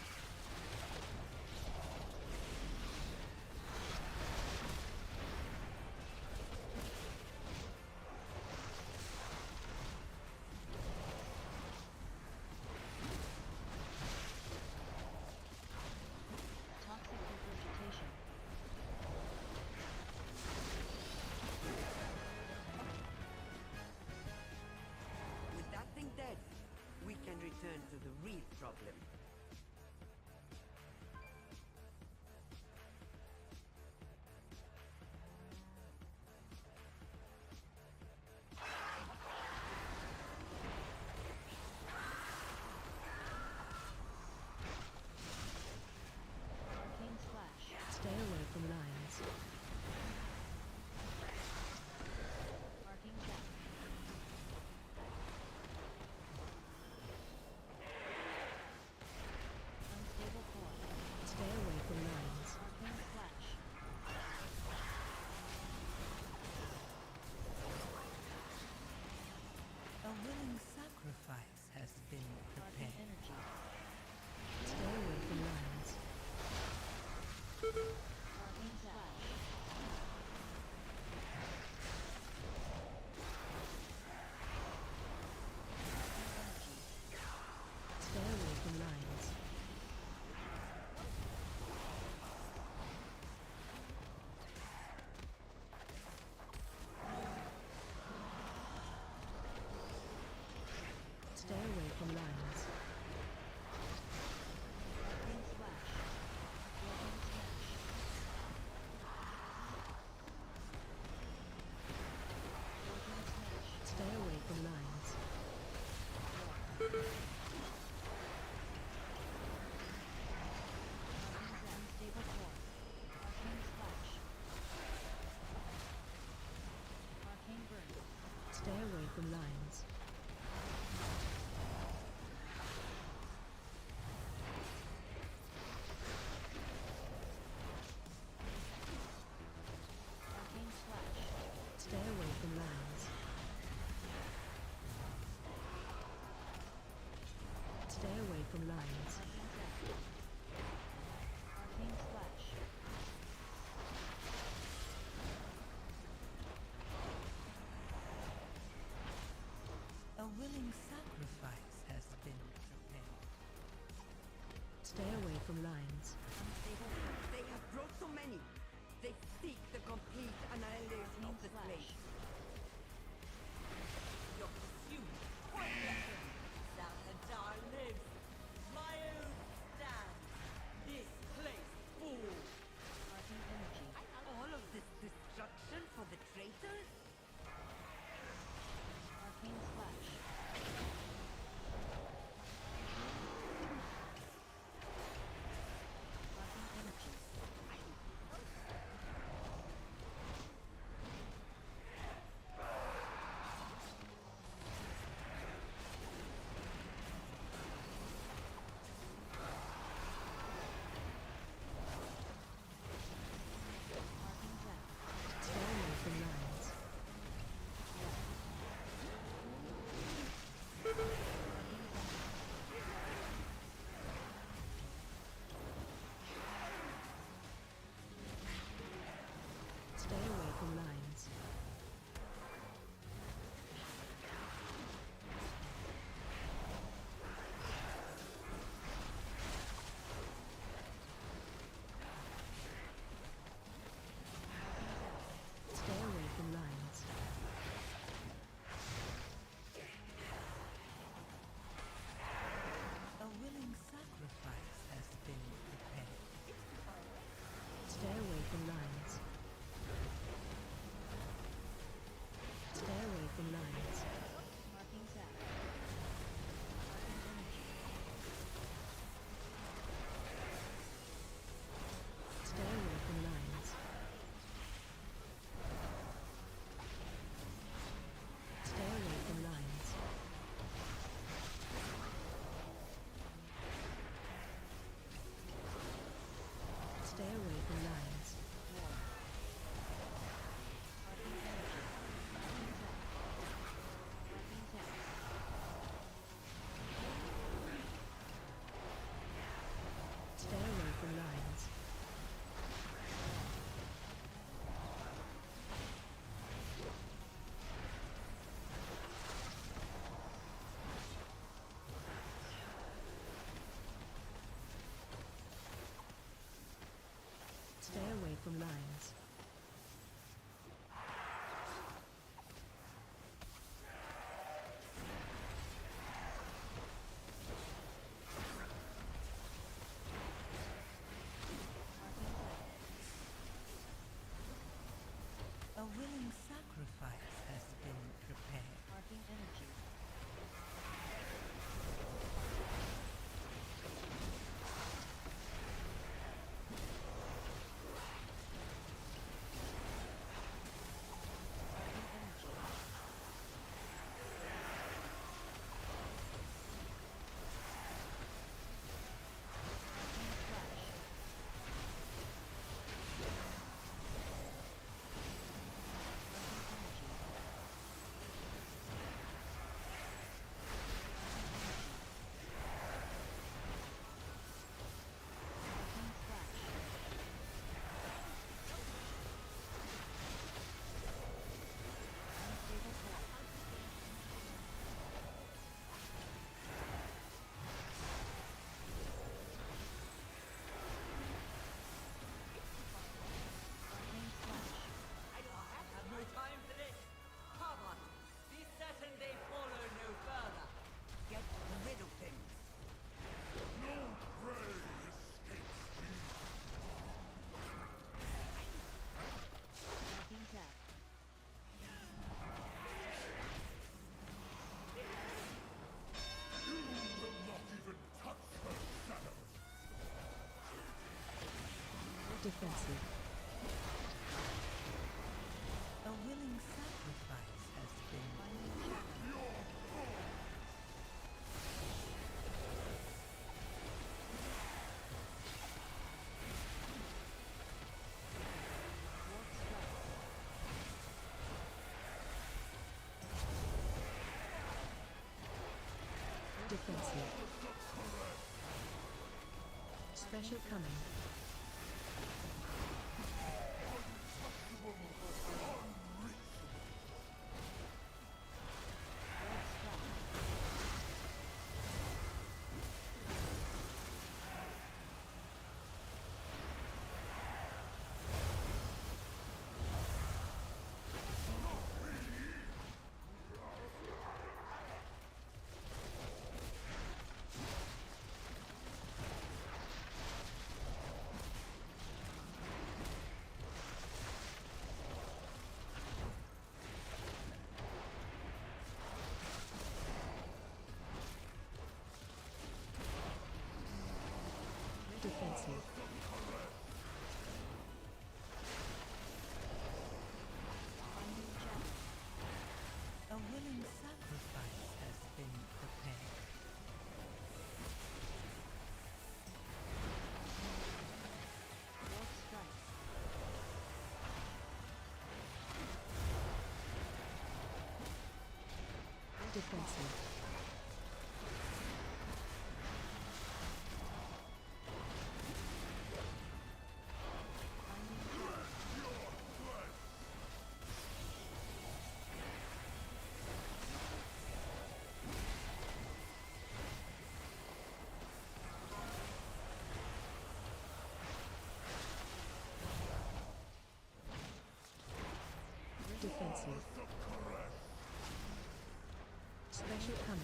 H: Toxic regurgitation.
N: With that thing dead, we can return to the real problem.
H: Arcane splash.
D: Stay away from lions.
H: Arcane shatter.
D: from lines.
H: Arcane slash.
D: Stay away from lines. Stay away from lines.
H: Arcane slash.
N: A willing sacrifice has been prepared.
D: Stay away from lines.
U: They have brought so many. They seek the complete annihilation of the place. Your pursuit. Salazar lives. Miles stands. This place falls.
H: Arcane energy.
U: All of this destruction for the traitors?
H: Arcane slash. Arcane energy. Arcane death.
D: Stay away from lines. Stay away from lines. Stay away from lines.
N: A willing sacrifice has been prepared.
D: Stay away from lines. Stay away from lines.
H: Arcane death. Arcane energy.
D: Stay away from lines. Stay away from lines. Stay away from lines.
H: Arcane energy. Arcane death. Arcane death.
D: Stay away from lines. Stay away from lines.
N: A willing sacrifice has been prepared.
H: Arcane energy. Arcane energy. Arcane slash. Arcane energy.
D: Defensive. Special coming. Defensive.
N: A willing sacrifice has been prepared.
H: Lord strikes.
D: Defensive. Defensive. Special coming.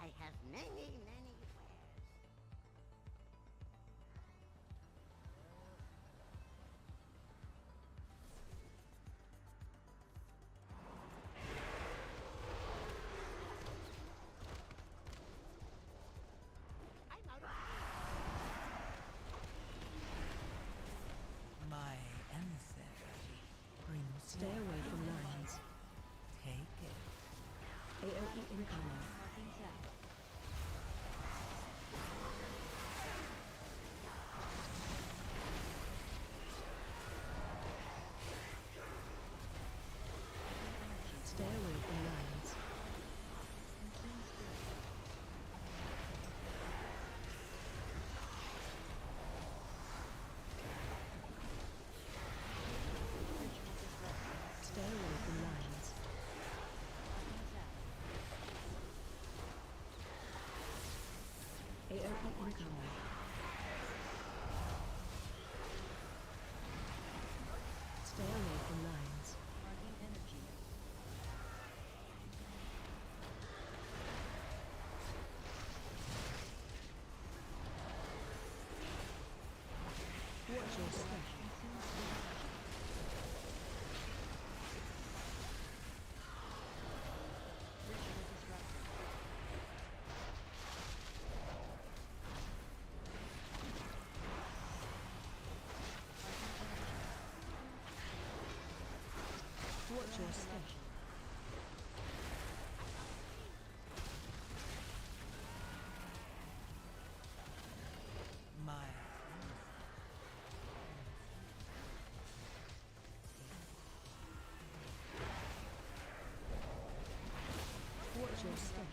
U: I have many wares.
N: My emissary brings
D: Stay away from lines.
N: Take it.
D: AoE incoming.
H: Marking south.
D: Stay away from lines.
H: Consume spirit. Ritual disrupted.
D: Stay away from lines.
H: Marking south.
D: AoE incoming. Stay away from lines.
H: Marking energy.
D: Watch your step.
H: Consume spirit. Ritual disrupted.
D: Watch your step.
N: My
D: Watch your step.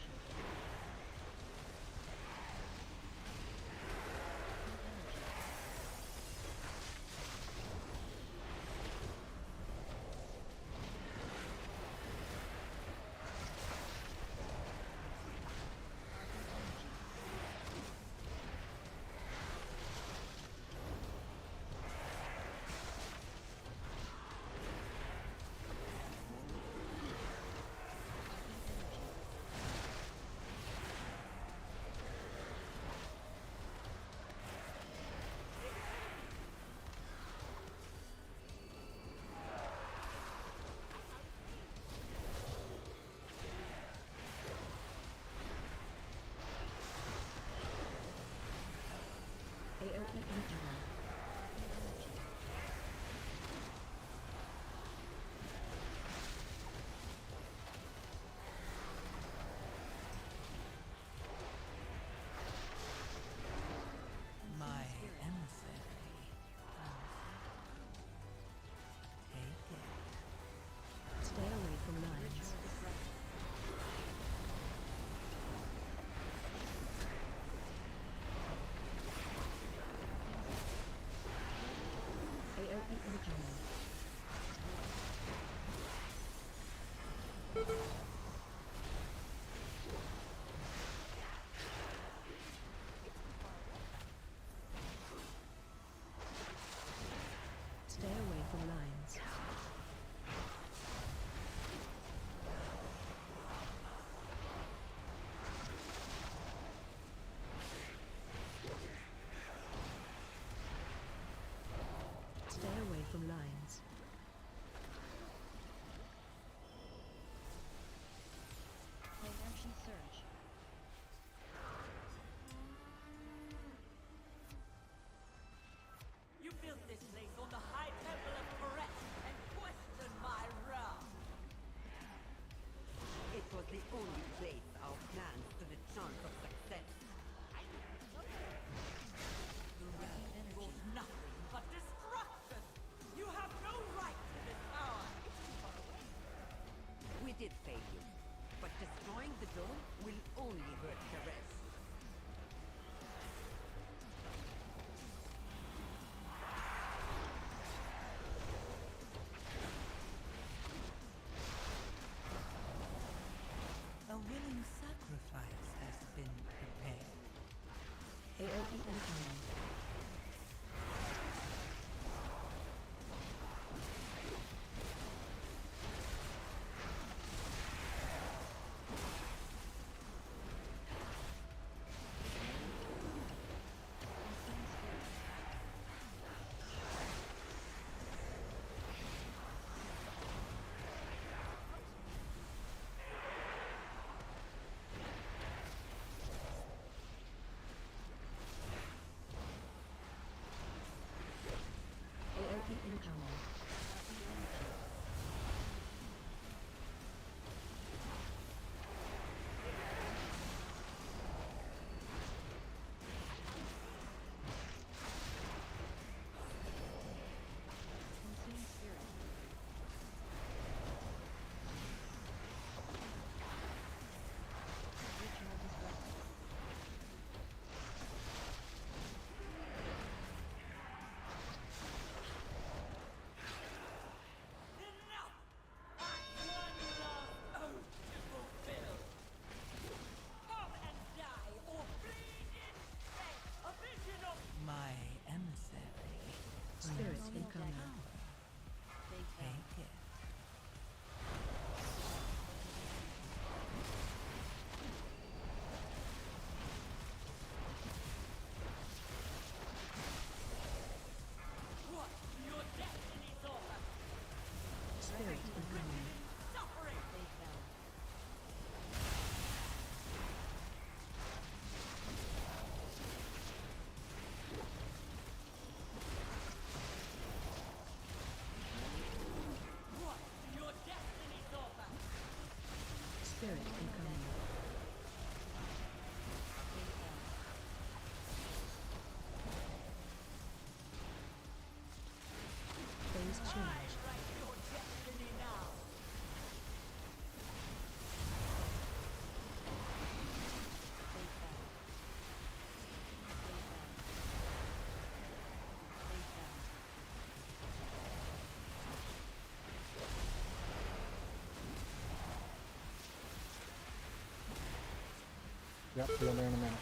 A: Yep, be in there in a minute.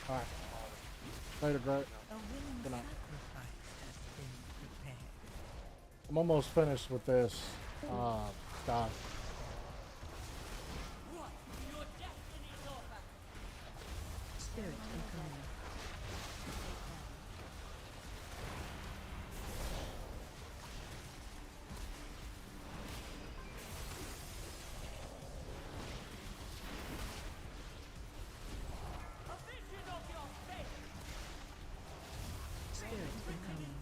A: Alright. Later, Greg.
N: A willing
A: Good night.
N: sacrifice has been prepared.
A: I'm almost finished with this. God.
D: Spirit incoming. Spirit incoming.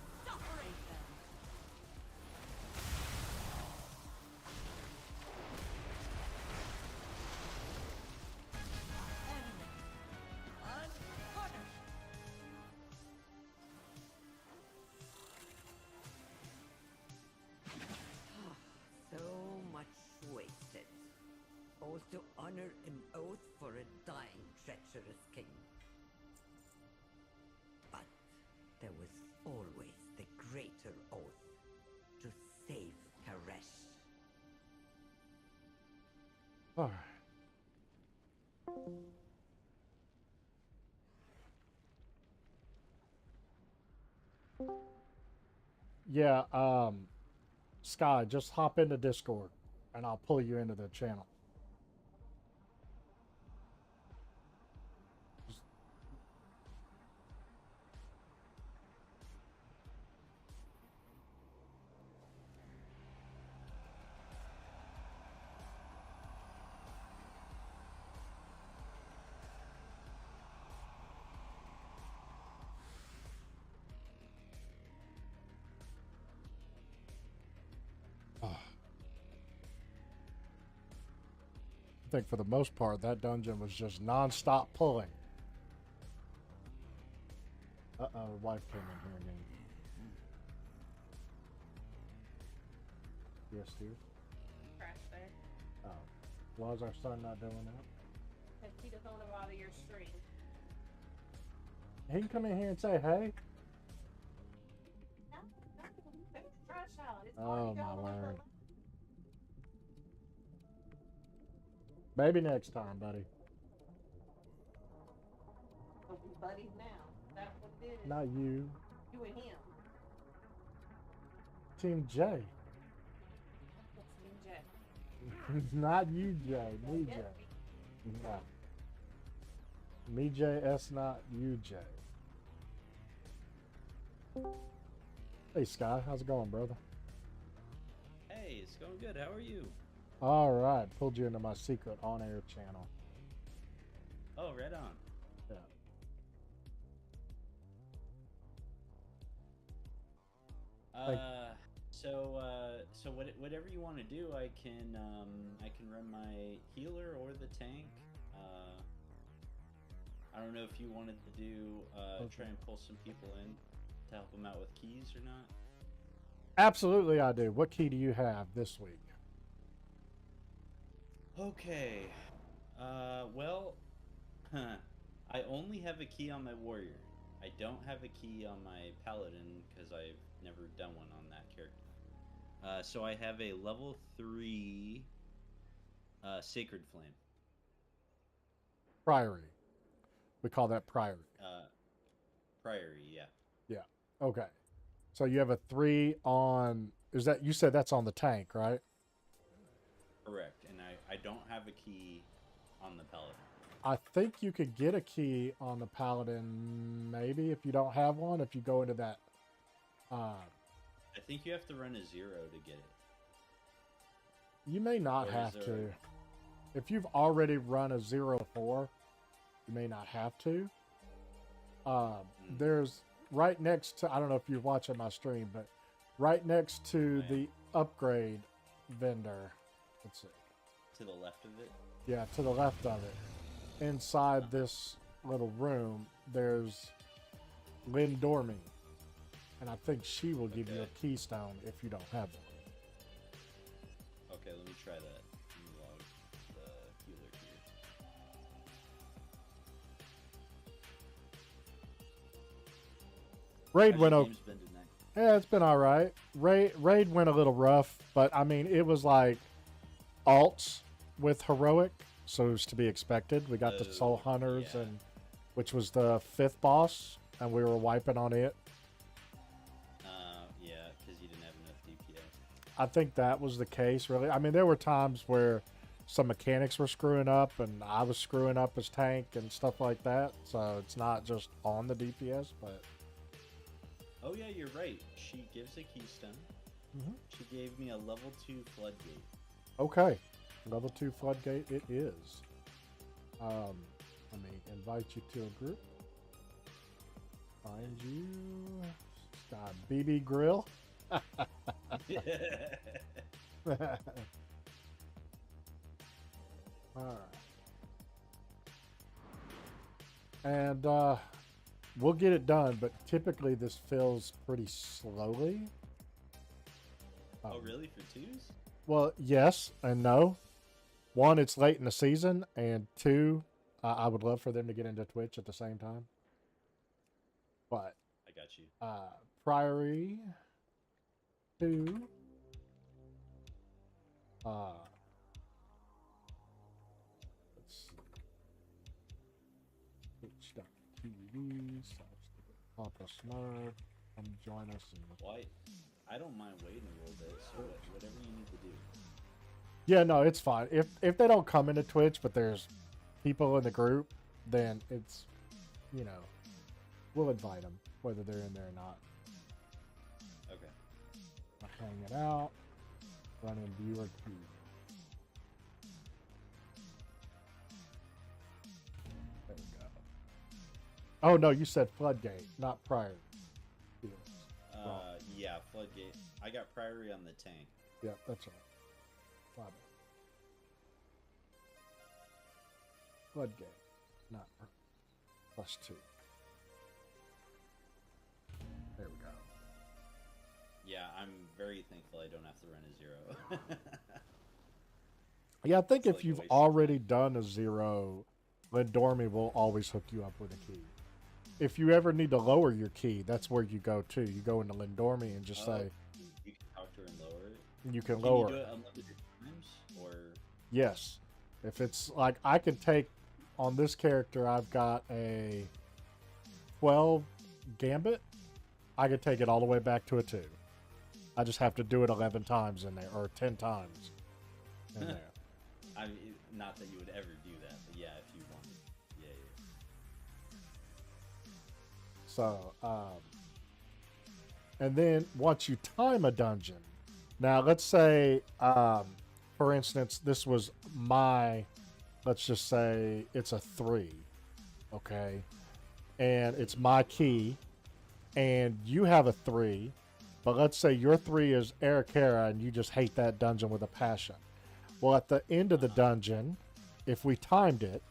U: So much wasted. All to honor an oath for a dying, treacherous king. But there was always the greater oath to save Karesh.
A: Alright. Yeah, Sky, just hop into Discord and I'll pull you into the channel. I think for the most part, that dungeon was just non-stop pulling. Uh-oh, wife came in here again. Yes, Steve?
I: Crash there.
A: Oh. Why is our son not doing that?
I: Because he doesn't want to bother your stream.
A: He can come in here and say, hey.
I: No, take the trash out. It's
A: Oh,
I: already
A: my
I: going on
A: word. Maybe next time, buddy.
I: We'll be buddies now. That's what it is.
A: Not you.
I: You and him.
A: Team J.
I: What's Team J?
A: Not you, Jay. Me,
I: Yes,
A: Jay. No. Me, Jay. S, not you, Jay. Hey, Sky. How's it going, brother?
P: Hey, it's going good. How are you?
A: All right. Pulled you into my secret on-air channel.
P: Oh, right on.
A: Yeah.
P: So whatever you want to do, I can run my healer or the tank. I don't know if you wanted to do try and pull some people in to help them out with keys or not.
A: Absolutely, I do. What key do you have this week?
P: Okay. Well, I only have a key on my warrior. I don't have a key on my paladin because I've never done one on that character. So I have a level 3 Sacred Flame.
A: Priory. We call that Priory.
P: Priory, yeah.
A: Yeah. Okay. So you have a 3 on... Is that... You said that's on the tank, right?
P: Correct. And I don't have a key on the paladin.
A: I think you could get a key on the paladin, maybe, if you don't have one. If you go into that...
P: I think you have to run a 0 to get it.
A: You may not
P: Or is
A: have
P: there-
A: to. If you've already run a 0-4, you may not have to. There's right next to, I don't know if you're watching my stream, but right next to the upgrade vendor, let's see.
P: To the left of it?
A: Yeah, to the left of it. Inside this little room, there's Lynn Dormy. And I think she will give you a keystone if you don't have one.
P: Okay, let me try that. Let me log the healer here.
A: Raid
P: How's
A: went
P: your
A: over.
P: games been tonight?
A: Yeah, it's been all right. Raid went a little rough, but I mean, it was like alts with heroic, so it was to be expected. We got the
P: Oh,
A: Soul Hunters,
P: yeah.
A: and which was the 5th boss, and we were wiping on it.
P: Yeah, because you didn't have enough DPS.
A: I think that was the case, really. I mean, there were times where some mechanics were screwing up, and I was screwing up as tank and stuff like that. So it's not just on the DPS, but
P: Oh yeah, you're right. She gives a keystone.
A: Mhm.
P: She gave me a level 2 floodgate.
A: okay. Level 2 floodgate it is. Let me invite you to a group. Find you. It's got BB Grill. Alright. And we'll get it done, but typically this fills pretty slowly.
P: Oh really? For 2s?
A: Well, yes and no. One, it's late in the season, and two, I would love for them to get into Twitch at the same time. But
P: I got you.
A: Priory 2. Let's see. Twitch.tv /Papa Smurf. Come join us.
P: Why? I don't mind waiting a little bit. So whatever you need to do.
A: Yeah, no, it's fine. If they don't come into Twitch, but there's people in the group, then it's, you know, we'll invite them, whether they're in there or not.
P: Okay.
A: Hang it out. Run in viewer queue. There we go. Oh, no, you said Floodgate, not Prior.
P: Yeah, floodgate. I got priority on the tank.
A: Yeah, that's right. Floodgate, not +2. There we go.
P: Yeah, I'm very thankful I don't have to run a 0.
A: Yeah, I think
P: It's
A: if
P: like a
A: you've
P: waste of
A: already done a 0, Lindormi will always hook you up with a key. If you ever need to lower your key, that's where you go to. You go into Lindormi and just say,
P: you can talk to her and lower it.
A: you can
P: Can
A: lower
P: you do
A: it.
P: it unlimited times, or
A: Yes. If it's like, I can take, on this character, I've got a 12 Gambit. I could take it all the way back to a 2. I just have to do it 11 times in there, or 10 times in there.
P: I mean, not that you would ever do that, but yeah, if you wanted, yeah.
A: So, and then once you time a dungeon, now let's say, for instance, this was my, let's just say it's a 3, okay? And it's my key, and you have a 3, but let's say your 3 is Arakara, and you just hate that dungeon with a passion. Well, at the end of the dungeon, if we timed it,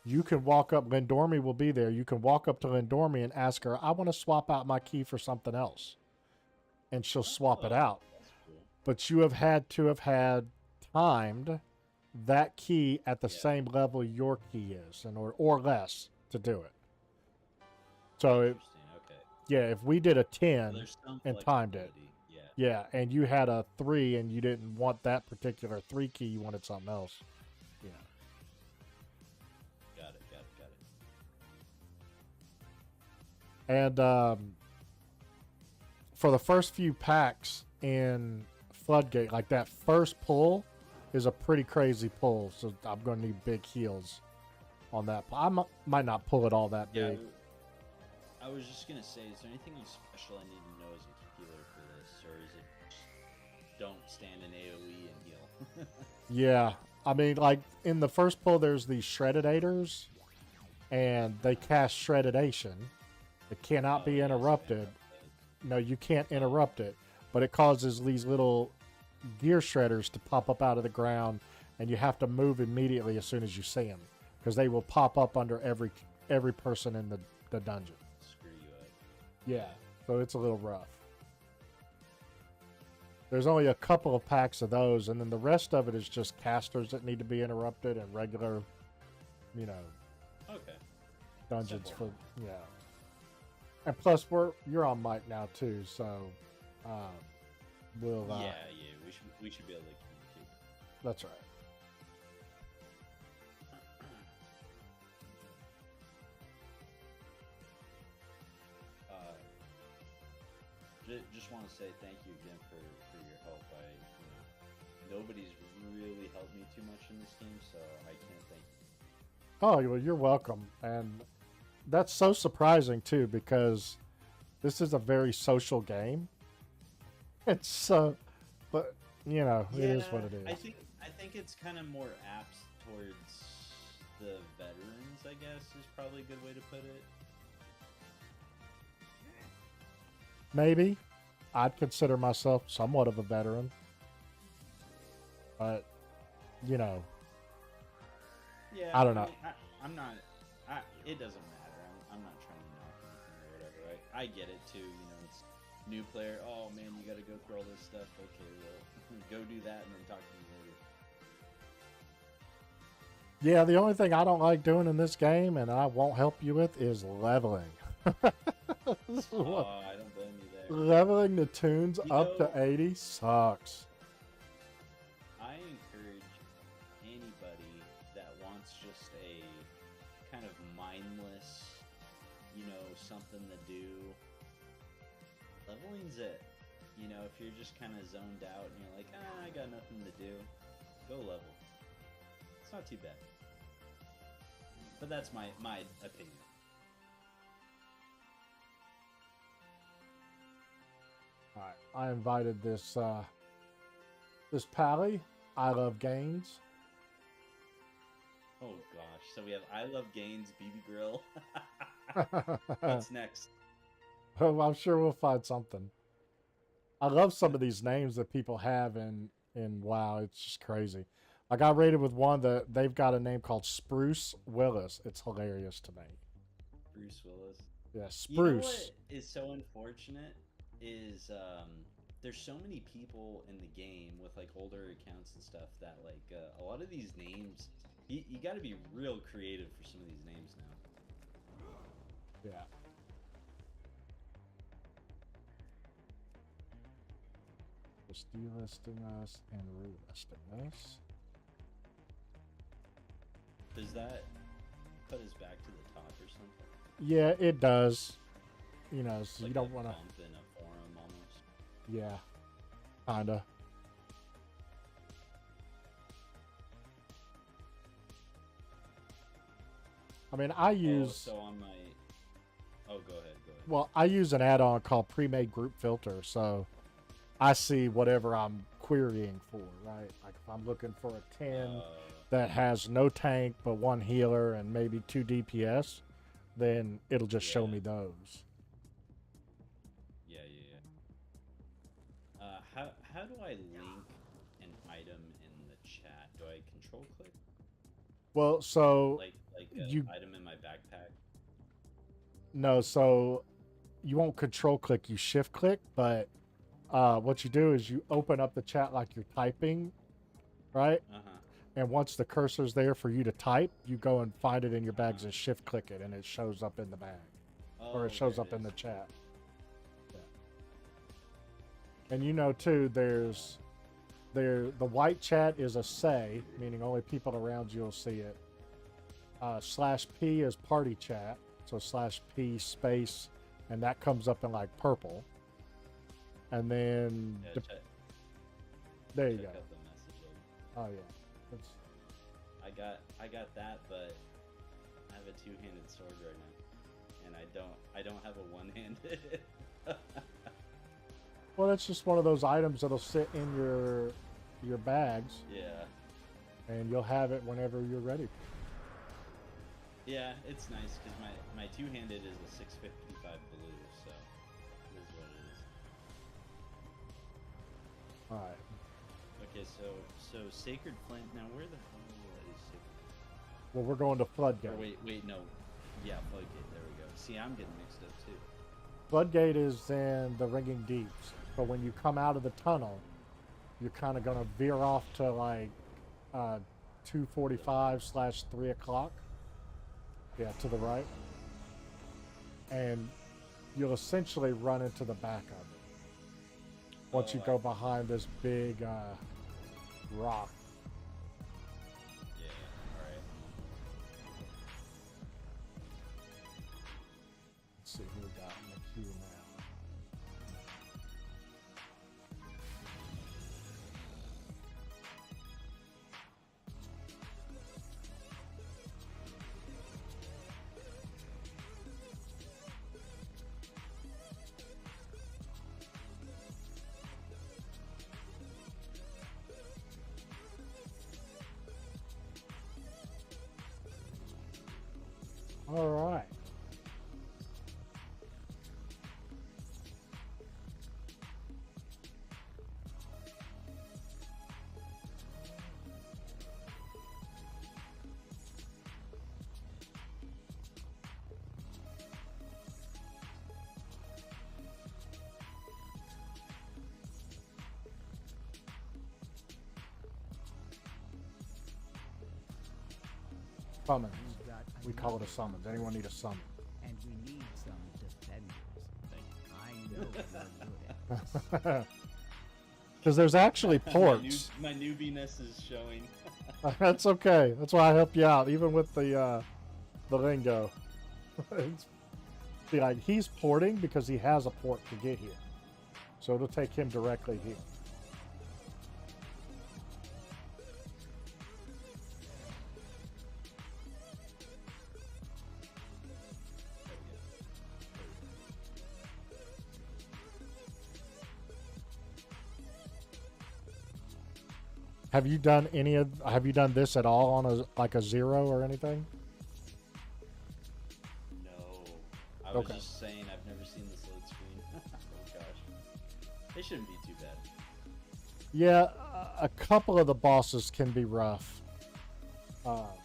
A: you can walk up, Lindormi will be there, you can walk up to Lindormi and ask her, I want to swap out my key for something else. And she'll swap it out. But you have had to have had timed that key at the same level your key is, and or less to do it. So,
P: Okay.
A: yeah, if we did a 10
P: there's some
A: and timed it, yeah, and you had a 3 and you didn't want that particular 3 key, you wanted something else. Yeah.
P: Got it.
A: And for the first few packs in Floodgate, like that first pull is a pretty crazy pull, so I'm going to need big heals on that. I might not pull it all that
P: Yeah,
A: big.
P: I was just gonna say, is there anything special I need to know as a healer for this, or is it just don't stand in AoE and heal?
A: Yeah, I mean, like in the first pull, there's these Shredidators, and they cast Shredidation. It cannot be interrupted. No, you can't interrupt it, but it causes these little gear shredders to pop up out of the ground, and you have to move immediately as soon as you see them, because they will pop up under every person in the dungeon.
P: Screw you up.
A: Yeah, so it's a little rough. There's only a couple of packs of those, and then the rest of it is just casters that need to be interrupted and regular, you know, dungeons for, yeah. And plus, you're on mic now too, so we'll.
P: We should be able to communicate.
A: That's right.
P: just want to say thank you again for your help. Nobody's really helped me too much in this game, so I can't thank you.
A: Oh, well, you're welcome. And that's so surprising too, because this is a very social game. It's but you know, it is what it is.
P: I think it's kind of more apt towards the veterans, I guess, is probably a good way to put it.
A: Maybe. I'd consider myself somewhat of a veteran. But, you know.
P: Yeah,
A: I don't know.
P: I'm not. It doesn't matter. I'm not trying to knock anything or whatever. I get it too. You know, it's new player. Oh man, you got to go through all this stuff. Okay, well, go do that and then talk to me later.
A: Yeah, the only thing I don't like doing in this game, and I won't help you with, is leveling.
P: Oh, I don't blame you there.
A: Leveling the tunes up to 80 sucks.
P: I encourage anybody that wants just a kind of mindless, you know, something to do. Leveling's it. You know, if you're just kind of zoned out and you're like, I got nothing to do, go level. It's not too bad. But that's my opinion.
A: All right, I invited this this Pally. I Love Gains.
P: Oh gosh, so we have I Love Gains, BB Grill. What's next?
A: Oh, I'm sure we'll find something. I love some of these names that people have in WoW. It's just crazy. I got rated with one that they've got a name called Spruce Willis. It's hilarious to me.
P: Bruce Willis.
A: Yeah, Spruce.
P: You know what is so unfortunate is there's so many people in the game with like older accounts and stuff that like a lot of these names, you got to be real creative for some of these names now.
A: Yeah. Just delisting us and relisting us.
P: Does that put us back to the top or something?
A: Yeah, it does. You know, so
P: like
A: you don't
P: a
A: want to.
P: bump in a forum almost.
A: Yeah, kinda. I mean, I use.
P: So on my. Oh, go ahead.
A: Well, I use an add-on called Pre-Made Group Filter, so I see whatever I'm querying for, right? Like if I'm looking for a 10 that has no tank but one healer and maybe 2 DPS, then it'll just show me those.
P: Yeah. How do I link an item in the chat? Do I control click?
A: Well, so
P: like
A: you
P: item in my backpack.
A: No, so you won't control click, you shift click, but what you do is you open up the chat like you're typing, right? And once the cursor's there for you to type, you go and find it in your bags and shift click it, and it shows up in the bag, or it shows up in the chat. Yeah. And you know too, the white chat is a say, meaning only people around you will see it. /P is party chat, so /P space, and that comes up in like purple. And then there you go. Oh yeah.
P: I got that, but I have a two-handed sword right now, and I don't have a one-handed.
A: Well, that's just one of those items that'll sit in your bags.
P: Yeah.
A: And you'll have it whenever you're ready.
P: Yeah, it's nice because my two-handed is a 655 blue, so it is what it is.
A: All right.
P: Okay, so Sacred Flame. Now, where the hell is Sacred?
A: Well, we're going to Floodgate.
P: Or wait, no. Yeah, Floodgate. There we go. See, I'm getting mixed up too.
A: Floodgate is in the Ringing Deeps, but when you come out of the tunnel, you're kind of going to veer off to like 2:45/3 o'clock. Yeah, to the right. And you'll essentially run into the back of it once you go behind this big rock.
P: Yeah, alright.
A: Let's see who we got in the queue now. All right. Summons. We call it a summons. Anyone need a summon?
S: And we need some defenders. I know you're good at
A: Because there's actually ports.
P: My newbiness is showing.
A: That's okay. That's why I help you out, even with the lingo. It's, see, like, he's porting because he has a port to get here, so it'll take him directly here. Have you done have you done this at all on a zero or anything?
P: No. I was just saying I've never seen this load screen. Oh gosh. They shouldn't be too bad.
A: Yeah, a couple of the bosses can be rough. But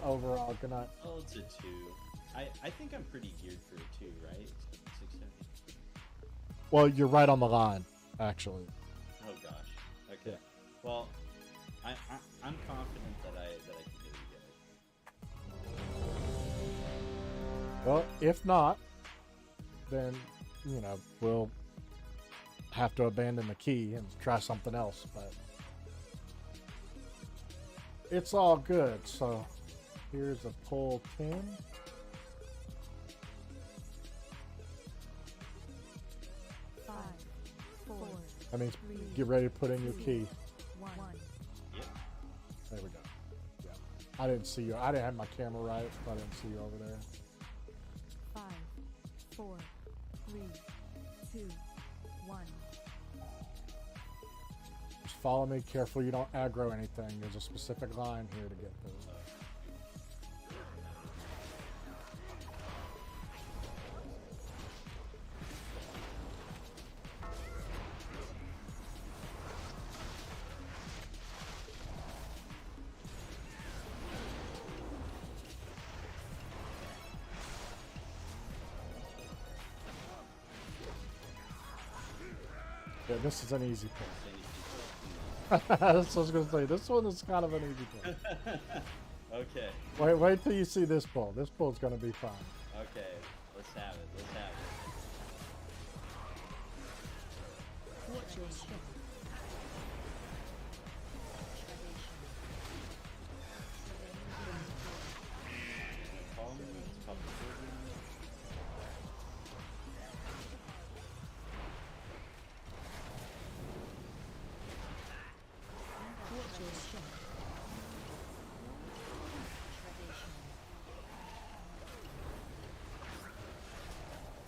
A: overall, good night.
P: Oh, it's a 2. I think I'm pretty geared for a 2, right? 670.
A: Well, you're right on the line, actually.
P: Oh gosh. Okay. Well, I'm confident that I can get it together.
A: Well, if not, then, you know, we'll have to abandon the key and try something else, but it's all good. So here's a pull 10. That means get ready to put in your key.
P: Yep.
A: There we go. Yeah. I didn't see you. I didn't have my camera right, so I didn't see you over there.
D: 5, 4, 3, 2, 1.
A: Just follow me careful. You don't aggro anything. There's a specific line here to get through. Yeah, this is an easy pull. That's what I was going to say. This one is kind of an easy pull.
P: Okay.
A: Wait till you see this pull. This pull is going to be fun.
P: Okay. Let's have it. Let's have it.
D: Watch your step.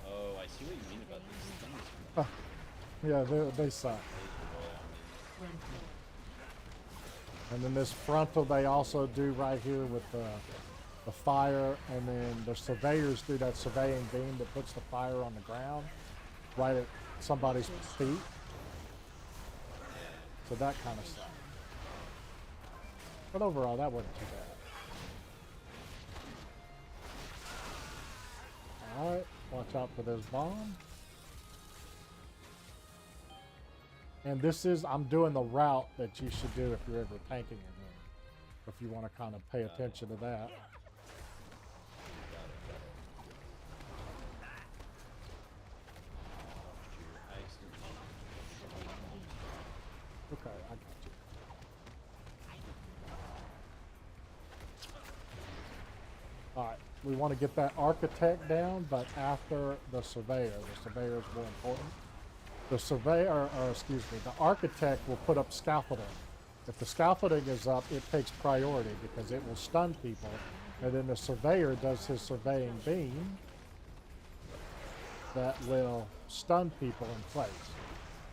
P: Oh, I see what you mean about these things.
A: Yeah, they suck. And then this frontal they also do right here with the fire, and then the surveyors do that surveying beam that puts the fire on the ground right at somebody's feet. So that kind of stuff. But overall, that wasn't too bad. Alright, watch out for this bomb. And this is, I'm doing the route that you should do if you're ever tanking in here. If you want to kind of pay attention to that. Okay, I got you. Alright, we want to get that architect down, but after the surveyor. The surveyor is more important. The surveyor, or excuse me, the architect will put up scaffolding. If the scaffolding is up, it takes priority because it will stun people. And then the surveyor does his surveying beam that will stun people in place.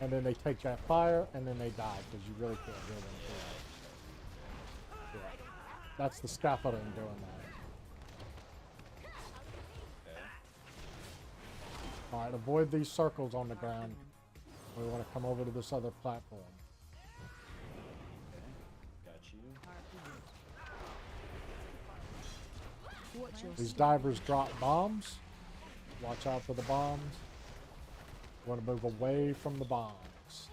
A: And then they take that fire and then they die because you really can't heal them. Yeah. That's the scaffolding doing that. Alright, avoid these circles on the ground. We want to come over to this other platform.
P: Got you.
D: Watch your
A: These
D: step.
A: divers drop bombs. Watch out for the bombs. You want to move away from the bombs.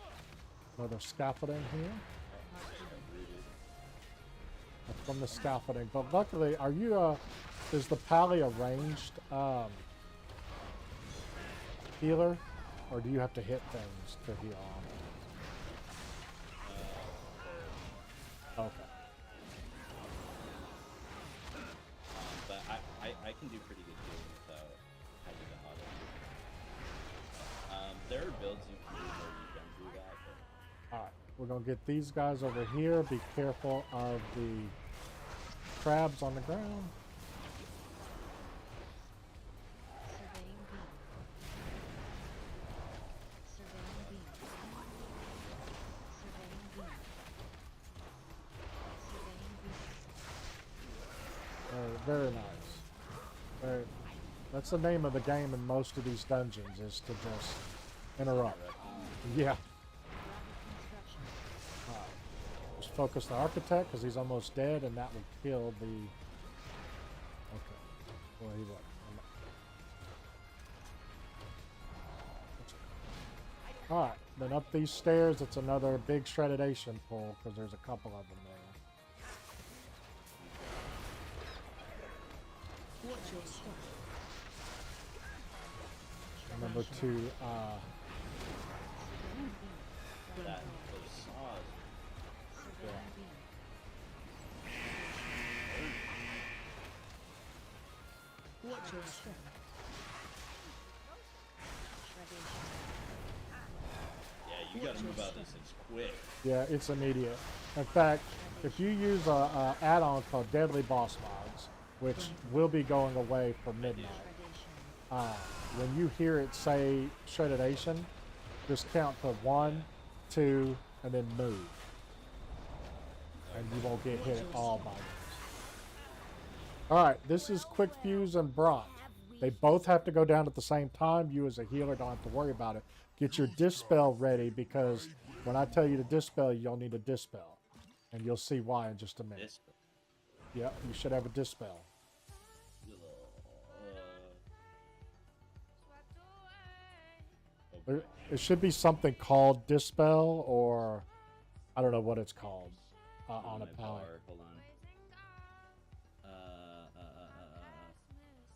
A: Another scaffolding here. That's from the scaffolding. But luckily, are you is the pally a ranged healer? Or do you have to hit things to heal on it? Okay.
P: But I can do pretty good healing without having to auto. There are builds you can do where you don't do that, but
A: Alright, we're going to get these guys over here. Be careful of the crabs on the ground.
H: Surveying B. Surveying B. Surveying B. Surveying B.
A: Very nice. That's the name of the game in most of these dungeons, is to just interrupt. Yeah. Alright. Just focus the architect because he's almost dead, and that will kill the. Okay. Well, he won't. Alright, then up these stairs, it's another big shreddation pool because there's a couple of them there.
D: Watch your step.
A: Remember to
P: that those saws.
H: Surveying B.
D: Watch your step.
P: Yeah, you gotta move out of this things quick.
A: yeah, it's immediate. In fact, if you use a add-on called Deadly Boss Mods, which will be going away for midnight, when you hear it say shreddation, just count to 1, 2, and then move. And you won't get hit at all by this. Alright, this is Quick Fuse and Brock. They both have to go down at the same time. You as a healer don't have to worry about it. Get your Dispel ready, because when I tell you to Dispel, you'll need a Dispel. And you'll see why in just a minute.
P: Dispel.
A: Yep, you should have a Dispel. It should be something called Dispel, or I don't know what it's called on a palette.
P: Hold on.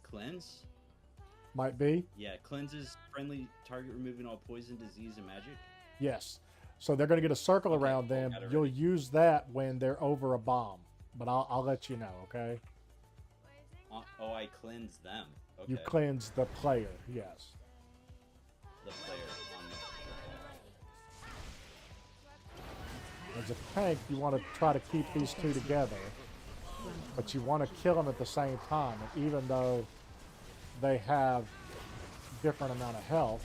P: Cleanse?
A: Might be.
P: Yeah, cleanses friendly target, removing all poison, disease, and magic.
A: Yes. So they're going to get a circle around them.
P: got it
A: You'll use that when they're over a bomb. But I'll let you know, okay?
P: Oh, I cleanse them. Okay.
A: You cleanse the player, yes.
P: The player on
A: As a tank, you want to try to keep these two together. But you want to kill them at the same time. And even though they have different amount of health.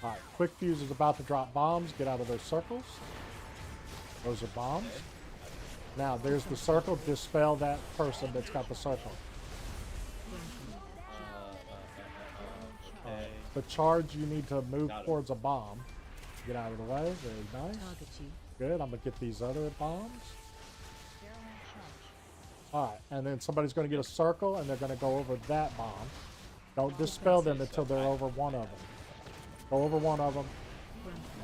A: Alright, Quick Fuse is about to drop bombs. Get out of those circles. Those are bombs. Now, there's the circle. Dispel that person that's got the circle. The charge, you need to move towards a bomb. Get out of the way. Very nice. Good. I'm going to get these other bombs. Alright, and then somebody's going to get a circle, and they're going to go over that bomb. Don't dispel them until they're over one of them. Go over one of them,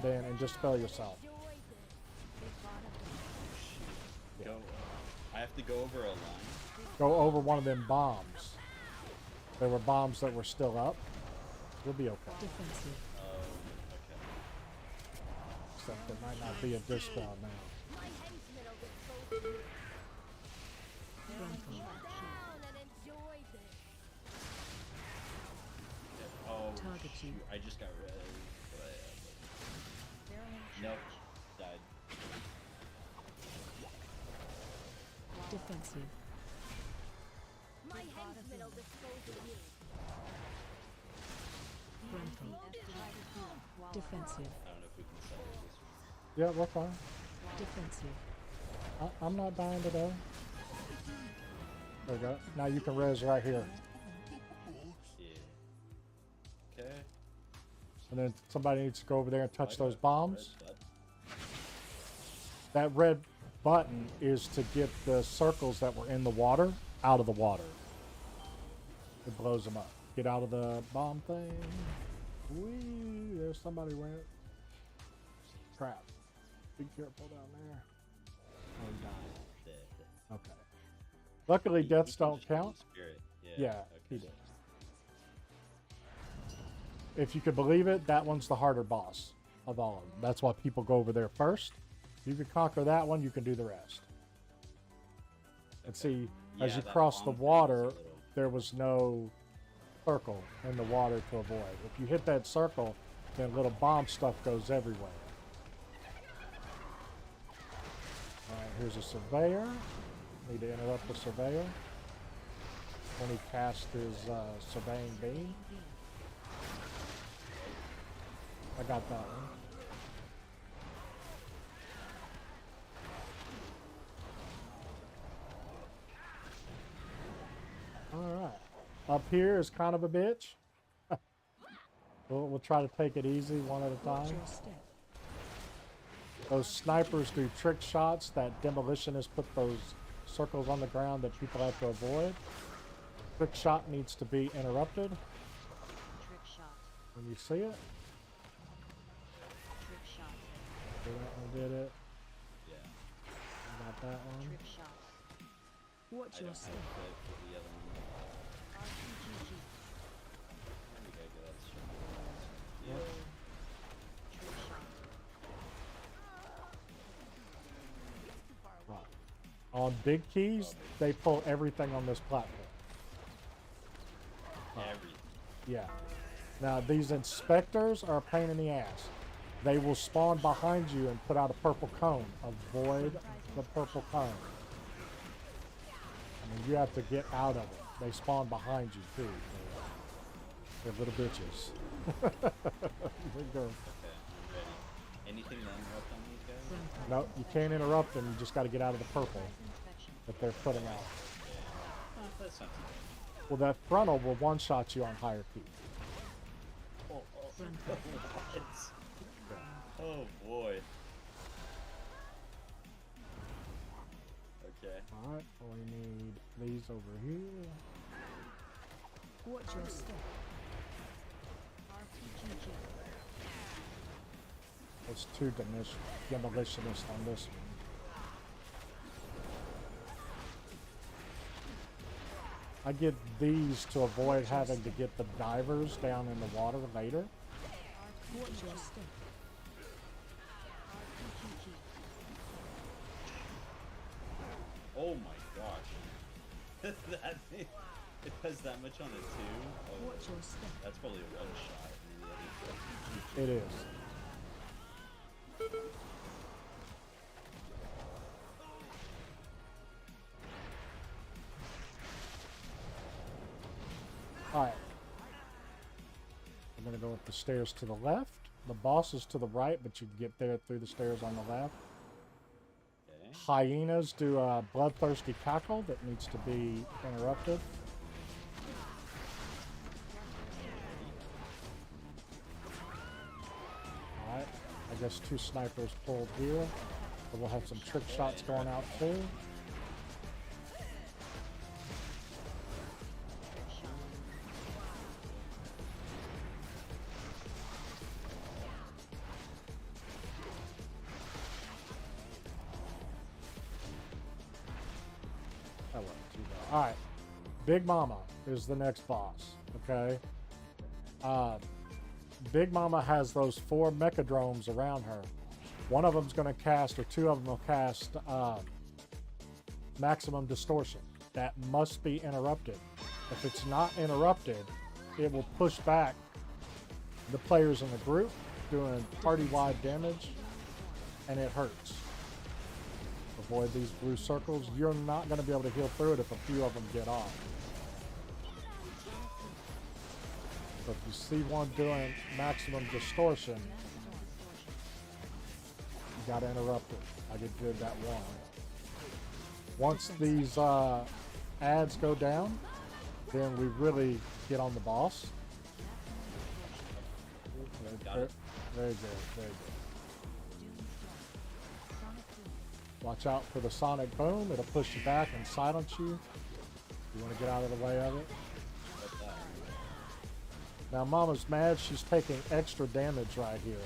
A: then, and dispel yourself.
P: Go. I have to go over a line.
A: Go over one of them bombs. There were bombs that were still up. You'll be okay.
D: Defensive.
P: Okay.
A: Except there might not be a dispel now.
P: Oh,
D: Target you.
P: shoot, I just got red. Nope. Died.
D: Defensive.
F: My henchmen will dispose of you.
D: Frontal. Defensive.
P: I don't know if we can sell this.
A: Yeah, we're fine.
D: Defensive.
A: I'm not dying today. There we go. Now you can res right here.
P: Yeah.
A: And then somebody needs to go over there and touch those bombs. That red button is to get the circles that were in the water out of the water. It blows them up. Get out of the bomb thing. Whee! There's somebody went. Crap. Be careful down there. Oh, he died. Okay. Luckily, deaths don't count. Yeah, he did. If you could believe it, that one's the harder boss of all of them. That's why people go over there first. If you can conquer that one, you can do the rest. And see, as you cross the water, there was no circle in the water to avoid. If you hit that circle, then little bomb stuff goes everywhere. Alright, here's a surveyor. Need to interrupt the surveyor when he casts his surveying beam. I got that one. Alright. Up here is kind of a bitch. We'll try to take it easy one at a time. Those snipers do trick shots that demolitionists put those circles on the ground that people have to avoid. Trick shot needs to be interrupted.
H: Trick shot.
A: When you see it.
H: Trick shot.
A: So that one did it.
P: Yeah.
A: Got that one.
H: Trick shot. Watch your step. RPGG.
P: Yeah.
H: Trick shot.
A: Right. On big keys, they pull everything on this platform.
P: Everything.
A: Yeah. Now, these inspectors are a pain in the ass. They will spawn behind you and put out a purple cone. Avoid the purple cone. I mean, you have to get out of it. They spawn behind you, too. They're little bitches. They go.
P: Anything to interrupt on these guys?
A: No, you can't interrupt them. You just got to get out of the purple that they're putting out.
P: That's not too bad.
A: Well, that frontal will one-shot you on higher key.
P: Oh boy. Okay.
A: Alright, we need these over here.
H: Watch your step. RPGG.
A: There's two demolitionists on this one. I get these to avoid having to get the divers down in the water later.
H: Watch your step. RPGG.
P: Oh my gosh. That it does that much on a 2? Oh,
H: Watch your step.
P: that's probably a one shot.
A: It is. Alright. I'm going to go up the stairs to the left. The boss is to the right, but you can get there through the stairs on the left.
P: Okay.
A: Hyenas do a bloodthirsty cackle that needs to be interrupted. Alright. I guess two snipers pulled here. So we'll have some trick shots going out too. Alright, Big Mama is the next boss, okay? Big Mama has those 4 mechadromes around her. One of them's going to cast, or 2 of them will cast, maximum distortion. That must be interrupted. If it's not interrupted, it will push back the players in the group, doing party-wide damage, and it hurts. Avoid these blue circles. You're not going to be able to heal through it if a few of them get off. So if you see one doing maximum distortion, you got to interrupt it. I did that one. Once these ads go down, then we really get on the boss.
P: Got it.
A: Very good, very good. Watch out for the sonic boom. It'll push you back and silence you. You want to get out of the way of it. Now Mama's mad. She's taking extra damage right here.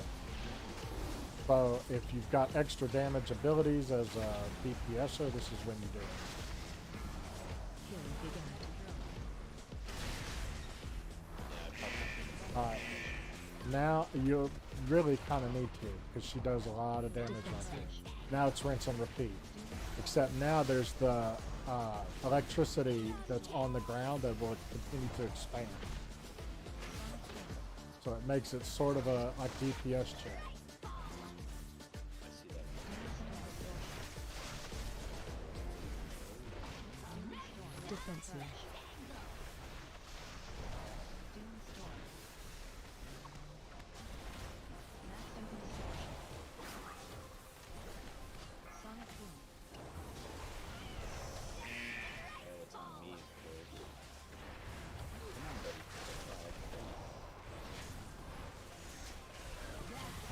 A: So if you've got extra damage abilities as a DPSer, this is when you do it. Alright. Now you really kind of need to, because she does a lot of damage on here. Now it's rinse and repeat. Except now there's the electricity that's on the ground that will continue to expand. So it makes it sort of a like DPS check.
H: Defensive.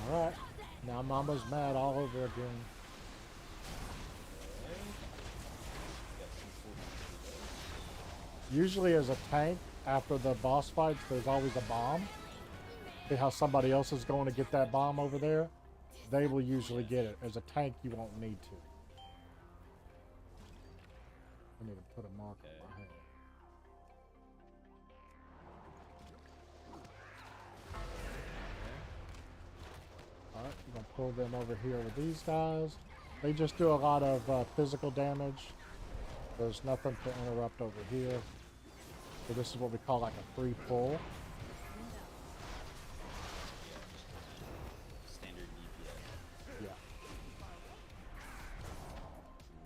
A: Alright, now Mama's mad all over again. Usually as a tank, after the boss fights, there's always a bomb. See how somebody else is going to get that bomb over there? They will usually get it. As a tank, you won't need to. I need to put a mark on my head. Alright, I'm going to pull them over here with these guys. They just do a lot of physical damage. There's nothing to interrupt over here. So this is what we call like a free pull.
P: Standard DPS.
A: Yeah.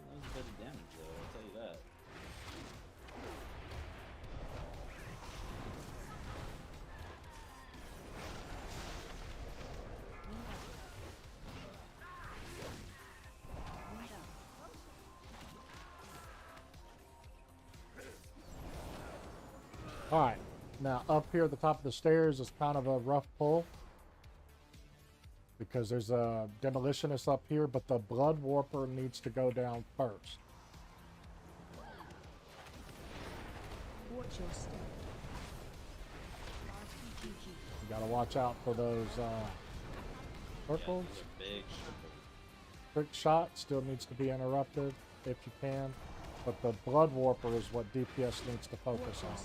P: That was a bit of damage though, I'll tell you that.
A: Alright, now up here at the top of the stairs is kind of a rough pull. Because there's a demolitionist up here, but the blood warper needs to go down first.
H: Watch your step.
A: You gotta watch out for those circles.
P: Big
A: Quick shot still needs to be interrupted if you can. But the blood warper is what DPS needs to focus on.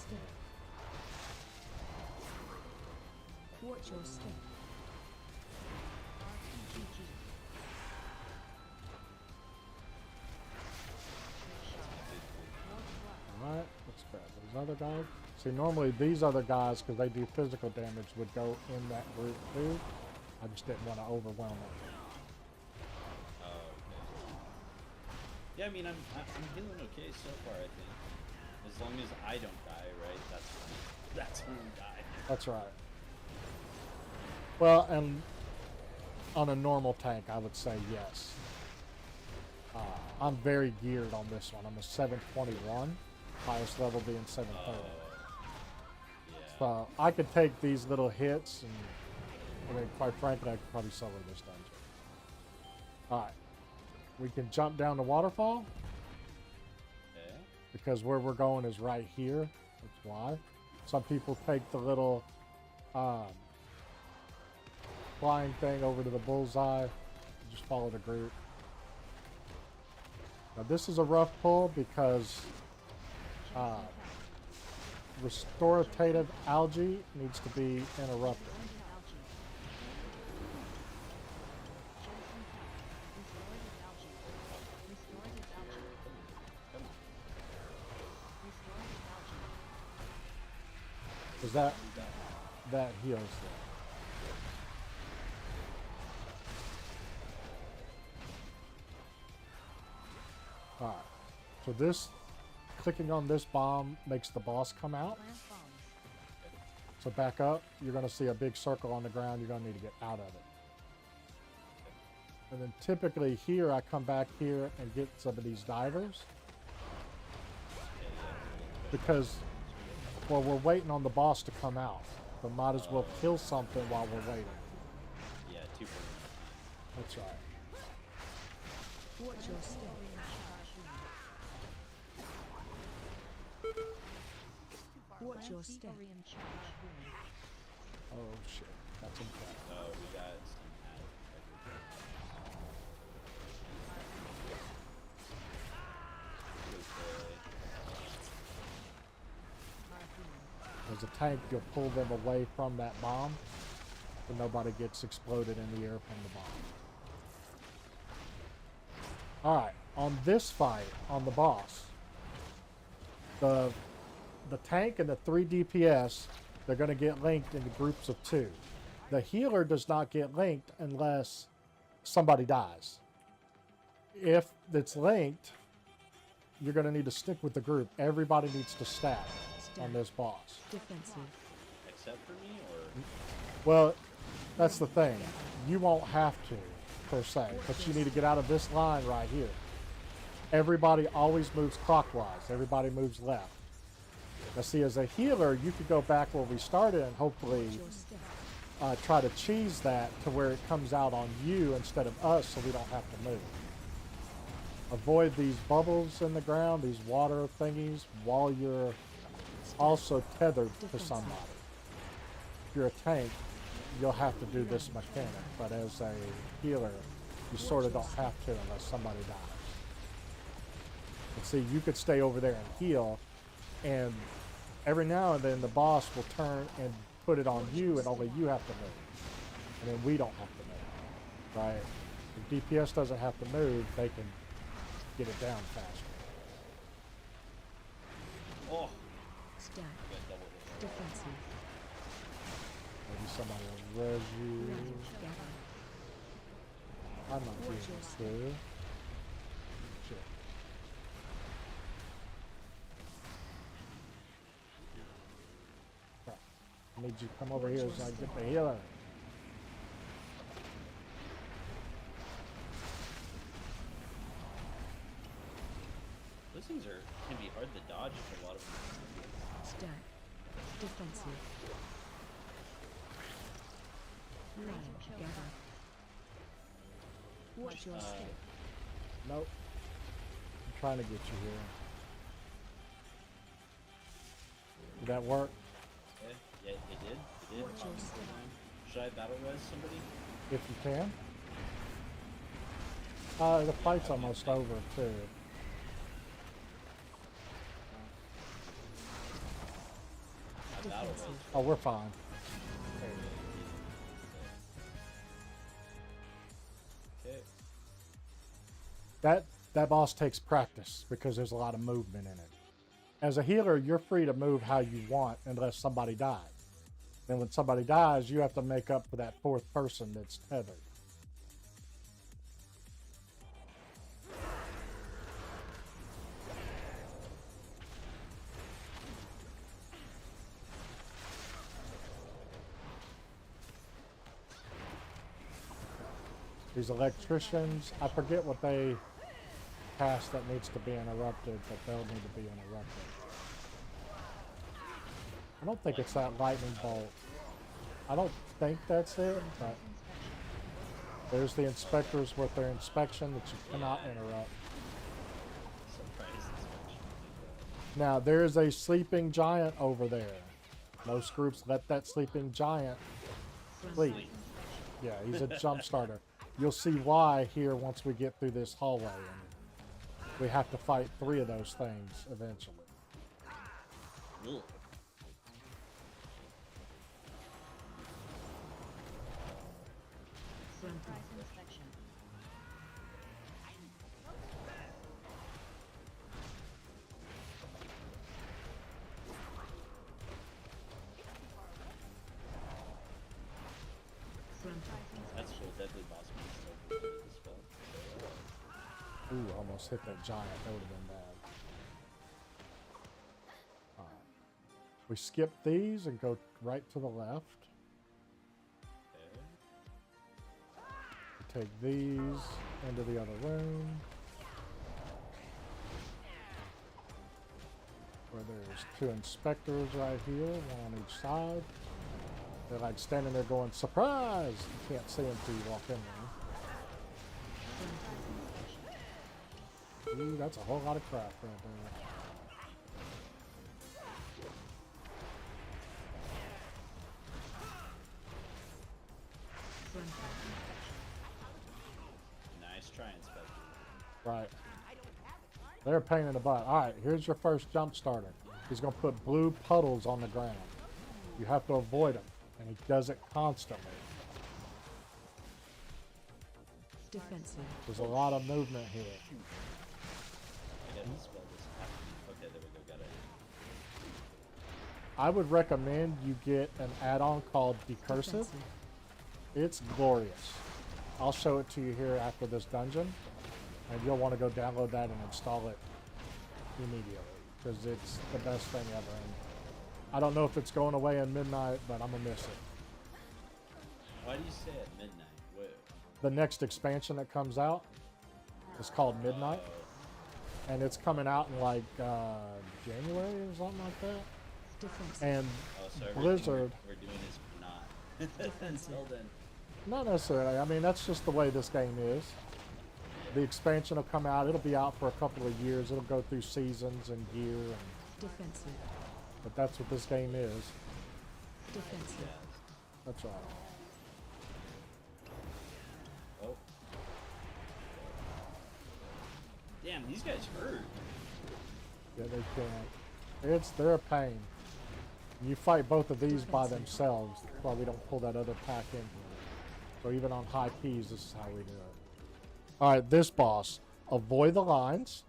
H: Watch your step.
A: Alright, let's grab those other guys. See, normally these other guys, because they do physical damage, would go in that group too. I just didn't want to overwhelm them.
P: Oh, okay. Yeah, I mean, I'm healing okay so far, I think. As long as I don't die, right? That's when we die.
A: That's right. Well, and on a normal tank, I would say yes. I'm very geared on this one. I'm a 721, highest level being 730. So I could take these little hits, and I mean, quite frankly, I could probably solo this dungeon. Alright. We can jump down the waterfall.
P: Okay.
A: Because where we're going is right here. That's why. Some people take the little flying thing over to the bullseye. Just follow the group. Now this is a rough pull because restorative algae needs to be interrupted. Because that heals them. Alright, so this, clicking on this bomb makes the boss come out. So back up, you're going to see a big circle on the ground, you're going to need to get out of it. And then typically here, I come back here and get some of these divers. Because, well, we're waiting on the boss to come out. So might as well kill something while we're waiting. That's right.
H: Watch your step. Watch your step.
A: Oh shit, that's incredible.
P: Oh, we got some
A: There's a tank, you'll pull them away from that bomb so nobody gets exploded in the air from the bomb. Alright, on this fight, on the boss, the tank and the 3 DPS, they're going to get linked into groups of 2. The healer does not get linked unless somebody dies. If it's linked, you're going to need to stick with the group. Everybody needs to stack on this boss.
H: Defensive.
P: Except for me, or?
A: Well, that's the thing. You won't have to, per se, but you need to get out of this line right here. Everybody always moves clockwise. Everybody moves left. Now see, as a healer, you could go back where we started and hopefully try to cheese that to where it comes out on you instead of us so we don't have to move. Avoid these bubbles in the ground, these water thingies, while you're also tethered to somebody. If you're a tank, you'll have to do this mechanic, but as a healer, you sort of don't have to unless somebody dies. And see, you could stay over there and heal, and every now and then the boss will turn and put it on you, and only you have to move. And then we don't have to move, right? If DPS doesn't have to move, they can get it down faster.
P: Oh!
H: Stack. Defensive.
A: Maybe somebody will res you. I'm not doing good. Shit. Right. I need you to come over here so I can get the healer.
P: Those things can be hard to dodge for a lot of them.
H: Stack. Defensive. Line. Gather. Watch your step.
A: Nope. I'm trying to get you here. Did that work?
P: Yeah, it did. It did. Should I battle res somebody?
A: If you can. The fight's almost over too. Oh, we're fine.
P: Okay.
A: That boss takes practice because there's a lot of movement in it. As a healer, you're free to move how you want unless somebody dies. Then when somebody dies, you have to make up for that 4th person that's tethered. These electricians, I forget what they pass that needs to be interrupted, but they'll need to be interrupted. I don't think it's that lightning bolt. I don't think that's it, but there's the inspectors with their inspection that you cannot interrupt. Now, there is a sleeping giant over there. Most groups let that sleeping giant sleep. Yeah, he's a jump starter. You'll see why here once we get through this hallway. And we have to fight 3 of those things eventually.
P: Ugh. That's full deadly boss beast over this spell.
A: Ooh, almost hit that giant. That would have been bad. Alright. We skip these and go right to the left. We take these into the other room. Where there's 2 inspectors right here, 1 on each side. They're like standing there going, surprise! You can't see them until you walk in there. Ooh, that's a whole lot of crap right there.
P: Nice try, Inspector.
A: Right. They're a pain in the butt. All right, here's your first jump starter. He's going to put blue puddles on the ground. You have to avoid him, and he does it constantly.
H: Defensive.
A: There's a lot of movement here.
P: I gotta spell this. Okay, there we go. Got it.
A: I would recommend you get an add-on called Decursive. It's glorious. I'll show it to you here after this dungeon, and you'll want to go download that and install it immediately because it's the best thing ever. And I don't know if it's going away in midnight, but I'm gonna miss it.
P: Why do you say at midnight? Wait.
A: The next expansion that comes out is called Midnight, and it's coming out in like January or something like that. And
P: So
A: Blizzard.
P: we're doing is not. Until then.
A: Not necessarily. I mean, that's just the way this game is. The expansion will come out. It'll be out for a couple of years. It'll go through seasons and gear. And,
H: Defensive.
A: but that's what this game is.
H: Defensive.
A: That's right.
P: Oh. Damn, these guys hurt.
A: Yeah, they can't. They're a pain. You fight both of these by themselves. That's why we don't pull that other pack in here. So even on high Ps, this is how we do it. Alright, this boss. Avoid the lines.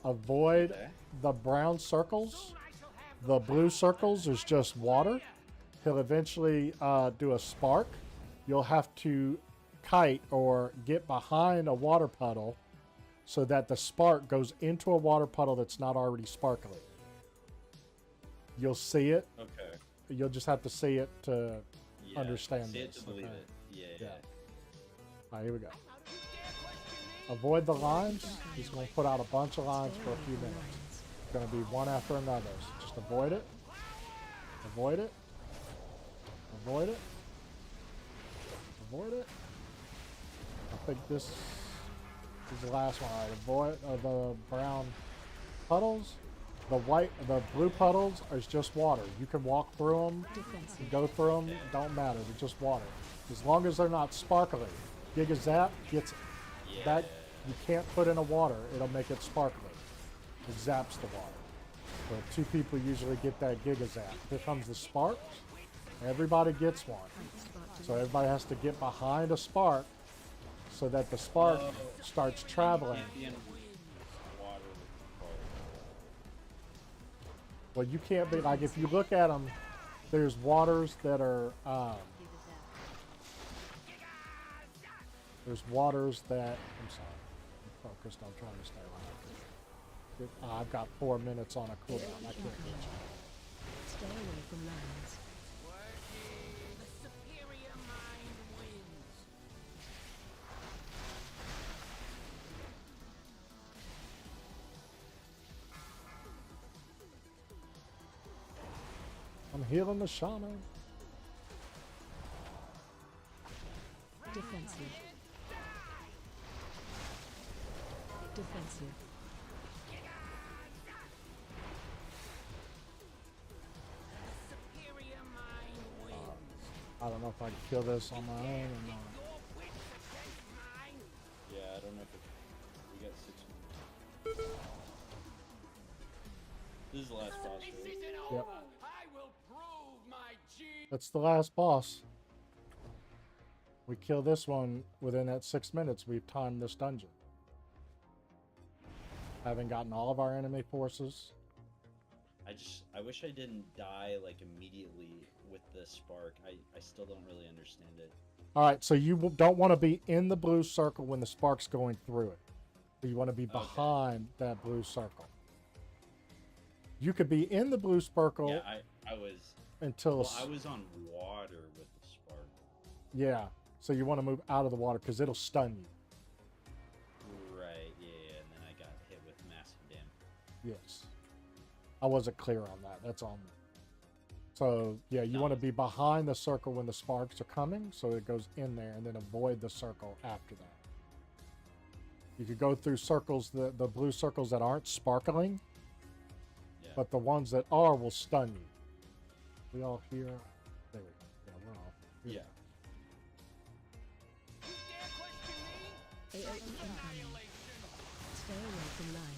A: Avoid the brown circles. The blue circles is just water. He'll eventually do a spark. You'll have to kite or get behind a water puddle so that the spark goes into a water puddle that's not already sparkling. You'll see it.
P: Okay.
A: You'll just have to see it to understand
P: see it
A: this.
P: to believe
A: okay?
P: it. Yeah.
A: All right, here we go. Avoid the lines. He's going to put out a bunch of lines for a few minutes. It's going to be one after another. So just avoid it. Avoid it. Avoid it. Avoid it. I think this is the last one. All right, avoid the brown puddles. The blue puddles is just water. You can walk through them, go through them, don't matter. They're just water. As long as they're not sparkling. Giga Zap gets that you can't put in a water. It'll make it sparkling. It zaps the water. So 2 people usually get that Giga Zap. Here comes the spark. Everybody gets one. So everybody has to get behind a spark so that the spark starts traveling. Well, you can't be, like, if you look at them, there's waters that are, there's waters that, I'm sorry, I'm focused on trying to stay alive. I've got 4 minutes on a cooldown, I can't get you.
H: Stay away from lands.
A: I'm healing the shaman.
H: Defensive. Defensive.
A: I don't know if I can kill this on my own or not.
P: Yeah, I don't know if we got 6 minutes. This is the last boss, right?
A: Yep. That's the last boss. We kill this one within that 6 minutes. We've timed this dungeon. Having gotten all of our enemy forces.
P: I wish I didn't die like immediately with the spark. I still don't really understand it.
A: All right, so you don't want to be in the blue circle when the spark's going through it. You want to be behind that blue circle. You could be in the blue circle.
P: Yeah, I was.
A: Until
P: well, I was on water with the spark.
A: Yeah, so you want to move out of the water because it'll stun you.
P: Right. Yeah, and then I got hit with massive damage.
A: Yes. I wasn't clear on that. That's on me. So, yeah, you want to be behind the circle when the sparks are coming, so it goes in there, and then avoid the circle after that. You could go through circles, the blue circles that aren't sparkling, but the ones that are will stun you. We all hear? There we go. Yeah, we're off.
P: Yeah.
H: AoE incoming. Stay away from lines.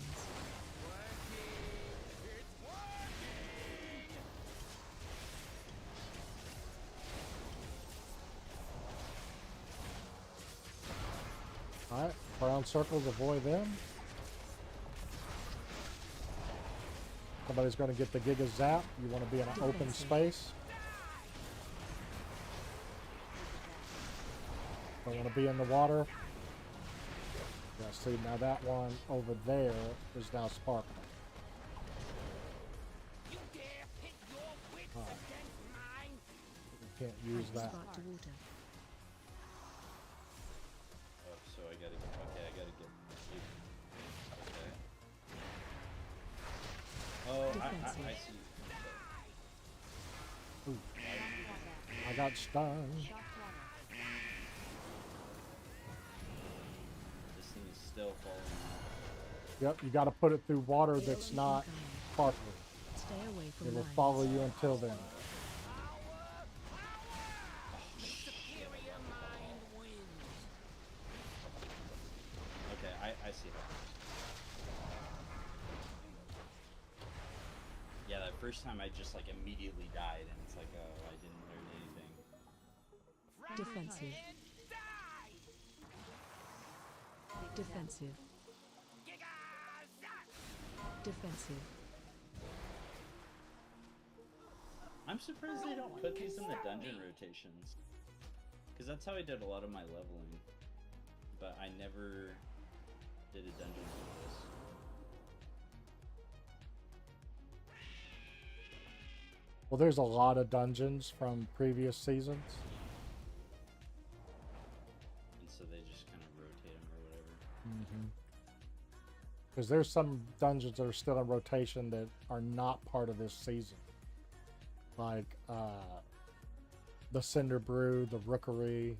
A: Alright, brown circles, avoid them. Somebody's going to get the Giga Zap. You want to be in an open space. Don't want to be in the water. Yeah, see, now that one over there is now sparkling. Alright. You can't use that.
H: Spark to water.
P: Oh, so I gotta. Okay, I gotta get. Okay. Oh, I see.
A: Ooh. I got stunned.
P: This thing is still falling out.
A: Yep, you got to put it through water that's not sparkling.
H: Stay away from
A: It will
H: lines.
A: follow you until then.
P: Okay, I see that. Yeah, that first time I just like immediately died, and it's like, oh, I didn't learn anything.
H: Defensive. Defensive. Defensive.
P: I'm surprised they don't put these in the dungeon rotations, because that's how I did a lot of my leveling, but I never did a dungeon for this.
A: Well, there's a lot of dungeons from previous seasons.
P: And so they just kind of rotate them or whatever.
A: Because there's some dungeons that are still in rotation that are not part of this season. Like the Cinder Brew, the Rookery.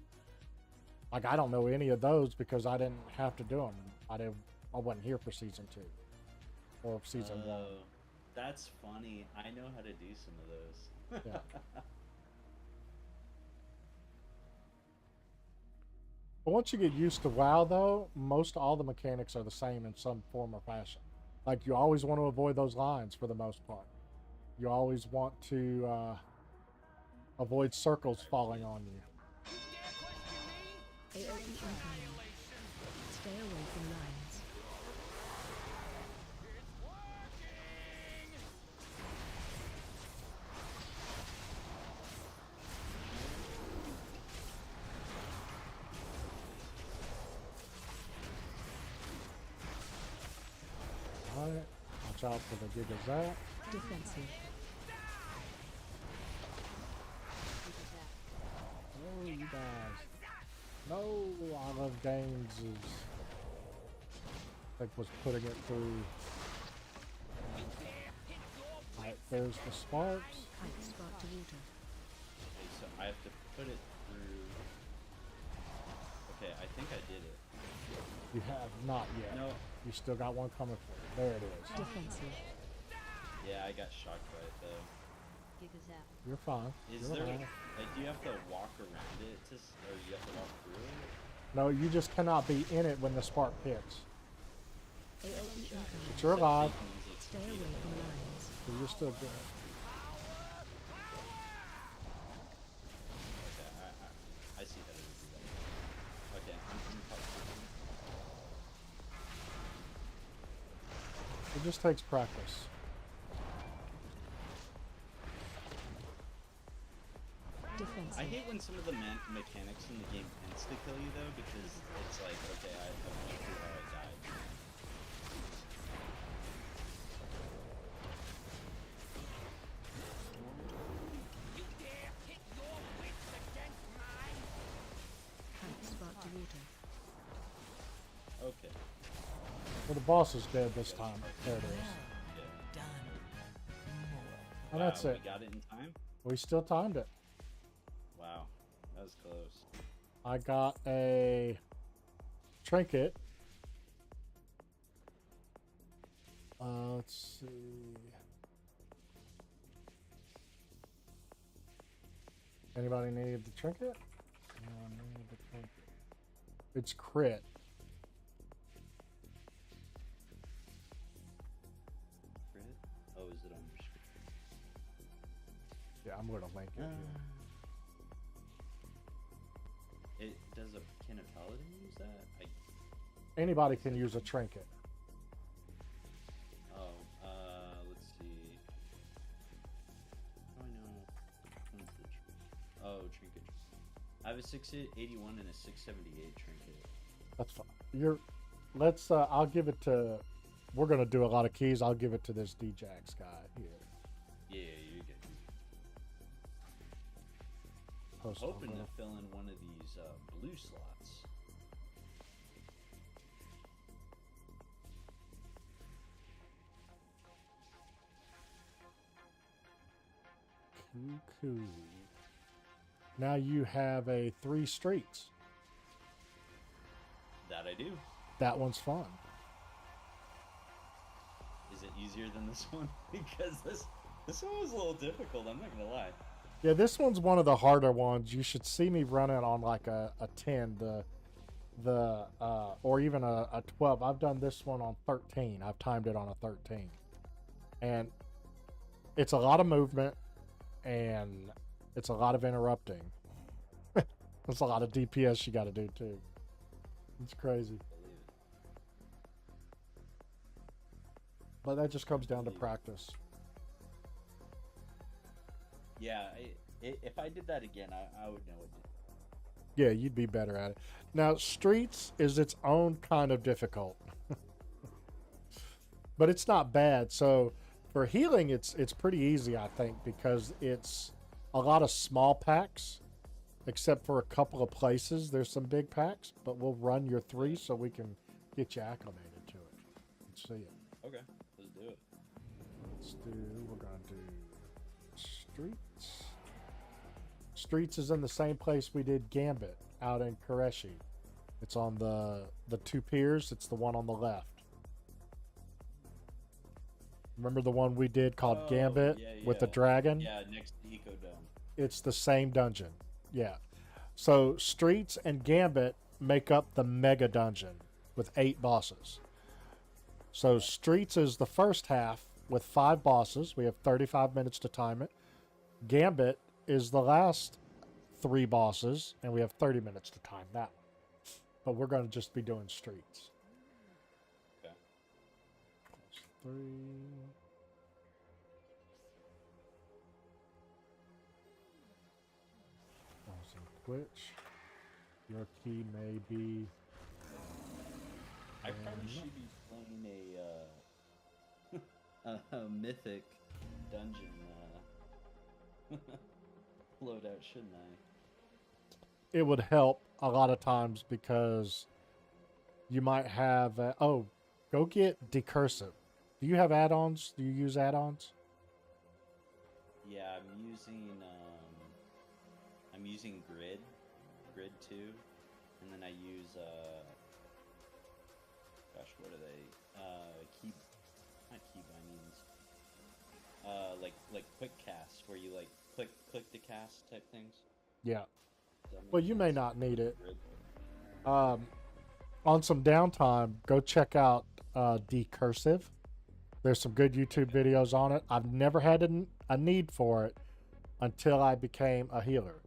A: Like, I don't know any of those because I didn't have to do them. I wasn't here for season 2 or season 1.
P: That's funny. I know how to do some of those.
A: Yeah. But once you get used to WoW, though, most all the mechanics are the same in some form or fashion. Like, you always want to avoid those lines for the most part. You always want to avoid circles falling on you.
H: AoE incoming. Stay away from lines.
A: Alright, watch out for the Giga Zap.
H: Defensive.
A: Oh, you guys. No, I love games is, I think, was putting it through. Alright, there's the sparks.
H: Spark to water.
P: Okay, so I have to put it through. Okay, I think I did it.
A: You have not yet.
P: No.
A: You still got one coming for you. There it is.
H: Defensive.
P: Yeah, I got shocked by it though.
A: You're fine.
P: Is
A: You're
P: there
A: fine.
P: like, do you have to walk around it to, or you have to walk through it?
A: No, you just cannot be in it when the spark hits.
H: AoE incoming.
A: But you're alive.
H: Stay away from lines.
A: So you're still good.
P: Okay, I see how to do that. Okay, I'm
A: It just takes practice.
H: Defensive.
P: I hate when some of the mechanics in the game insta-kill you though, because it's like, okay, I have no clue how I died.
H: Spark to water.
P: Okay.
A: Well, the boss is dead this time. There it is. And that's
P: Wow,
A: it.
P: We got it in time?
A: We still timed it.
P: Wow, that was close.
A: I got a trinket Let's see. Anybody need the trinket? No, I need the trinket. It's crit.
P: Crit? Oh, is it on your screen?
A: Yeah, I'm gonna link it.
P: It does a can a paladin use that?
A: Anybody can use a trinket.
P: Oh, let's see. How do I know? When's the trinket. I have a 681 and a 678 trinket.
A: That's fine. Let's. I'll give it to. We're gonna do a lot of keys. I'll give it to this Djax guy here.
P: Yeah, you get.
A: Post
P: Hoping
A: on
P: to fill in one of these blue slots.
A: Cool. Now you have a 3 streets.
P: That I do.
A: That one's fun.
P: Is it easier than this one? Because this one was a little difficult. I'm not gonna lie.
A: Yeah, this one's one of the harder ones. You should see me run it on like a 10, or even a 12. I've done this one on 13. I've timed it on a 13, and it's a lot of movement, and it's a lot of interrupting. It's a lot of DPS you got to do too. It's crazy, but that just comes down to practice.
P: Yeah, if I did that again, I would know what to do.
A: Yeah, you'd be better at it. Now, Streets is its own kind of difficult. But it's not bad. So, for healing, it's pretty easy, I think, because it's a lot of small packs, except for a couple of places. There's some big packs, but we'll run your 3 so we can get you acclimated to it. Let's see it.
P: Okay, let's do it.
A: We're going to do Streets. Streets is in the same place we did Gambit, out in Koreshi. It's on the 2 piers. It's the one on the left. Remember the one we did called Gambit with the dragon?
P: Yeah, next to Ecodome.
A: It's the same dungeon. Yeah. So Streets and Gambit make up the mega dungeon with 8 bosses. So Streets is the first half with 5 bosses. We have 35 minutes to time it. Gambit is the last 3 bosses, and we have 30 minutes to time that one. But we're going to just be doing Streets.
P: Okay.
A: +3. Awesome. Twitch. Your key may be...
P: I probably should be playing a mythic dungeon loadout, shouldn't I?
A: It would help a lot of times because you might have... go get Decursive. Do you have add-ons? Do you use add-ons?
P: Yeah, I'm using Grid 2, and then I use gosh, what are they? Not key bindings. Like quick cast, where you like click to cast type things.
A: Yeah. Well, you may not need it. On some downtime, go check out Decursive. There's some good YouTube videos on it. I've never had a need for it until I became a healer.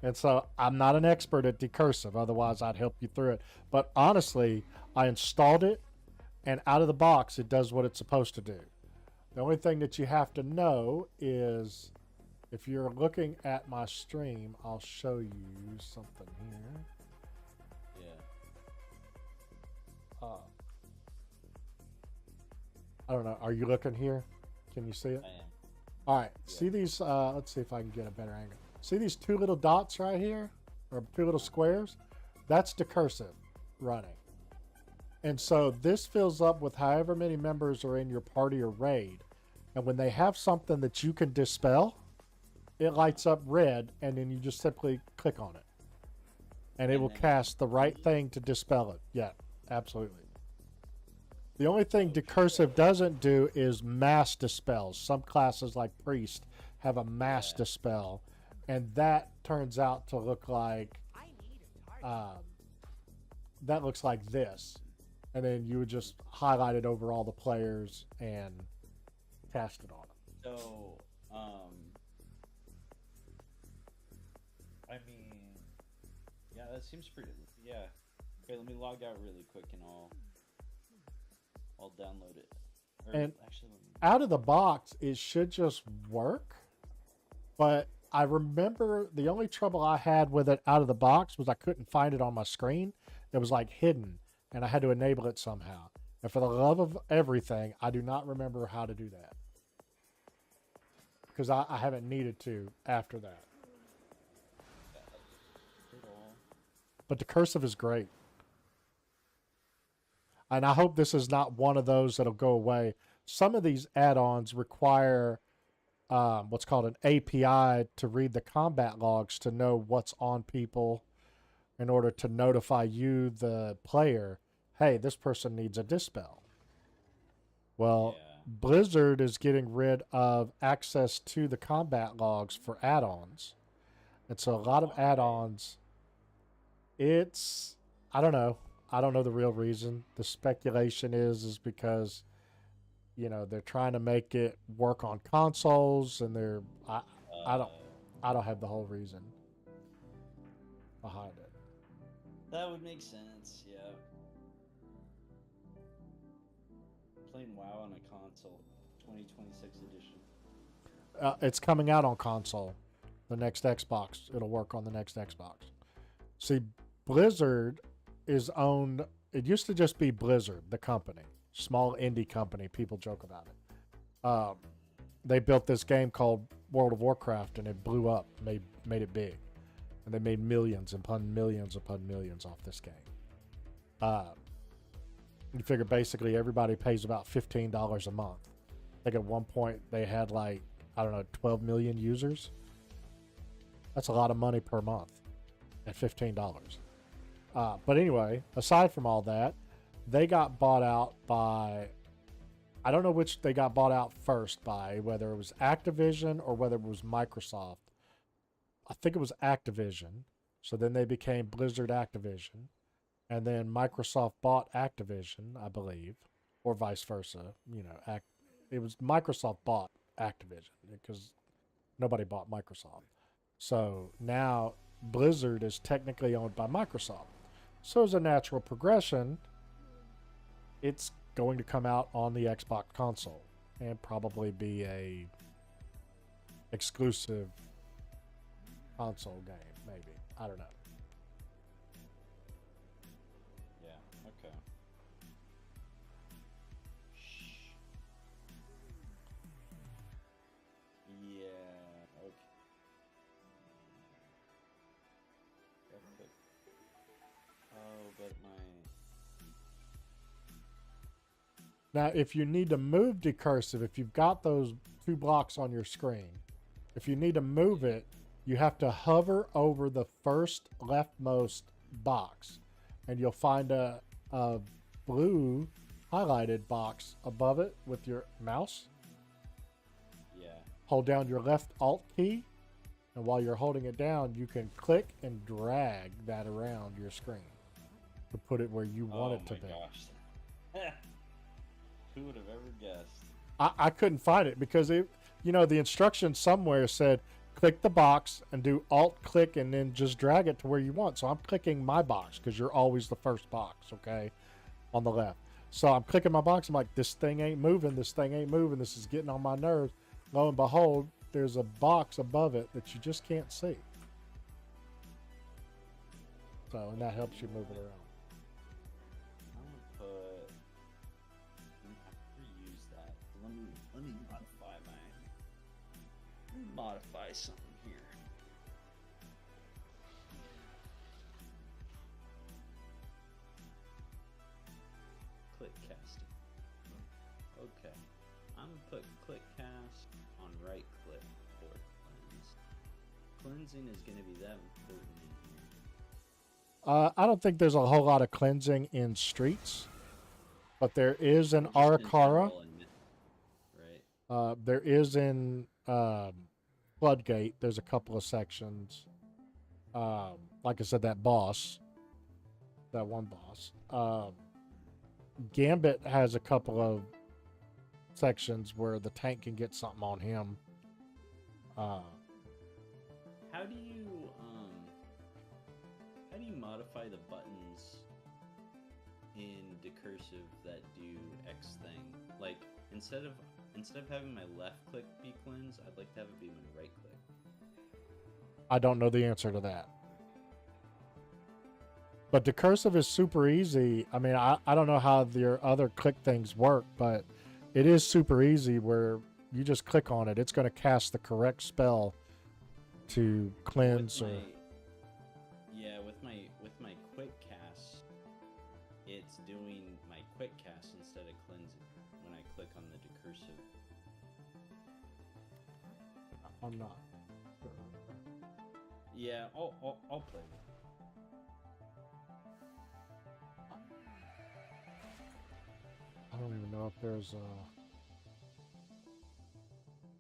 A: And so I'm not an expert at Decursive, otherwise I'd help you through it. But honestly, I installed it, and out of the box, it does what it's supposed to do. The only thing that you have to know is, if you're looking at my stream, I'll show you something here.
P: Yeah.
A: I don't know. Are you looking here? Can you see it?
P: I am.
A: All right. Yeah. See these? Let's see if I can get a better angle. See these 2 little dots right here? Or 2 little squares? That's Decursive running. And so this fills up with however many members are in your party or raid. And when they have something that you can dispel, it lights up red, and then you just simply click on it. And it will cast the right thing to dispel it. Yeah, absolutely. The only thing Decursive doesn't do is mass dispels. Some classes like Priest have a mass dispel, and that turns out to look like that looks like this, and then you would just highlight it over all the players and cast it on them.
P: So, I mean, yeah, that seems pretty. Yeah. Okay, let me log out really quick, and I'll download it. Or
A: And
P: actually, let me...
A: out of the box, it should just work. But I remember the only trouble I had with it out of the box was I couldn't find it on my screen. It was like hidden, and I had to enable it somehow. And for the love of everything, I do not remember how to do that. Because I haven't needed to after that. But the Decursive is great. And I hope this is not one of those that'll go away. Some of these add-ons require what's called an API to read the combat logs to know what's on people in order to notify you, the player, hey, this person needs a dispel. Well, Blizzard is getting rid of access to the combat logs for add-ons. And so a lot of add-ons, I don't know. I don't know the real reason. The speculation is because, you know, they're trying to make it work on consoles, and I don't have the whole reason behind it.
P: That would make sense, yeah. Playing WoW on a console, 2026 edition.
A: It's coming out on console. The next Xbox. It'll work on the next Xbox. See, Blizzard is owned. It used to just be Blizzard, the company. Small indie company. People joke about it. They built this game called World of Warcraft, and it blew up. Made it big. And they made millions upon millions upon millions off this game. You figure basically everybody pays about $15 a month. I think at one point they had 12 million users. That's a lot of money per month at $15. But anyway, aside from all that, they got bought out by, I don't know which they got bought out first by, whether it was Activision or whether it was Microsoft. I think it was Activision. So then they became Blizzard Activision. And then Microsoft bought Activision, I believe, or vice versa. You know, it was Microsoft bought Activision because nobody bought Microsoft. So now Blizzard is technically owned by Microsoft. So as a natural progression, it's going to come out on the Xbox console and probably be a exclusive console game, maybe. I don't know.
P: Yeah, okay. Yeah, okay. Oh, but
A: Now, if you need to move Decursive, if you've got those 2 blocks on your screen, if you need to move it, you have to hover over the first leftmost box, and you'll find a blue highlighted box above it with your mouse.
P: Yeah.
A: Hold down your left Alt key, and while you're holding it down, you can click and drag that around your screen to put it where you want it to be.
P: Gosh. Who would have ever guessed?
A: I couldn't find it because the instructions somewhere said click the box and do Alt click and then just drag it to where you want. So I'm clicking my box because you're always the first box, okay, on the left. So I'm clicking my box. I'm like, this thing ain't moving. This thing ain't moving. This is getting on my nerves. Lo and behold, there's a box above it that you just can't see. So, and that helps you move it around.
P: Let me modify something here. Click casting. Okay. I'm gonna put click cast on right click for cleanse. Cleansing is gonna be that important in here.
A: I don't think there's a whole lot of cleansing in Streets. But there is an
P: Just in
A: Arakara.
P: general and- Right.
A: There is in Floodgate. There's a couple of sections. Like I said, that one boss. Gambit has a couple of sections where the tank can get something on him.
P: How do you modify the buttons in Decursive that do X thing? Like instead of having my left click be cleanse, I'd like to have it be my right click.
A: I don't know the answer to that. But Decursive is super easy. I mean, I don't know how your other click things work, but it is super easy where you just click on it. It's going to cast the correct spell to cleanse
P: with my quick cast, it's doing my quick cast instead of cleansing when I click on the Decursive.
A: I'm not.
P: Yeah, I'll play with it.
A: I don't even know if there's a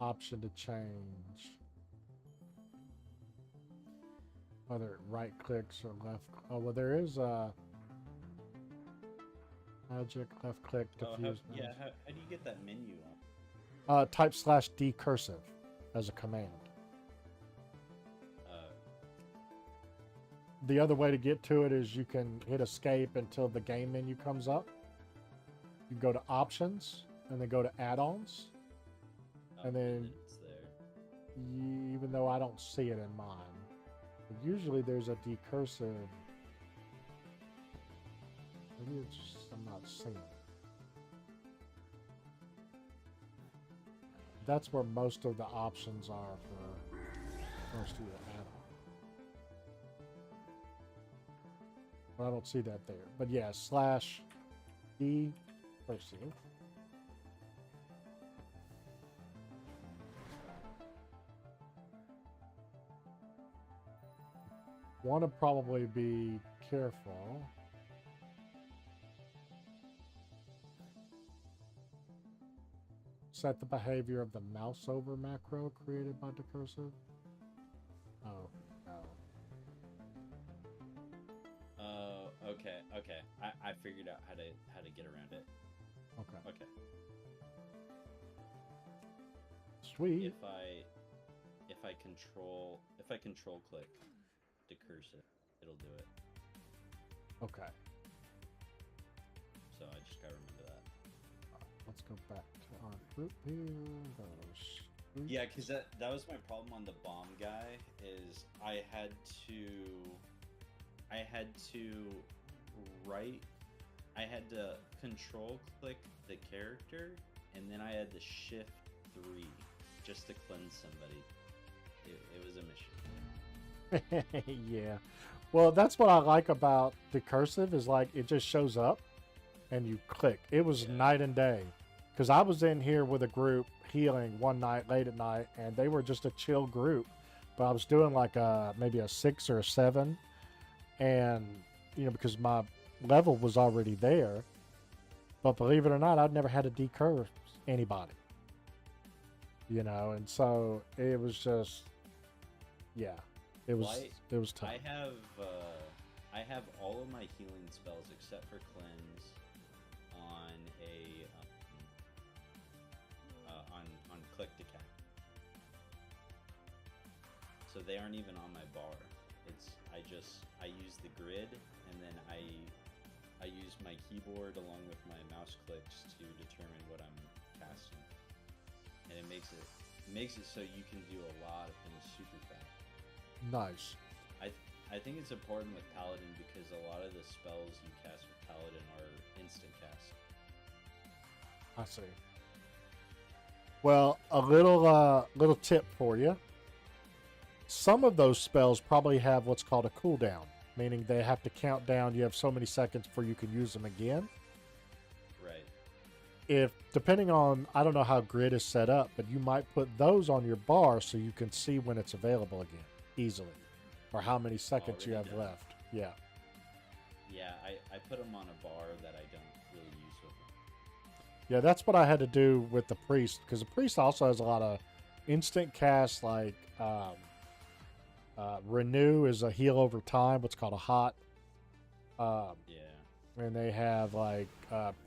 A: option to change whether it right clicks or left. Oh well, there is a magic left click diffuse.
P: How do you get that menu on?
A: Type /D cursive as a command. The other way to get to it is you can hit escape until the game menu comes up. You go to options and then go to add-ons. And then,
P: it's there.
A: even though I don't see it in mine, usually there's a decursive. Maybe it's just, I'm not seeing it. That's where most of the options are for most of the add-ons. But I don't see that there. But yeah, /D cursive. Want to probably be careful. Set the behavior of the mouse over macro created by Decursive. Oh, no.
P: Okay. I figured out how to get around it. Okay.
A: Sweet.
P: If I control click Decursive, it'll do it.
A: Okay.
P: So I just gotta remember that.
A: Let's go back to our group here.
P: Yeah, because that was my problem on the bomb guy, is I had to control click the character, and then I had to shift 3 just to cleanse somebody. It was a mission.
A: Yeah. Well, that's what I like about Decursive is like it just shows up and you click. It was night and day. Because I was in here with a group healing one night late at night, and they were just a chill group. But I was doing like maybe a 6 or a 7. And, because my level was already there. But believe it or not, I'd never had to decurve anybody. And so it was just, yeah, it was tough.
P: I have all of my healing spells except for cleanse on on click to cap. So they aren't even on my bar. I use the grid, and then I use my keyboard along with my mouse clicks to determine what I'm casting. And it makes it so you can do a lot of things super fast.
A: Nice.
P: I think it's important with Paladin because a lot of the spells you cast with Paladin are instant cast.
A: I see. Well, a little tip for you. Some of those spells probably have what's called a cooldown, meaning they have to count down. You have so many seconds before you can use them again.
P: Right.
A: Depending on, I don't know how grid is set up, but you might put those on your bar so you can see when it's available again easily, or how many seconds you have left. Yeah.
P: Yeah, I put them on a bar that I don't really use with them.
A: Yeah, that's what I had to do with the priest, because the priest also has a lot of instant cast, like renew is a heal over time, what's called a hot. And they have like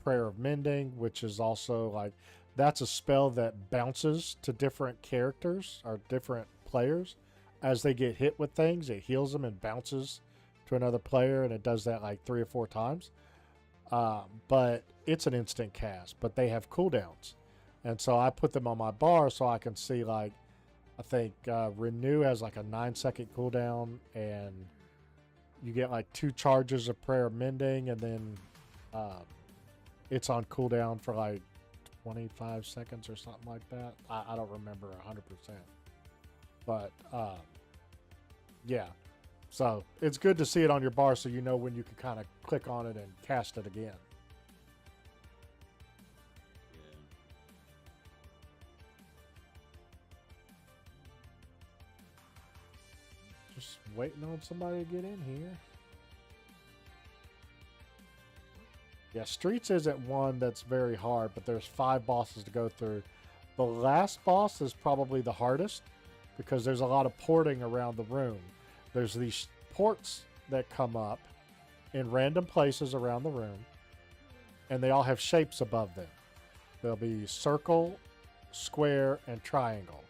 A: prayer of mending, which is also like, that's a spell that bounces to different characters or different players. As they get hit with things, it heals them and bounces to another player, and it does that like 3 or 4 times. But it's an instant cast, but they have cooldowns. And so I put them on my bar so I can see, like, I think Renew has like a 9-second cooldown, and you get like 2 charges of Prayer of Mending, and then it's on cooldown for like 25 seconds or something like that. I don't remember 100%. But, yeah. So it's good to see it on your bar so you know when you can kind of click on it and cast it again. Just waiting on somebody to get in here. Yeah, Streets isn't one that's very hard, but there's 5 bosses to go through. The last boss is probably the hardest because there's a lot of porting around the room. There's these ports that come up in random places around the room, and they all have shapes above them. There'll be circle, square, and triangle.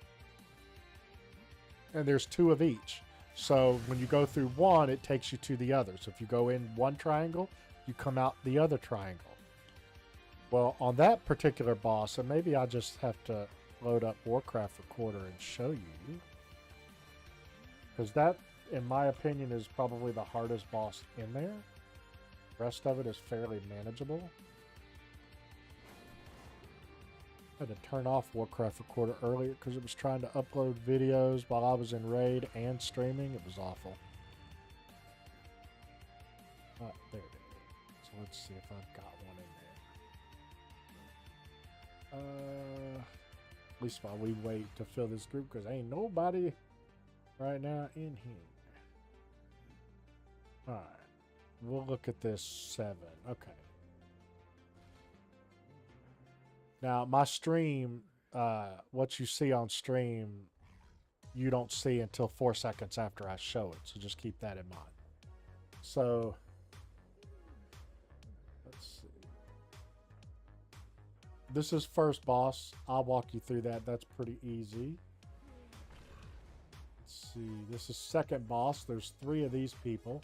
A: And there's 2 of each. So when you go through one, it takes you to the other. So if you go in one triangle, you come out the other triangle. Well, on that particular boss, and maybe I just have to load up Warcraft Recorder and show you, because that, in my opinion, is probably the hardest boss in there. The rest of it is fairly manageable. I had to turn off Warcraft Recorder earlier because it was trying to upload videos while I was in raid and streaming. It was awful. There it is. So let's see if I've got one in there. At least while we wait to fill this group, because ain't nobody right now in here. Alright. We'll look at this 7. Okay. Now, my stream, what you see on stream, you don't see until 4 seconds after I show it. So just keep that in mind. So, let's see. This is first boss. I'll walk you through that. That's pretty easy. Let's see. This is second boss. There's 3 of these people.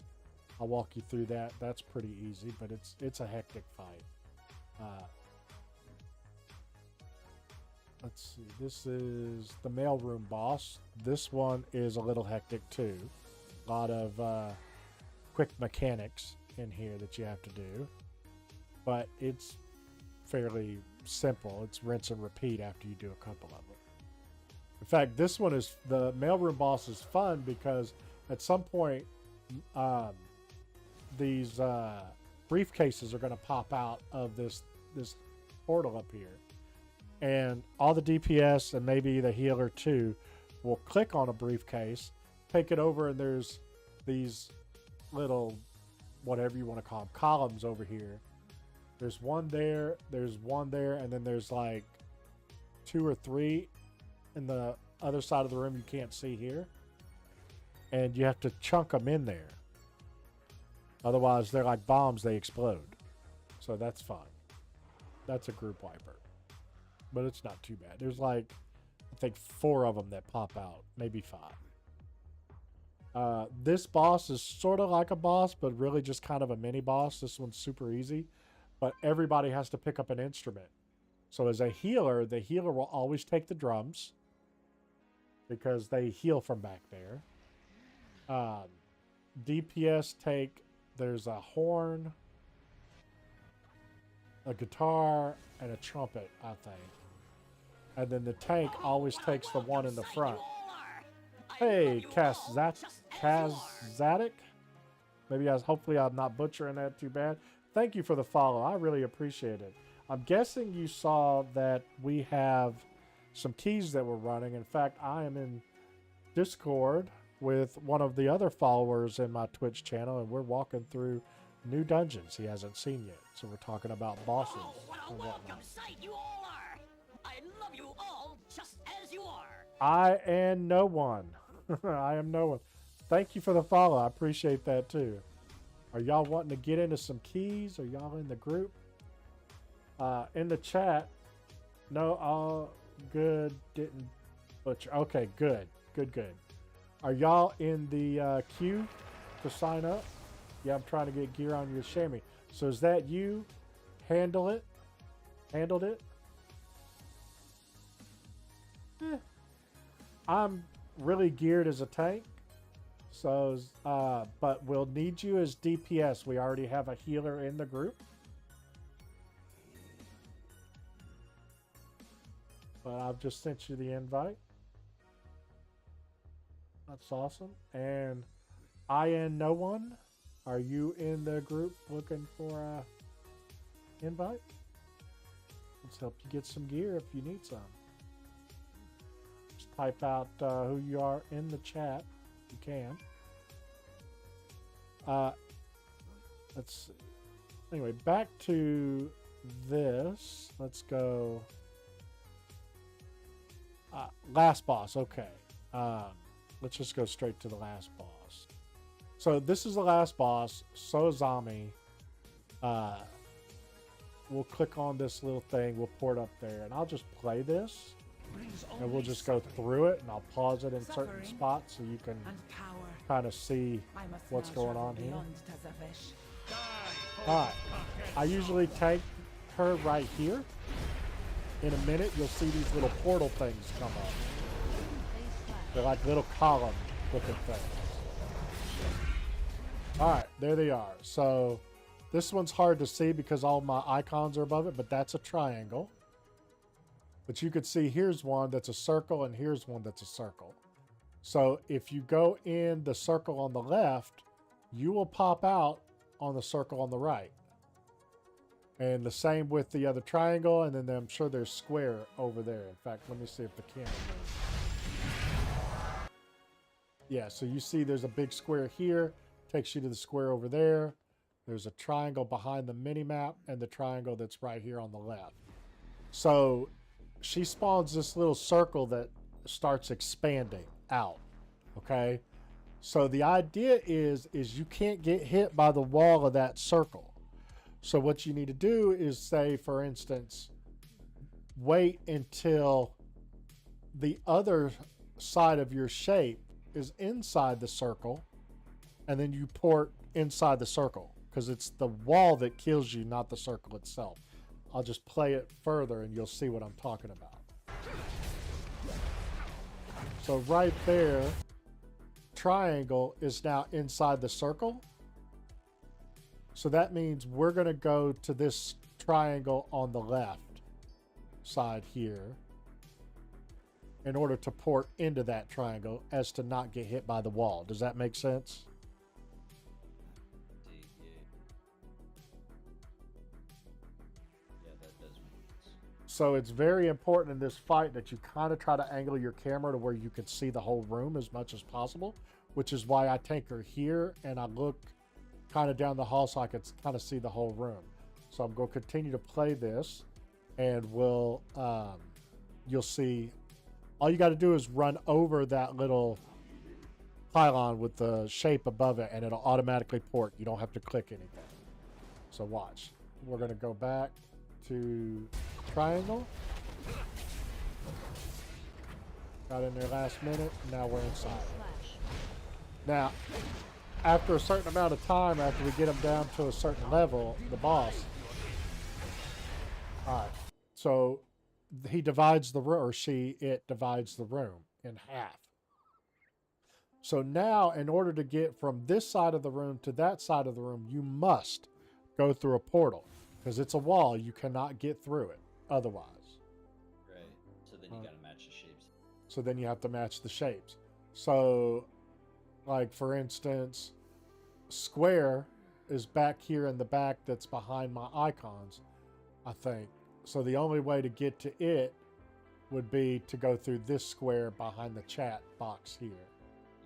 A: I'll walk you through that. That's pretty easy, but it's a hectic fight. Let's see. This is the mailroom boss. This one is a little hectic too. A lot of quick mechanics in here that you have to do, but it's fairly simple. It's rinse and repeat after you do a couple of them. In fact, this one is, the mailroom boss is fun because at some point these briefcases are going to pop out of this portal up here, and all the DPS and maybe the healer too will click on a briefcase, take it over, and there's these little, whatever you want to call them, columns over here. There's one there, there's one there, and then there's like 2 or 3 in the other side of the room you can't see here. And you have to chunk them in there. Otherwise, they're like bombs, they explode. So that's fine. That's a group wiper. But it's not too bad. There's like, I think 4 of them that pop out. Maybe 5. This boss is sort of like a boss, but really just kind of a mini boss. This one's super easy. But everybody has to pick up an instrument. So as a healer, the healer will always take the drums, because they heal from back there. DPS take, there's a horn, a guitar, and a trumpet, I think. And then the tank always takes the one in the front. Hey, Kazadik? Hopefully I'm not butchering that too bad. Thank you for the follow. I really appreciate it. I'm guessing you saw that we have some keys that we're running. In fact, I am in Discord with one of the other followers in my Twitch channel, and we're walking through new dungeons he hasn't seen yet. So we're talking about bosses and whatnot.
M: Sight you all are. I love you all just as you are.
A: I am no one. I am no one. Thank you for the follow. I appreciate that too. Are y'all wanting to get into some keys? Are y'all in the group? In the chat. No, all good. Didn't butcher. Okay, good. Good. Are y'all in the queue to sign up? Yeah, I'm trying to get gear on your chamois. So is that you? Handled it? I'm really geared as a tank. So, but we'll need you as DPS. We already have a healer in the group. But I've just sent you the invite. That's awesome. And I am no one. Are you in the group looking for a invite? Let's help you get some gear if you need some. Just type out who you are in the chat. You can. Let's see. Anyway, back to this. Let's go. Last boss. Okay. Let's just go straight to the last boss. So this is the last boss. Sozami. We'll click on this little thing. We'll port up there, and I'll just play this. And we'll just go through it, and I'll pause it in certain spots so you can kind of see what's going on here. Alright, I usually take her right here. In a minute, you'll see these little portal things come up. They're like little column looking things. Alright, there they are. So, this one's hard to see because all my icons are above it, but that's a triangle. But you could see here's one that's a circle and here's one that's a circle. So if you go in the circle on the left, you will pop out on the circle on the right. And the same with the other triangle, and then I'm sure there's square over there. In fact, let me see if the camera moves. Yeah, so you see there's a big square here, takes you to the square over there. There's a triangle behind the mini-map and the triangle that's right here on the left. So she spawns this little circle that starts expanding out, okay? So the idea is you can't get hit by the wall of that circle. So what you need to do is say, for instance, wait until the other side of your shape is inside the circle, and then you port inside the circle, because it's the wall that kills you, not the circle itself. I'll just play it further and you'll see what I'm talking about. So right there, triangle is now inside the circle. So that means we're going to go to this triangle on the left side here in order to port into that triangle as to not get hit by the wall. Does that make sense? So it's very important in this fight that you kind of try to angle your camera to where you can see the whole room as much as possible, which is why I take her here and I look kind of down the hall so I can kind of see the whole room. So I'm going to continue to play this, and we'll you'll see. All you got to do is run over that little pylon with the shape above it, and it'll automatically port. You don't have to click anything. So watch. We're going to go back to triangle. Got in there last minute. Now we're inside. Now, after a certain amount of time, after we get them down to a certain level, the boss. Alright. So he divides the room, or it divides the room in half. So now, in order to get from this side of the room to that side of the room, you must go through a portal. Because it's a wall, you cannot get through it otherwise.
P: Right. So then you gotta match the shapes.
A: So then you have to match the shapes. So, like for instance, square is back here in the back that's behind my icons, I think. So the only way to get to it would be to go through this square behind the chat box here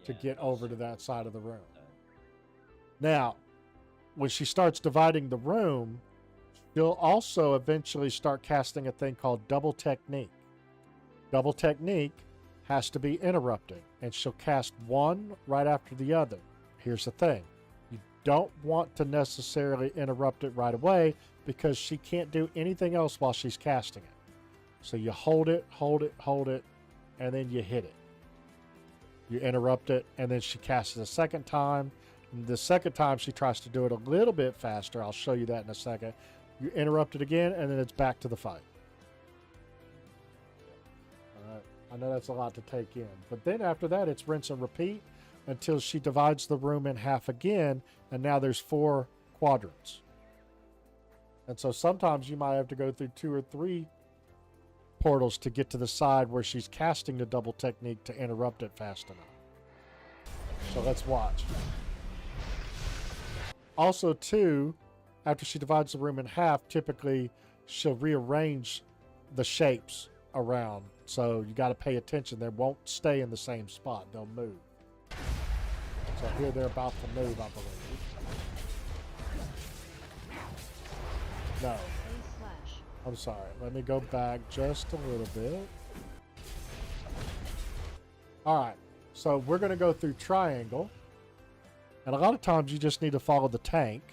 A: to get over to that side of the room. Now, when she starts dividing the room, she'll also eventually start casting a thing called double technique. Double technique has to be interrupted, and she'll cast one right after the other. Here's the thing. You don't want to necessarily interrupt it right away because she can't do anything else while she's casting it. So you hold it, and then you hit it. You interrupt it, and then she casts it a second time. And the second time she tries to do it a little bit faster. I'll show you that in a second. You interrupt it again, and then it's back to the fight. All right. I know that's a lot to take in. But then after that, it's rinse and repeat until she divides the room in half again, and now there's 4 quadrants. And so sometimes you might have to go through 2 or 3 portals to get to the side where she's casting the double technique to interrupt it fast enough. So let's watch. Also, too, after she divides the room in half, typically she'll rearrange the shapes around. So you got to pay attention. They won't stay in the same spot. They'll move. So here they're about to move, I believe. No. I'm sorry. Let me go back just a little bit. All right. So we're going to go through triangle. And a lot of times you just need to follow the tank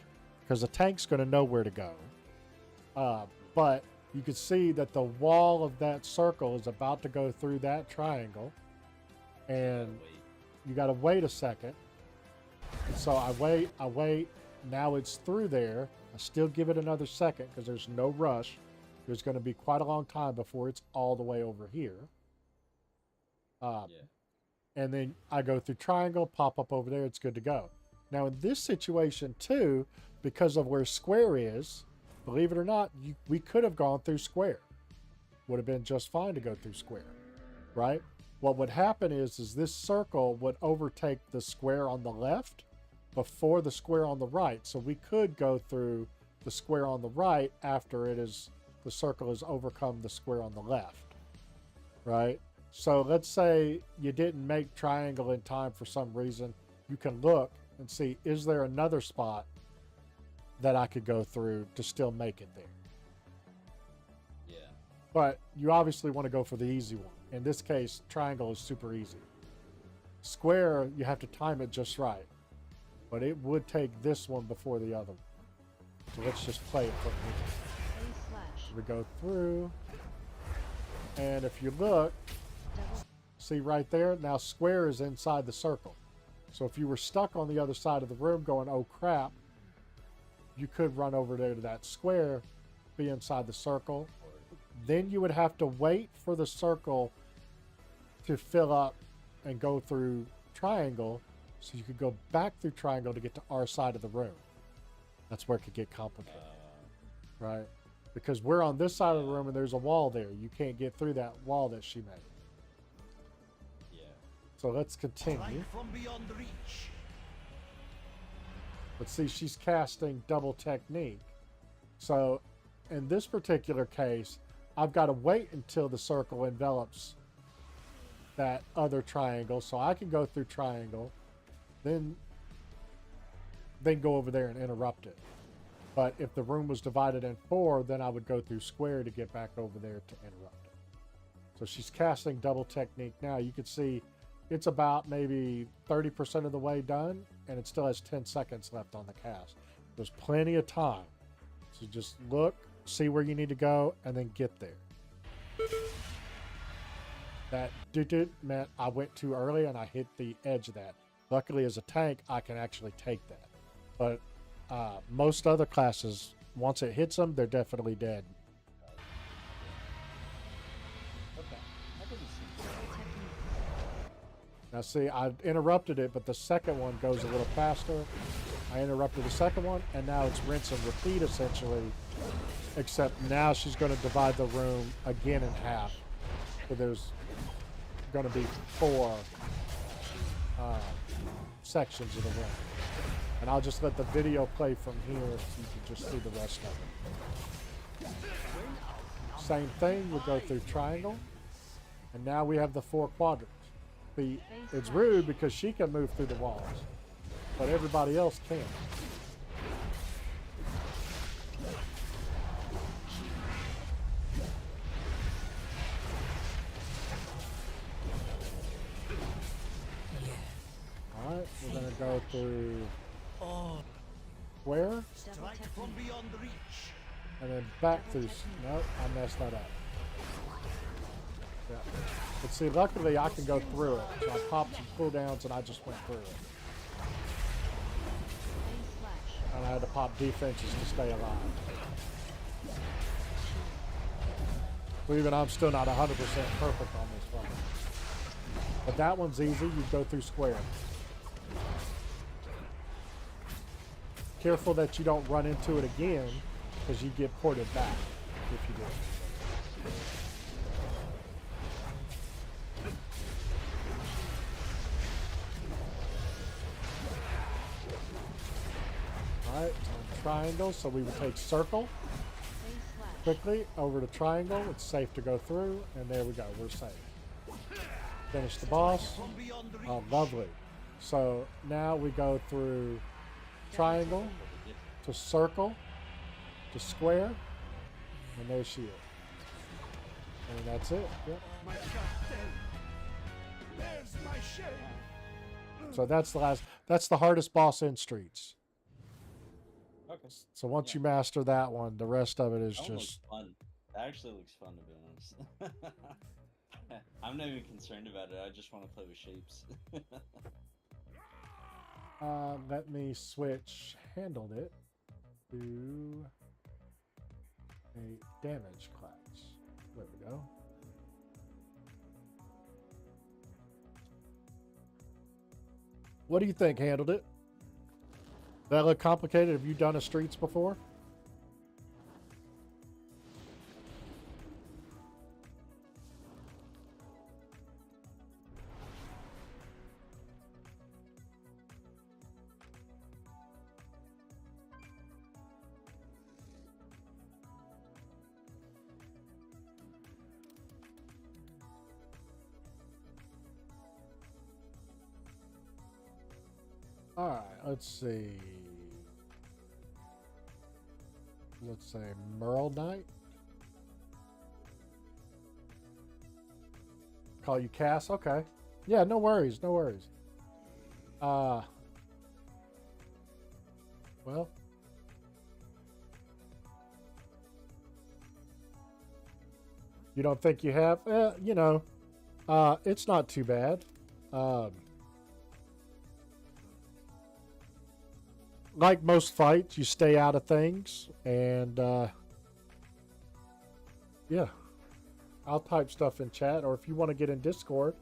A: because the tank's going to know where to go. But you can see that the wall of that circle is about to go through that triangle. And you got to wait a second. And so I wait. Now it's through there. I still give it another second because there's no rush. There's going to be quite a long time before it's all the way over here. And then I go through triangle, pop up over there. It's good to go. Now in this situation too, because of where square is, believe it or not, we could have gone through square. Would have been just fine to go through square, right? What would happen is this circle would overtake the square on the left before the square on the right. So we could go through the square on the right after the circle has overcome the square on the left, right? So let's say you didn't make triangle in time for some reason. You can look and see, is there another spot that I could go through to still make it there?
P: Yeah.
A: But you obviously want to go for the easy one. In this case, triangle is super easy. Square, you have to time it just right. But it would take this one before the other one. So let's just play it for me. We go through. And if you look, see right there, now square is inside the circle. So if you were stuck on the other side of the room going, oh crap, you could run over there to that square, be inside the circle. Then you would have to wait for the circle to fill up and go through triangle, so you could go back through triangle to get to our side of the room. That's where it could get complicated, right? Because we're on this side of the room and there's a wall there. You can't get through that wall that she made.
P: Yeah.
A: So let's continue.
M: From beyond reach.
A: Let's see, she's casting double technique. So in this particular case, I've got to wait until the circle envelops that other triangle. So I can go through triangle, then go over there and interrupt it. But if the room was divided in 4, then I would go through square to get back over there to interrupt it. So she's casting double technique now. You can see it's about maybe 30% of the way done, and it still has 10 seconds left on the cast. There's plenty of time. So just look, see where you need to go, and then get there. That doo-doo meant I went too early and I hit the edge of that. Luckily, as a tank, I can actually take that. But most other classes, once it hits them, they're definitely dead. Now see, I interrupted it, but the second one goes a little faster. I interrupted the second one, and now it's rinse and repeat essentially, except now she's going to divide the room again in half. So there's going to be 4 sections of the room. And I'll just let the video play from here so you can just see the rest of it. Same thing, we'll go through triangle. And now we have the 4 quadrants. It's rude because she can move through the walls, but everybody else can't. go through square,
M: Strike from beyond reach.
A: and then back through. Nope, I messed that up. Yeah. But see, luckily I can go through it. So I popped some cooldowns and I just went through it. And I had to pop defenses to stay alive. So even I'm still not 100% perfect on this one. But that one's easy. You go through square. Careful that you don't run into it again, because you get ported back if you do. Alright, triangle, so we would take circle. Quickly, over to triangle. It's safe to go through, and there we go, we're safe. Finish the boss. Oh, lovely. So now we go through triangle to circle to square, and there's she is. And that's it. Yep. So that's the last. That's the hardest boss in Streets.
P: Okay.
A: So once you master that one, the rest of it is
P: That one looks
A: just.
P: fun. That actually looks fun, to be honest. I'm not even concerned about it. I just want to play with shapes.
A: Let me switch. Handled it to a damage class. There we go. What do you think? Handled it? That look complicated? Have you done a Streets before? All right, let's see. Let's say Merle Knight. Call you Cass? Okay. Yeah, no worries, no worries. Well. You don't think you have? You know, it's not too bad. Like most fights, you stay out of things, and yeah, I'll type stuff in chat, or if you want to get in Discord,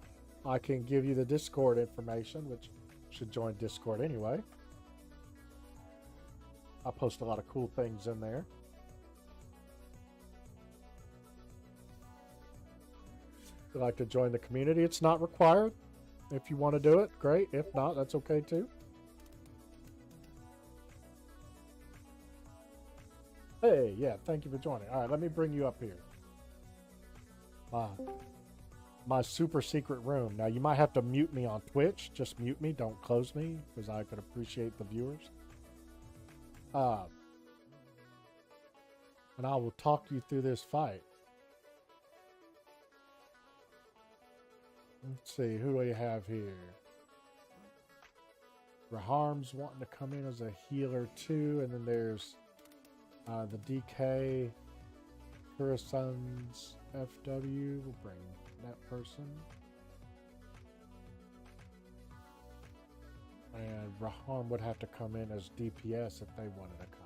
A: I can give you the Discord information, which should join Discord anyway. I post a lot of cool things in there. If you'd like to join the community, it's not required. If you want to do it, great. If not, that's okay too. Hey, yeah, thank you for joining. All right, let me bring you up here. My super secret room. Now, you might have to mute me on Twitch. Just mute me. Don't close me, because I could appreciate the viewers. And I will talk you through this fight. Let's see, who do we have here? Raharm's wanting to come in as a healer too, and then there's the DK, Kurason's FW. We'll bring that person. And Raharm would have to come in as DPS if they wanted to come.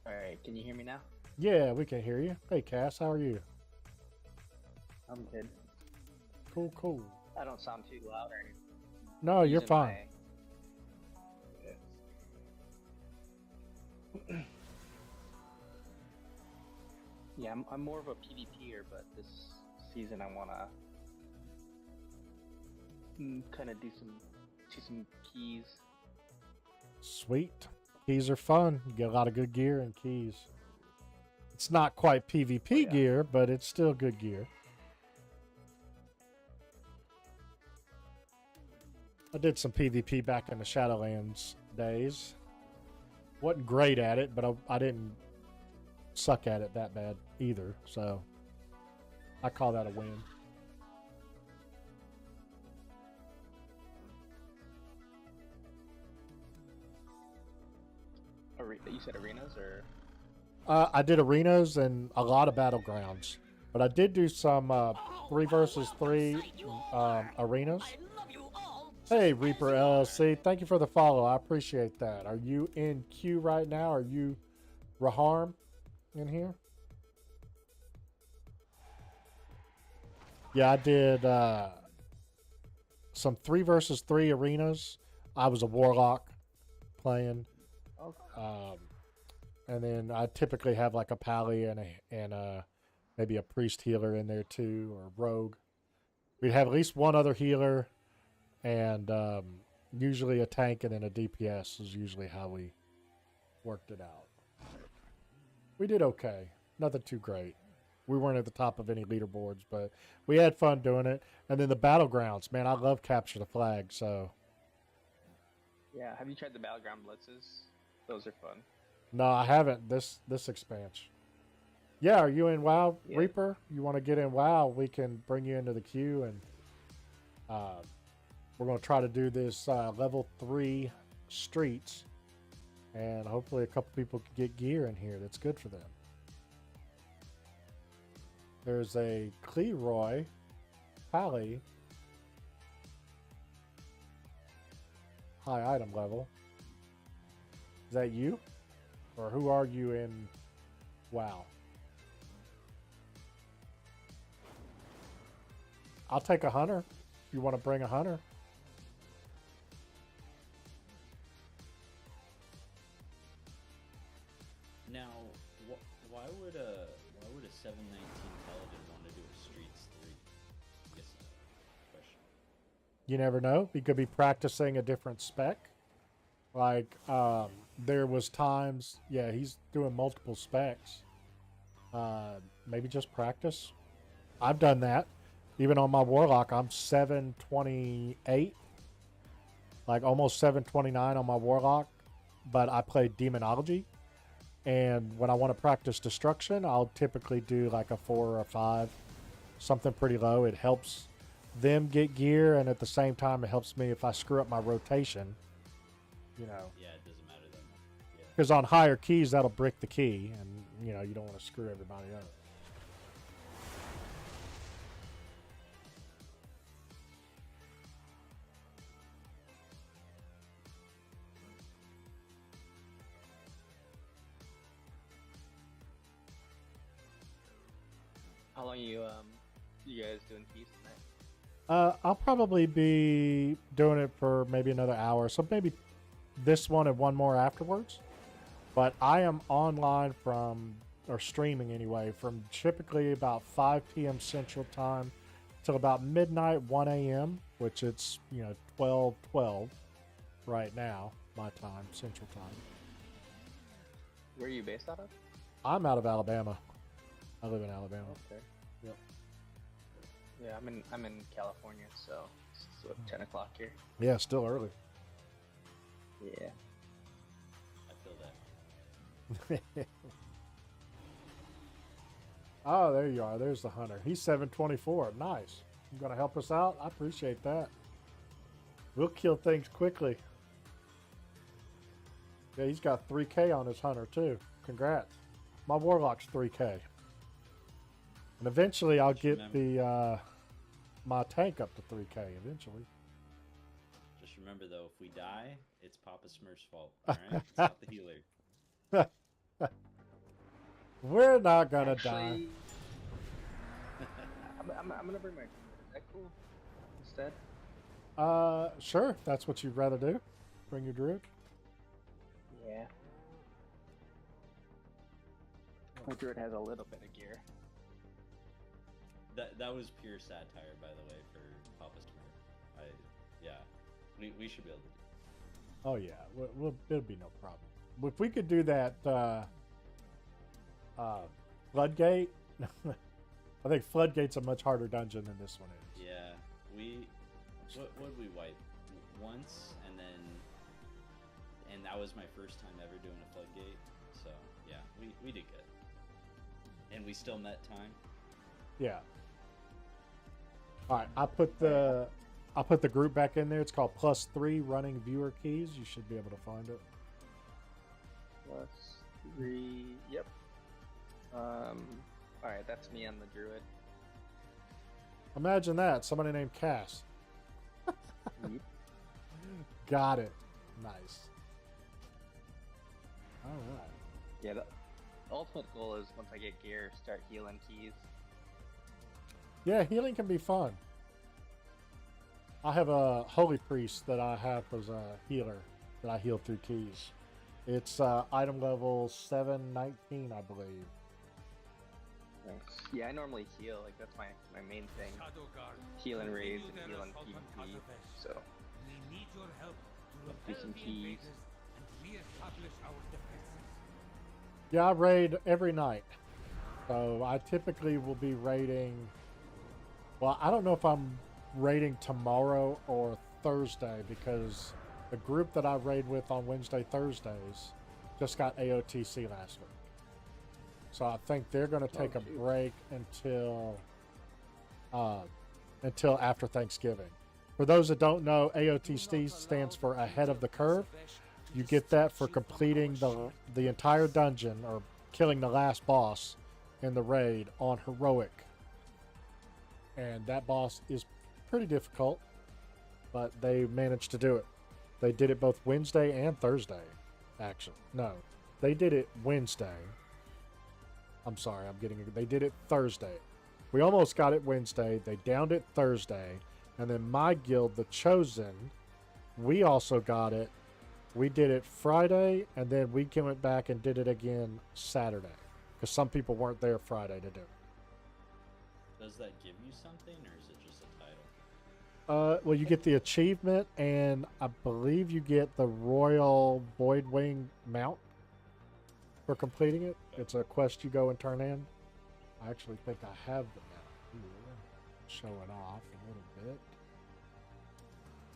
B: Alright, can you hear me now?
A: Yeah, we can hear you. Hey, Cass, how are you?
B: I'm good.
A: Cool, cool.
B: I don't sound too loud or anything.
A: No, you're fine.
B: Yeah, I'm more of a PvPer, but this season I wanna kind of do some keys.
A: Sweet. Keys are fun. You get a lot of good gear in keys. It's not quite PvP gear, but it's still good gear. I did some PvP back in the Shadowlands days. Wasn't great at it, but I didn't suck at it that bad either. So I call that a win.
B: You said arenas or?
A: I did arenas and a lot of battlegrounds, but I did do some 3 versus 3 arenas. Hey, Reaper LLC, thank you for the follow. I appreciate that. Are you in queue right now? Are you Raharm in here? Yeah, I did some 3 versus 3 arenas. I was a warlock playing. And then I typically have like a pally and maybe a priest healer in there too, or rogue. We'd have at least one other healer, and usually a tank and then a DPS is usually how we worked it out. We did okay. Nothing too great. We weren't at the top of any leaderboards, but we had fun doing it. And then the battlegrounds, man, I love capture the flag. So
B: Yeah, have you tried the Battleground Blitzes? Those are fun.
A: no, I haven't this expansion. Yeah, are you in WoW,
B: Yeah.
A: Reaper? You want to get in WoW? We can bring you into the queue, and we're going to try to do this level 3 streets, and hopefully a couple people can get gear in here that's good for them. There's a Cleroy Pally, high item level. Is that you? Or who are you in WoW? I'll take a hunter if you want to bring a hunter.
P: Now, why would a 719 paladin want to do a streets 3? I guess that's a question.
A: You never know. He could be practicing a different spec. Like, there was times, yeah, he's doing multiple specs. Maybe just practice. I've done that. Even on my Warlock, I'm 728. Like, almost 729 on my Warlock. But I play Demonology. And when I want to practice Destruction, I'll typically do like a 4 or a 5. Something pretty low. It helps them get gear, and at the same time, it helps me if I screw up my rotation. You know.
P: Yeah, it doesn't matter that much. Yeah.
A: Because on higher keys, that'll brick the key, and you know you don't want to screw everybody up.
B: How long you guys doing keys tonight?
A: I'll probably be doing it for maybe another hour, so maybe this one and one more afterwards. But I am online or streaming anyway, from typically about 5 p.m. Central Time till about midnight, 1 a.m., which it's, 12:12 right now, my time, Central Time.
B: Where are you based out of?
A: I'm out of Alabama. I live in Alabama.
B: Okay.
A: Yep.
B: Yeah, I'm in California, so it's 10 o'clock here.
A: Yeah, still early.
B: Yeah.
P: I feel that.
A: Oh, there you are. There's the hunter. He's 724. Nice. You gonna help us out? I appreciate that. We'll kill things quickly. Yeah, he's got 3K on his hunter too. Congrats. My Warlock's 3K. And eventually I'll get the my tank up to 3K eventually.
P: Just remember though, if we die, it's Papa Smurf's fault. Alright? It's not the healer.
A: We're not gonna die.
B: I'm gonna bring my. Is that cool? Instead.
A: Sure. If that's what you'd rather do. Bring your druid.
B: Yeah. My druid has a little bit of gear.
P: That was pure satire, by the way, for Papa Smurf. We should be able to do it.
A: Oh yeah, it'll be no problem. If we could do that Floodgate, I think Floodgate's a much harder dungeon than this one is.
P: Yeah, what would we wipe once, and and that was my first time ever doing a floodgate. So yeah, we did good, and we still met time.
A: Yeah. All right, I'll put the group back in there. It's called +3 running viewer keys. You should be able to find it.
B: +3. Yep. All right, that's me on the druid.
A: Imagine that, somebody named Cass. Got it. Nice. All right.
B: Yeah, the ultimate goal is once I get gear, start healing keys.
A: Yeah, healing can be fun. I have a holy priest that I have as a healer that I heal through keys. It's item level 719, I believe.
B: Nice. Yeah, I normally heal. Like that's my main thing. Healing raids and healing PvP. So
G: We need your help to
B: do
G: repel
B: some
G: the
B: keys.
G: invaders and reestablish our defenses.
A: Yeah, I raid every night. So I typically will be raiding. Well, I don't know if I'm raiding tomorrow or Thursday because the group that I raid with on Wednesday, Thursdays just got AOTC last week. So I think they're going to take a break until after Thanksgiving. For those that don't know, AOTC stands for Ahead of the Curve. You get that for completing the entire dungeon or killing the last boss in the raid on heroic. And that boss is pretty difficult, but they managed to do it. They did it both Wednesday and Thursday, actually. No, they did it Wednesday. I'm sorry, they did it Thursday. We almost got it Wednesday. They downed it Thursday. And then my guild, The Chosen, we also got it. We did it Friday, and then we went back and did it again Saturday. Because some people weren't there Friday to do it.
P: Does that give you something, or is it just a title?
A: Well, you get the achievement, and I believe you get the Royal Voidwing mount for completing it. It's a quest you go and turn in. I actually think I have the mount here. Show it off a little bit.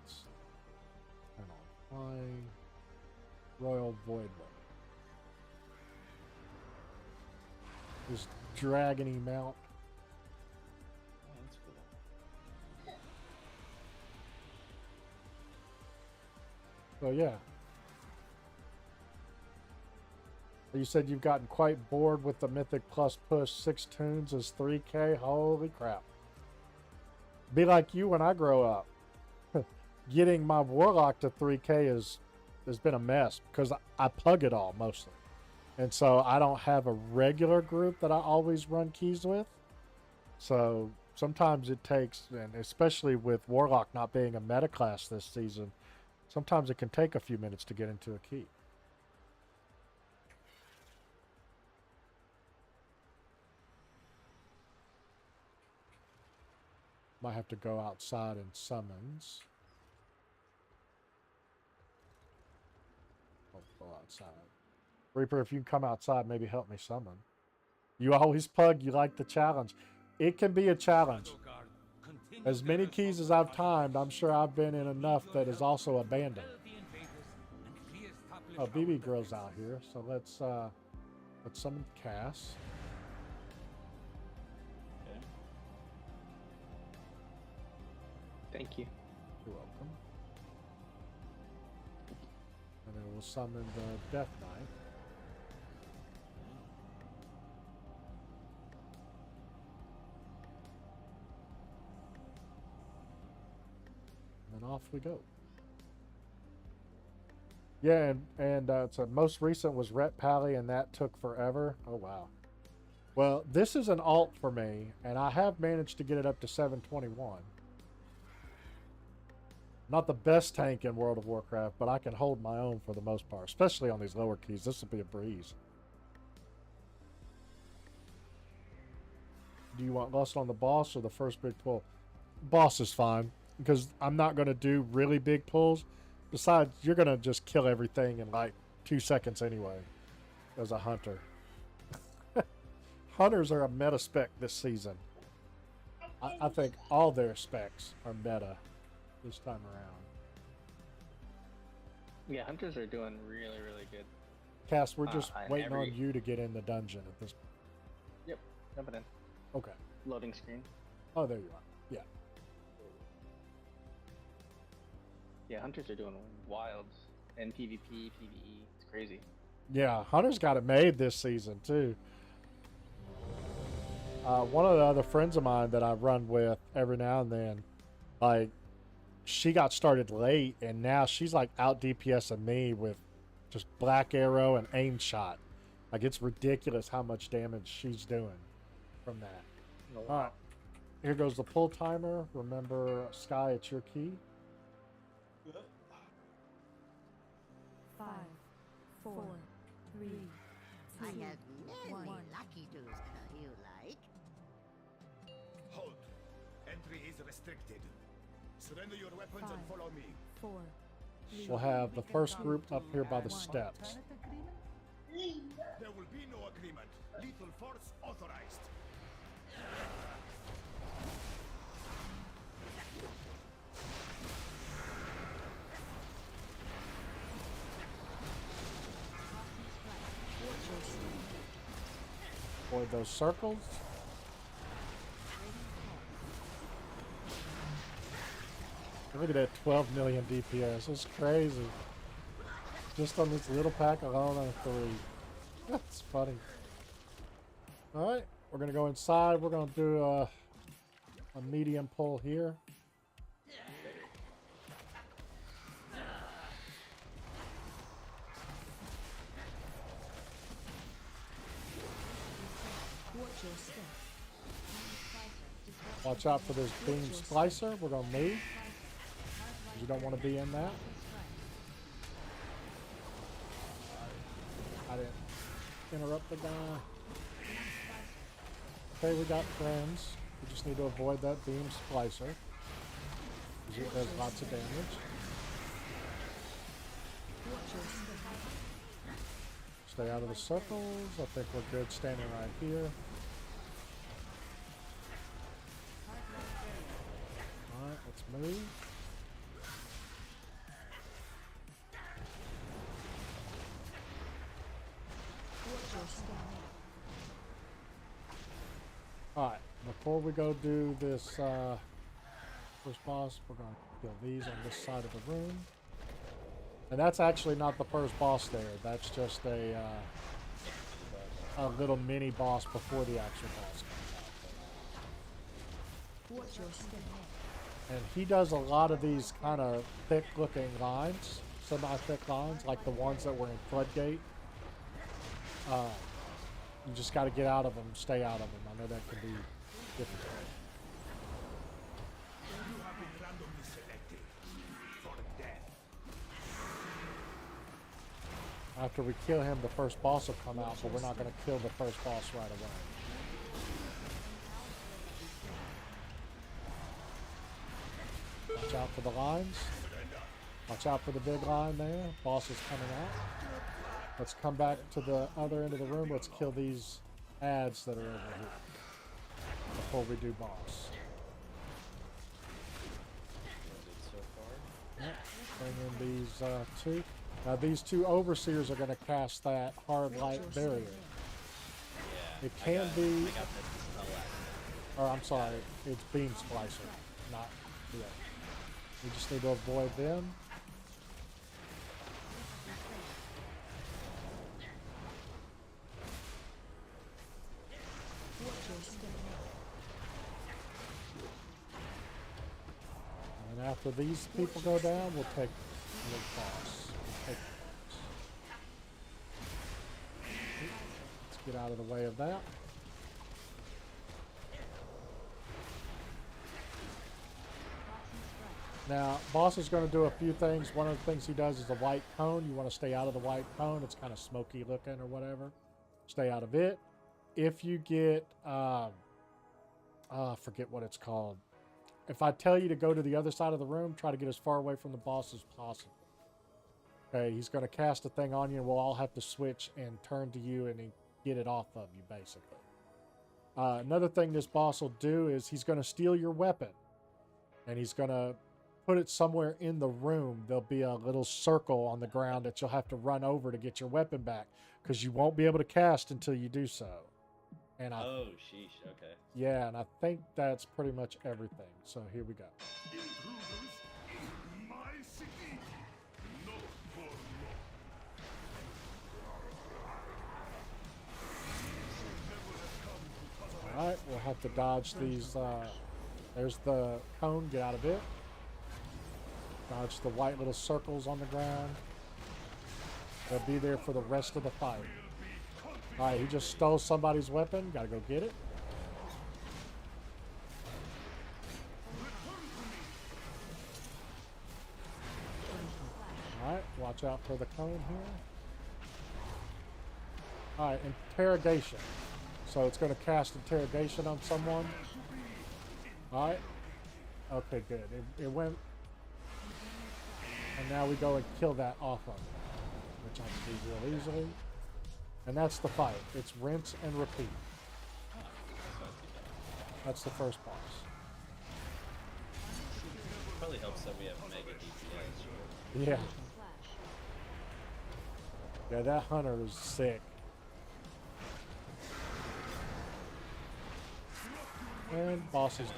A: Let's turn on my Royal Voidwing. This dragony mount.
P: Oh, that's cool.
A: So yeah. You said you've gotten quite bored with the Mythic Plus push 6 tunes as 3K. Holy crap. Be like you when I grow up. Getting my Warlock to 3K has been a mess because I pug it all mostly. And so I don't have a regular group that I always run keys with. So sometimes it takes, and especially with Warlock not being a meta class this season, sometimes it can take a few minutes to get into a key. Might have to go outside and summons. I'll go outside. Reaper, if you can come outside, maybe help me summon. You always pug, you like the challenge. It can be a challenge. As many keys as I've timed, I'm sure I've been in enough that is also abandoned. Oh, BB Girl's out here, so let's summon Cass.
B: Thank you.
A: You're welcome. And then we'll summon the Death Knight. And off we go. Yeah, and so most recent was Ret Pally, and that took forever. Oh, wow. Well, this is an alt for me, and I have managed to get it up to 721. Not the best tank in World of Warcraft, but I can hold my own for the most part, especially on these lower keys. This will be a breeze. Do you want Lust on the boss or the first big pull? Boss is fine, because I'm not going to do really big pulls. Besides, you're going to just kill everything in like 2 seconds anyway, as a hunter. Hunters are a meta spec this season. I think all their specs are meta this time around.
B: Yeah, hunters are doing really, really good.
A: Cass, we're just
B: on
A: waiting
B: every-
A: on you to get in the dungeon at this point.
B: Yep, jumping in.
A: Okay.
B: Loading screen.
A: Oh, there you are. Yeah.
B: Yeah, hunters are doing wild. And PvP, PvE. It's crazy.
A: Yeah, Hunter's got it made this season, too. One of the other friends of mine that I run with every now and then, like, she got started late, and now she's, like, out DPSing me with just Black Arrow and aim shot. Like, it's ridiculous how much damage she's doing from that. All right. Here goes the pull timer. Remember, Sky, it's your key.
D: 5, 4, 3, 2,
M: I have many
D: 1.
M: lucky dues you like.
C: Hold. Entry is restricted. Surrender your weapons
D: 5,
C: and follow me.
D: 4, 3,
A: We'll have the first group up here by the steps.
C: There will be no agreement. Lethal force authorized.
A: Avoid those circles. Look at that 12 million DPS. It's crazy. Just on this little pack alone on 3. That's funny. Alright, we're going to go inside. We're going to do a medium pull here. Watch out for this beam splicer. We're going to move. You don't want to be in that. I didn't interrupt the guy. Okay, we got friends. We just need to avoid that beam splicer, because it does lots of damage. Stay out of the circles. I think we're good standing right here. Alright, let's move. Alright, before we go do this first boss, we're going to kill these on this side of the room. And that's actually not the first boss there. That's just a little mini boss before the actual boss comes out. And he does a lot of these kind of thick-looking lines, semi-thick lines, like the ones that were in Floodgate. You just got to get out of them, stay out of them. I know that can be difficult.
C: You have been randomly selected for death.
A: After we kill him, the first boss will come out, but we're not going to kill the first boss right away. Watch out for the lines. Watch out for the big line there. Boss is coming out. Let's come back to the other end of the room. Let's kill these ads that are over here before we do boss. Yep. Bring in these two. Now these two overseers are going to cast that hard light barrier. It can be, or I'm sorry, it's beam splicer, not yeah. We just need to avoid them. And after these people go down, we'll take the boss. Let's get out of the way of that. Now, boss is going to do a few things. One of the things he does is a white cone. You want to stay out of the white cone. It's kind of smoky looking or whatever. Stay out of it. If you get, I forget what it's called. If I tell you to go to the other side of the room, try to get as far away from the boss as possible. Okay, he's going to cast a thing on you, and we'll all have to switch and turn to you and get it off of you, basically. Another thing this boss will do is he's going to steal your weapon. And he's going to put it somewhere in the room, there'll be a little circle on the ground that you'll have to run over to get your weapon back, because you won't be able to cast until you do so. And
P: Oh, sheesh. Okay.
A: yeah, and I think that's pretty much everything. So here we go.
C: My city, not for long.
A: All right, we'll have to dodge these. There's the cone. Get out of it. Dodge the white little circles on the ground. They'll be there for the rest of the fight. All right, he just stole somebody's weapon. Gotta go get it. All right, watch out for the cone here. All right, interrogation. So it's going to cast interrogation on someone. All right. Okay, good. It went. And now we go and kill that off of him, which I can do real easily. And that's the fight. It's rinse and repeat. That's the first boss.
P: Probably helps that we have mega DPS.
A: Yeah. Yeah, that hunter is sick. And boss is dead.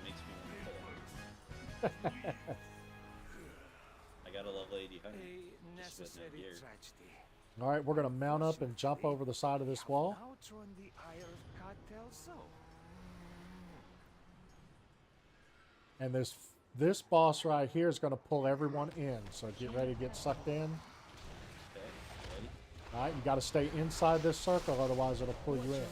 P: Makes me want to kill him. I got a level 80 hunter. Just with no gear.
A: All right, we're going to mount up and jump over the side of this wall. And this boss right here is going to pull everyone in. So get ready to get sucked in. All right, you got to stay inside this circle, otherwise it'll pull you in.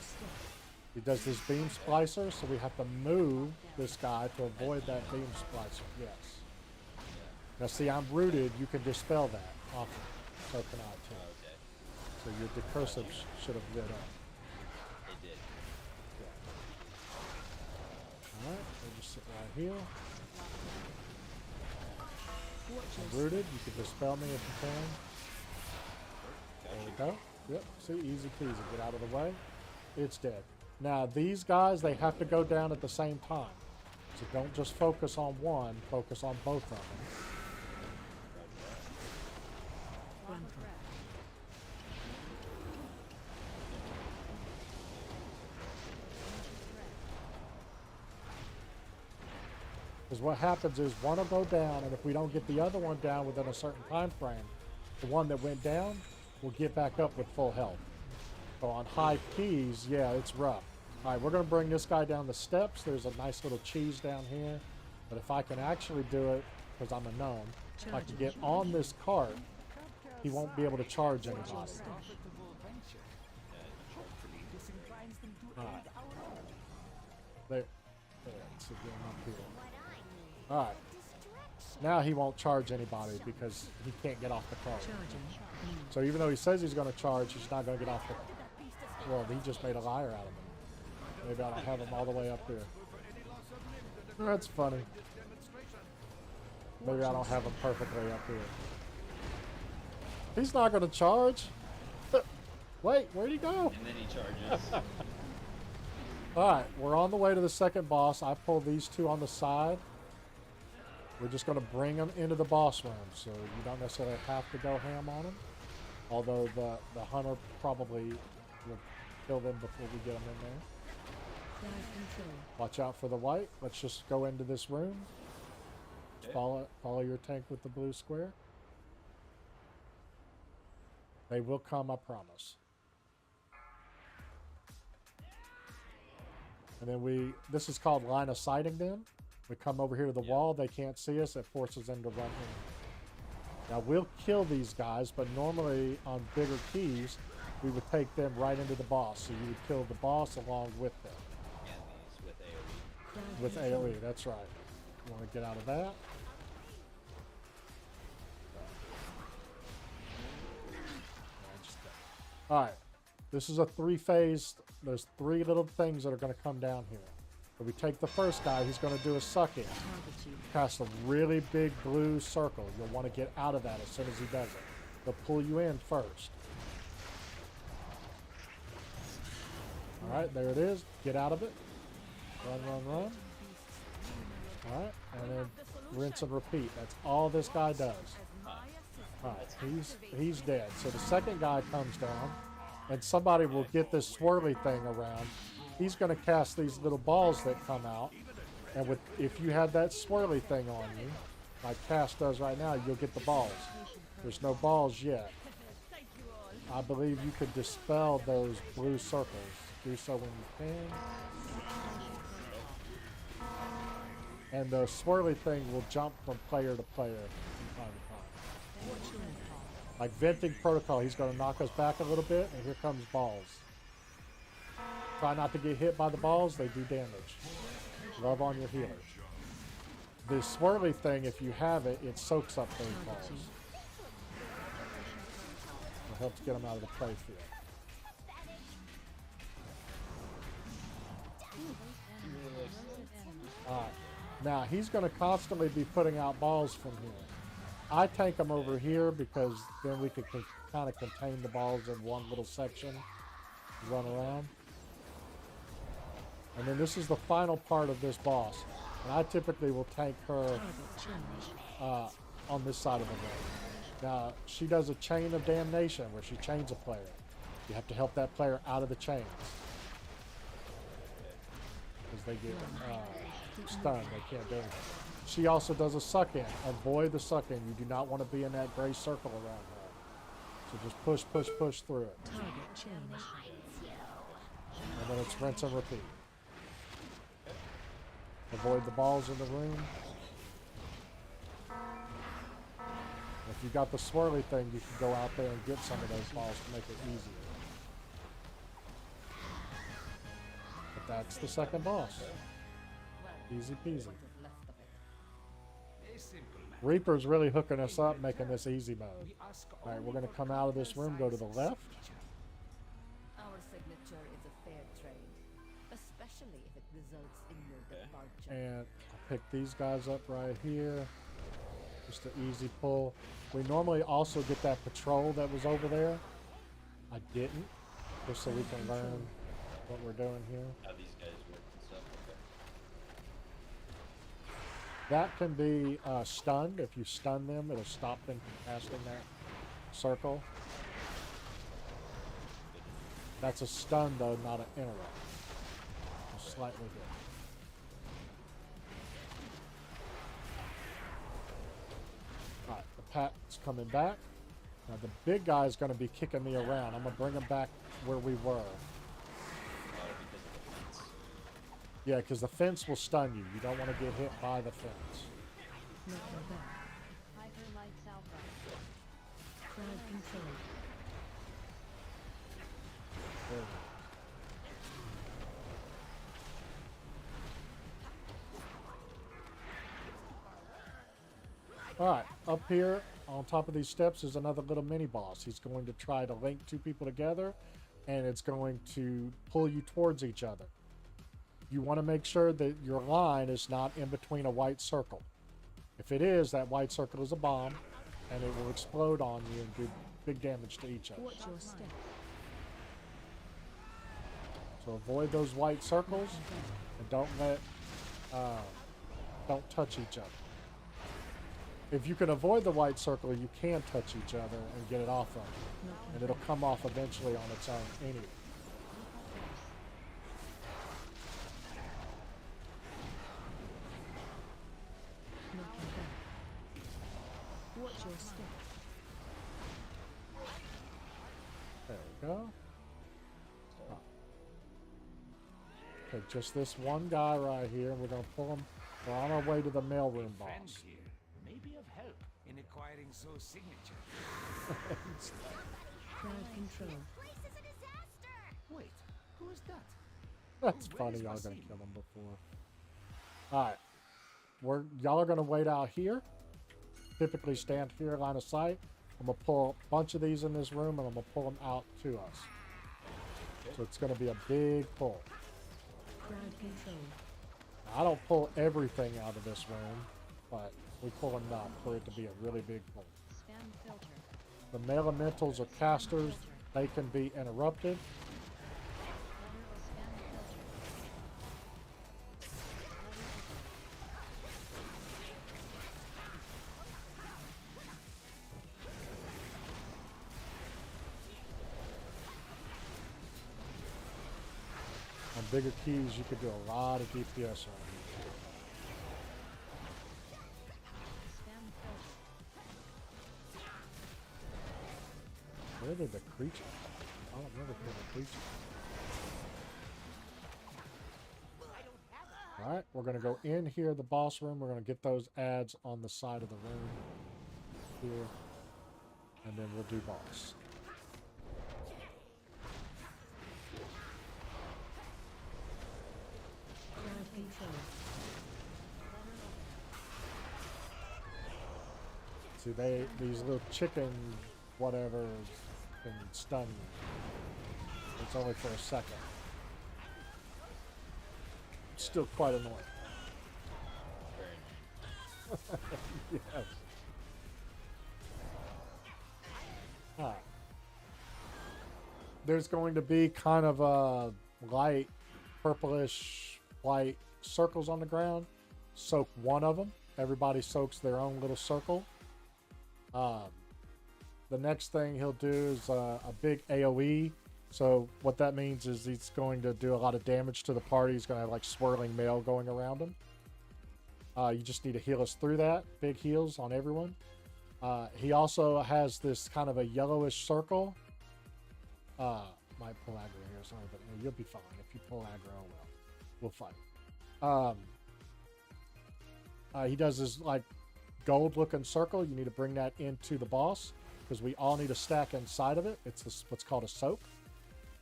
A: He does this beam splicer, so we have to move this guy to avoid that beam splicer. Yes. Now see, I'm rooted. You can dispel that off of token out too.
P: Okay.
A: So your decursive should have lit up.
P: It did.
A: Yeah. All right, we'll just sit right here. I'm rooted. You can dispel me if you can. There we go. Yep. See, easy peasy. Get out of the way. It's dead. Now these guys, they have to go down at the same time. So don't just focus on one. Focus on both of them. Because what happens is one will go down, and if we don't get the other one down within a certain time frame, the one that went down will get back up with full health. So on high keys, yeah, it's rough. All right, we're going to bring this guy down the steps. There's a nice little cheese down here. But if I can actually do it, because I'm a gnome, if I can get on this cart, he won't be able to charge anybody. All right. There. Let's see, get him up here. All right. Now he won't charge anybody because he can't get off the cart. So even though he says he's going to charge, he's not going to get off the cart. Well, he just made a liar out of him. Maybe I don't have him all the way up here. That's funny. Maybe I don't have him perfectly up here. He's not going to charge. Wait, where'd he go?
P: And then he charges.
A: Alright, we're on the way to the second boss. I pulled these two on the side. We're just going to bring them into the boss room, so you don't necessarily have to go ham on them. Although the hunter probably will kill them before we get them in there. Watch out for the white. Let's just go into this room.
P: Okay.
A: Follow your tank with the blue square. They will come, I promise. And then this is called line of sighting them. We come over here to the wall, they can't see us, it forces them to run in. Now we'll kill these guys, but normally on bigger keys, we would take them right into the boss. So you would kill the boss along with them.
P: And these
A: With AoE, that's right. You want to get out of that. Alright, this is a three-phase. There's three little things that are going to come down here. If we take the first guy, he's going to do a suck-in. Cast a really big blue circle. You'll want to get out of that as soon as he does it. He'll pull you in first. Alright, there it is. Get out of it. Run, run, run. Alright, and then rinse and repeat. That's all this guy does. Alright, he's dead. So the second guy comes down, and somebody will get this swirly thing around. He's going to cast these little balls that come out, and if you have that swirly thing on you, like Cass does right now, you'll get the balls. There's no balls yet. I believe you could dispel those blue circles. Do so when you can. And the swirly thing will jump from player to player from time to time. Like Venting Protocol, he's going to knock us back a little bit, and here comes balls. Try not to get hit by the balls, they do damage. Love on your healers. The swirly thing, if you have it, it soaks up those balls. It helps get them out of the playfield. Alright. Now, he's going to constantly be putting out balls from here. I tank them over here because then we can kind of contain the balls in one little section. Run around. And then this is the final part of this boss. And I typically will tank her on this side of the ring. Now, she does a chain of damnation where she chains a player. You have to help that player out of the chains. Because they get stunned, they can't do anything. She also does a suck-in. Avoid the suck-in. You do not want to be in that gray circle around her. So just push, push, push through it. And then it's rinse and repeat. Avoid the balls in the room. If you got the swirly thing, you can go out there and get some of those balls to make it easier. But that's the second boss. Easy peasy. Reaper's really hooking us up, making this easy mode. Alright, we're going to come out of this room, go to the left.
F: Our signature is a fair trade, especially if it results in your departure.
A: And I'll pick these guys up right here. Just an easy pull. We normally also get that patrol that was over there. I didn't, just so we can learn what we're doing here.
P: How these guys work and stuff. Okay.
A: That can be stunned. If you stun them, it'll stop them from casting that circle. That's a stun, though, not an interrupt. It's slightly different. Alright, the Pat's coming back. Now, the big guy is going to be kicking me around. I'm going to bring him back where we were. Yeah, because the fence will stun you. You don't want to get hit by the fence.
D: Hyper lights alpha. Crowd control.
A: Alright, up here on top of these steps is another little mini boss. He's going to try to link two people together, and it's going to pull you towards each other. You want to make sure that your line is not in between a white circle. If it is, that white circle is a bomb, and it will explode on you and do big damage to each other.
D: Watch your step.
A: So avoid those white circles, and don't touch each other. If you can avoid the white circle, you can touch each other and get it off of you, and it'll come off eventually on its own anyway.
D: Watch your step.
A: There we go. Okay, just this one guy right here, and we're going to pull him. We're on our way to the mailroom boss.
G: Here may be of help in acquiring Zoe's signature.
D: Crowd control.
G: Wait, who is that?
A: That's funny, y'all gonna kill him before. Alright. Y'all are gonna wait out here. Typically stand here, line of sight. I'm gonna pull a bunch of these in this room, and I'm gonna pull them out to us. So it's gonna be a big pull.
D: Crowd control.
A: Now, I don't pull everything out of this room, but we pull enough for it to be a really big pull.
D: Spam filter.
A: The elementals are casters. They can be interrupted. bigger keys, you could do a lot of DPS on. Where did the creature? I don't remember the creature. Alright, we're going to go in here, the boss room. We're going to get those ads on the side of the room here. And then we'll do boss. See, these little chicken whatever can stun you. It's only for a second. It's still quite annoying. Yes. There's going to be kind of a light purplish white circles on the ground. Soak one of them. Everybody soaks their own little circle. The next thing he'll do is a big AoE. So what that means is he's going to do a lot of damage to the party. He's going to have like swirling mail going around him. You just need to heal us through that. Big heals on everyone. He also has this kind of a yellowish circle. Might pull aggro here, sorry, but you'll be fine. If you pull aggro, well, we'll fight. He does this like gold looking circle. You need to bring that into the boss because we all need a stack inside of it. It's this, what's called a soak.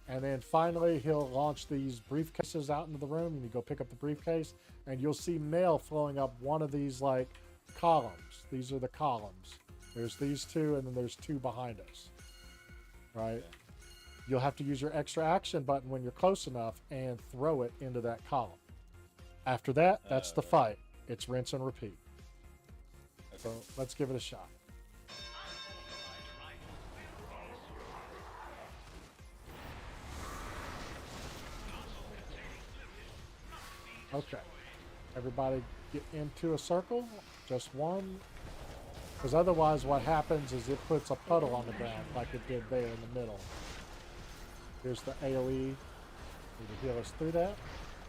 A: And then finally he'll launch these briefcases out into the room. You need to go pick up the briefcase and you'll see mail flowing up one of these like columns. These are the columns. There's these two and then there's two behind us. Right? You'll have to use your extra action button when you're close enough and throw it into that column. After that, that's the fight. It's rinse and repeat. Okay. So let's give it a shot. Okay. Everybody get into a circle. Just one. Because otherwise what happens is it puts a puddle on the ground like it did there in the middle. Here's the AoE. Need to heal us through that.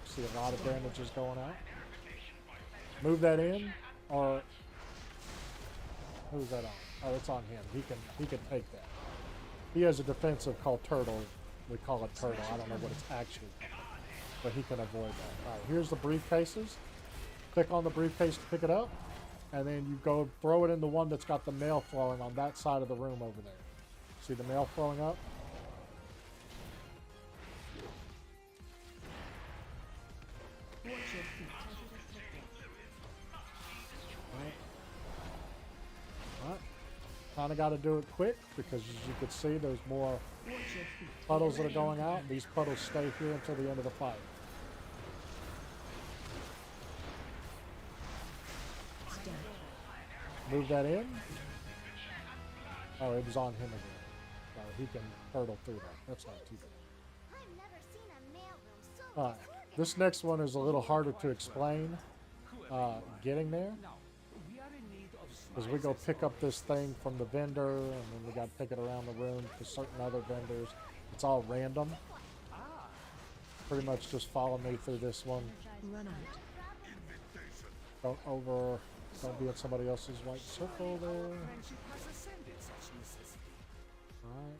A: See a lot of damages going out. Move that in, or who's that on? Oh, it's on him. He can take that. He has a defensive called Turtle. We call it Turtle. I don't know what it's actually called, but he can avoid that. All right, here's the briefcases. Click on the briefcase to pick it up, and then you go throw it in the one that's got the mail flowing on that side of the room over there. See the mail flowing up? Kind of got to do it quick because as you can see there's more puddles that are going out. These puddles stay here until the end of the fight. Move that in. Oh, it was on him again. So he can hurdle through that. That's not too bad. Alright, this next one is a little harder to explain getting there. Because we go pick up this thing from the vendor, and then we got to pick it around the room to certain other vendors. It's all random. Pretty much just follow me through this one. Don't be in somebody else's white circle there. Alright.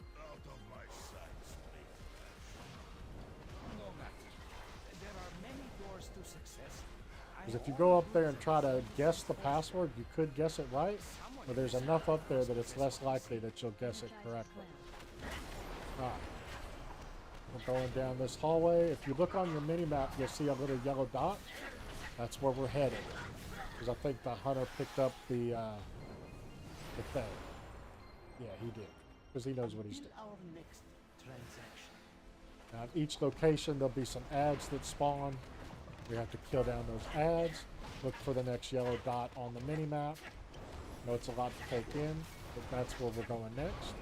A: Because if you go up there and try to guess the password, you could guess it right, but there's enough up there that it's less likely that you'll guess it correctly. Alright. We're going down this hallway. If you look on your mini-map, you'll see a little yellow dot. That's where we're headed. Because I think the hunter picked up the thing. Yeah, he did. Because he knows what he's doing. Now, at each location, there'll be some ads that spawn. We have to kill down those ads. Look for the next yellow dot on the mini-map. I know it's a lot to take in, but that's where we're going next.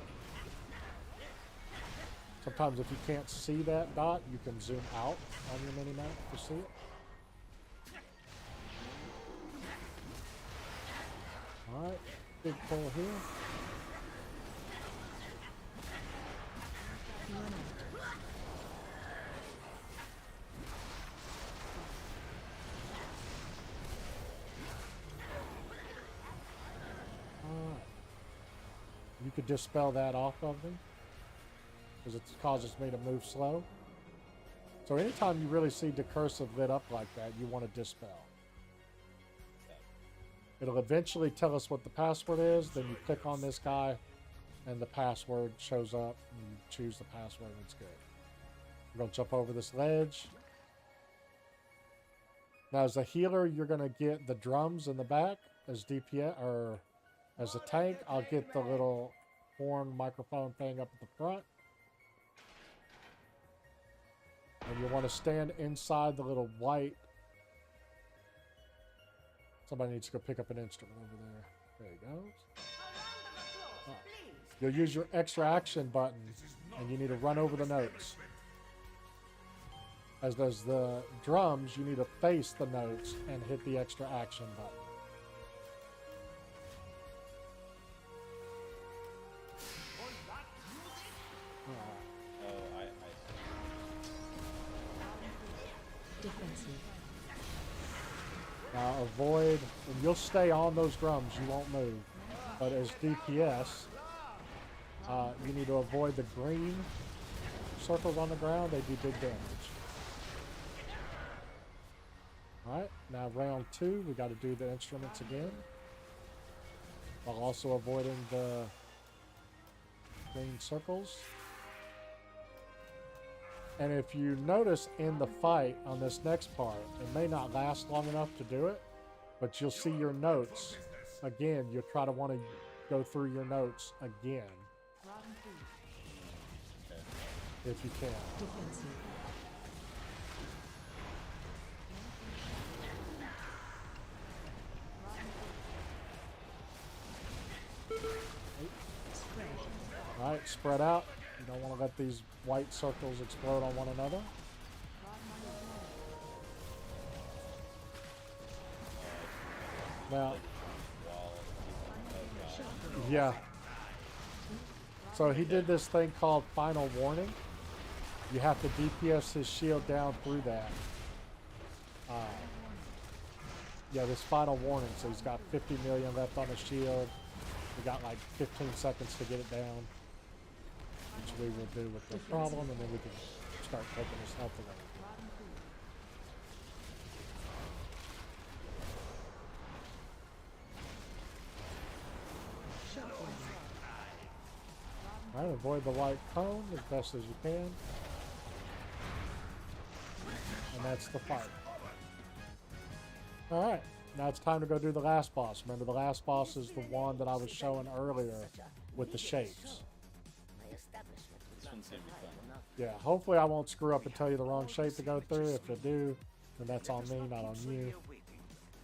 A: Sometimes if you can't see that dot, you can zoom out on your mini-map to see it. Alright, big pull here. you could dispel that off of me, because it causes me to move slow. So anytime you really see decursive lit up like that, you want to dispel. It'll eventually tell us what the password is, then you click on this guy, and the password shows up, and you choose the password, and it's good. We're going to jump over this ledge. Now, as a healer, you're going to get the drums in the back. As DPS, or as a tank, I'll get the little horn microphone thing up at the front. And you want to stand inside the little white. Somebody needs to go pick up an instrument over there. There he goes. Oh. You'll use your extra action button, and you need to run over the notes. As does the drums, you need to face the notes and hit the extra action button.
D: Defensive.
A: Now avoid, and you'll stay on those drums, you won't move. But as DPS, you need to avoid the green circles on the ground, they do big damage. Alright, now round 2, we got to do the instruments again. While also avoiding the green circles. And if you notice in the fight on this next part, it may not last long enough to do it, but you'll see your notes. Again, you'll try to want to go through your notes again. If you can. Alright, spread out. You don't want to let these white circles explode on one another. Now, yeah. So he did this thing called Final Warning. You have to DPS his shield down through that. Yeah, this Final Warning. So he's got 50 million left on his shield. We got like 15 seconds to get it down. Which we will do with the problem, and then we can start taking his health away. Alright, avoid the white cone as best as you can. And that's the fight. Alright, now it's time to go do the last boss. Remember, the last boss is the one that I was showing earlier with the shapes.
P: This one's gonna be fun.
A: Yeah, hopefully I won't screw up and tell you the wrong shape to go through. If I do, then that's on me, not on you.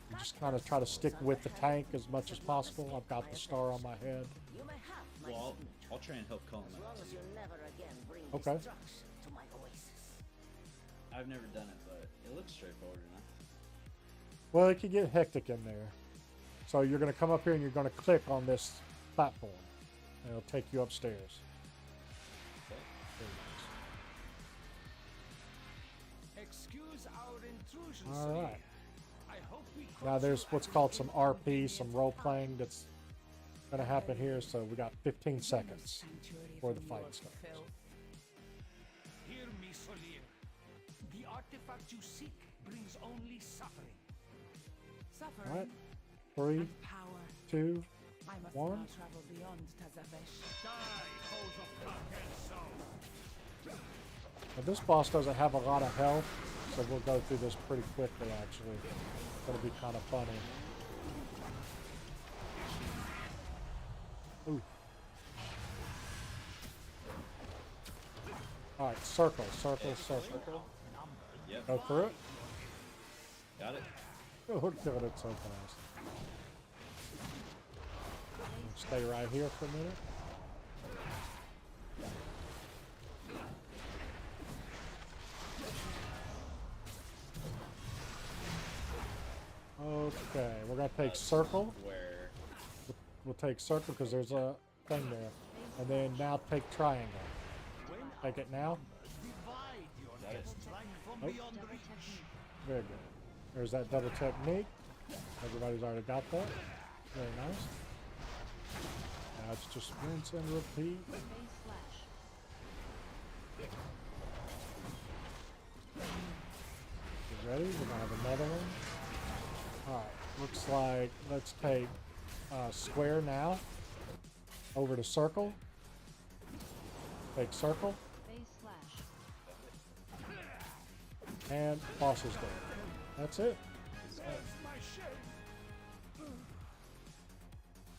A: You just kind of try to stick with the tank as much as possible. I've got the star on my head.
P: Well, I'll try and help calm it.
A: Okay.
P: I've never done it, but it looks straightforward enough.
A: Well, it can get hectic in there. So you're going to come up here and you're going to click on this platform. And it'll take you upstairs.
C: Excuse our intrusion.
A: All right.
C: I hope we
A: Now there's what's called some RP, some role playing that's going to happen here. So we got 15 seconds before the fight starts.
C: Hear me, Solir. The artifact you seek brings only suffering.
A: All right. 3, 2,
N: I must
A: 1.
N: now travel beyond Tazavesh.
A: Now this boss doesn't have a lot of health, so we'll go through this pretty quickly actually. It'll be kind of funny. Ooh. Alright, circle, circle, circle.
P: Yep.
A: Go through it.
P: Got it.
A: Oh, we're doing it so fast. Stay right here for a minute. Okay, we're gonna take circle.
P: Where?
A: We'll take circle because there's a thing there. And then now take triangle. Take it now.
P: Got it.
A: Oh. Very good. There's that double technique. Everybody's already got that. Very nice. Now it's Just rinse and repeat.
D: Phase slash.
A: You ready? We're gonna have another one. Alright, looks like let's take square now. Over to circle. Take circle.
D: Phase slash.
A: And boss is dead. That's it.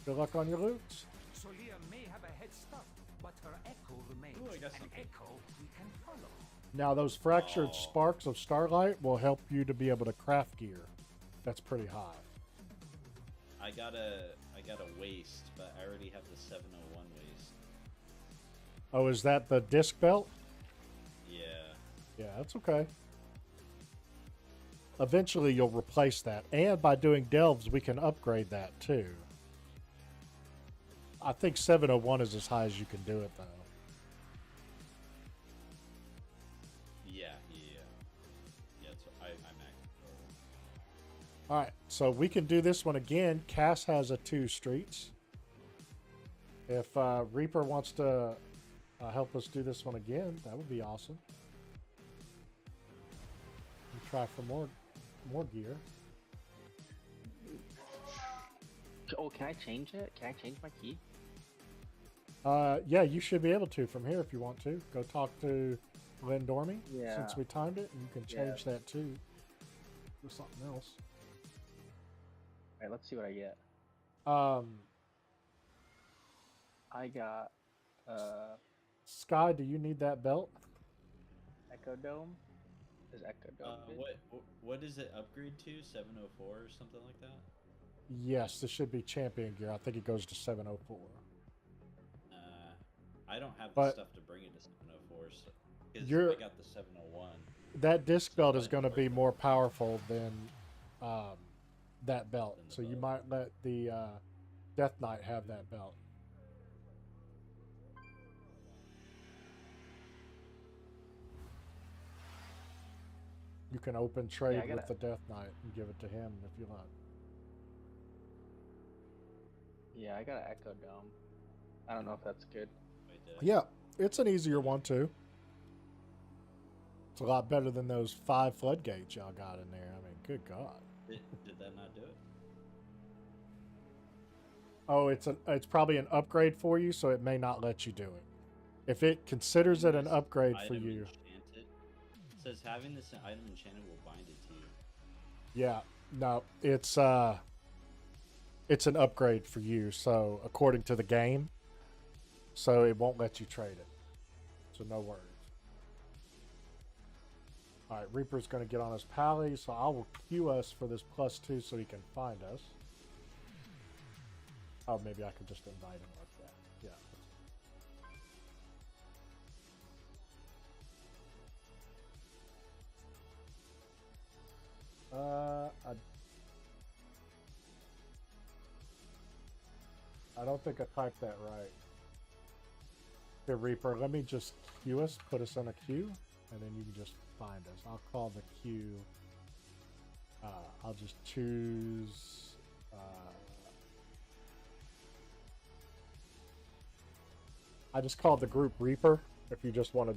A: Good luck on your loots.
G: Solia may have a head start, but her echo remains.
P: Ooh, I got
G: An
P: something.
G: echo we can follow.
A: Now those fractured sparks of starlight will help you to be able to craft gear. That's pretty high.
P: I got a waist, but I already have the 701 waist.
A: Oh, is that the disc belt?
P: Yeah.
A: Yeah, that's okay. Eventually you'll replace that. And by doing delves, we can upgrade that too. I think 701 is as high as you can do it though.
P: Yeah. So I'm active.
A: Alright, so we can do this one again. Cass has a 2 streets. If Reaper wants to help us do this one again, that would be awesome. We'll try for more gear.
B: Oh, can I change it? Can I change my key?
A: Yeah, you should be able to from here if you want to. Go talk to Glenn Dormy
B: Yeah.
A: since we timed it, and you can change that too. Do something else.
B: Alright, let's see what I get. I got
A: Sky, do you need that belt?
B: Echo Dome. Is Echo Dome good?
P: What does it upgrade to? 704 or something like that?
A: Yes, this should be champion gear. I think it goes to 704.
P: I don't have the
A: But
P: stuff to bring it to 704, so because
A: you're-
P: I got the 701.
A: That disc belt is going to be more powerful than that belt. So you might let the Death Knight have that belt. You can open trade
B: I
A: with
B: gotta-
A: the Death Knight and give it to him if you like.
B: Yeah, I got an Echo Dome. I don't know if that's good.
A: Yeah, it's an easier one too. It's a lot better than those 5 floodgates y'all got in there. I mean, good God.
P: Did that not do it?
A: Oh, it's probably an upgrade for you, so it may not let you do it. If it considers it an upgrade for
P: Item
A: you,
P: enchanted. It says having this item enchanted will bind it to you.
A: yeah, no, it's an upgrade for you. So according to the game, so it won't let you trade it. So no worries. All right, Reaper's going to get on his pally, so I will queue us for this +2 so he can find us. Oh, maybe I could just invite him like that. Yeah. I don't think I typed that right. Here, Reaper, let me just queue us, put us in a queue, and then you can just find us. I'll call the queue. I'll just choose. I just called the group Reaper. If you just want to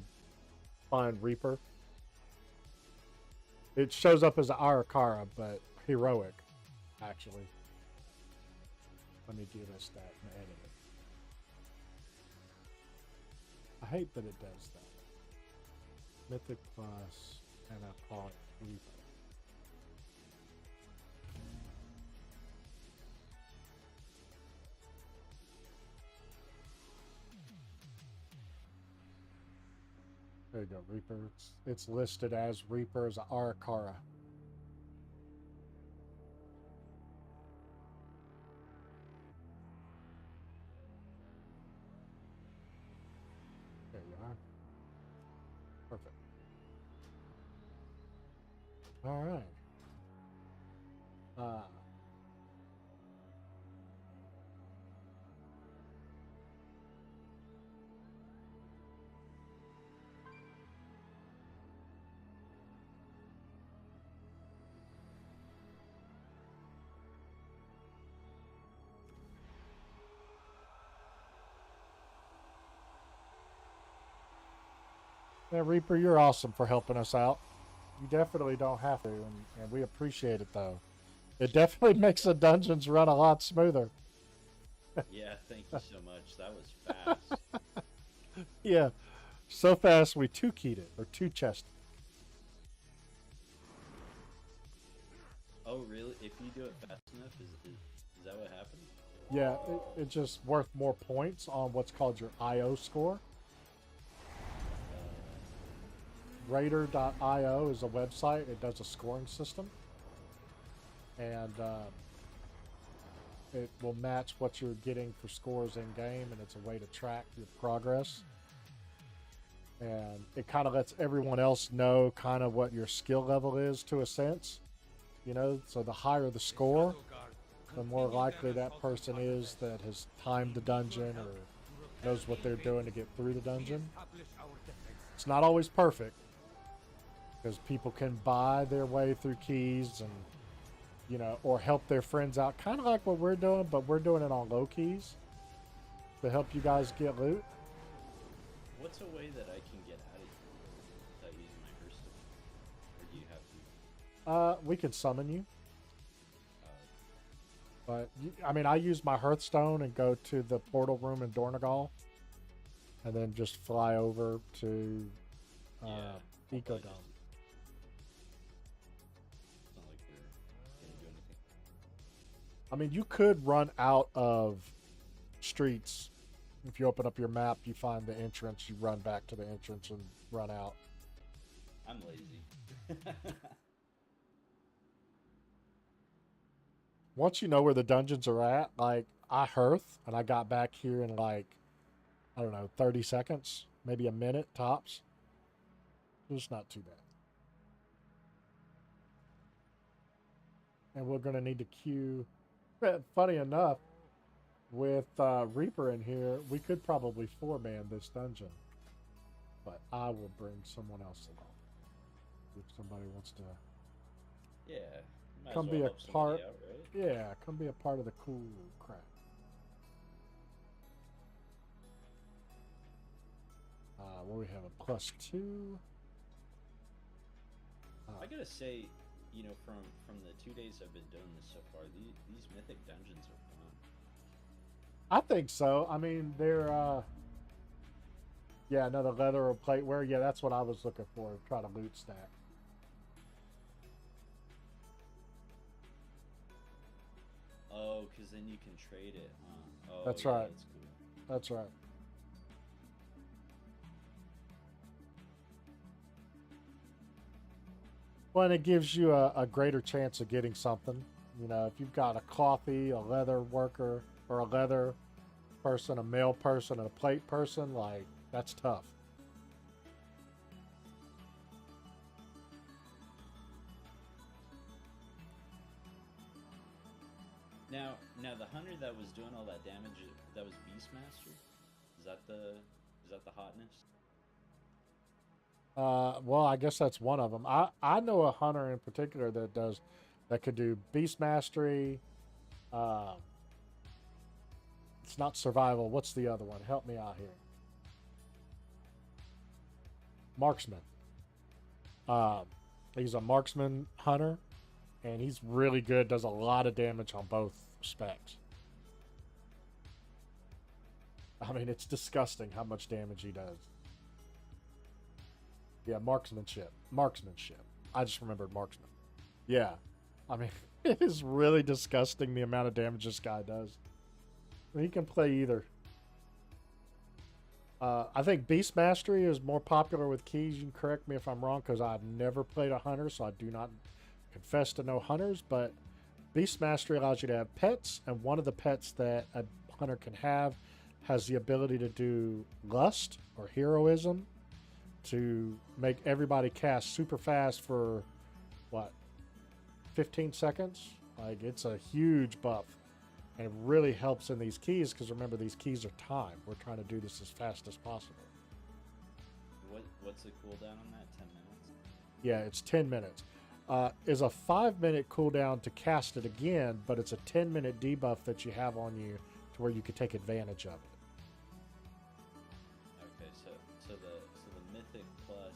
A: find Reaper, it shows up as Arakara, but heroic, actually. Let me give us that and edit it. I hate that it does that. Mythic Plus, and I call it Reaper. There you go, Reaper. It's listed as Reaper as Arakara. There you are. Perfect. All right. Yeah, Reaper, you're awesome for helping us out. You definitely don't have to, and we appreciate it, though. It definitely makes the dungeons run a lot smoother.
P: Yeah, thank you so much. That was fast.
A: Yeah, so fast we two-keyed it, or two-chested.
P: Oh, really? If you do it fast enough, is that what happens?
A: Yeah, it's just worth more points on what's called your IO score. Raider.io is a website. It does a scoring system. And it will match what you're getting for scores in game, and it's a way to track your progress. And it kind of lets everyone else know kind of what your skill level is to a sense. You know, so the higher the score, the more likely that person is that has timed the dungeon or knows what they're doing to get through the dungeon. It's not always perfect, because people can buy their way through keys and, you know, or help their friends out, kind of like what we're doing, but we're doing it on low keys to help you guys get loot.
P: What's a way that I can get out of here without using my Hearthstone? Or do you have to?
A: We can summon you. But, I mean, I use my Hearthstone and go to the portal room in Dornagal, and then just fly over to Ecodome. I mean, you could run out of streets. If you open up your map, you find the entrance, you run back to the entrance and run out.
P: I'm lazy.
A: Once you know where the dungeons are at, like, I hearth, and I got back here in, like, I don't know, 30 seconds, maybe a minute tops. It's not too bad. And we're going to need to queue. Funny enough, with Reaper in here, we could probably 4-man this dungeon. But I will bring someone else along. If somebody wants to
P: Yeah. Might
A: come
P: as
A: be
P: well
A: a
P: help somebody
A: part.
P: out, right?
A: Yeah, come be a part of the cool crap. What do we have? A +2.
P: I gotta say, you know, from the 2 days I've been doing this so far, these mythic dungeons are fun.
A: I think so. I mean, they're, yeah, another leather or plateware. Yeah, that's what I was looking for. Try to loot stack.
P: Oh, because then you can trade it, huh? Oh,
A: That's
P: yeah,
A: right.
P: That's cool.
A: That's right. Well, and it gives you a greater chance of getting something. You know, if you've got a coffee, a leather worker, or a leather person, a mail person, and a plate person, like, that's tough.
P: Now the hunter that was doing all that damage, that was Beastmaster? Is that the hotness?
A: Well, I guess that's one of them. I know a hunter in particular that could do beast mastery. It's not survival. What's the other one? Help me out here. Marksman. He's a marksman hunter, and he's really good. Does a lot of damage on both specs. I mean, it's disgusting how much damage he does. Yeah, marksmanship. I just remembered marksman. Yeah. I mean, it is really disgusting the amount of damage this guy does. He can play either. I think Beast Mastery is more popular with keys. You can correct me if I'm wrong, because I've never played a hunter, so I do not confess to know hunters. But Beast Mastery allows you to have pets, and one of the pets that a hunter can have has the ability to do lust or heroism, to make everybody cast super fast for, what, 15 seconds? Like, it's a huge buff. And it really helps in these keys, because remember, these keys are timed. We're trying to do this as fast as possible.
P: What's the cooldown on that? 10 minutes?
A: Yeah, it's 10 minutes. Is a 5-minute cooldown to cast it again, but it's a 10-minute debuff that you have on you to where you can take advantage of it.
P: Okay, so the mythic plus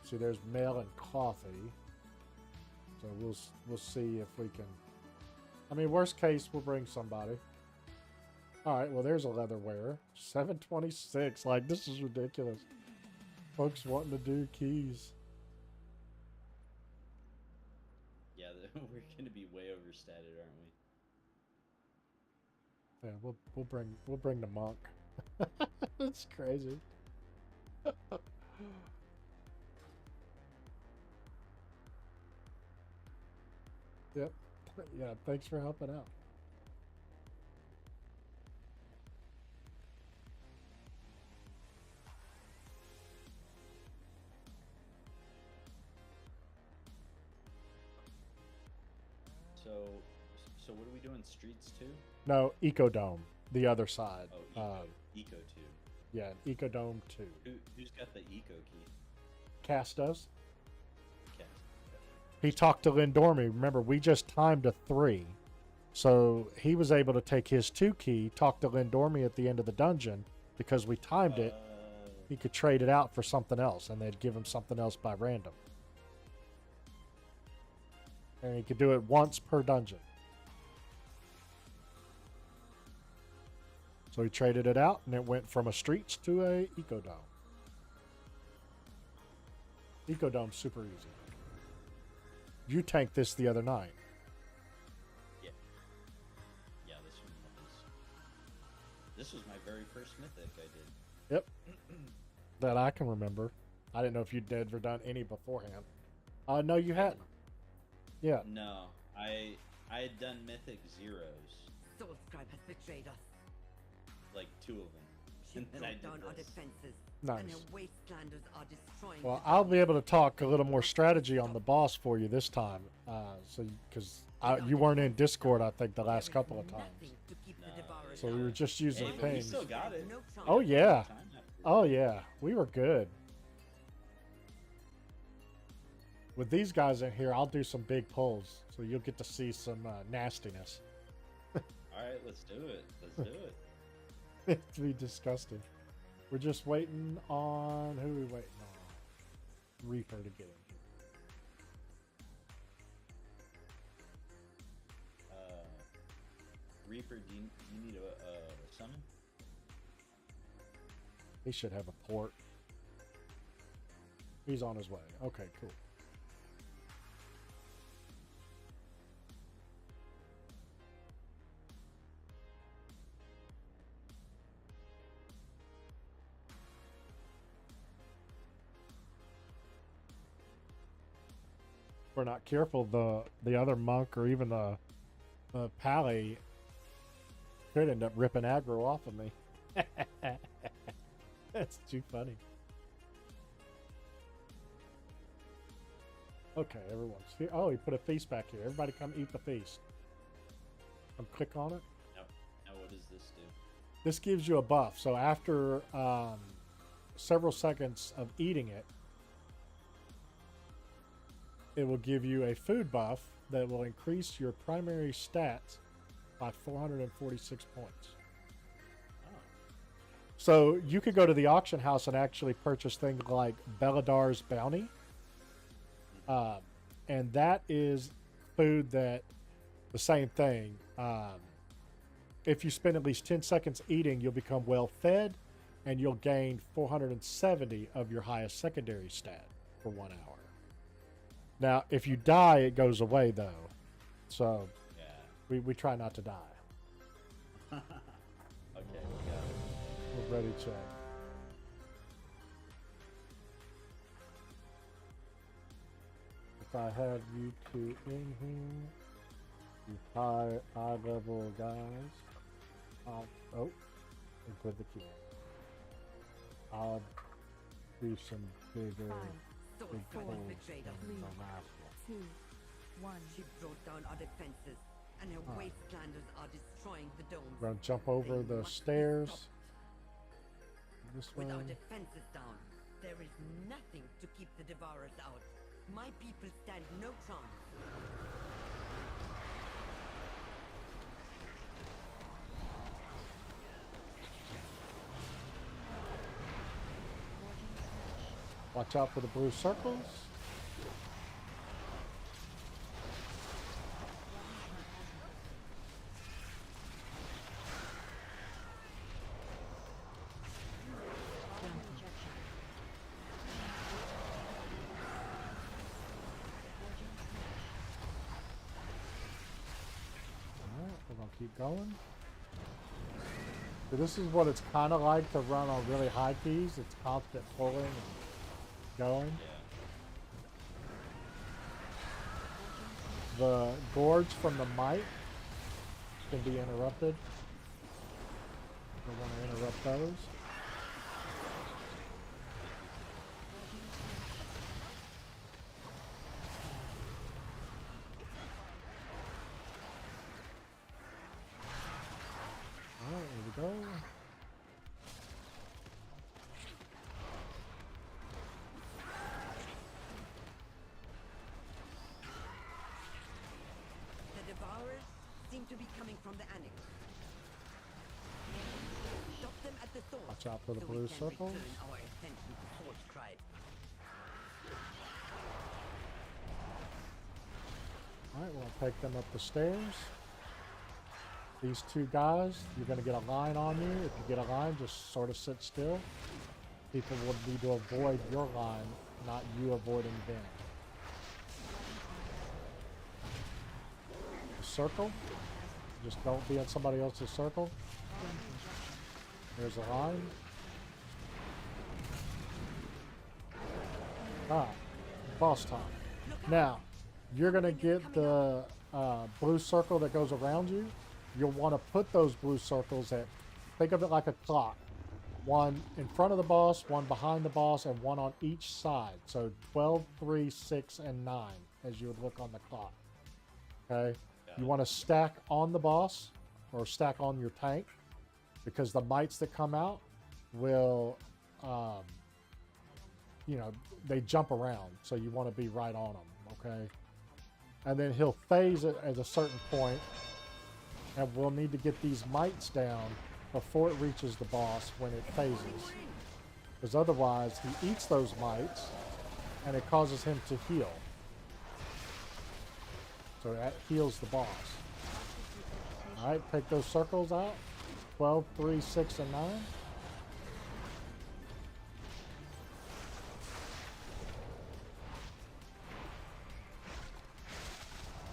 A: See, there's mail and coffee. So we'll see if we can. I mean, worst case, we'll bring somebody. All right. Well, there's a leather wearer. 726. Like, this is ridiculous. Folks wanting to do keys.
P: Yeah, we're gonna be way overstated, aren't we?
A: Yeah, we'll bring the monk. That's crazy. Yep. Yeah, thanks for helping out.
P: So what are we doing? Streets 2?
A: No, Ecodome, the other side.
P: Oh, Eco 2.
A: Yeah, Ecodome 2.
P: Who's got the Eco key?
A: Cass does.
P: Cass.
A: He talked to Lindormi. Remember, we just timed a 3. So he was able to take his 2 key, talk to Lindormi at the end of the dungeon. Because we timed it, he could trade it out for something else, and they'd give him something else by random. And he could do it once per dungeon. So he traded it out, and it went from a Streets to a Ecodome. Ecodome's super easy. You tanked this the other night.
P: Yeah. Yeah, this was my very first mythic I did.
A: Yep. That I can remember. I didn't know if you'd ever done any beforehand. No, you hadn't. Yeah.
P: No, I had done mythic zeros.
U: Soulscribe has betrayed us.
P: Like 2 of them.
U: She
P: And then I
U: broke down
P: did
U: our
P: this.
U: defenses.
A: Nice.
U: And her wastelanders are destroying.
A: Well,
U: the
A: I'll be able to talk a little more strategy on the boss for you this time. Because you weren't in Discord, I think, the last couple of times. So we were just using
P: Hey, but we
A: pings.
P: still got it.
A: Oh, yeah. Oh, yeah. We were good. With these guys in here, I'll do some big pulls. So you'll get to see some nastiness.
P: Alright, let's do it. Let's do it.
A: It'd be disgusting. We're just waiting on... Who are we waiting on? Reaper to get in here.
P: Reaper, do you need a summon?
A: He should have a port. He's on his way. Okay, cool. If we're not careful, the other monk or even the pally could end up ripping aggro off of me. That's too funny. Okay, everyone's here. Oh, he put a feast back here. Everybody come eat the feast. Click on it.
P: No. Now what does this do?
A: This gives you a buff. So after several seconds of eating it, it will give you a food buff that will increase your primary stats by 446 points. So you could go to the auction house and actually purchase things like Beladar's Bounty. And that is food that, the same thing. If you spend at least 10 seconds eating, you'll become well fed and you'll gain 470 of your highest secondary stat for 1 hour. Now, if you die, it goes away though. So
P: yeah.
A: we try not to die.
P: Okay, we got it.
A: We're ready to check. If I have you two in here, you high level guys, and put the key. I'll do some bigger, big pulls on the last one.
U: 2, 1. She broke down our defenses, and her wastelanders are destroying the dome.
A: We're gonna jump over the stairs. This
U: With our
A: way.
U: defenses down, there is nothing to keep the devourers out. My people stand no chance.
A: Watch out for the blue circles. Alright, we're gonna keep going. So this is what it's kind of like to run on really high keys. It's constant pulling and going. The gorge from the might can be interrupted. We want to interrupt those. Alright, here we go.
U: The Devourers seem to be coming from the annex. Stop them at the source.
A: Watch out for the
U: so
A: blue
U: we can
A: circles.
U: return our attention to Forge Scribe.
A: Alright, we'll take them up the stairs. These two guys, you're going to get a line on you. If you get a line, just sort of sit still. People will need to avoid your line, not you avoiding them. The circle. Just don't be in somebody else's circle. There's a line. Ah, boss time. Now, you're going to get the blue circle that goes around you. You'll want to put those blue circles at, think of it like a clock. One in front of the boss, one behind the boss, and one on each side. So 12, 3, 6, and 9 as you would look on the clock. Okay? You want to stack on the boss or stack on your tank because the mites that come out will, you know, they jump around. So you want to be right on them. Okay? And then he'll phase it at a certain point. And we'll need to get these mites down before it reaches the boss when it phases. Because otherwise, he eats those mites, and it causes him to heal. So that heals the boss. Alright, take those circles out. 12, 3, 6, and 9.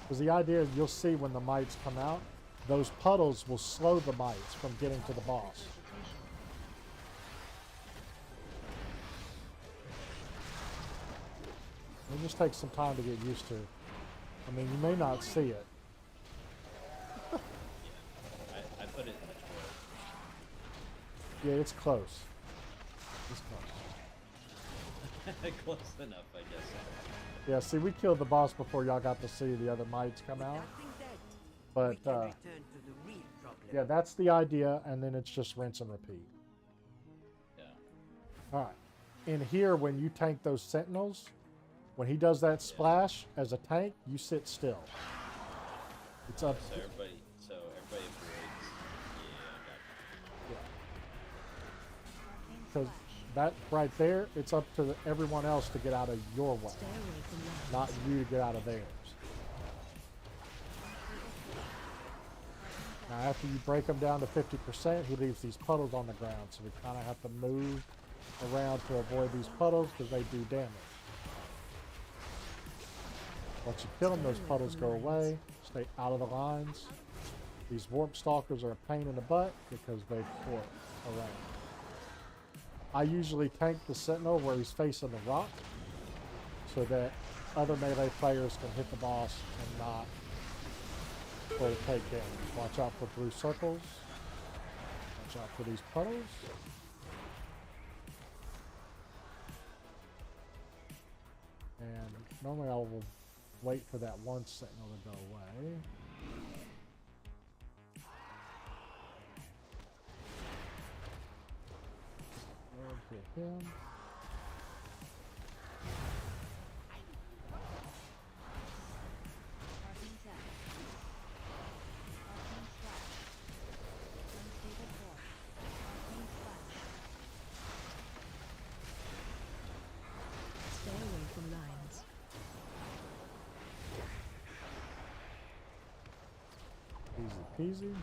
A: Because the idea is you'll see when the mites come out, those puddles will slow the mites from getting to the boss. It just takes some time to get used to. I mean, you may not see it.
P: I put it in the drawer.
A: Yeah, it's close. It's close.
P: Close enough, I guess.
A: Yeah, see, we killed the boss before y'all got to see the other mites come out. But, yeah, that's the idea, and then it's just rinse and repeat.
P: Yeah.
A: Alright. In here, when you tank those sentinels, when he does that splash as a tank, you sit still. It's up.
P: So everybody avoids. Yeah,
A: Because that right there, it's up to everyone else to get out of your way, not you to get out of theirs. Now, after you break them down to 50%, he leaves these puddles on the ground, so we kind of have to move around to avoid these puddles because they do damage. Once you kill them, those puddles go away. Stay out of the lines. These warp stalkers are a pain in the butt because they warp around. I usually tank the sentinel where he's facing the rock so that other melee players can hit the boss and not fully take damage. Watch out for blue circles. Watch out for these puddles. And normally I will wait for that one sentinel to go away. Hit him. Easy peasy.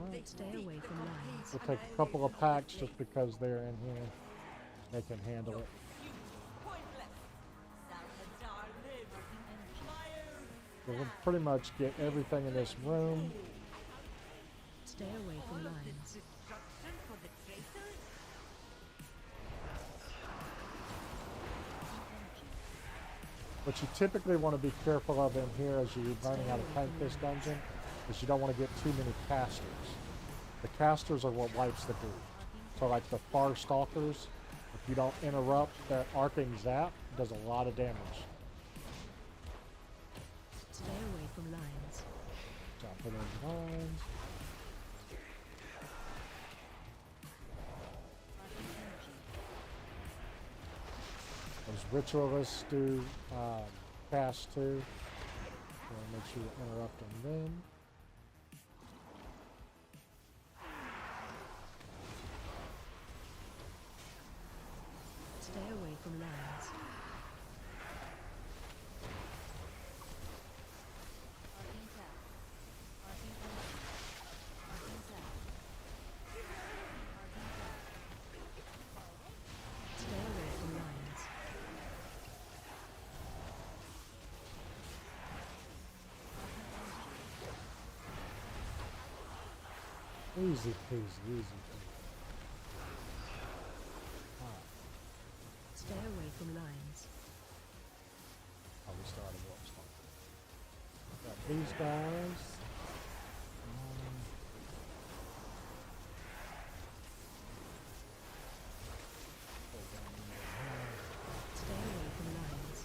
A: Alright.
D: Stay away from lines.
A: We'll take a couple of packs just because they're in here. They can handle it. So we'll pretty much get everything in this room.
D: Stay away from lines.
A: What you typically want to be careful of in here as you're learning how to tank this dungeon is you don't want to get too many casters. The casters are what wipes the group. So like the far stalkers, if you don't interrupt that arcing zap, it does a lot of damage.
D: Stay away from lines.
A: Jump in those lines. Those ritualists do cast too. So make sure you're interrupting them.
D: Stay away from lines. Stay away from lines.
A: Easy peasy, easy peasy.
D: Stay away from lines.
A: Oh, we started warp stone. Got these guys.
D: Stay away from lines.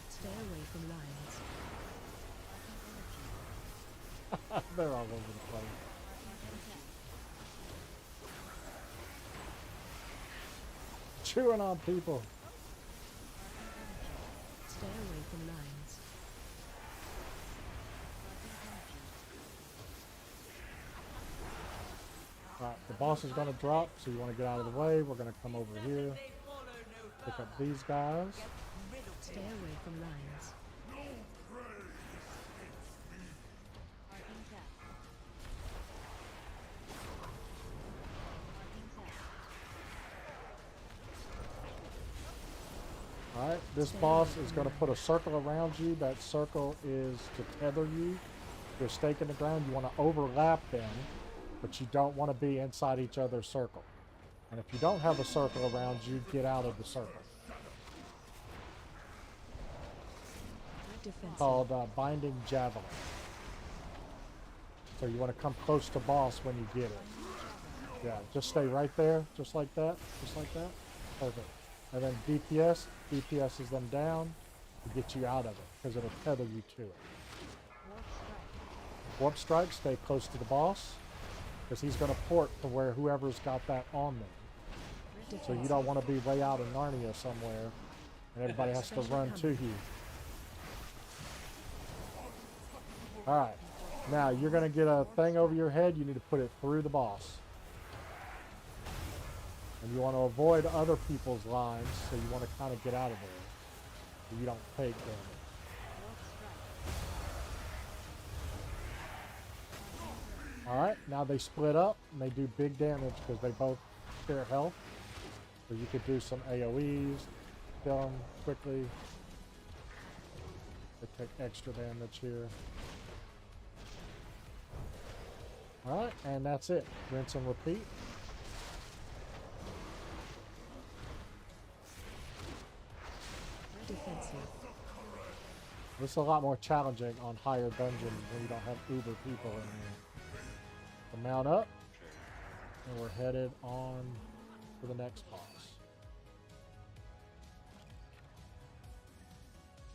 D: Stay away from lines.
A: They're all over the place. Chewing on people.
D: Stay away from lines.
A: Alright, the boss is going to drop, so you want to get out of the way. We're going to come over here. Pick up these guys.
D: Stay away from lines.
A: Alright, this boss is going to put a circle around you. That circle is to tether you. Your stake in the ground, you want to overlap them, but you don't want to be inside each other's circle. And if you don't have a circle around you, get out of the circle.
D: Defensive.
A: Called Binding Javelin. So you want to come close to boss when you get it. Yeah, just stay right there, just like that, just like that. Perfect. And then DPS is them down to get you out of it, because it'll tether you to it. Warp Strike, stay close to the boss, because he's going to port to where whoever's got that on them. So you don't want to be way out in Narnia somewhere, and everybody has to run to you. Alright, now you're going to get a thing over your head, you need to put it through the boss. And you want to avoid other people's lines, so you want to kind of get out of there, so you don't take damage. Alright, now they split up, and they do big damage because they both share health. So you could do some AoEs, kill them quickly. They take extra damage here. Alright, and that's it. Rinse and repeat.
D: Defensive.
A: This is a lot more challenging on higher dungeons when you don't have uber people in here. So mount up, and we're headed on to the next boss.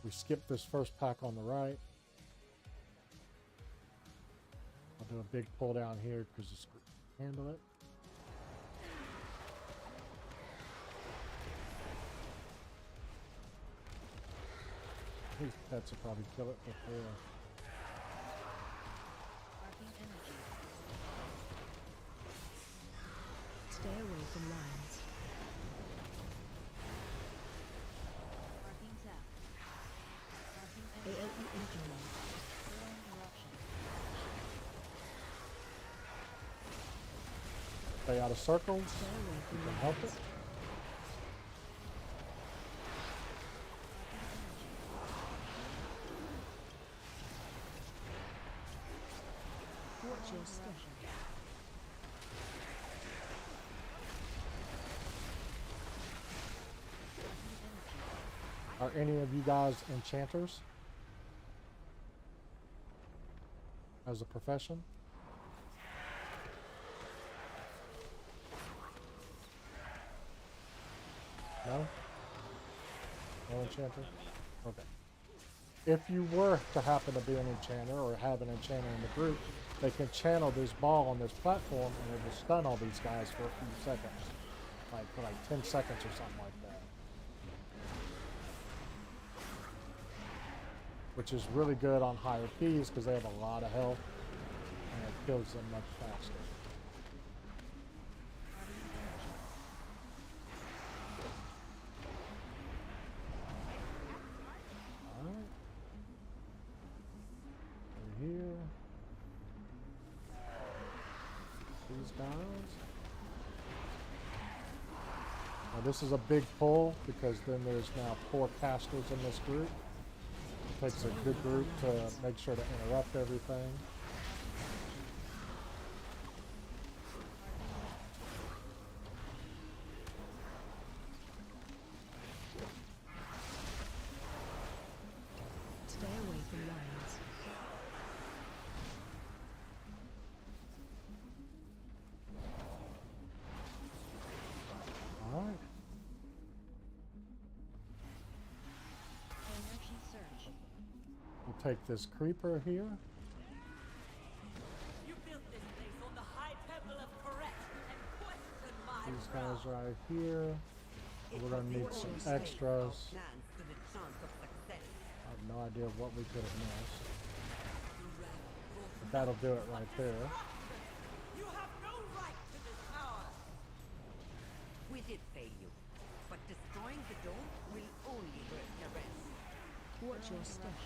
A: We skipped this first pack on the right. I'll do a big pull down here because the screw can handle it. These pets will probably kill it before.
D: Arcane energy. Stay away from lions.
F: Arcane tap. Arcane energy.
D: AoE incoming.
F: Whirling eruption.
A: Stay out of circles.
D: Stay away
A: You
D: from
A: can
D: lions.
A: help it.
D: Watch your step.
A: Are any of you guys enchanters? As a profession? No? No enchanter? Okay. If you were to happen to be an enchanter or have an enchanter in the group, they can channel this ball on this platform and it will stun all these guys for a few seconds. Like for like 10 seconds or something like that. Which is really good on higher keys because they have a lot of health and it kills them much faster. Alright. Over here. These guys. Now this is a big pull because then there's now 4 casters in this group. It takes a good group to make sure to interrupt everything.
D: Stay away from lions.
A: Alright.
F: Energy surge.
A: We'll take this creeper here.
M: You built this place on the high temple of correction and question my
A: These guys right here. We're gonna need some extras. I have no idea what we could have missed. But that'll do it right there.
M: You have no right to this power.
U: We did fail you, but destroying the dome will only hurt the rest.
D: Watch your step.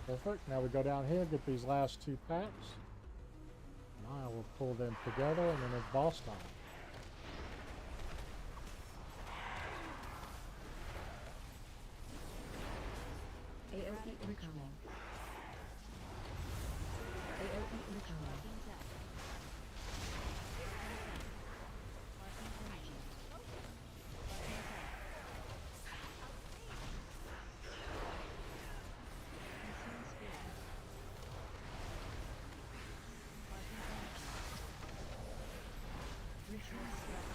A: Perfect. Now we go down here and get these last 2 packs. And I will pull them together and then it's boss time.
D: AoE incoming. AoE incoming.
F: Arcane tap. Arcane energy. Arcane tap. Consume spirit. Arcane energy. Ritual strike.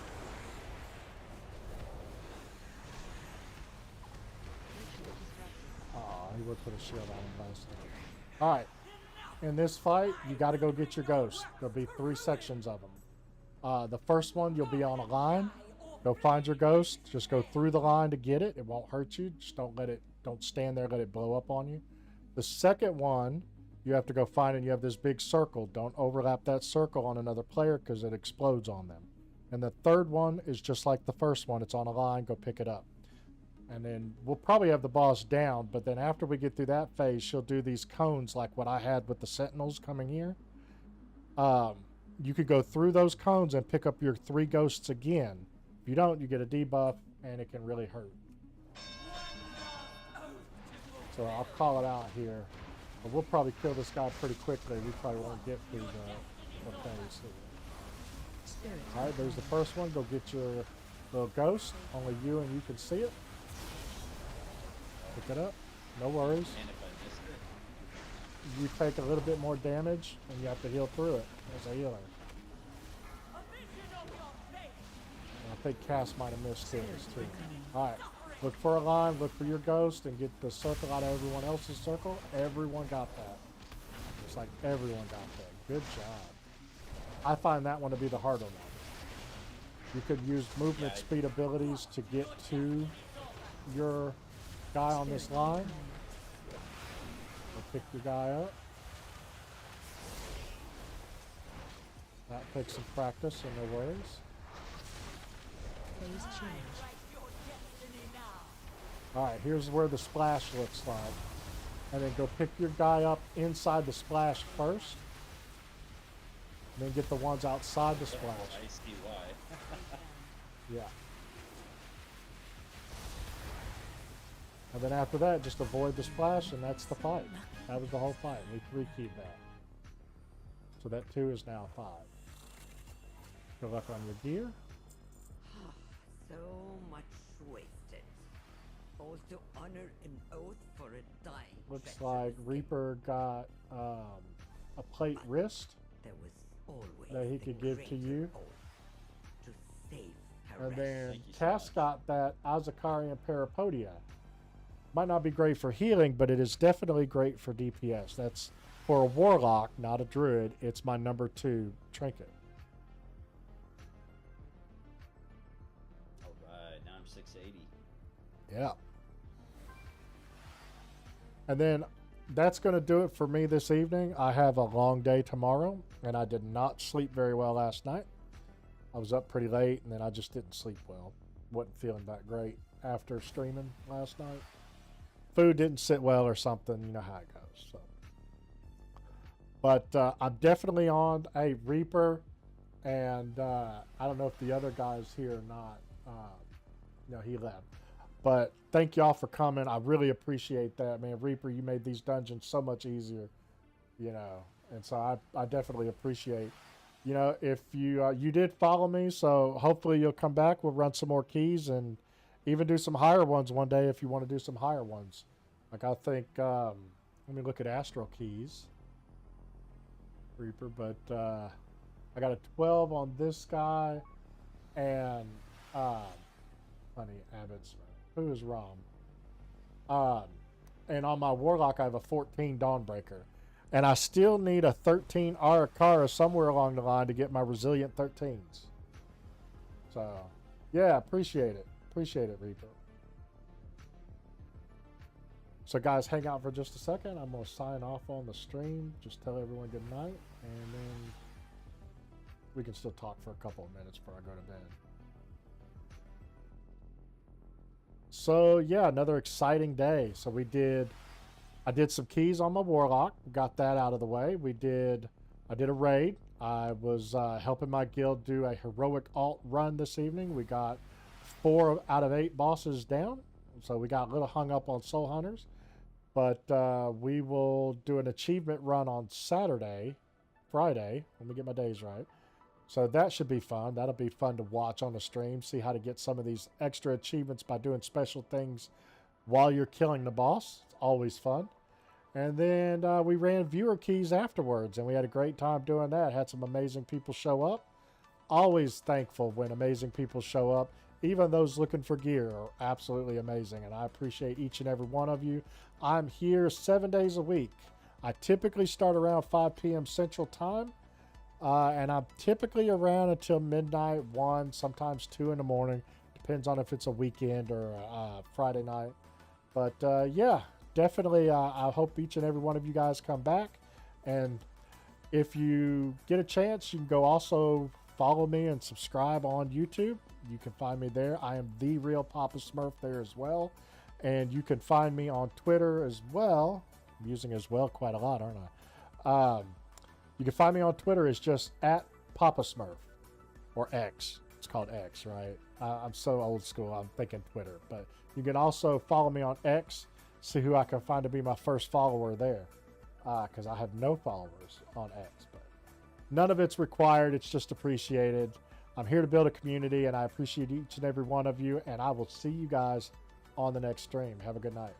F: Ritual disrupted.
A: Aw, he would put a shield on him last time. Alright. In this fight, you gotta go get your ghost. There'll be 3 sections of them. The first one, you'll be on a line. Go find your ghost. Just go through the line to get it. It won't hurt you. Just don't stand there, let it blow up on you. The second one, you have to go find and you have this big circle. Don't overlap that circle on another player because it explodes on them. And the third one is just like the first one. It's on a line. Go pick it up. And then we'll probably have the boss down, but then after we get through that phase, she'll do these cones like what I had with the sentinels coming here. You could go through those cones and pick up your 3 ghosts again. If you don't, you get a debuff, and it can really hurt. So I'll call it out here. But we'll probably kill this guy pretty quickly. We probably won't get through the phase here. Alright, there's the first one. Go get your little ghost. Only you and you can see it. Pick it up. No worries.
P: And if I missed it,
A: You take a little bit more damage, and you have to heal through it as a healer. And I think Cass might have missed his too. Alright. Look for a line, look for your ghost, and get the circle out of everyone else's circle. Everyone got that. It's like everyone got that. Good job. I find that one to be the harder one. You could use movement speed abilities to get to your guy on this line. Go pick your guy up. That takes some practice, and no worries.
D: Phase change.
A: Alright, here's where the splash looks like. And then go pick your guy up inside the splash first. And then get the ones outside the splash.
P: I see why.
A: Yeah. And then after that, just avoid the splash, and that's the fight. That was the whole fight. We 3-keyed that. So that 2 is now 5. Good luck on your gear.
U: So much wasted. All to honor an oath for a dying.
A: Looks like Reaper got a plate wrist
U: There was always
A: that he
U: the
A: could give to
U: greater
A: you.
U: oath to save
A: And
U: Harass.
A: then Cass got that Azakarian Parapodia. Might not be great for healing, but it is definitely great for DPS. That's for a Warlock, not a Druid. It's my number 2 trinket.
P: Alright, now I'm 680.
A: Yeah. And then that's going to do it for me this evening. I have a long day tomorrow, and I did not sleep very well last night. I was up pretty late, and then I just didn't sleep well. Wasn't feeling that great after streaming last night. Food didn't sit well or something. You know how it goes. So. But I'm definitely on a Reaper, and I don't know if the other guy's here or not. No, he left. But thank y'all for coming. I really appreciate that, man. Reaper, you made these dungeons so much easier, you know. And so I definitely appreciate, you know, if you you did follow me, so hopefully you'll come back. We'll run some more keys and even do some higher ones one day if you want to do some higher ones. Like I think, let me look at Astral Keys, Reaper, but I got a 12 on this guy, and funny Abbott's. Who is Rom? And on my Warlock, I have a 14 Dawnbreaker. And I still need a 13 Arakara somewhere along the line to get my Resilient 13s. So, yeah, appreciate it. Appreciate it, Reaper. So, guys, hang out for just a second. I'm going to sign off on the stream. Just tell everyone good night. And then we can still talk for a couple of minutes before I go to bed. So yeah, another exciting day. So I did some keys on my Warlock, got that out of the way. I did a raid. I was helping my guild do a heroic alt run this evening. We got 4 out of 8 bosses down. So we got a little hung up on Soul Hunters. But we will do an achievement run on Friday. Let me get my days right. So that should be fun. That'll be fun to watch on the stream. See how to get some of these extra achievements by doing special things while you're killing the boss. It's always fun. And then we ran viewer keys afterwards, and we had a great time doing that. Had some amazing people show up. Always thankful when amazing people show up. Even those looking for gear are absolutely amazing, and I appreciate each and every one of you. I'm here 7 days a week. I typically start around 5 p.m. Central Time. And I'm typically around until midnight, 1, sometimes 2 in the morning. Depends on if it's a weekend or a Friday night. But yeah, definitely I hope each and every one of you guys come back. And if you get a chance, you can go also follow me and subscribe on YouTube. You can find me there. I am The Real Papa Smurf there as well. And you can find me on Twitter as well. I'm using as well quite a lot, aren't I? You can find me on Twitter as just at Papa Smurf, or X. It's called X, right? I'm so old school, I'm thinking Twitter. But you can also follow me on X, see who I can find to be my first follower there. Because I have no followers on X. But none of it's required, it's just appreciated. I'm here to build a community, and I appreciate each and every one of you. And I will see you guys on the next stream. Have a good night.